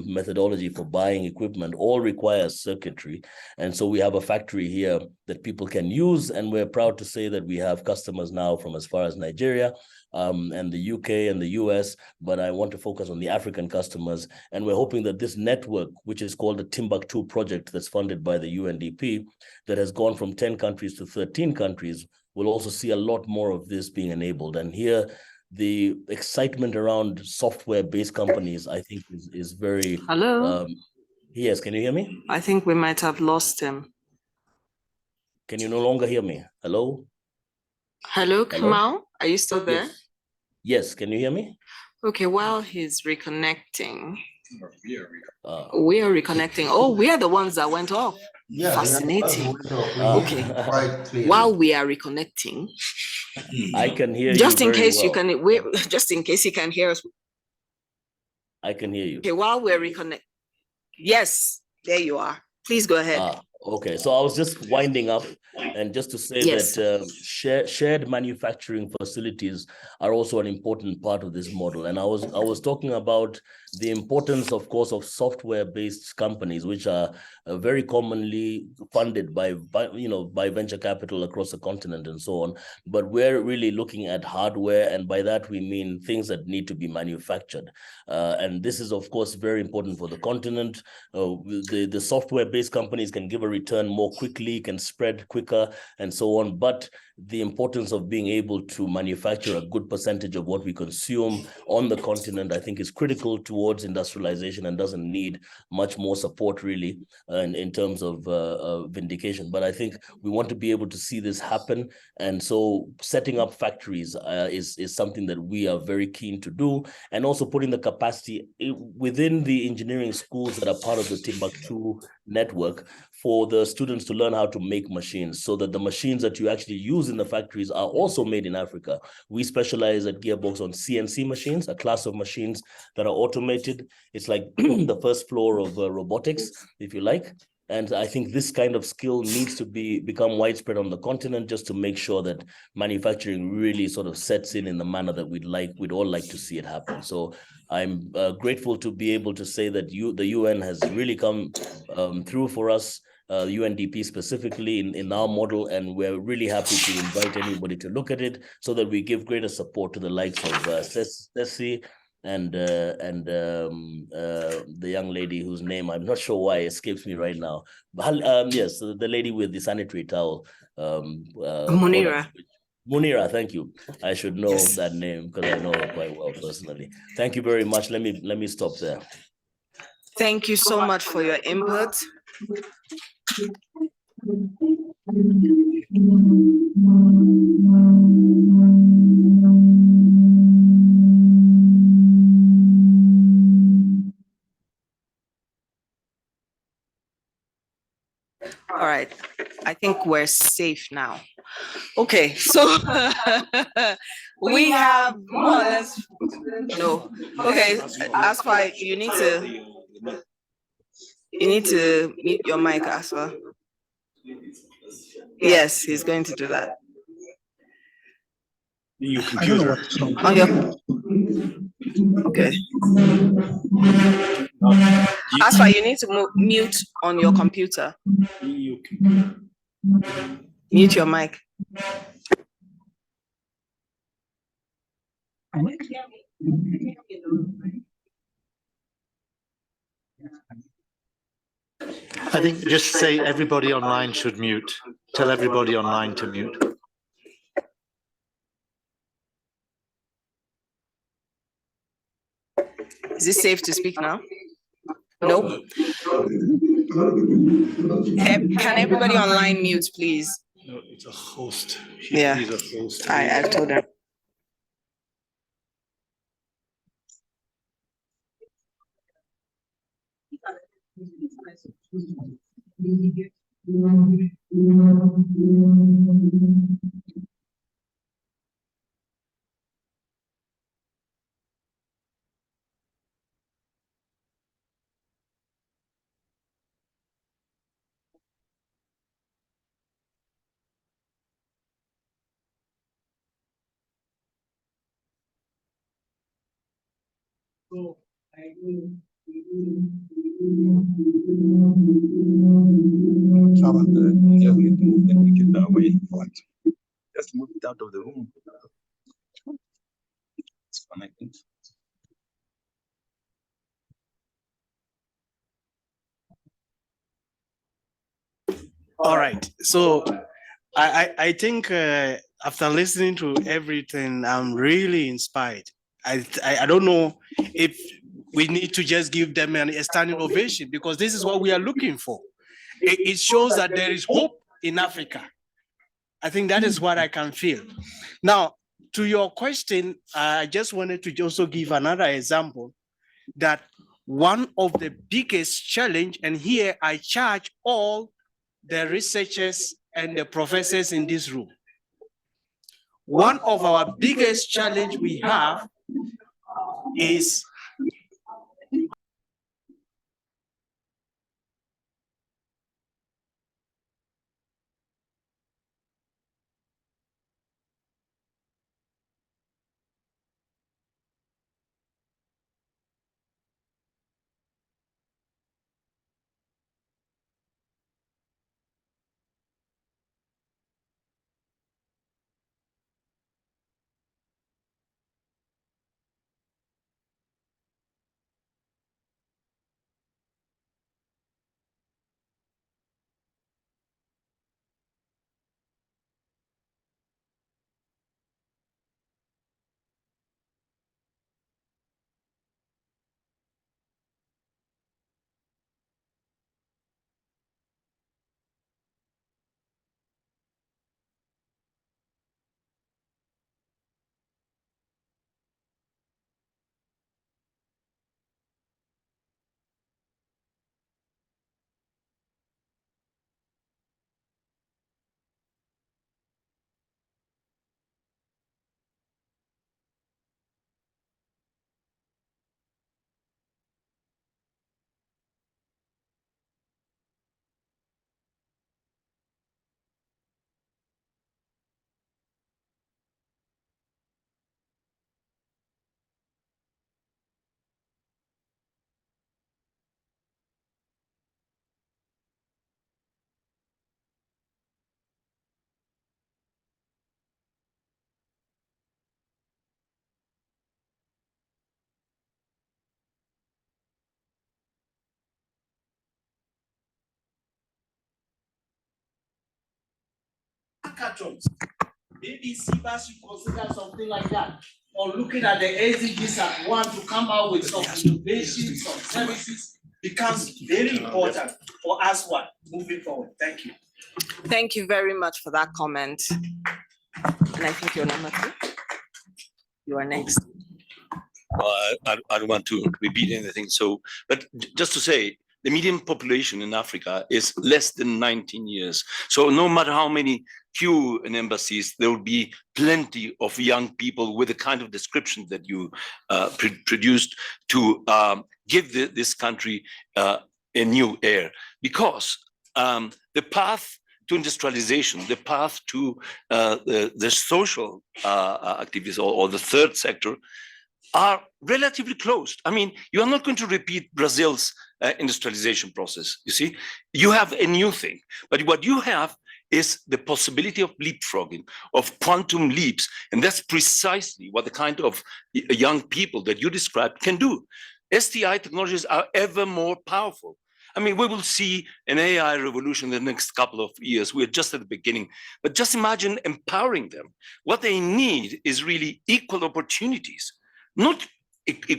methodology for buying equipment all requires circuitry. And so we have a factory here that people can use, and we're proud to say that we have customers now from as far as Nigeria, and the UK and the US, but I want to focus on the African customers. And we're hoping that this network, which is called the Timbuktu project that's funded by the UNDP, that has gone from 10 countries to 13 countries, will also see a lot more of this being enabled. And here, the excitement around software-based companies, I think, is very... Hello? Yes, can you hear me? I think we might have lost him. Can you no longer hear me? Hello? Hello, Kamal? Are you still there? Yes, can you hear me? Okay, while he's reconnecting, we are reconnecting. Oh, we are the ones that went off. Yeah, fascinating. Okay. While we are reconnecting, I can hear just you in very case well. you can, just in case you can hear us. I can hear you. Okay, while we're reconnecting, yes, there you are. Please go ahead. Okay, so I was just winding up, and just to say that shared manufacturing facilities are also an important part of this model. And I was talking about the importance, of course, of software-based companies, which are very commonly funded by venture capital across the continent and so on. But we're really looking at hardware, and by that we mean things that need to be manufactured. And this is, of course, very important for the continent. The software-based companies can give a return more quickly, can spread quicker, and so on. But the importance of being able to manufacture a good percentage of what we consume on the continent, I think, is critical towards industrialization and doesn't need much more support, really, in terms of vindication. But I think we want to be able to see this happen. And so setting up factories is something that we are very keen to do, and also putting the capacity within the engineering schools that are part of the Timbuktu network for the students to learn how to make machines, so that the machines that you actually use in the factories are also made in Africa. We specialize at Gearbox on CNC machines, a class of machines that are automated. It's like the first floor of robotics, if you like. And I think this kind of skill needs to become widespread on the continent, just to make sure that manufacturing really sort of sets in the manner that we'd all like to see it happen. So I'm grateful to be able to say that the UN has really come through for us, UNDP specifically in our model, and we're really happy to invite anybody to look at it, so that we give greater support to the likes of SESI and the young lady whose name I'm not sure why escapes me right now. But yes, the lady with the sanitary towel. Munira. Munira, thank you. I should know that name because I know her quite well personally. Thank you very much. Let me stop there. Thank you so much for your input. All right, I think we're safe now. Okay, so we have more or less, no. Okay, Asfa, you need to mute your mic, Asfa. Yes, he's going to do that. Your computer. On your, okay. Asfa, you need to mute on your computer. Mute your mic. I think just say everybody online should mute. Tell everybody online to mute. Is it safe to speak now? Nope. Can everybody online mute, please? No, it's a host. Yeah, He's a host. I've told them. Just move it out of the room. It's connected. All right. So I think after listening to everything, I'm really inspired. I don't know if we need to just give them a standing ovation, because this is what we are looking for. It shows that there is hope in Africa. I think that is what I can feel. Now, to your question, I just wanted to also give another example that one of the biggest challenge, and here I charge all the researchers and the professors in this room. One of our biggest challenge we have is hackathons. Maybe CBAS should consider something like that, or looking at the SDGs and want to come out with some innovations, some services becomes very important for us moving forward. Thank you. Thank you very much for that comment. And I think you're number 2. You are next. I don't want to repeat anything. So, but just to say, the median population in Africa is less than 19 years. So no matter how many queue in embassies, there will be plenty of young people with the kind of description that you produced to give this country a new air. Because the path to industrialization, the path to the social activities or the third sector are relatively closed. I mean, you are not going to repeat Brazil's industrialization process, you see? You have a new thing, but what you have is the possibility of leapfrogging, of quantum leaps, and that's precisely what the kind of young people that you described can do. STI technologies are ever more powerful. I mean, we will see an AI revolution in the next couple of years. We're just at the beginning, but just imagine empowering them. What they need is really equal opportunities, not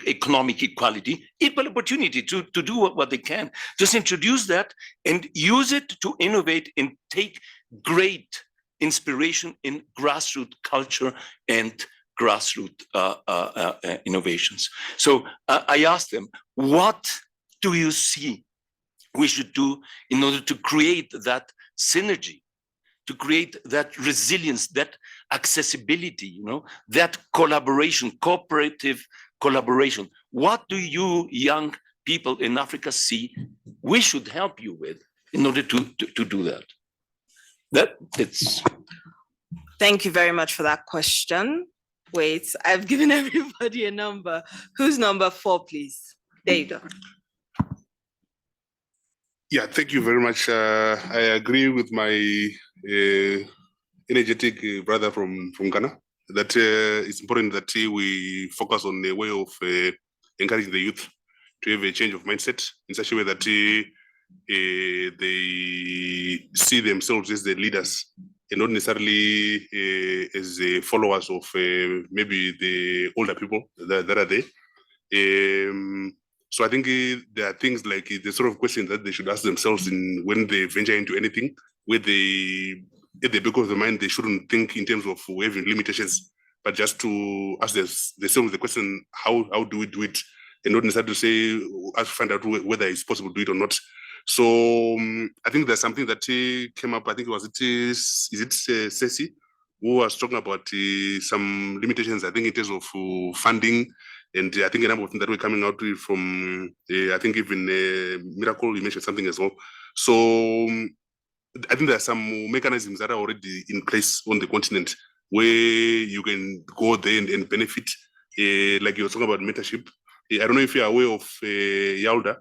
economic equality, equal opportunity to do what they can. Just introduce that and use it to innovate and take great inspiration in grassroots culture and grassroots innovations. So I asked them, what do you see we should do in order to create that synergy, to create that resilience, that accessibility, you know, that collaboration, cooperative collaboration? What do you young people in Africa see we should help you with in order to do that? It's. Thank you very much for that question. Wait, I've given everybody a number. Who's number 4, please? There you go. Yeah, thank you very much. I agree with my energetic brother from Ghana that it's important that we focus on a way of encouraging the youth to have a change of mindset in such a way that they see themselves as the leaders and not necessarily as the followers of maybe the older people that are there. So I think there are things like the sort of question that they should ask themselves when they venture into anything, where they, at the back of the mind, they shouldn't think in terms of having limitations, but just to ask themselves the question, how do we do it? And not necessarily to say, as find out whether it's possible to do it or not. So I think there's something that came up, I think is it Ceci, who was talking about some limitations, I think in terms of funding, and I think a number of things that were coming out from, I think even Miracle, you mentioned something as well. So I think there are some mechanisms that are already in place on the continent where you can go there and benefit, like you were talking about mentorship. I don't know if you're aware of YALDA,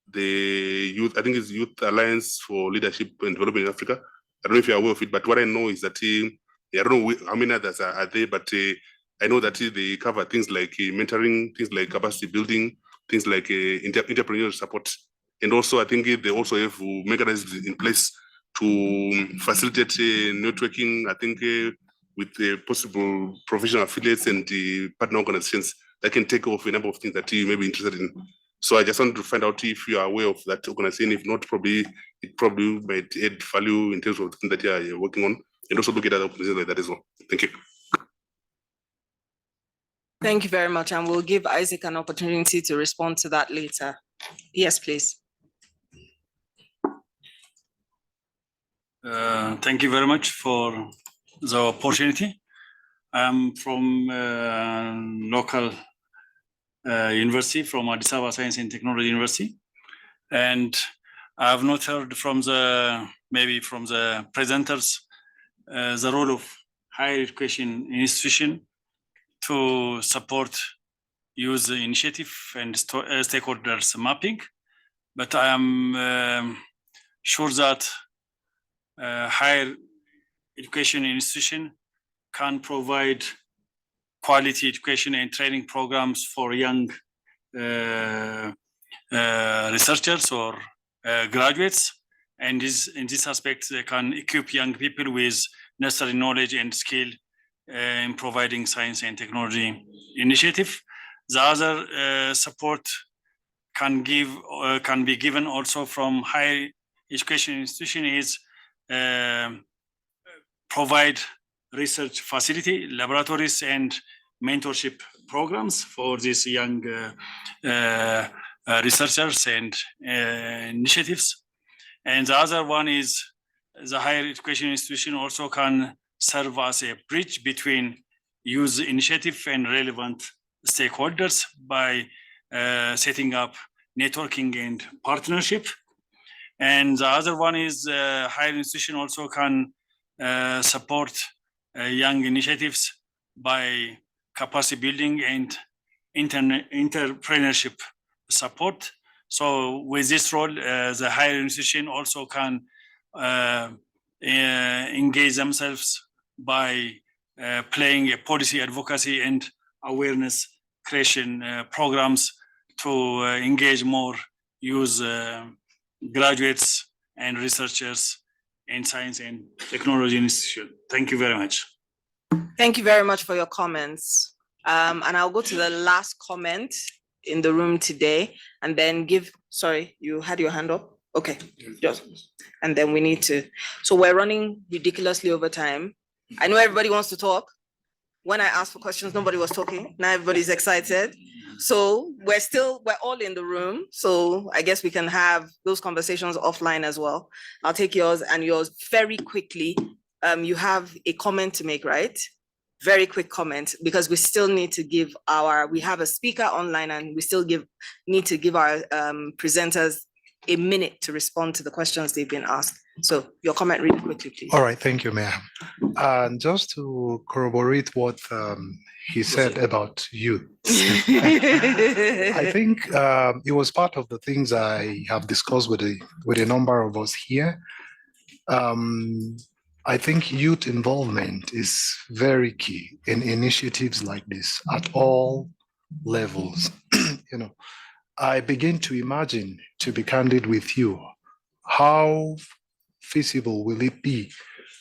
the youth, I think it's Youth Alliance for Leadership and Development in Africa. I don't know if you're aware of it, but what I know is that, I don't know how many others are there, but I know that they cover things like mentoring, things like capacity building, things like entrepreneurial support. And also, I think they also have mechanisms in place to facilitate networking, I think, with possible professional affiliates and partner organizations that can take off a number of things that you may be interested in. So I just wanted to find out if you are aware of that organization. If not, it probably might add value in terms of the things that you're working on, and also look at other organizations like that as well. Thank you. Thank you very much. And we'll give Isaac an opportunity to respond to that later. Yes, please. Thank you very much for the opportunity. I'm from local university, from Addis Ababa Science and Technology University. And I have not heard from maybe from the presenters, the role of higher education institution to support youth initiative and stakeholders mapping. But I am sure that higher education institution can provide quality education and training programs for young researchers or graduates. And in this aspect, they can equip young people with necessary knowledge and skill in providing science and technology initiative. The other support can be given also from higher education institution is provide research facility, laboratories, and mentorship programs for these young researchers and initiatives. And the other one is the higher education institution also can serve as a bridge between youth initiative and relevant stakeholders by setting up networking and partnership. And the other one is higher institution also can support young initiatives by capacity building and entrepreneurship support. So with this role, the higher institution also can engage themselves by playing a policy advocacy and awareness creation programs to engage more youth graduates and researchers in science and technology institute. Thank you very much. Thank you very much for your comments. And I'll go to the last comment in the room today and then sorry, you had your hand up? Okay, just, and then we need to, so we're running ridiculously over time. I know everybody wants to talk. When I asked for questions, nobody was talking. Now everybody's excited. So we're all in the room. So I guess we can have those conversations offline as well. I'll take yours and yours very quickly. You have a comment to make, right? Very quick comment, because we still need to give we have a speaker online and we still need to give our presenters a minute to respond to the questions they've been asked. So your comment really quickly, please. All right, thank you, Mayor. And just to corroborate what he said about youth, I think it was part of the things I have discussed with a number of us here. I think youth involvement is very key in initiatives like this at all levels. You know, I begin to imagine, to be candid with you, how feasible will it be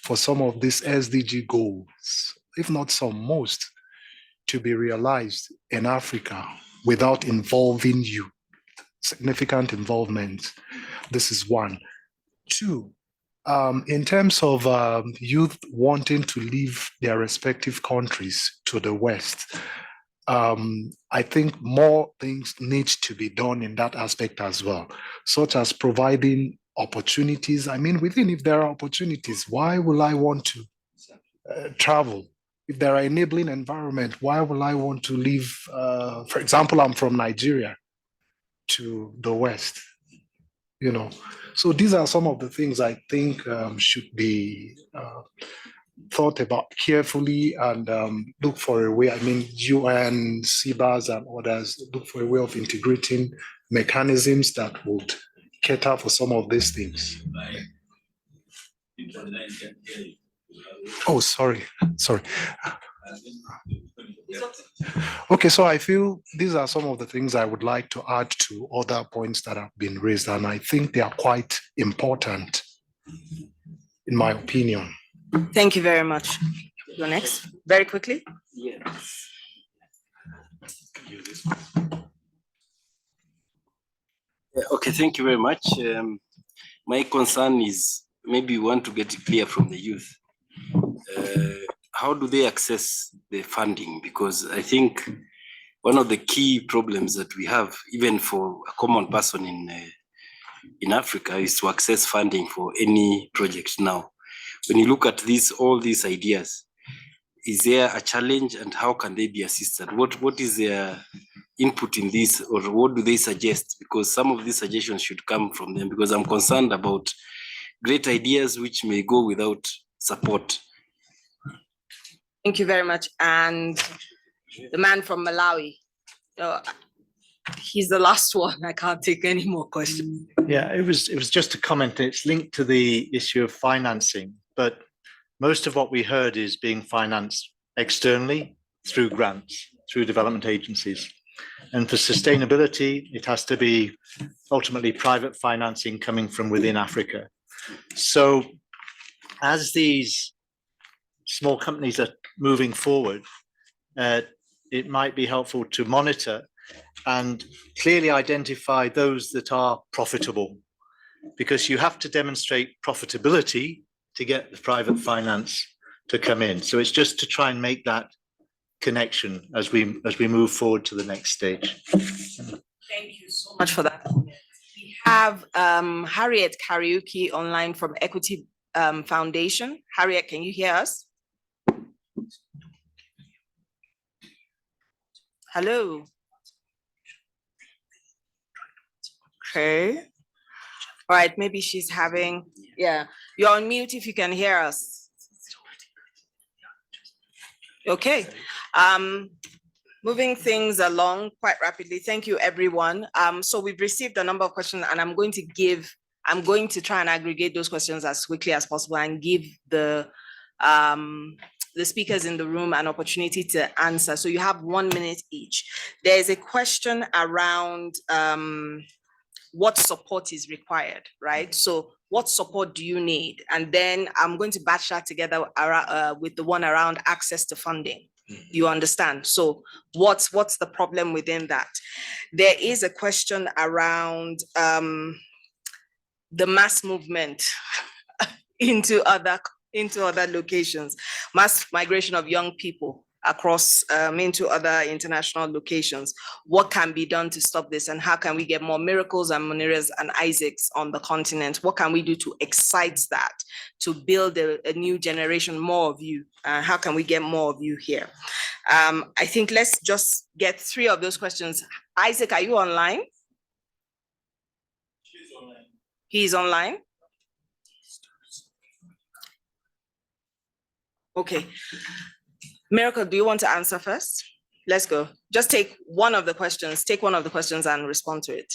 for some of these SDG goals, if not some, most, to be realized in Africa without involving youth? Significant involvement. This is one. Two, in terms of youth wanting to leave their respective countries to the West, I think more things need to be done in that aspect as well, such as providing opportunities. I mean, within, if there are opportunities, why will I want to travel? If there are enabling environment, why will I want to leave? For example, I'm from Nigeria to the West, you know. So these are some of the things I think should be thought about carefully and look for a way. I mean, UN, CBAS and others look for a way of integrating mechanisms that would cater for some of these things. Oh, sorry. Okay, so I feel these are some of the things I would like to add to other points that have been raised, and I think they are quite important, in my opinion. Thank you very much. You're next, very quickly. Okay, thank you very much. My concern is maybe we want to get it clear from the youth. How do they access the funding? Because I think one of the key problems that we have, even for a common person in Africa, is to access funding for any project now. When you look at all these ideas, is there a challenge and how can they be assisted? What is their input in this, or what do they suggest? Because some of these suggestions should come from them, because I'm concerned about great ideas which may go without support. Thank you very much. And the man from Malawi, he's the last one. I can't take any more questions. Yeah, it was just a comment. It's linked to the issue of financing, but most of what we heard is being financed externally through grants, through development agencies. And for sustainability, it has to be ultimately private financing coming from within Africa. So as these small companies are moving forward, it might be helpful to monitor and clearly identify those that are profitable, because you have to demonstrate profitability to get the private finance to come in. So it's just to try and make that connection as we move forward to the next stage. Thank you so much for that. We have Harriet Karaoke online from Equity Foundation. Harriet, can you hear us? Hello. Okay. All right, maybe she's having, yeah. You're on mute if you can hear us. Okay. Moving things along quite rapidly. Thank you, everyone. So we've received a number of questions, and I'm going to try and aggregate those questions as quickly as possible and give the speakers in the room an opportunity to answer. So you have 1 minute each. There's a question around what support is required, right? So what support do you need? And then I'm going to batch that together with the one around access to funding. You understand? So what's the problem within that? There is a question around the mass movement into other locations, mass migration of young people across into other international locations. What can be done to stop this, and how can we get more Miracles and Muniras and Isaacs on the continent? What can we do to excite that, to build a new generation, more of you? How can we get more of you here? I think let's just get 3 of those questions. Isaac, are you online? He's online. Okay. Miracle, do you want to answer first? Let's go. Just take one of the questions. Take one of the questions and respond to it.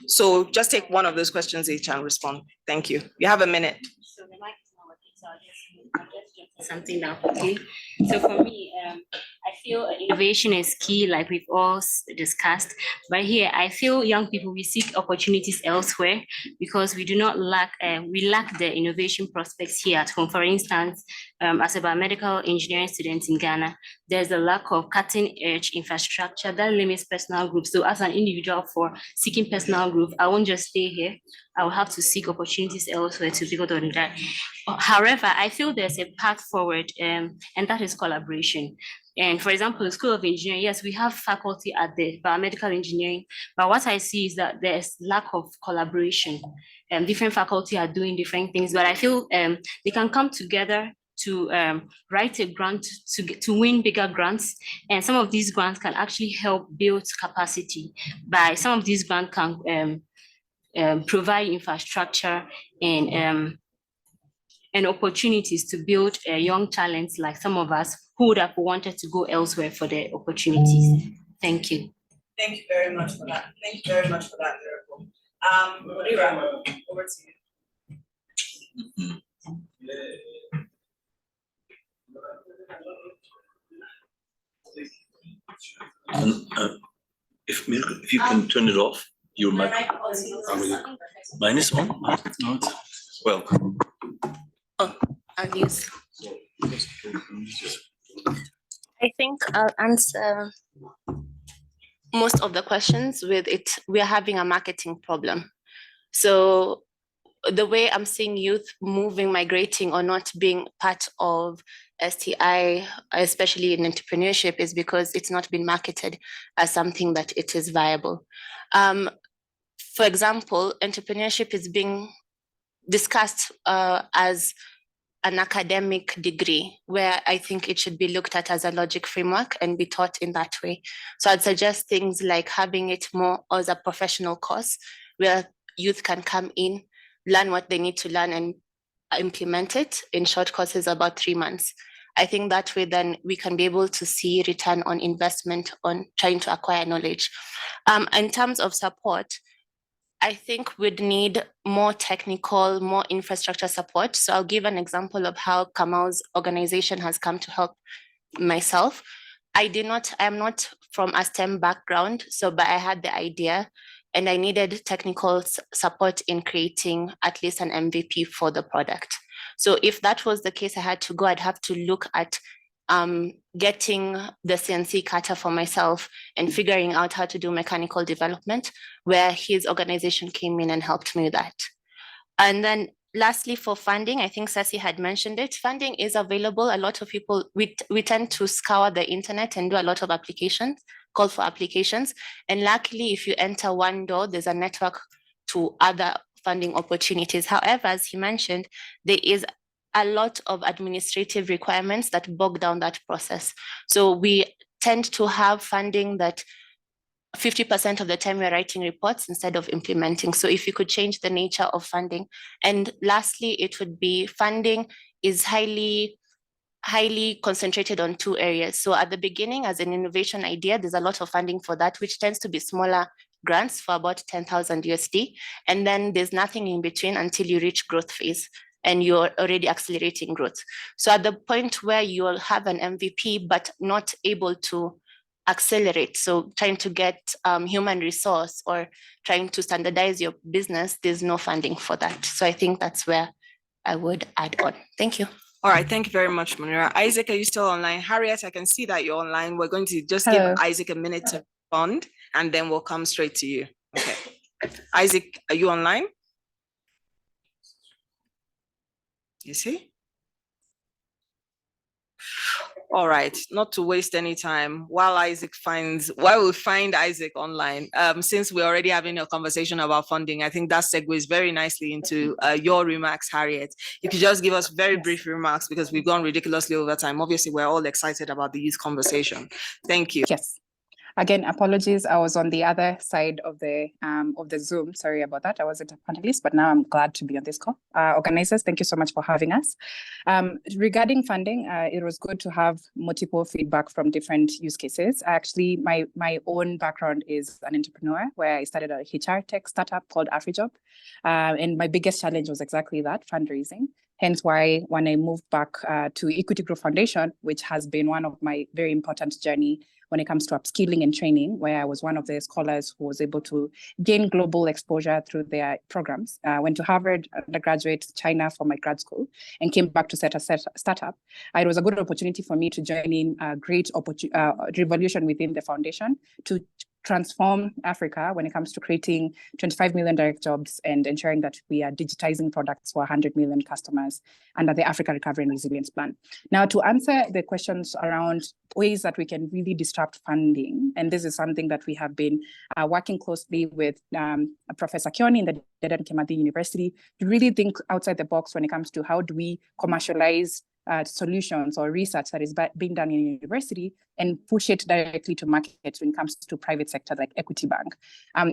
So just take one of those questions each and respond. Thank you. You have a minute. So the mic is not working, so I'll just get something now. Okay. So for me, I feel innovation is key, like we've all discussed. But here, I feel young people, we seek opportunities elsewhere because we do not lack, we lack the innovation prospects here at home. For instance, as a biomedical engineering student in Ghana, there's a lack of cutting-edge infrastructure that limits personal growth. So as an individual for seeking personal growth, I won't just stay here. I will have to seek opportunities elsewhere to be able to do that. However, I feel there's a path forward, and that is collaboration. And for example, the School of Engineering, yes, we have faculty at the biomedical engineering, but what I see is that there's lack of collaboration. Different faculty are doing different things, but I feel they can come together to write a grant to win bigger grants. And some of these grants can actually help build capacity. By some of these grants can provide infrastructure and opportunities to build young talents like some of us who would have wanted to go elsewhere for the opportunities. Thank you. Thank you very much for that. Thank you very much for that, Miracle. Ira, over to you. If you can turn it off, your mic. Mine is on? No, well. Oh, I'll use. I think I'll answer most of the questions with it. We're having a marketing problem. So the way I'm seeing youth moving, migrating, or not being part of STI, especially in entrepreneurship, is because it's not been marketed as something that it is viable. For example, entrepreneurship is being discussed as an academic degree, where I think it should be looked at as a logic framework and be taught in that way. So I'd suggest things like having it more as a professional course where youth can come in, learn what they need to learn and implement it in short courses, about 3 months. I think that way then we can be able to see return on investment on trying to acquire knowledge. In terms of support, I think we'd need more technical, more infrastructure support. So I'll give an example of how Kamal's organization has come to help myself. I'm not from a STEM background, but I had the idea and I needed technical support in creating at least an MVP for the product. So if that was the case, I'd have to look at getting the CNC cutter for myself and figuring out how to do mechanical development, where his organization came in and helped me with that. And then lastly, for funding, I think Ceci had mentioned it, funding is available. A lot of people, we tend to scour the internet and do a lot of applications, call for applications. And luckily, if you enter one door, there's a network to other funding opportunities. However, as he mentioned, there is a lot of administrative requirements that bog down that process. So we tend to have funding that 50% of the time we're writing reports instead of implementing. So if you could change the nature of funding. And lastly, it would be funding is highly concentrated on 2 areas. So at the beginning, as an innovation idea, there's a lot of funding for that, which tends to be smaller grants for about 10,000 USD. And then there's nothing in between until you reach growth phase and you're already accelerating growth. So at the point where you'll have an MVP, but not able to accelerate, so trying to get human resource or trying to standardize your business, there's no funding for that. So I think that's where I would add on. Thank you. All right, thank you very much, Munira. Isaac, are you still online? Harriet, I can see that you're online. We're going to just give Isaac a minute to respond, and then we'll come straight to you. Okay. Isaac, are you online? You see? All right, not to waste any time, while we find Isaac online, since we're already having a conversation about funding, I think that segues very nicely into your remarks, Harriet. You could just give us very brief remarks because we've gone ridiculously over time. Obviously, we're all excited about the youth conversation. Thank you. Yes. Again, apologies, I was on the other side of the Zoom. Sorry about that. I wasn't a panelist, but now I'm glad to be on this call. Organizers, thank you so much for having us. Regarding funding, it was good to have multiple feedback from different use cases. Actually, my own background is an entrepreneur where I started a HR tech startup called AfriJob. And my biggest challenge was exactly that, fundraising. Hence why when I moved back to Equity Growth Foundation, which has been one of my very important journey when it comes to upskilling and training, where I was one of the scholars who was able to gain global exposure through their programs. Went to Harvard, undergraduate, China for my grad school, and came back to set a startup. It was a good opportunity for me to join in a great revolution within the foundation to transform Africa when it comes to creating 25 million direct jobs and ensuring that we are digitizing products for 100 million customers under the Africa Recovery and Resilience Plan. Now, to answer the questions around ways that we can really disrupt funding, and this is something that we have been working closely with Professor Kioni in the Dedan Kimathi University to really think outside the box when it comes to how do we commercialize solutions or research that is being done in a university and push it directly to markets when it comes to private sector like Equity Bank.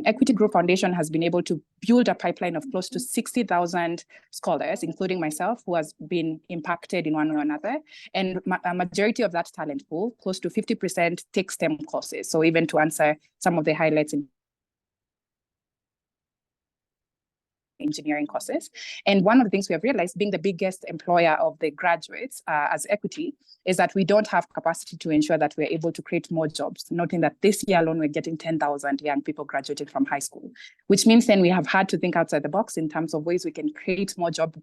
Equity Group Foundation has been able to build a pipeline of close to 60,000 scholars, including myself, who has been impacted in one way or another. And a majority of that talent pool, close to 50%, take STEM courses. So even to answer some of the highlights in engineering courses. And one of the things we have realized, being the biggest employer of the graduates as Equity, is that we don't have capacity to ensure that we're able to create more jobs, noting that this year alone, we're getting 10,000 young people graduating from high school, which means then we have had to think outside the box in terms of ways we can create more job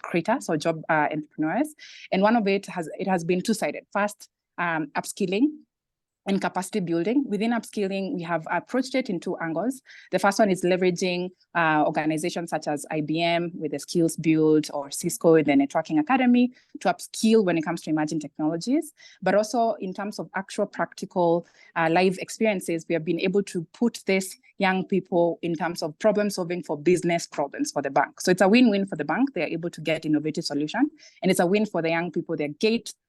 creators or job entrepreneurs. And one of it has been two-sided. First, upskilling and capacity building. Within upskilling, we have approached it in two angles. The first one is leveraging organizations such as IBM with the Skills Build or Cisco with the Networking Academy to upskill when it comes to emerging technologies. But also in terms of actual practical live experiences, we have been able to put this young people in terms of problem solving for business problems for the bank. So it's a win-win for the bank. They're able to get innovative solution. And it's a win for the young people.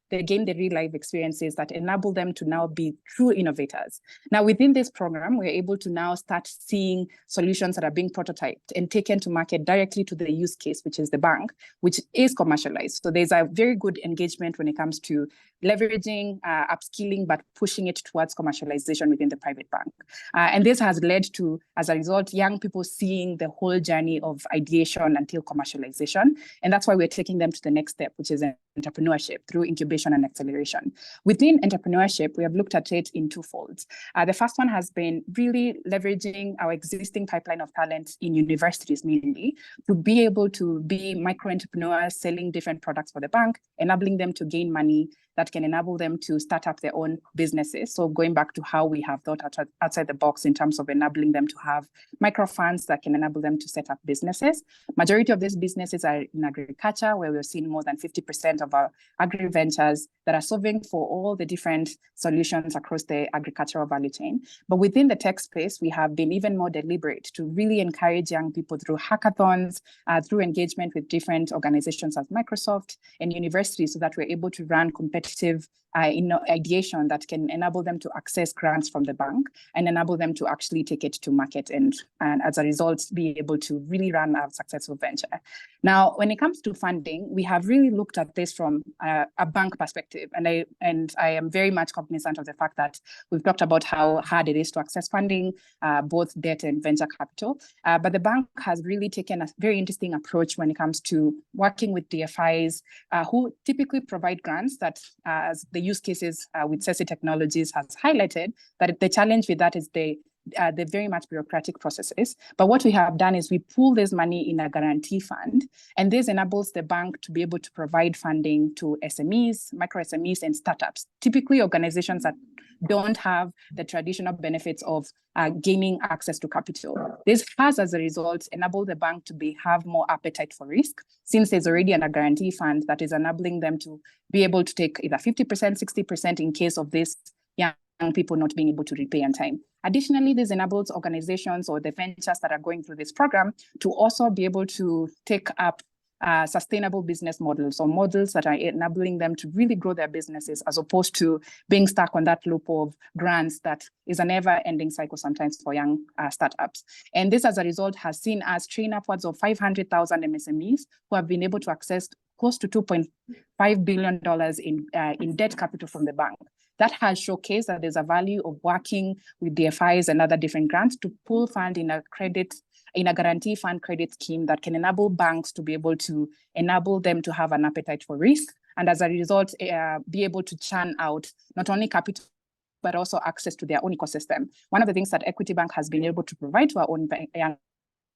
They gain the real life experiences that enable them to now be true innovators. Now, within this program, we're able to now start seeing solutions that are being prototyped and taken to market directly to the use case, which is the bank, which is commercialized. So there's a very good engagement when it comes to leveraging, upskilling, but pushing it towards commercialization within the private bank. And this has led to, as a result, young people seeing the whole journey of ideation until commercialization. And that's why we're taking them to the next step, which is entrepreneurship through incubation and acceleration. Within entrepreneurship, we have looked at it in two folds. The first one has been really leveraging our existing pipeline of talent in universities mainly to be able to be micro entrepreneurs selling different products for the bank, enabling them to gain money that can enable them to start up their own businesses. So going back to how we have thought outside the box in terms of enabling them to have micro funds that can enable them to set up businesses. Majority of these businesses are in agriculture, where we've seen more than 50% of our agri-ventures that are solving for all the different solutions across the agricultural value chain. But within the tech space, we have been even more deliberate to really encourage young people through hackathons, through engagement with different organizations as Microsoft and universities, so that we're able to run competitive ideation that can enable them to access grants from the bank and enable them to actually take it to market and as a result, be able to really run a successful venture. Now, when it comes to funding, we have really looked at this from a bank perspective. And I am very much cognizant of the fact that we've talked about how hard it is to access funding, both debt and venture capital. But the bank has really taken a very interesting approach when it comes to working with DFIs who typically provide grants that, as the use cases with SESI Technologies has highlighted, that the challenge with that is the very much bureaucratic processes. But what we have done is we pool this money in a guarantee fund, and this enables the bank to be able to provide funding to SMEs, micro SMEs, and startups, typically organizations that don't have the traditional benefits of gaining access to capital. This has, as a result, enabled the bank to have more appetite for risk, since there's already a guarantee fund that is enabling them to be able to take either 50%, 60% in case of this young people not being able to repay on time. Additionally, this enables organizations or the ventures that are going through this program to also be able to take up sustainable business models or models that are enabling them to really grow their businesses, as opposed to being stuck on that loop of grants that is a never-ending cycle sometimes for young startups. And this, as a result, has seen us train upwards of 500,000 MSMEs who have been able to access close to $2.5 billion in debt capital from the bank. That has showcased that there's a value of working with DFIs and other different grants to pool fund in a guarantee fund credit scheme that can enable banks to be able to enable them to have an appetite for risk, and as a result, be able to churn out not only capital, but also access to their own ecosystem. One of the things that Equity Bank has been able to provide to our own young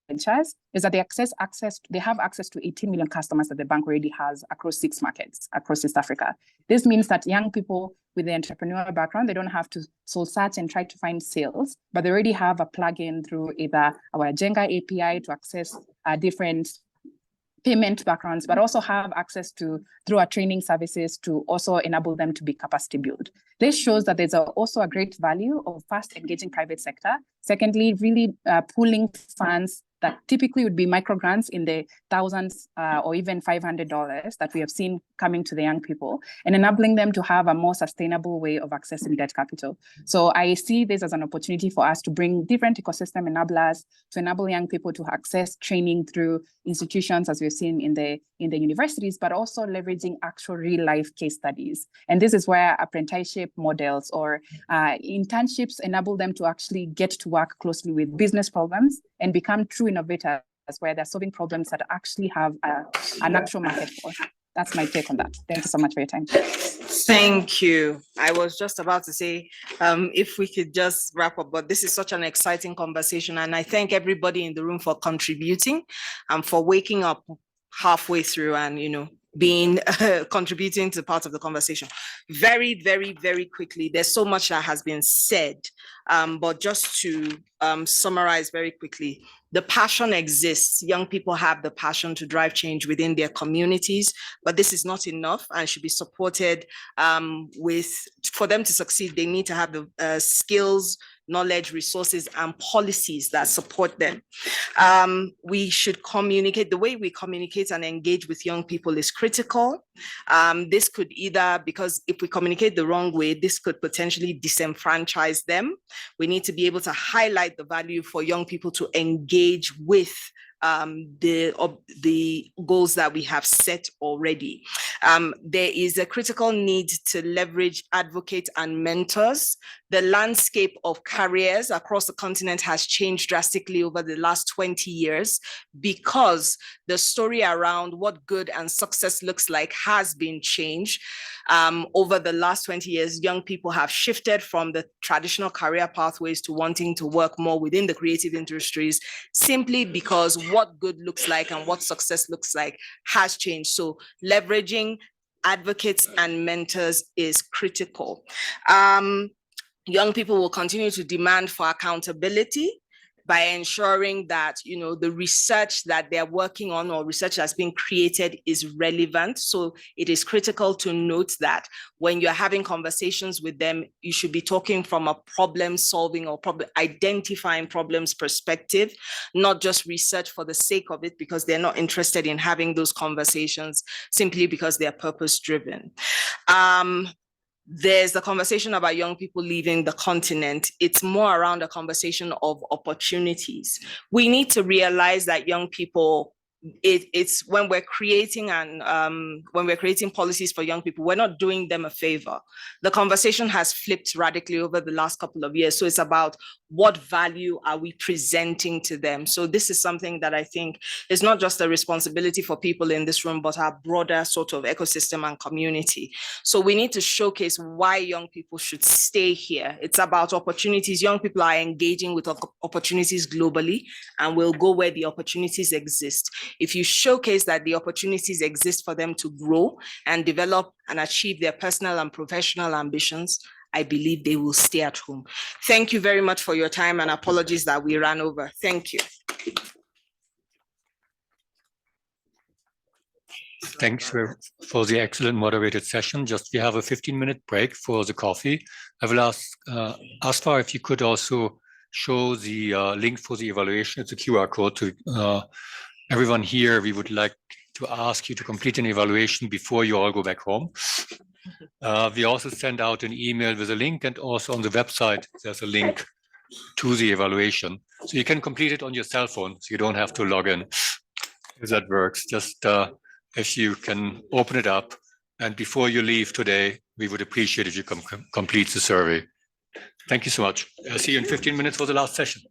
ventures is that they have access to 18 million customers that the bank already has across 6 markets across East Africa. This means that young people with the entrepreneurial background, they don't have to soul search and try to find sales, but they already have a plugin through either our Jenga API to access different payment backgrounds, but also have access to through our training services to also enable them to be capacity built. This shows that there's also a great value of fast engaging private sector. Secondly, really pooling funds that typically would be micro grants in the thousands or even $500 that we have seen coming to the young people, and enabling them to have a more sustainable way of accessing debt capital. So I see this as an opportunity for us to bring different ecosystem enablers to enable young people to access training through institutions, as we've seen in the universities, but also leveraging actual real life case studies. And this is where apprenticeship models or internships enable them to actually get to work closely with business problems and become true innovators, where they're solving problems that actually have an actual market for. That's my take on that. Thank you so much for your time. Thank you. I was just about to say, if we could just wrap up, but this is such an exciting conversation. And I thank everybody in the room for contributing and for waking up halfway through and, being contributing to part of the conversation. Very, very, very quickly, there's so much that has been said, but just to summarize very quickly, the passion exists. Young people have the passion to drive change within their communities, but this is not enough and should be supported for them to succeed, they need to have the skills, knowledge, resources, and policies that support them. We should communicate. The way we communicate and engage with young people is critical. This could either, because if we communicate the wrong way, this could potentially disenfranchise them. We need to be able to highlight the value for young people to engage with the goals that we have set already. There is a critical need to leverage advocates and mentors. The landscape of careers across the continent has changed drastically over the last 20 years because the story around what good and success looks like has been changed. Over the last 20 years, young people have shifted from the traditional career pathways to wanting to work more within the creative industries, simply because what good looks like and what success looks like has changed. So leveraging advocates and mentors is critical. Young people will continue to demand for accountability by ensuring that the research that they're working on or research that's being created is relevant. So it is critical to note that when you're having conversations with them, you should be talking from a problem solving or identifying problems perspective, not just research for the sake of it, because they're not interested in having those conversations simply because they're purpose driven. There's the conversation about young people leaving the continent. It's more around a conversation of opportunities. We need to realize that young people, it's when we're creating policies for young people, we're not doing them a favor. The conversation has flipped radically over the last couple of years. So it's about what value are we presenting to them? So this is something that I think is not just a responsibility for people in this room, but our broader sort of ecosystem and community. So we need to showcase why young people should stay here. It's about opportunities. Young people are engaging with opportunities globally and will go where the opportunities exist. If you showcase that the opportunities exist for them to grow and develop and achieve their personal and professional ambitions, I believe they will stay at home. Thank you very much for your time, and apologies that we ran over. Thank you. Thanks for the excellent moderated session. Just we have a 15-minute break for the coffee. I will ask Asfar if you could also show the link for the evaluation. It's a QR code to everyone here. We would like to ask you to complete an evaluation before you all go back home. We also send out an email with a link, and also on the website, there's a link to the evaluation. So you can complete it on your cell phone, so you don't have to log in, if that works. Just if you can open it up, and before you leave today, we would appreciate if you complete the survey. Thank you so much. I'll see you in 15 minutes for the last session.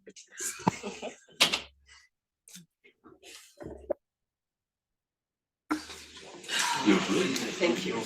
Thank you.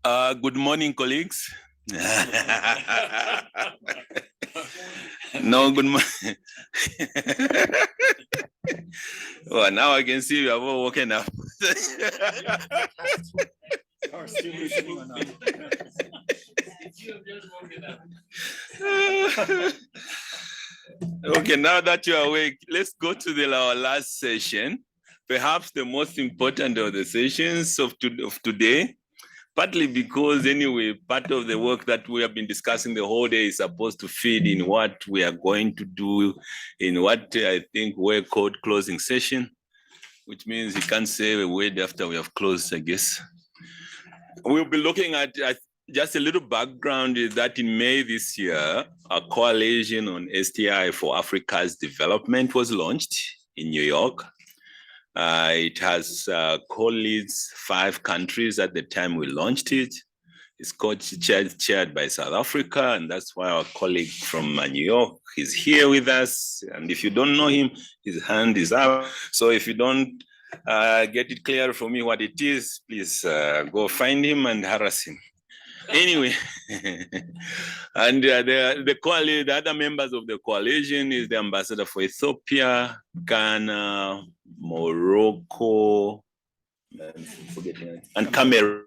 Good morning, colleagues. No, good morning. Well, now I can see you have all woken up. Okay, now that you're awake, let's go to our last session, perhaps the most important of the sessions of today, partly because anyway, part of the work that we have been discussing the whole day is supposed to feed in what we are going to do in what I think we're called closing session, which means you can't say a word after we have closed, I guess. We'll be looking at just a little background is that in May this year, a coalition on STI for Africa's development was launched in New York. It has co-leads 5 countries at the time we launched it. It's chaired by South Africa, and that's why our colleague from New York is here with us. And if you don't know him, his hand is up. So if you don't get it clear for me what it is, please go find him and harass him. Anyway, and the other members of the coalition is the ambassador for Ethiopia, Ghana, Morocco, and Cameroon.